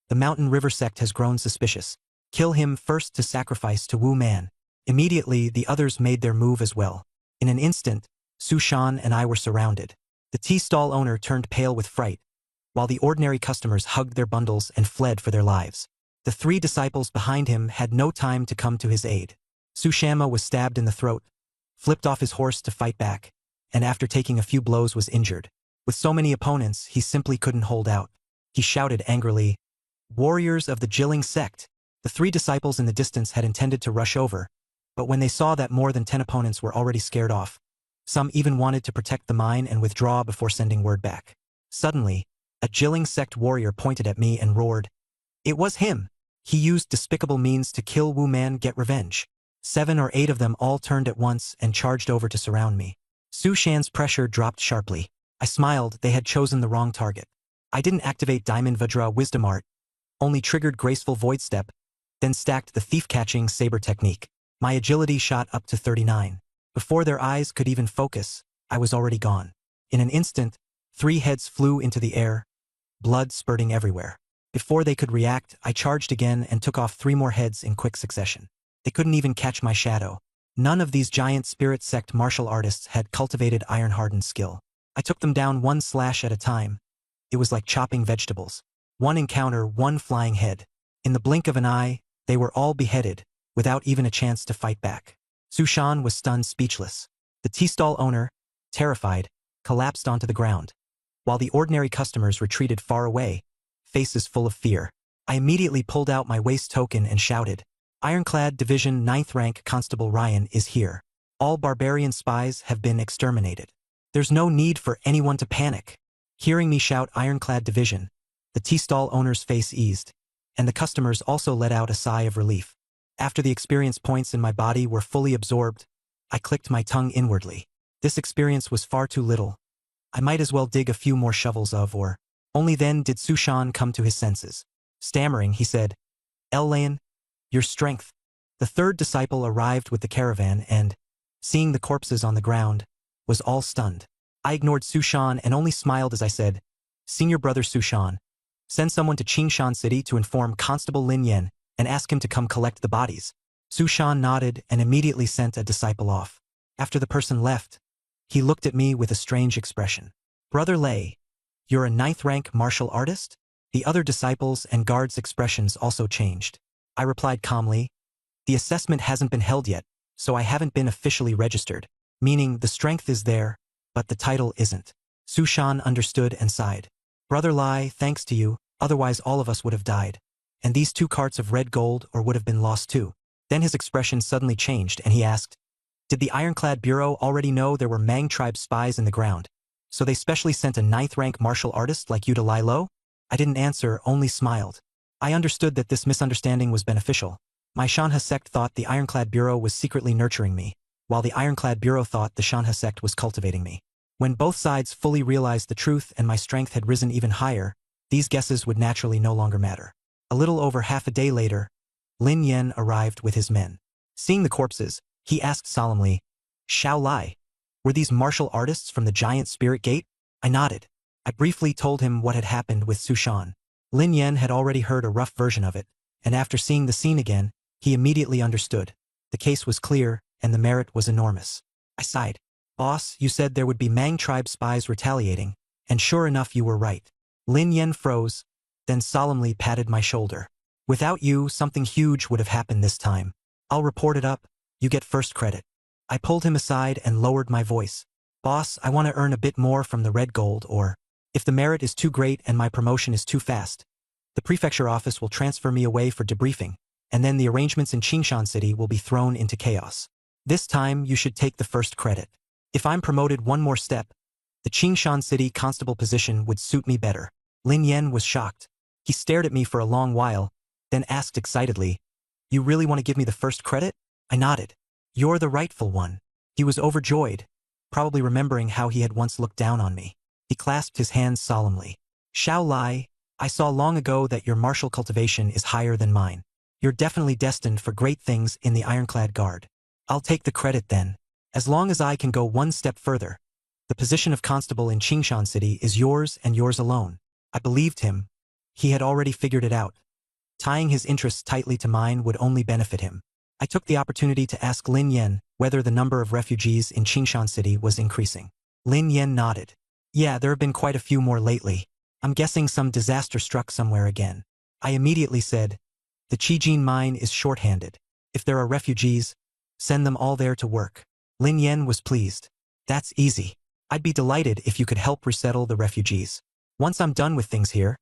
"The Mountain River sect has grown suspicious. Kill him first to sacrifice to Wu Man." Immediately, the others made their move as well. In an instant, Su Shan and I were surrounded. The tea stall owner turned pale with fright, while the ordinary customers hugged their bundles and fled for their lives. The 3 disciples behind him had no time to come to his aid. Su Shama was stabbed in the throat, flipped off his horse to fight back, and after taking a few blows was injured. With so many opponents, he simply couldn't hold out. He shouted angrily, "Warriors of the Jilling sect!" The 3 disciples in the distance had intended to rush over, but when they saw that more than 10 opponents were already scared off, some even wanted to protect the mine and withdraw before sending word back. Suddenly, a Jilling sect warrior pointed at me and roared. It was him! He used despicable means to kill Wu Man get revenge. 7 or 8 of them all turned at once and charged over to surround me. Su Shan's pressure dropped sharply. I smiled. They had chosen the wrong target. I didn't activate Diamond Vajra Wisdom Art, only triggered Graceful Void Step, then stacked the thief-catching saber technique. My agility shot up to 39. Before their eyes could even focus, I was already gone. In an instant, 3 heads flew into the air, blood spurting everywhere. Before they could react, I charged again and took off 3 more heads in quick succession. They couldn't even catch my shadow. None of these giant spirit sect martial artists had cultivated iron-hardened skill. I took them down 1 slash at a time. It was like chopping vegetables. 1 encounter, 1 flying head. In the blink of an eye, they were all beheaded, without even a chance to fight back. Su Shan was stunned speechless. The tea stall owner, terrified, collapsed onto the ground, while the ordinary customers retreated far away, faces full of fear. I immediately pulled out my waist token and shouted, "Ironclad Division 9th Rank Constable Ryan is here. All barbarian spies have been exterminated. There's no need for anyone to panic." Hearing me shout Ironclad Division, the tea stall owner's face eased, and the customers also let out a sigh of relief. After the experience points in my body were fully absorbed, I clicked my tongue inwardly. This experience was far too little. I might as well dig a few more shovels of ore. Only then did Su Shan come to his senses. Stammering, he said, "Elaine, your strength." The 3rd disciple arrived with the caravan and, seeing the corpses on the ground, was all stunned. I ignored Su Shan and only smiled as I said, "Senior brother Su Shan, send someone to Qingshan City to inform Constable Lin Yan and ask him to come collect the bodies." Su Shan nodded and immediately sent a disciple off. After the person left, he looked at me with a strange expression. "Brother Lei, you're a 9th rank martial artist?" The other disciples and guards' expressions also changed. I replied calmly, "The assessment hasn't been held yet, so I haven't been officially registered, meaning the strength is there, but the title isn't." Su Shan understood and sighed. "Brother Lai, thanks to you, otherwise all of us would have died. And these 2 carts of red gold or would have been lost too." Then his expression suddenly changed and he asked, "Did the Ironclad Bureau already know there were Mang tribe spies in the ground, so they specially sent a 9th rank martial artist like you to lie low?" I didn't answer, only smiled. I understood that this misunderstanding was beneficial. My Shanha sect thought the Ironclad Bureau was secretly nurturing me, while the Ironclad Bureau thought the Shanha sect was cultivating me. When both sides fully realized the truth and my strength had risen even higher, these guesses would naturally no longer matter. A little over half a day later, Lin Yan arrived with his men. Seeing the corpses, he asked solemnly, "Xiao Lai, were these martial artists from the giant spirit gate?" I nodded. I briefly told him what had happened with Su Shan. Lin Yan had already heard a rough version of it, and after seeing the scene again, he immediately understood. The case was clear, and the merit was enormous. I sighed. "Boss, you said there would be Mang tribe spies retaliating, and sure enough you were right." Lin Yan froze, then solemnly patted my shoulder. "Without you, something huge would have happened this time. I'll report it up. You get first credit." I pulled him aside and lowered my voice. "Boss, I want to earn a bit more from the red gold, or if the merit is too great and my promotion is too fast, the prefecture office will transfer me away for debriefing, and then the arrangements in Qingshan City will be thrown into chaos. This time, you should take the first credit. If I'm promoted 1 more step, the Qingshan City constable position would suit me better." Lin Yan was shocked. He stared at me for a long while, then asked excitedly, "You really want to give me the first credit?" I nodded. "You're the rightful one." He was overjoyed, probably remembering how he had once looked down on me. He clasped his hands solemnly. "Xiao Lai, I saw long ago that your martial cultivation is higher than mine. You're definitely destined for great things in the Ironclad Guard. I'll take the credit then. As long as I can go 1 step further, the position of constable in Qingshan City is yours and yours alone." I believed him. He had already figured it out. Tying his interests tightly to mine would only benefit him. I took the opportunity to ask Lin Yan whether the number of refugees in Qingshan City was increasing. Lin Yan nodded. "Yeah, there have been quite a few more lately. I'm guessing some disaster struck somewhere again. I immediately said, the Qijin mine is short-handed. If there are refugees, send them all there to work. Lin Yen was pleased. That's easy. I'd be delighted if you could help resettle the refugees. Once I'm done with things here,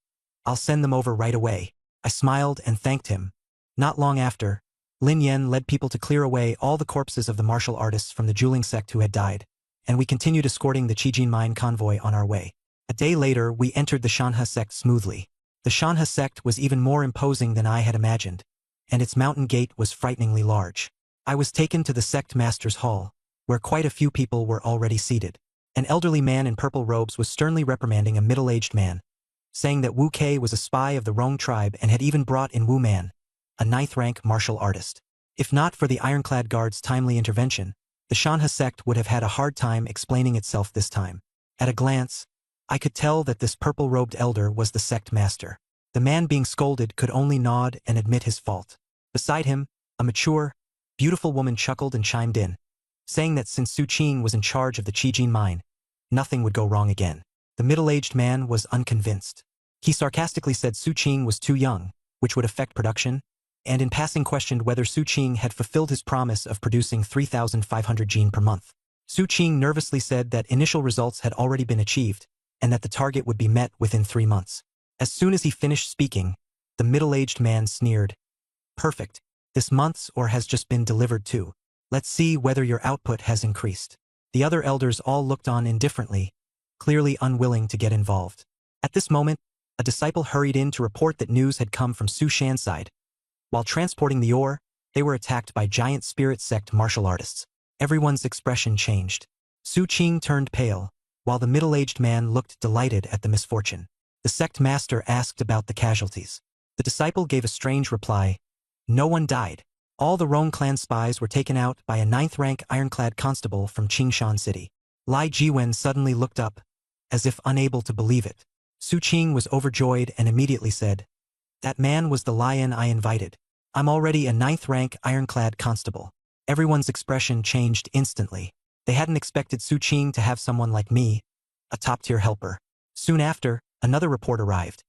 I'll send them over right away. I smiled and thanked him. Not long after, Lin Yen led people to clear away all the corpses of the martial artists from the Juling sect who had died, and we continued escorting the Qijin mine convoy on our way. A day later, we entered the Shanhe sect smoothly. The Shanhe sect was even more imposing than I had imagined, and its mountain gate was frighteningly large. I was taken to the sect master's hall, where quite a few people were already seated. An elderly man in purple robes was sternly reprimanding a middle-aged man, saying that Wu Kei was a spy of the Rong tribe and had even brought in Wu Man, a 9th-rank martial artist. If not for the ironclad guard's timely intervention, the Shanhe sect would have had a hard time explaining itself this time. At a glance, I could tell that this purple-robed elder was the sect master. The man being scolded could only nod and admit his fault. Beside him, a mature, beautiful woman chuckled and chimed in, saying that since Su Qing was in charge of the Qijin mine, nothing would go wrong again. The middle-aged man was unconvinced. He sarcastically said Su Qing was too young, which would affect production, and in passing questioned whether Su Qing had fulfilled his promise of producing 3,500 gene per month. Su Qing nervously said that initial results had already been achieved, and that the target would be met within 3 months. As soon as he finished speaking, the middle-aged man sneered. Perfect. This month's or has just been delivered too. Let's see whether your output has increased. The other elders all looked on indifferently, clearly unwilling to get involved. At this moment, a disciple hurried in to report that news had come from Su Shan's side. While transporting the ore, they were attacked by giant spirit sect martial artists. Everyone's expression changed. Su Qing turned pale, while the middle-aged man looked delighted at the misfortune. The sect master asked about the casualties. The disciple gave a strange reply. No one died. All the Rong clan spies were taken out by a 9th-rank ironclad constable from Qingshan City. Lai Jiwen suddenly looked up, as if unable to believe it. Su Qing was overjoyed and immediately said, that man was the lion I invited. I'm already a 9th-rank ironclad constable. Everyone's expression changed instantly. They hadn't expected Su Qing to have someone like me, a top-tier helper. Soon after, another report arrived.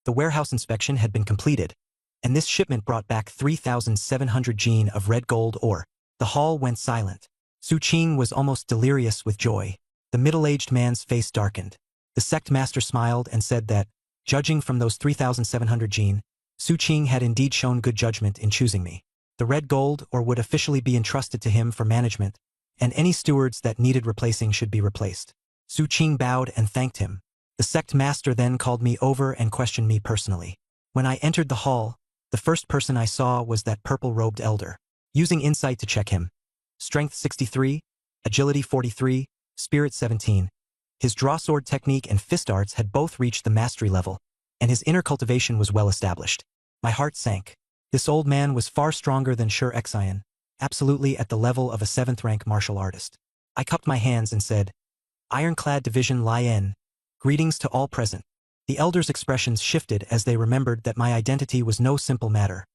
The warehouse inspection had been completed, and this shipment brought back 3,700 gene of red gold ore. The hall went silent. Su Qing was almost delirious with joy. The middle-aged man's face darkened. The sect master smiled and said that, judging from those 3,700 gene, Su Qing had indeed shown good judgment in choosing me. The red gold ore would officially be entrusted to him for management, and any stewards that needed replacing should be replaced. Su Qing bowed and thanked him. The sect master then called me over and questioned me personally. When I entered the hall, the first person I saw was that purple-robed elder. Using insight to check him. Strength 63, Agility 43, Spirit 17. His draw sword technique and fist arts had both reached the mastery level, and his inner cultivation was well established. My heart sank. This old man was far stronger than Shi Xian, absolutely at the level of a 7th-rank martial artist. I cupped my hands and said, Ironclad Division Lai En, greetings to all present. The elders' expressions shifted as they remembered that my identity was no simple matter.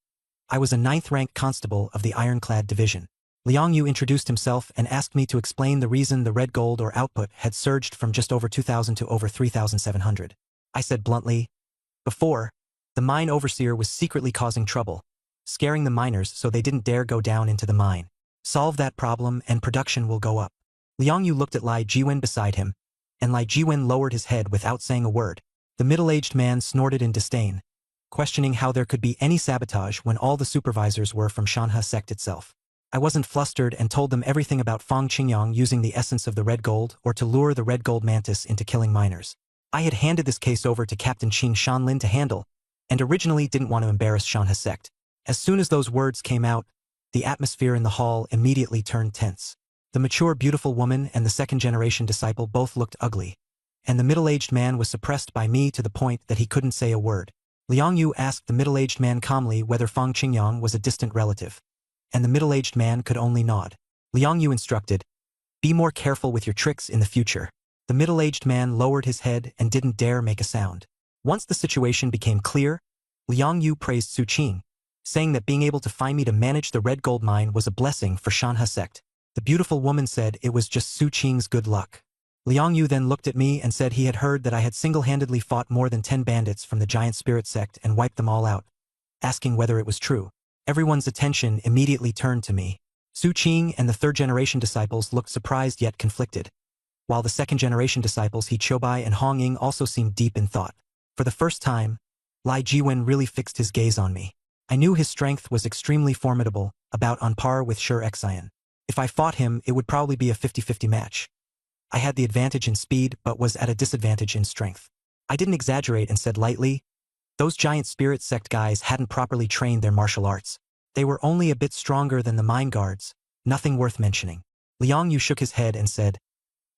I was a 9th-rank constable of the Ironclad Division. Liang Yu introduced himself and asked me to explain the reason the red gold or output had surged from just over 2,000 to over 3,700. I said bluntly, before, the mine overseer was secretly causing trouble, scaring the miners so they didn't dare go down into the mine. Solve that problem and production will go up. Liang Yu looked at Lai Jiwen beside him, and Lai Jiwen lowered his head without saying a word. The middle-aged man snorted in disdain, questioning how there could be any sabotage when all the supervisors were from Shanhe sect itself. I wasn't flustered and told them everything about Fang Qingyang using the essence of the red gold or to lure the red gold mantis into killing miners. I had handed this case over to Captain Qing Shanlin to handle, and originally didn't want to embarrass Shanhe sect. As soon as those words came out, the atmosphere in the hall immediately turned tense. The mature, beautiful woman and the second-generation disciple both looked ugly, and the middle-aged man was suppressed by me to the point that he couldn't say a word. Liang Yu asked the middle-aged man calmly whether Fang Qingyang was a distant relative, and the middle-aged man could only nod. Liang Yu instructed, be more careful with your tricks in the future. The middle-aged man lowered his head and didn't dare make a sound. Once the situation became clear, Liang Yu praised Su Qing, saying that being able to find me to manage the red gold mine was a blessing for Shanhe sect. The beautiful woman said it was just Su Qing's good luck. Liang Yu then looked at me and said he had heard that I had single-handedly fought more than 10 bandits from the giant spirit sect and wiped them all out, asking whether it was true. Everyone's attention immediately turned to me. Su Qing and the third-generation disciples looked surprised yet conflicted, while the second-generation disciples He Choubai and Hong Ying also seemed deep in thought. For the first time, Lai Jiwen really fixed his gaze on me. I knew his strength was extremely formidable, about on par with Shi Xian. If I fought him, it would probably be a 50-50 match. I had the advantage in speed but was at a disadvantage in strength. I didn't exaggerate and said lightly, those giant spirit sect guys hadn't properly trained their martial arts. They were only a bit stronger than the Mine Guards, nothing worth mentioning. Liang Yu shook his head and said,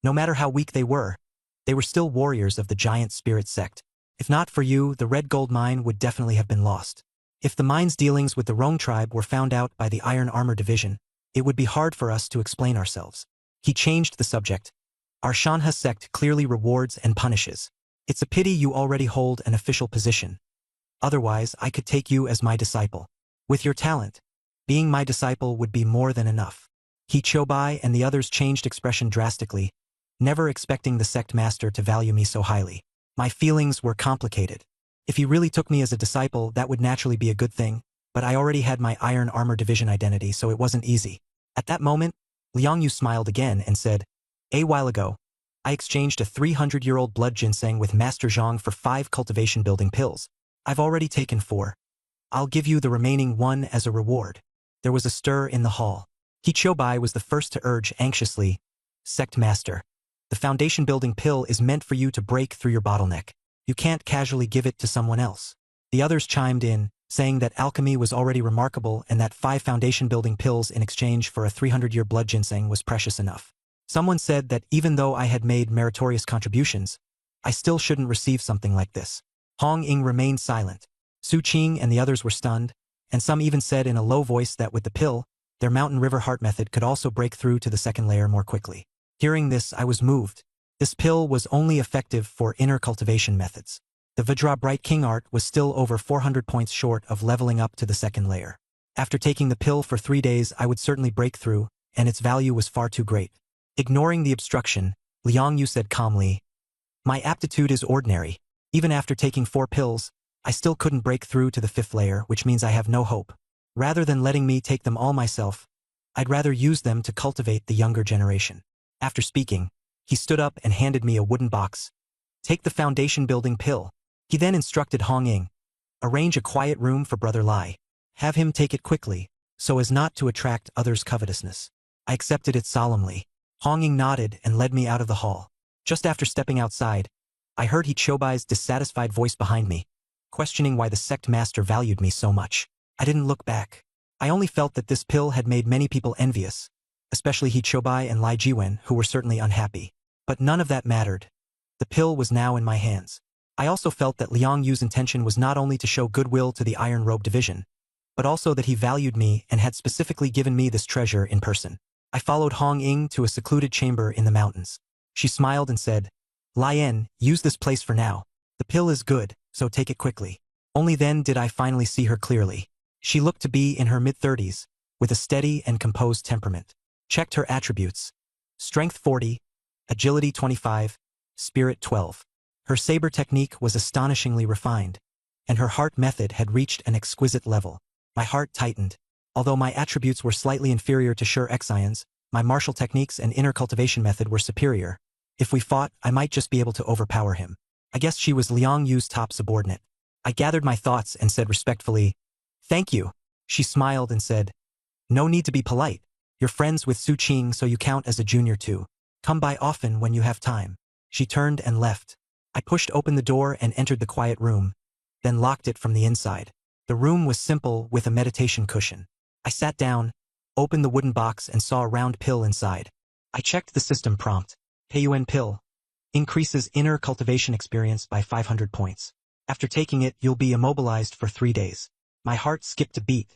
no matter how weak they were still warriors of the giant spirit sect. If not for you, the Red Gold Mine would definitely have been lost. If the mine's dealings with the Rong tribe were found out by the Iron Armor Division, it would be hard for us to explain ourselves. He changed the subject. Our Shanha sect clearly rewards and punishes. It's a pity you already hold an official position. Otherwise, I could take you as my disciple. With your talent, being my disciple would be more than enough. He Choubai and the others changed expression drastically, never expecting the sect master to value me so highly. My feelings were complicated. If he really took me as a disciple, that would naturally be a good thing, but I already had my Iron Armor Division identity, so it wasn't easy. At that moment, Liang Yu smiled again and said, a while ago, I exchanged a 300-year-old blood ginseng with Master Zhang for 5 cultivation-building pills. I've already taken 4. I'll give you the remaining 1 as a reward. There was a stir in the hall. He Choubai was the first to urge anxiously, Sect Master, the foundation-building pill is meant for you to break through your bottleneck. You can't casually give it to someone else. The others chimed in, saying that alchemy was already remarkable and that 5 foundation-building pills in exchange for a 300-year blood ginseng was precious enough. Someone said that even though I had made meritorious contributions, I still shouldn't receive something like this. Hong Ying remained silent. Su Qing and the others were stunned, and some even said in a low voice that with the pill, their Mountain River Heart method could also break through to the second layer more quickly. Hearing this, I was moved. This pill was only effective for inner cultivation methods. The Vajra Bright King art was still over 400 points short of leveling up to the second layer. After taking the pill for 3 days, I would certainly break through, and its value was far too great. Ignoring the obstruction, Liang Yu said calmly, my aptitude is ordinary. Even after taking 4 pills, I still couldn't break through to the 5th layer, which means I have no hope. Rather than letting me take them all myself, I'd rather use them to cultivate the younger generation. After speaking, he stood up and handed me a wooden box. Take the foundation-building pill. He then instructed Hong Ying. Arrange a quiet room for Brother Lai. Have him take it quickly, so as not to attract others' covetousness. I accepted it solemnly. Hong Ying nodded and led me out of the hall. Just after stepping outside, I heard He Choubai's dissatisfied voice behind me, questioning why the sect master valued me so much. I didn't look back. I only felt that this pill had made many people envious, especially He Choubai and Lai Jiwen, who were certainly unhappy. But none of that mattered. The pill was now in my hands. I also felt that Liang Yu's intention was not only to show goodwill to the Iron Robe Division, but also that he valued me and had specifically given me this treasure in person. I followed Hong Ying to a secluded chamber in the mountains. She smiled and said, Lian, use this place for now. The pill is good, so take it quickly. Only then did I finally see her clearly. She looked to be in her mid-30s, with a steady and composed temperament. Checked her attributes. Strength 40, Agility 25, Spirit 12. Her saber technique was astonishingly refined, and her heart method had reached an exquisite level. My heart tightened. Although my attributes were slightly inferior to Shi Xian's, my martial techniques and inner cultivation method were superior. If we fought, I might just be able to overpower him. I guess she was Liang Yu's top subordinate. I gathered my thoughts and said respectfully, Thank you. She smiled and said, No need to be polite. You're friends with Su Qing, so you count as a junior too. Come by often when you have time. She turned and left. I pushed open the door and entered the quiet room, then locked it from the inside. The room was simple with a meditation cushion. I sat down, opened the wooden box and saw a round pill inside. I checked the system prompt. Peiyuan pill. Increases inner cultivation experience by 500 points. After taking it, you'll be immobilized for 3 days. My heart skipped a beat.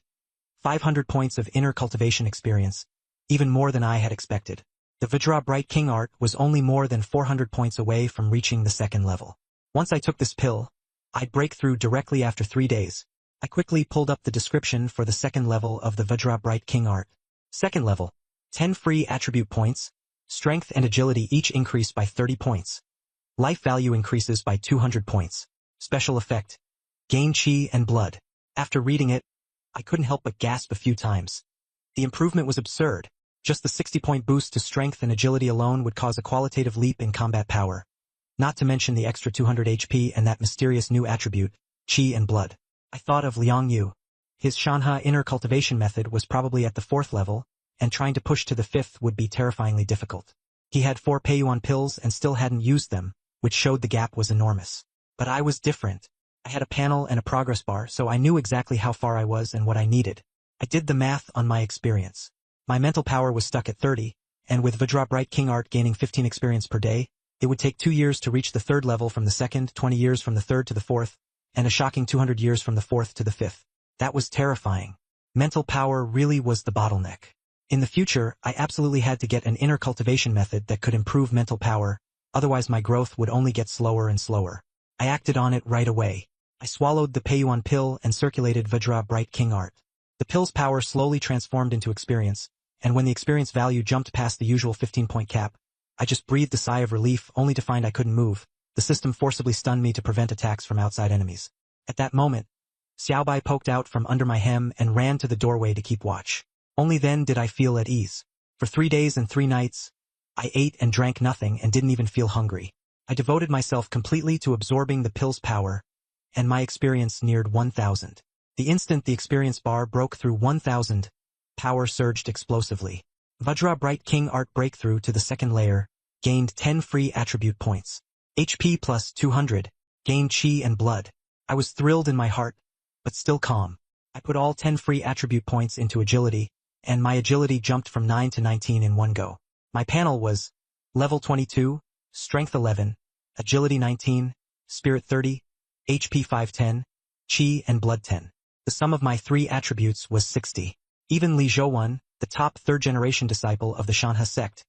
500 points of inner cultivation experience, even more than I had expected. The Vajra Bright King art was only more than 400 points away from reaching the second level. Once I took this pill, I'd break through directly after 3 days. I quickly pulled up the description for the second level of the Vajra Bright King art. Second level, 10 free attribute points, Strength and agility each increase by 30 points. Life value increases by 200 points. Special effect. Gain chi and blood. After reading it, I couldn't help but gasp a few times. The improvement was absurd. Just the 60-point boost to strength and agility alone would cause a qualitative leap in combat power. Not to mention the extra 200 HP and that mysterious new attribute, chi and blood. I thought of Liang Yu. His Shanhe inner cultivation method was probably at the 4th level, and trying to push to the 5th would be terrifyingly difficult. He had 4 Peiyuan pills and still hadn't used them, which showed the gap was enormous. But I was different. I had a panel and a progress bar, so I knew exactly how far I was and what I needed. I did the math on my experience. My mental power was stuck at 30, and with Vajra Bright King Art gaining 15 experience per day, it would take 2 years to reach the 3rd level from the 2nd, 20 years from the 3rd to the 4th, and a shocking 200 years from the 4th to the 5th. That was terrifying. Mental power really was the bottleneck. In the future, I absolutely had to get an inner cultivation method that could improve mental power, otherwise my growth would only get slower and slower. I acted on it right away. I swallowed the Peiyuan pill and circulated Vajra Bright King Art. The pill's power slowly transformed into experience, and when the experience value jumped past the usual 15-point cap, I just breathed a sigh of relief only to find I couldn't move. The system forcibly stunned me to prevent attacks from outside enemies. At that moment, Xiaobai poked out from under my hem and ran to the doorway to keep watch. Only then did I feel at ease. For 3 days and 3 nights, I ate and drank nothing and didn't even feel hungry. I devoted myself completely to absorbing the pill's power, and my experience neared 1,000. The instant the experience bar broke through 1,000, power surged explosively. Vajra Bright King Art breakthrough to the 2nd layer, gained 10 free attribute points. HP plus 200, gained chi and blood. I was thrilled in my heart, but still calm. I put all 10 free attribute points into agility, and my agility jumped from 9 to 19 in one go. My panel was level 22, strength 11, agility 19, spirit 30, HP 510, chi and blood 10. The sum of my 3 attributes was 60. Even Li Zhouwen, the top 3rd-generation disciple of the Shanhe sect,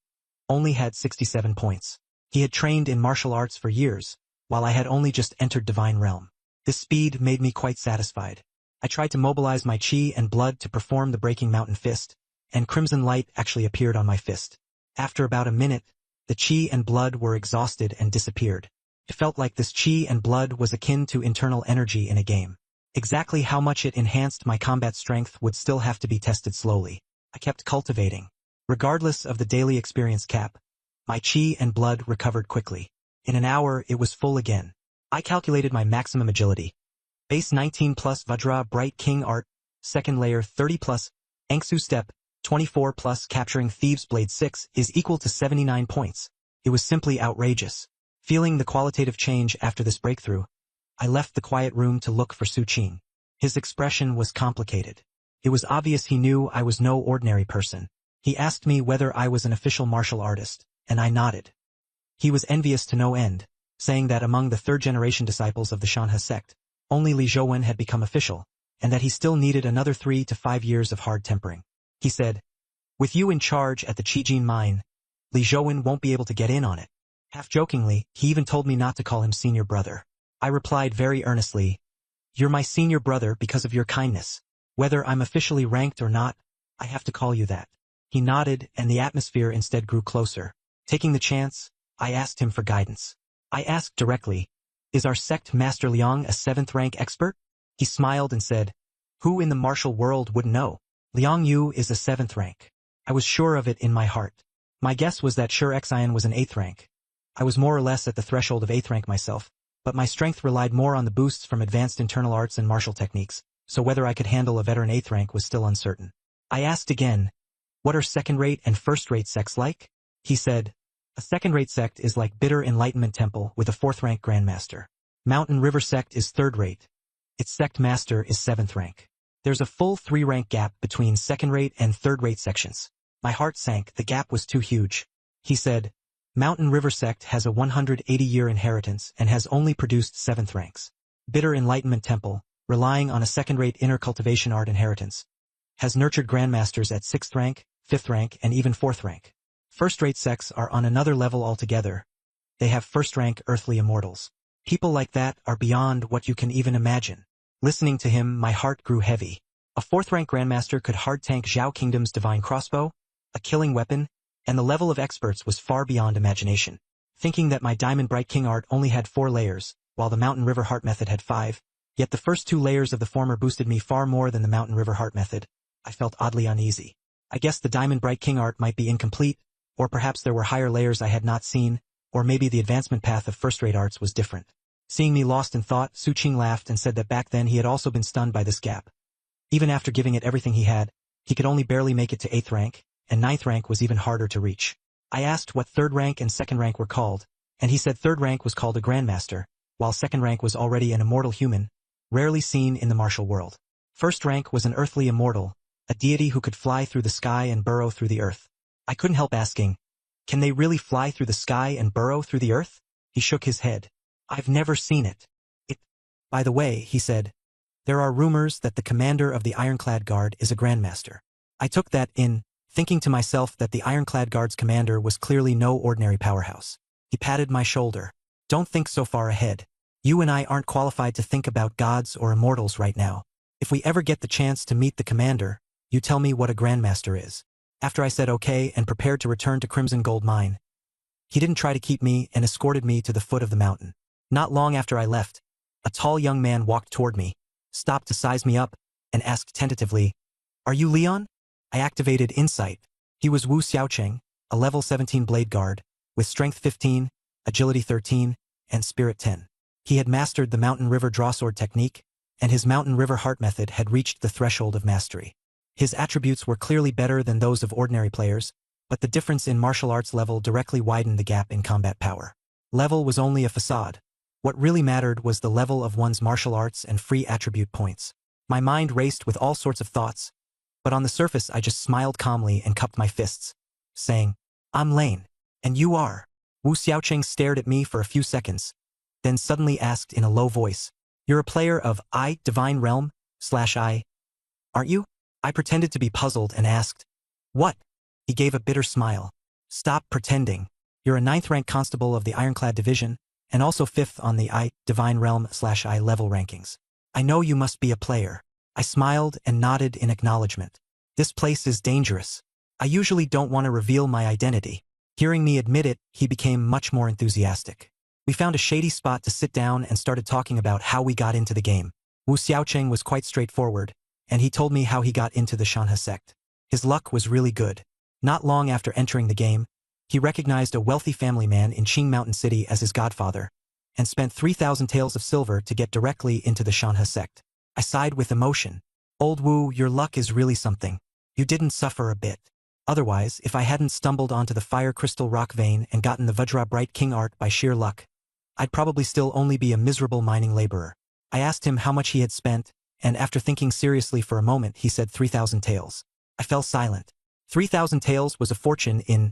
only had 67 points. He had trained in martial arts for years, while I had only just entered Divine Realm. This speed made me quite satisfied. I tried to mobilize my chi and blood to perform the Breaking Mountain Fist, and crimson light actually appeared on my fist. After about a minute, the chi and blood were exhausted and disappeared. It felt like this chi and blood was akin to internal energy in a game. Exactly how much it enhanced my combat strength would still have to be tested slowly. I kept cultivating. Regardless of the daily experience cap, my chi and blood recovered quickly. In an hour, it was full again. I calculated my maximum agility. Base 19 plus Vajra Bright King Art, 2nd layer 30 plus, Engsu Step, 24 plus capturing Thieves Blade 6 is equal to 79 points. It was simply outrageous. Feeling the qualitative change after this breakthrough, I left the quiet room to look for Su Qing. His expression was complicated. It was obvious he knew I was no ordinary person. He asked me whether I was an official martial artist, and I nodded. He was envious to no end, saying that among the 3rd-generation disciples of the Shanhe sect, only Li Zhouwen had become official, and that he still needed another 3 to 5 years of hard tempering. He said, "With you in charge at the Qijin mine, Li Zhouwen won't be able to get in on it." Half-jokingly, he even told me not to call him senior brother. I replied very earnestly, "You're my senior brother because of your kindness. Whether I'm officially ranked or not, I have to call you that." He nodded, and the atmosphere instead grew closer. Taking the chance, I asked him for guidance. I asked directly, "Is our sect Master Liang a 7th-rank expert?" He smiled and said, "Who in the martial world wouldn't know? Liang Yu is a 7th rank." I was sure of it in my heart. My guess was that Sure Xian was an 8th rank. I was more or less at the threshold of 8th rank myself, but my strength relied more on the boosts from advanced internal arts and martial techniques, so whether I could handle a veteran 8th rank was still uncertain. I asked again, "What are 2nd-rate and 1st-rate sects like?" He said, "A 2nd-rate sect is like Bitter Enlightenment Temple with a 4th-rank Grandmaster. Mountain River sect is 3rd-rate. Its sect master is 7th rank. There's a full 3-rank gap between 2nd-rate and 3rd-rate sections." My heart sank, the gap was too huge. He said, "Mountain River sect has a 180-year inheritance and has only produced 7th ranks. Bitter Enlightenment Temple, relying on a 2nd-rate inner cultivation art inheritance, has nurtured grandmasters at 6th rank, 5th rank, and even 4th rank. 1st-rate sects are on another level altogether. They have 1st-rank earthly immortals. People like that are beyond what you can even imagine." Listening to him, my heart grew heavy. A 4th-rank grandmaster could hard tank Zhao Kingdom's divine crossbow, a killing weapon, and the level of experts was far beyond imagination. Thinking that my Diamond Bright King art only had 4 layers, while the Mountain River Heart method had 5, yet the first 2 layers of the former boosted me far more than the Mountain River Heart method, I felt oddly uneasy. I guess the Diamond Bright King art might be incomplete, or perhaps there were higher layers I had not seen, or maybe the advancement path of first-rate arts was different. Seeing me lost in thought, Su Qing laughed and said that back then he had also been stunned by this gap. Even after giving it everything he had, he could only barely make it to 8th rank, and 9th rank was even harder to reach. I asked what 3rd rank and 2nd rank were called, and he said 3rd rank was called a Grandmaster, while 2nd rank was already an immortal human, rarely seen in the martial world. 1st rank was an earthly immortal, a deity who could fly through the sky and burrow through the earth. I couldn't help asking, can they really fly through the sky and burrow through the earth? He shook his head. I've never seen it. By the way, he said, there are rumors that the commander of the Ironclad Guard is a Grandmaster. I took that in, thinking to myself that the Ironclad Guard's commander was clearly no ordinary powerhouse. He patted my shoulder. Don't think so far ahead. You and I aren't qualified to think about gods or immortals right now. If we ever get the chance to meet the commander, you tell me what a Grandmaster is. After I said okay and prepared to return to Crimson Gold Mine, he didn't try to keep me and escorted me to the foot of the mountain. Not long after I left, a tall young man walked toward me, stopped to size me up, and asked tentatively, "Are you Leon?" I activated Insight. He was Wu Xiaocheng, a level 17 Blade Guard, with Strength 15, Agility 13, and Spirit 10. He had mastered the Mountain River Drawsword technique, and his Mountain River Heart method had reached the threshold of mastery. His attributes were clearly better than those of ordinary players, but the difference in martial arts level directly widened the gap in combat power. Level was only a facade. What really mattered was the level of one's martial arts and free attribute points. My mind raced with all sorts of thoughts, but on the surface I just smiled calmly and cupped my fists, saying, "I'm Lane, and you are." Wu Xiaocheng stared at me for a few seconds, then suddenly asked in a low voice, "You're a player of Divine Realm /I, aren't you?" I pretended to be puzzled and asked, "What?" He gave a bitter smile. "Stop pretending. You're a 9th rank constable of the Ironclad Division, and also 5th on the Divine Realm /I level rankings. I know you must be a player." I smiled and nodded in acknowledgement. "This place is dangerous. I usually don't want to reveal my identity." Hearing me admit it, he became much more enthusiastic. We found a shady spot to sit down and started talking about how we got into the game. Wu Xiaocheng was quite straightforward, and he told me how he got into the Shanhe sect. His luck was really good. Not long after entering the game, he recognized a wealthy family man in Qing Mountain City as his godfather, and spent 3,000 taels of silver to get directly into the Shanhe sect. I sighed with emotion. "Old Wu, your luck is really something. You didn't suffer a bit. Otherwise, if I hadn't stumbled onto the Fire Crystal Rock Vein and gotten the Vajra Bright King art by sheer luck, I'd probably still only be a miserable mining laborer." I asked him how much he had spent, and after thinking seriously for a moment, he said 3,000 taels. I fell silent. 3,000 taels was a fortune in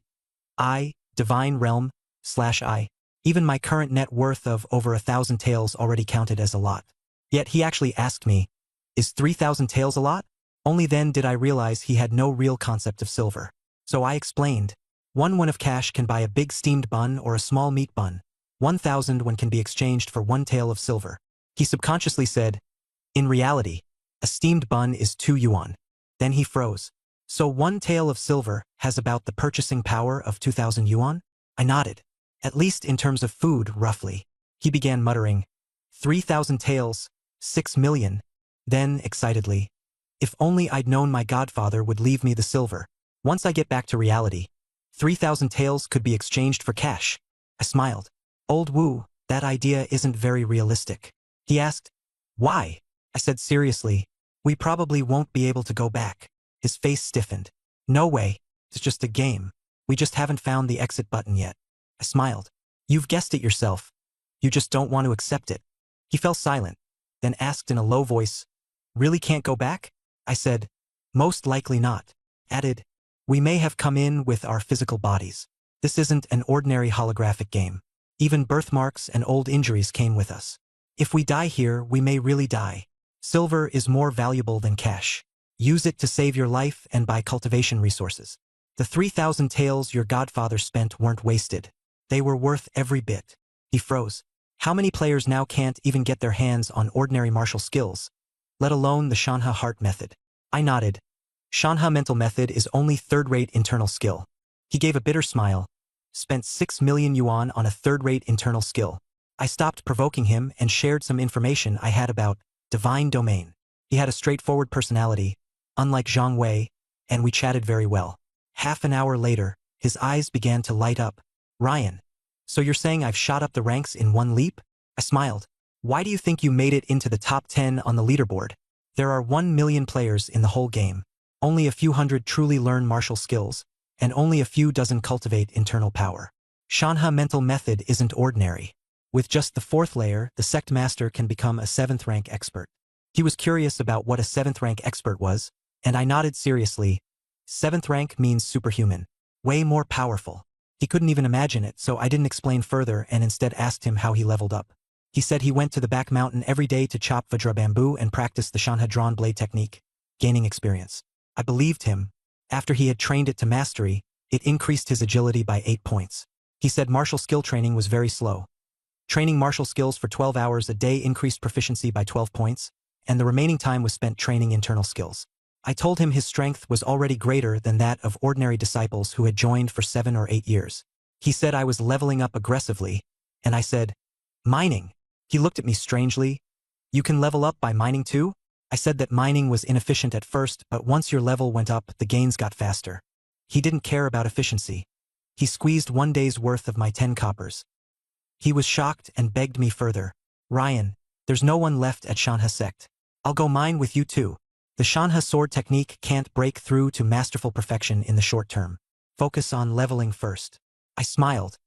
Divine Realm /I. Even my current net worth of over 1,000 taels already counted as a lot. Yet he actually asked me, "Is 3,000 taels a lot?" Only then did I realize he had no real concept of silver. So I explained, "1 of cash can buy a big steamed bun or a small meat bun. 1,000 can be exchanged for 1 tael of silver." He subconsciously said, "In reality, a steamed bun is 2 yuan. Then he froze. "So 1 tael of silver has about the purchasing power of 2,000 yuan? I nodded. "At least in terms of food, roughly." He began muttering, 3,000 taels, 6 million. Then, excitedly, "If only I'd known my godfather would leave me the silver. Once I get back to reality, 3,000 taels could be exchanged for cash." I smiled. "Old Wu, that idea isn't very realistic." He asked, "Why?" I said seriously, "We probably won't be able to go back." His face stiffened. "No way. It's just a game. We just haven't found the exit button yet." I smiled. "You've guessed it yourself. You just don't want to accept it." He fell silent, then asked in a low voice, "Really can't go back?" I said, "Most likely not." Added, "We may have come in with our physical bodies. This isn't an ordinary holographic game. Even birthmarks and old injuries came with us. If we die here, we may really die. Silver is more valuable than cash. Use it to save your life and buy cultivation resources. The 3,000 taels your godfather spent weren't wasted. They were worth every bit." He froze. How many players now can't even get their hands on ordinary martial skills, let alone the Shanhe Heart method? I nodded. Shanhe Mental method is only 3rd-rate internal skill. He gave a bitter smile. Spent 6 million yuan on a third-rate internal skill. I stopped provoking him and shared some information I had about Divine Domain. He had a straightforward personality, unlike Zhang Wei, and we chatted very well. Half an hour later, his eyes began to light up. Ryan, so you're saying I've shot up the ranks in one leap? I smiled. Why do you think you made it into the top 10 on the leaderboard? There are 1 million players in the whole game. Only a few hundred truly learn martial skills, and only a few dozen cultivate internal power. Shanha mental method isn't ordinary. With just the 4th layer, the sect master can become a 7th rank expert. He was curious about what a 7th rank expert was, and I nodded seriously. 7th rank means superhuman. Way more powerful. He couldn't even imagine it, so I didn't explain further and instead asked him how he leveled up. He said he went to the back mountain every day to chop Vajra bamboo and practice the Shanha drawn blade technique, gaining experience. I believed him. After he had trained it to mastery, it increased his agility by 8 points. He said martial skill training was very slow. Training martial skills for 12 hours a day increased proficiency by 12 points, and the remaining time was spent training internal skills. I told him his strength was already greater than that of ordinary disciples who had joined for 7 or 8 years. He said I was leveling up aggressively, and I said, mining. He looked at me strangely. You can level up by mining too? I said that mining was inefficient at first, but once your level went up, the gains got faster. He didn't care about efficiency. He squeezed 1 day's worth of my 10 coppers. He was shocked and begged me further. Ryan, there's no one left at Shanha sect. I'll go mine with you too. The Shanha sword technique can't break through to masterful perfection in the short term. Focus on leveling first. I smiled.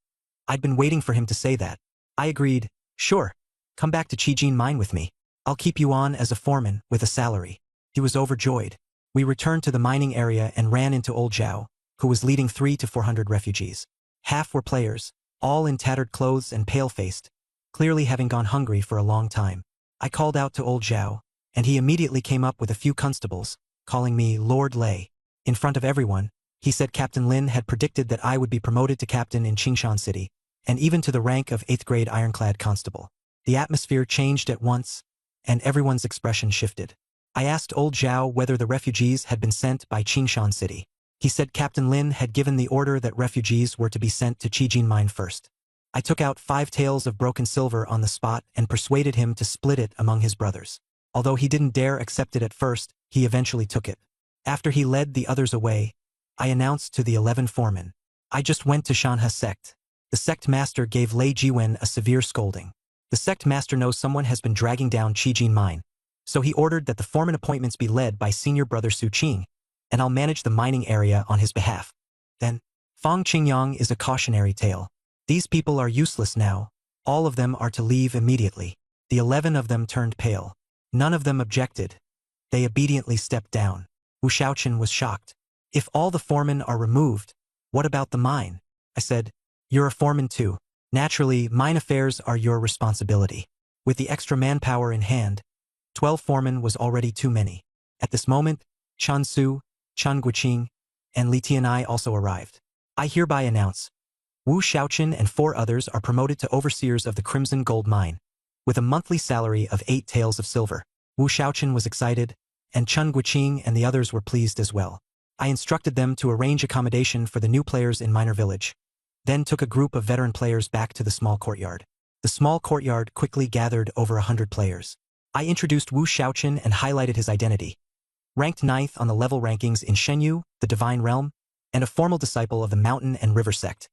I'd been waiting for him to say that. I agreed, sure. Come back to Qijin mine with me. I'll keep you on as a foreman with a salary. He was overjoyed. We returned to the mining area and ran into old Zhao, who was leading 300 to 400 refugees. Half were players, all in tattered clothes and pale-faced, clearly having gone hungry for a long time. I called out to old Zhao, and he immediately came up with a few constables, calling me Lord Lei. In front of everyone, he said Captain Lin had predicted that I would be promoted to captain in Qingshan City, and even to the rank of 8th grade ironclad constable. The atmosphere changed at once, and everyone's expression shifted. I asked old Zhao whether the refugees had been sent by Qingshan City. He said Captain Lin had given the order that refugees were to be sent to Qijin Mine first. I took out 5 taels of broken silver on the spot and persuaded him to split it among his brothers. Although he didn't dare accept it at first, he eventually took it. After he led the others away, I announced to the 11 foremen, I just went to Shanha sect. The sect master gave Lei Jiwen a severe scolding. The sect master knows someone has been dragging down Qijin Mine, so he ordered that the foreman appointments be led by senior brother Su Qing, and I'll manage the mining area on his behalf. Then, Fang Qingyang is a cautionary tale. These people are useless now. All of them are to leave immediately. The 11 of them turned pale. None of them objected. They obediently stepped down. Wu Shaoqin was shocked. If all the foremen are removed, what about the mine? I said, you're a foreman too. Naturally, mine affairs are your responsibility. With the extra manpower in hand, 12 foremen was already too many. At this moment, Chan Su, Chan Guiqing, and Li Tianai also arrived. I hereby announce, Wu Shaoqin and 4 others are promoted to overseers of the Crimson Gold Mine, with a monthly salary of 8 taels of silver. Wu Shaoqin was excited, and Chan Guiqing and the others were pleased as well. I instructed them to arrange accommodation for the new players in Miner Village, then took a group of veteran players back to the small courtyard. The small courtyard quickly gathered over 100 players. I introduced Wu Shaoqin and highlighted his identity. Ranked 9th on the level rankings in Shenyu, the Divine Realm, and a formal disciple of the Mountain and River sect.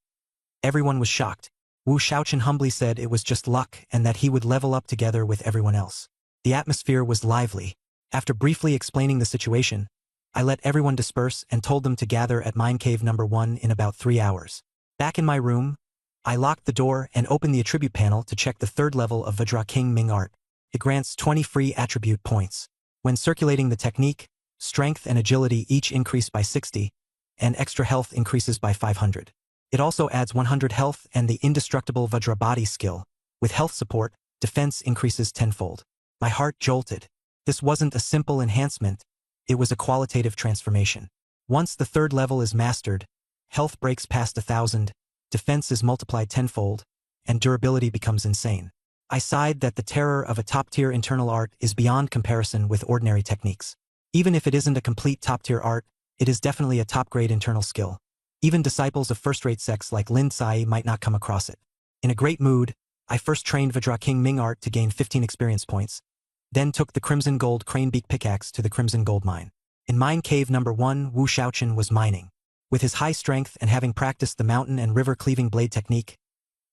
Everyone was shocked. Wu Shaoqin humbly said it was just luck and that he would level up together with everyone else. The atmosphere was lively. After briefly explaining the situation, I let everyone disperse and told them to gather at Mine Cave number 1 in about 3 hours. Back in my room, I locked the door and opened the attribute panel to check the 3rd level of Vajra King Ming Art. It grants 20 free attribute points. When circulating the technique, strength and agility each increase by 60, and extra health increases by 500. It also adds 100 health and the indestructible Vajra body skill. With health support, defense increases tenfold. My heart jolted. This wasn't a simple enhancement, it was a qualitative transformation. Once the 3rd level is mastered, health breaks past 1,000, defense is multiplied tenfold, and durability becomes insane. I sighed that the terror of a top-tier internal art is beyond comparison with ordinary techniques. Even if it isn't a complete top-tier art, it is definitely a top-grade internal skill. Even disciples of first-rate sects like Lin Tsai might not come across it. In a great mood, I first trained Vajra King Ming Art to gain 15 experience points, then took the Crimson Gold Cranebeak pickaxe to the Crimson Gold Mine. In Mine Cave number 1, Wu Shaochen was mining. With his high strength and having practiced the mountain and river cleaving blade technique,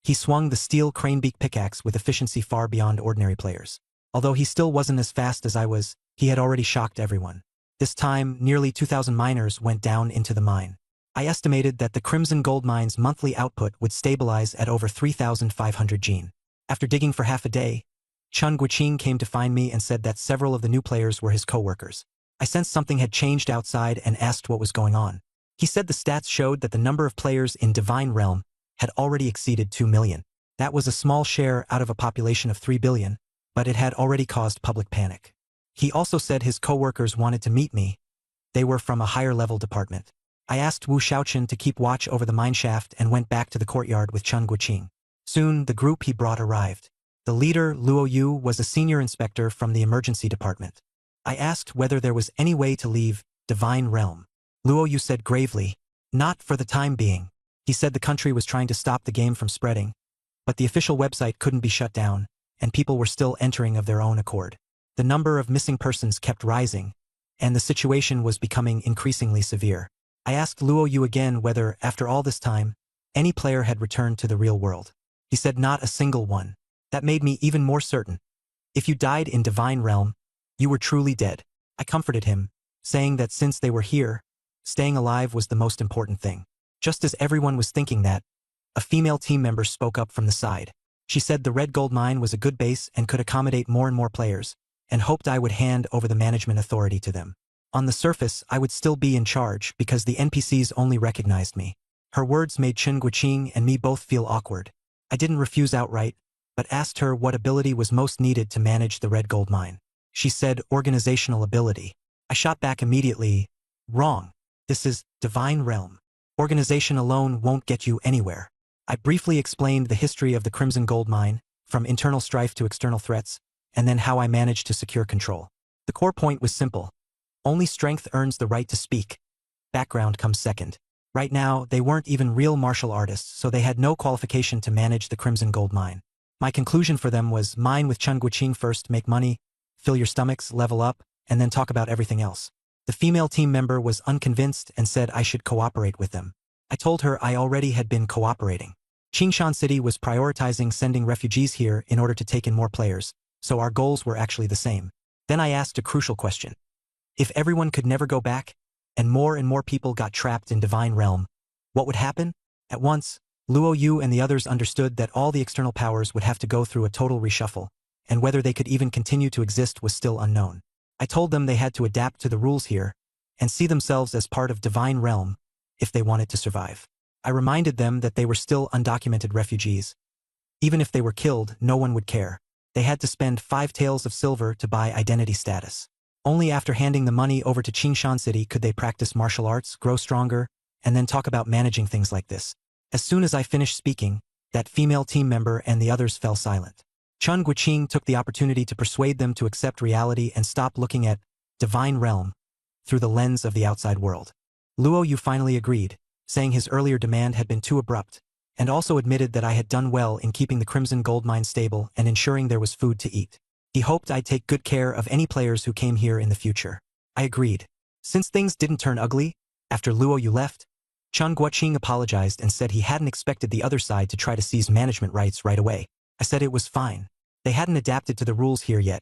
he swung the steel Cranebeak pickaxe with efficiency far beyond ordinary players. Although he still wasn't as fast as I was, he had already shocked everyone. This time, nearly 2,000 miners went down into the mine. I estimated that the Crimson Gold Mine's monthly output would stabilize at over 3,500 gene. After digging for half a day, Chun Guiqing came to find me and said that several of the new players were his co-workers. I sensed something had changed outside and asked what was going on. He said the stats showed that the number of players in Divine Realm had already exceeded 2 million. That was a small share out of a population of 3 billion, but it had already caused public panic. He also said his co-workers wanted to meet me. They were from a higher-level department. I asked Wu Shaochen to keep watch over the mineshaft and went back to the courtyard with Chun Guiqing. Soon, the group he brought arrived. The leader, Luo Yu, was a senior inspector from the emergency department. I asked whether there was any way to leave Divine Realm. Luo Yu said gravely, "Not for the time being." He said the country was trying to stop the game from spreading, but the official website couldn't be shut down, and people were still entering of their own accord. The number of missing persons kept rising, and the situation was becoming increasingly severe. I asked Luo Yu again whether, after all this time, any player had returned to the real world. He said not a single one. That made me even more certain. If you died in Divine Realm, you were truly dead. I comforted him, saying that since they were here, staying alive was the most important thing. Just as everyone was thinking that, a female team member spoke up from the side. She said the Red Gold Mine was a good base and could accommodate more and more players, and hoped I would hand over the management authority to them. On the surface, I would still be in charge because the NPCs only recognized me. Her words made Chun Guiqing and me both feel awkward. I didn't refuse outright, but asked her what ability was most needed to manage the Red Gold Mine. She said organizational ability. I shot back immediately, "Wrong. This is Divine Realm. Organization alone won't get you anywhere." I briefly explained the history of the Crimson Gold Mine, from internal strife to external threats, and then how I managed to secure control. The core point was simple. Only strength earns the right to speak. Background comes second. Right now, they weren't even real martial artists, so they had no qualification to manage the Crimson Gold Mine. My conclusion for them was mine with Chun Guiqing first, make money, fill your stomachs, level up, and then talk about everything else. The female team member was unconvinced and said I should cooperate with them. I told her I already had been cooperating. Qingshan City was prioritizing sending refugees here in order to take in more players, so our goals were actually the same. Then I asked a crucial question. If everyone could never go back, and more people got trapped in Divine Realm, what would happen? At once, Luo Yu and the others understood that all the external powers would have to go through a total reshuffle, and whether they could even continue to exist was still unknown. I told them they had to adapt to the rules here, and see themselves as part of Divine Realm, if they wanted to survive. I reminded them that they were still undocumented refugees. Even if they were killed, no one would care. They had to spend 5 taels of silver to buy identity status. Only after handing the money over to Qingshan City could they practice martial arts, grow stronger, and then talk about managing things like this. As soon as I finished speaking, that female team member and the others fell silent. Chun Guiqing took the opportunity to persuade them to accept reality and stop looking at Divine Realm through the lens of the outside world. Luo Yu finally agreed, saying his earlier demand had been too abrupt, and also admitted that I had done well in keeping the Crimson Gold Mine stable and ensuring there was food to eat. He hoped I'd take good care of any players who came here in the future. I agreed. Since things didn't turn ugly, after Luo Yu left, Chun Guiqing apologized and said he hadn't expected the other side to try to seize management rights right away. I said it was fine. They hadn't adapted to the rules here yet.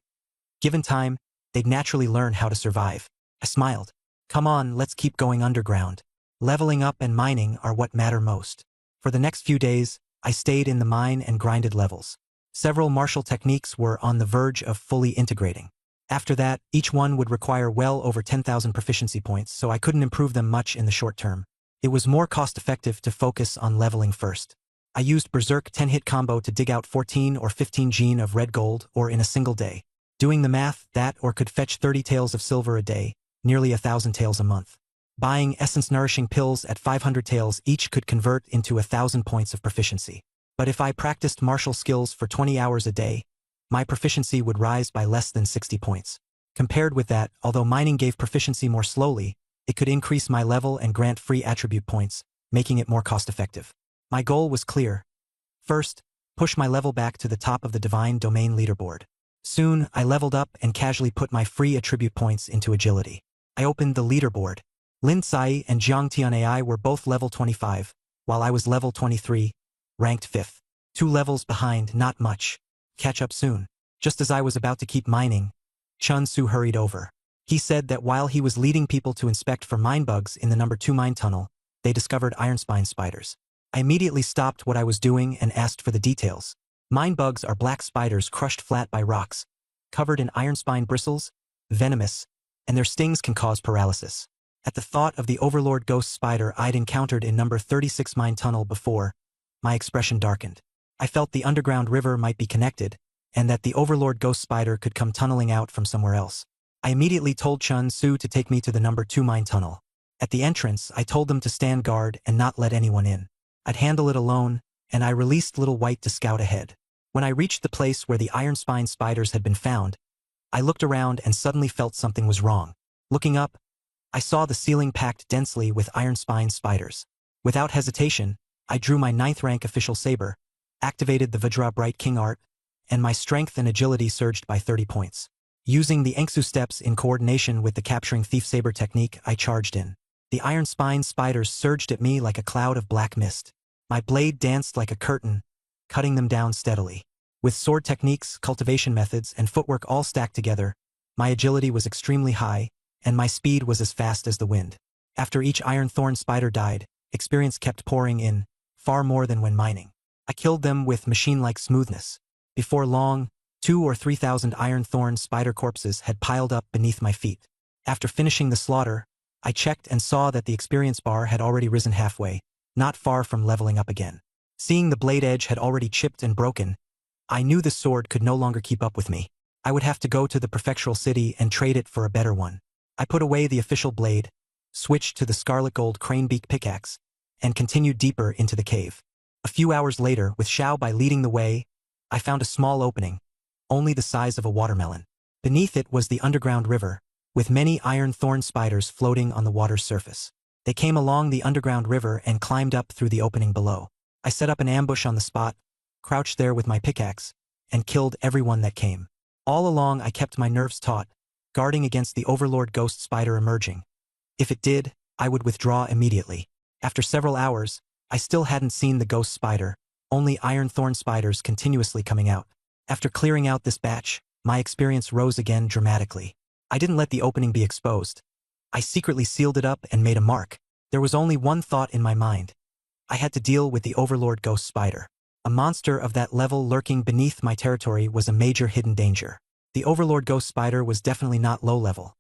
Given time, they'd naturally learn how to survive. I smiled. Come on, let's keep going underground. Leveling up and mining are what matter most. For the next few days, I stayed in the mine and grinded levels. Several martial techniques were on the verge of fully integrating. After that, each one would require well over 10,000 proficiency points, so I couldn't improve them much in the short term. It was more cost-effective to focus on leveling first. I used Berserk 10-hit combo to dig out 14 or 15 gene of red gold or in a single day. Doing the math, that or could fetch 30 taels of silver a day, nearly 1,000 taels a month. Buying essence-nourishing pills at 500 taels each could convert into 1,000 points of proficiency. But if I practiced martial skills for 20 hours a day, my proficiency would rise by less than 60 points. Compared with that, although mining gave proficiency more slowly, it could increase my level and grant free attribute points, making it more cost-effective. My goal was clear. First, push my level back to the top of the Divine Domain leaderboard. Soon, I leveled up and casually put my free attribute points into agility. I opened the leaderboard. Lin Cai and Jiang Tianai were both level 25, while I was level 23, ranked 5th. 2 levels behind, not much. Catch up soon. Just as I was about to keep mining, Chun Su hurried over. He said that while he was leading people to inspect for mine bugs in the number 2 mine tunnel, they discovered iron spine spiders. I immediately stopped what I was doing and asked for the details. Mine bugs are black spiders crushed flat by rocks, covered in iron spine bristles, venomous, and their stings can cause paralysis. At the thought of the Overlord ghost spider I'd encountered in number 36 mine tunnel before, my expression darkened. I felt the underground river might be connected, and that the Overlord ghost spider could come tunneling out from somewhere else. I immediately told Chun Su to take me to the number 2 mine tunnel. At the entrance, I told them to stand guard and not let anyone in. I'd handle it alone, and I released Little White to scout ahead. When I reached the place where the iron spine spiders had been found, I looked around and suddenly felt something was wrong. Looking up, I saw the ceiling packed densely with iron spine spiders. Without hesitation, I drew my 9th rank official saber, activated the Vajra Bright King art, and my strength and agility surged by 30 points. Using the Engsu steps in coordination with the capturing thief saber technique, I charged in. The iron spine spiders surged at me like a cloud of black mist. My blade danced like a curtain, cutting them down steadily. With sword techniques, cultivation methods, and footwork all stacked together, my agility was extremely high, and my speed was as fast as the wind. After each iron thorn spider died, experience kept pouring in, far more than when mining. I killed them with machine-like smoothness. Before long, 2,000 or 3,000 iron thorn spider corpses had piled up beneath my feet. After finishing the slaughter, I checked and saw that the experience bar had already risen halfway, not far from leveling up again. Seeing the blade edge had already chipped and broken, I knew the sword could no longer keep up with me. I would have to go to the prefectural city and trade it for a better one. I put away the official blade, switched to the scarlet gold cranebeak pickaxe, and continued deeper into the cave. A few hours later, with Xiao Bai leading the way, I found a small opening, only the size of a watermelon. Beneath it was the underground river, with many iron thorn spiders floating on the water's surface. They came along the underground river and climbed up through the opening below. I set up an ambush on the spot, crouched there with my pickaxe, and killed everyone that came. All along I kept my nerves taut, guarding against the Overlord ghost spider emerging. If it did, I would withdraw immediately. After several hours, I still hadn't seen the ghost spider, only iron thorn spiders continuously coming out. After clearing out this batch, my experience rose again dramatically. I didn't let the opening be exposed. I secretly sealed it up and made a mark. There was only one thought in my mind. I had to deal with the Overlord ghost spider. A monster of that level lurking beneath my territory was a major hidden danger. The Overlord ghost spider was definitely not low level.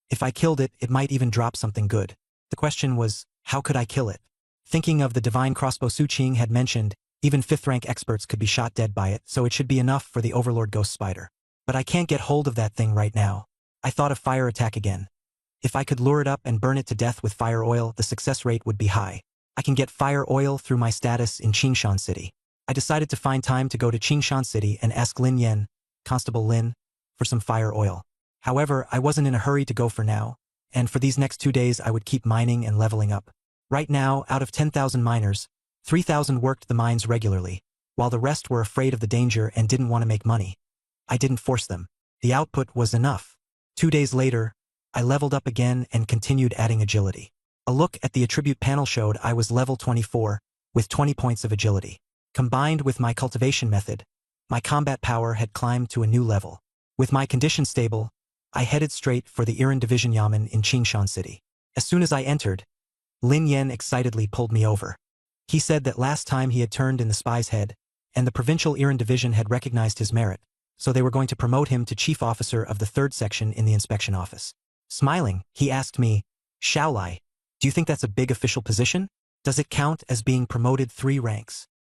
If I killed it, it might even drop something good. The question was, how could I kill it? Thinking of the divine crossbow Su Qing had mentioned, even 5th rank experts could be shot dead by it, so it should be enough for the Overlord ghost spider. But I can't get hold of that thing right now. I thought of fire attack again. If I could lure it up and burn it to death with fire oil, the success rate would be high. I can get fire oil through my status in Qingshan City. I decided to find time to go to Qingshan City and ask Lin Yan, Constable Lin, for some fire oil. However, I wasn't in a hurry to go for now, and for these next 2 days I would keep mining and leveling up. Right now, out of 10,000 miners, 3,000 worked the mines regularly, while the rest were afraid of the danger and didn't want to make money. I didn't force them. The output was enough. 2 days later, I leveled up again and continued adding agility. A look at the attribute panel showed I was level 24, with 20 points of agility. Combined with my cultivation method, my combat power had climbed to a new level. With my condition stable, I headed straight for the Iran Division Yamen in Qingshan City. As soon as I entered, Lin Yan excitedly pulled me over. He said that last time he had turned in the spy's head, and the provincial Iran Division had recognized his merit, so they were going to promote him to chief officer of the 3rd section in the inspection office. Smiling, he asked me, Xiao Lai, do you think that's a big official position? Does it count as being promoted 3 ranks?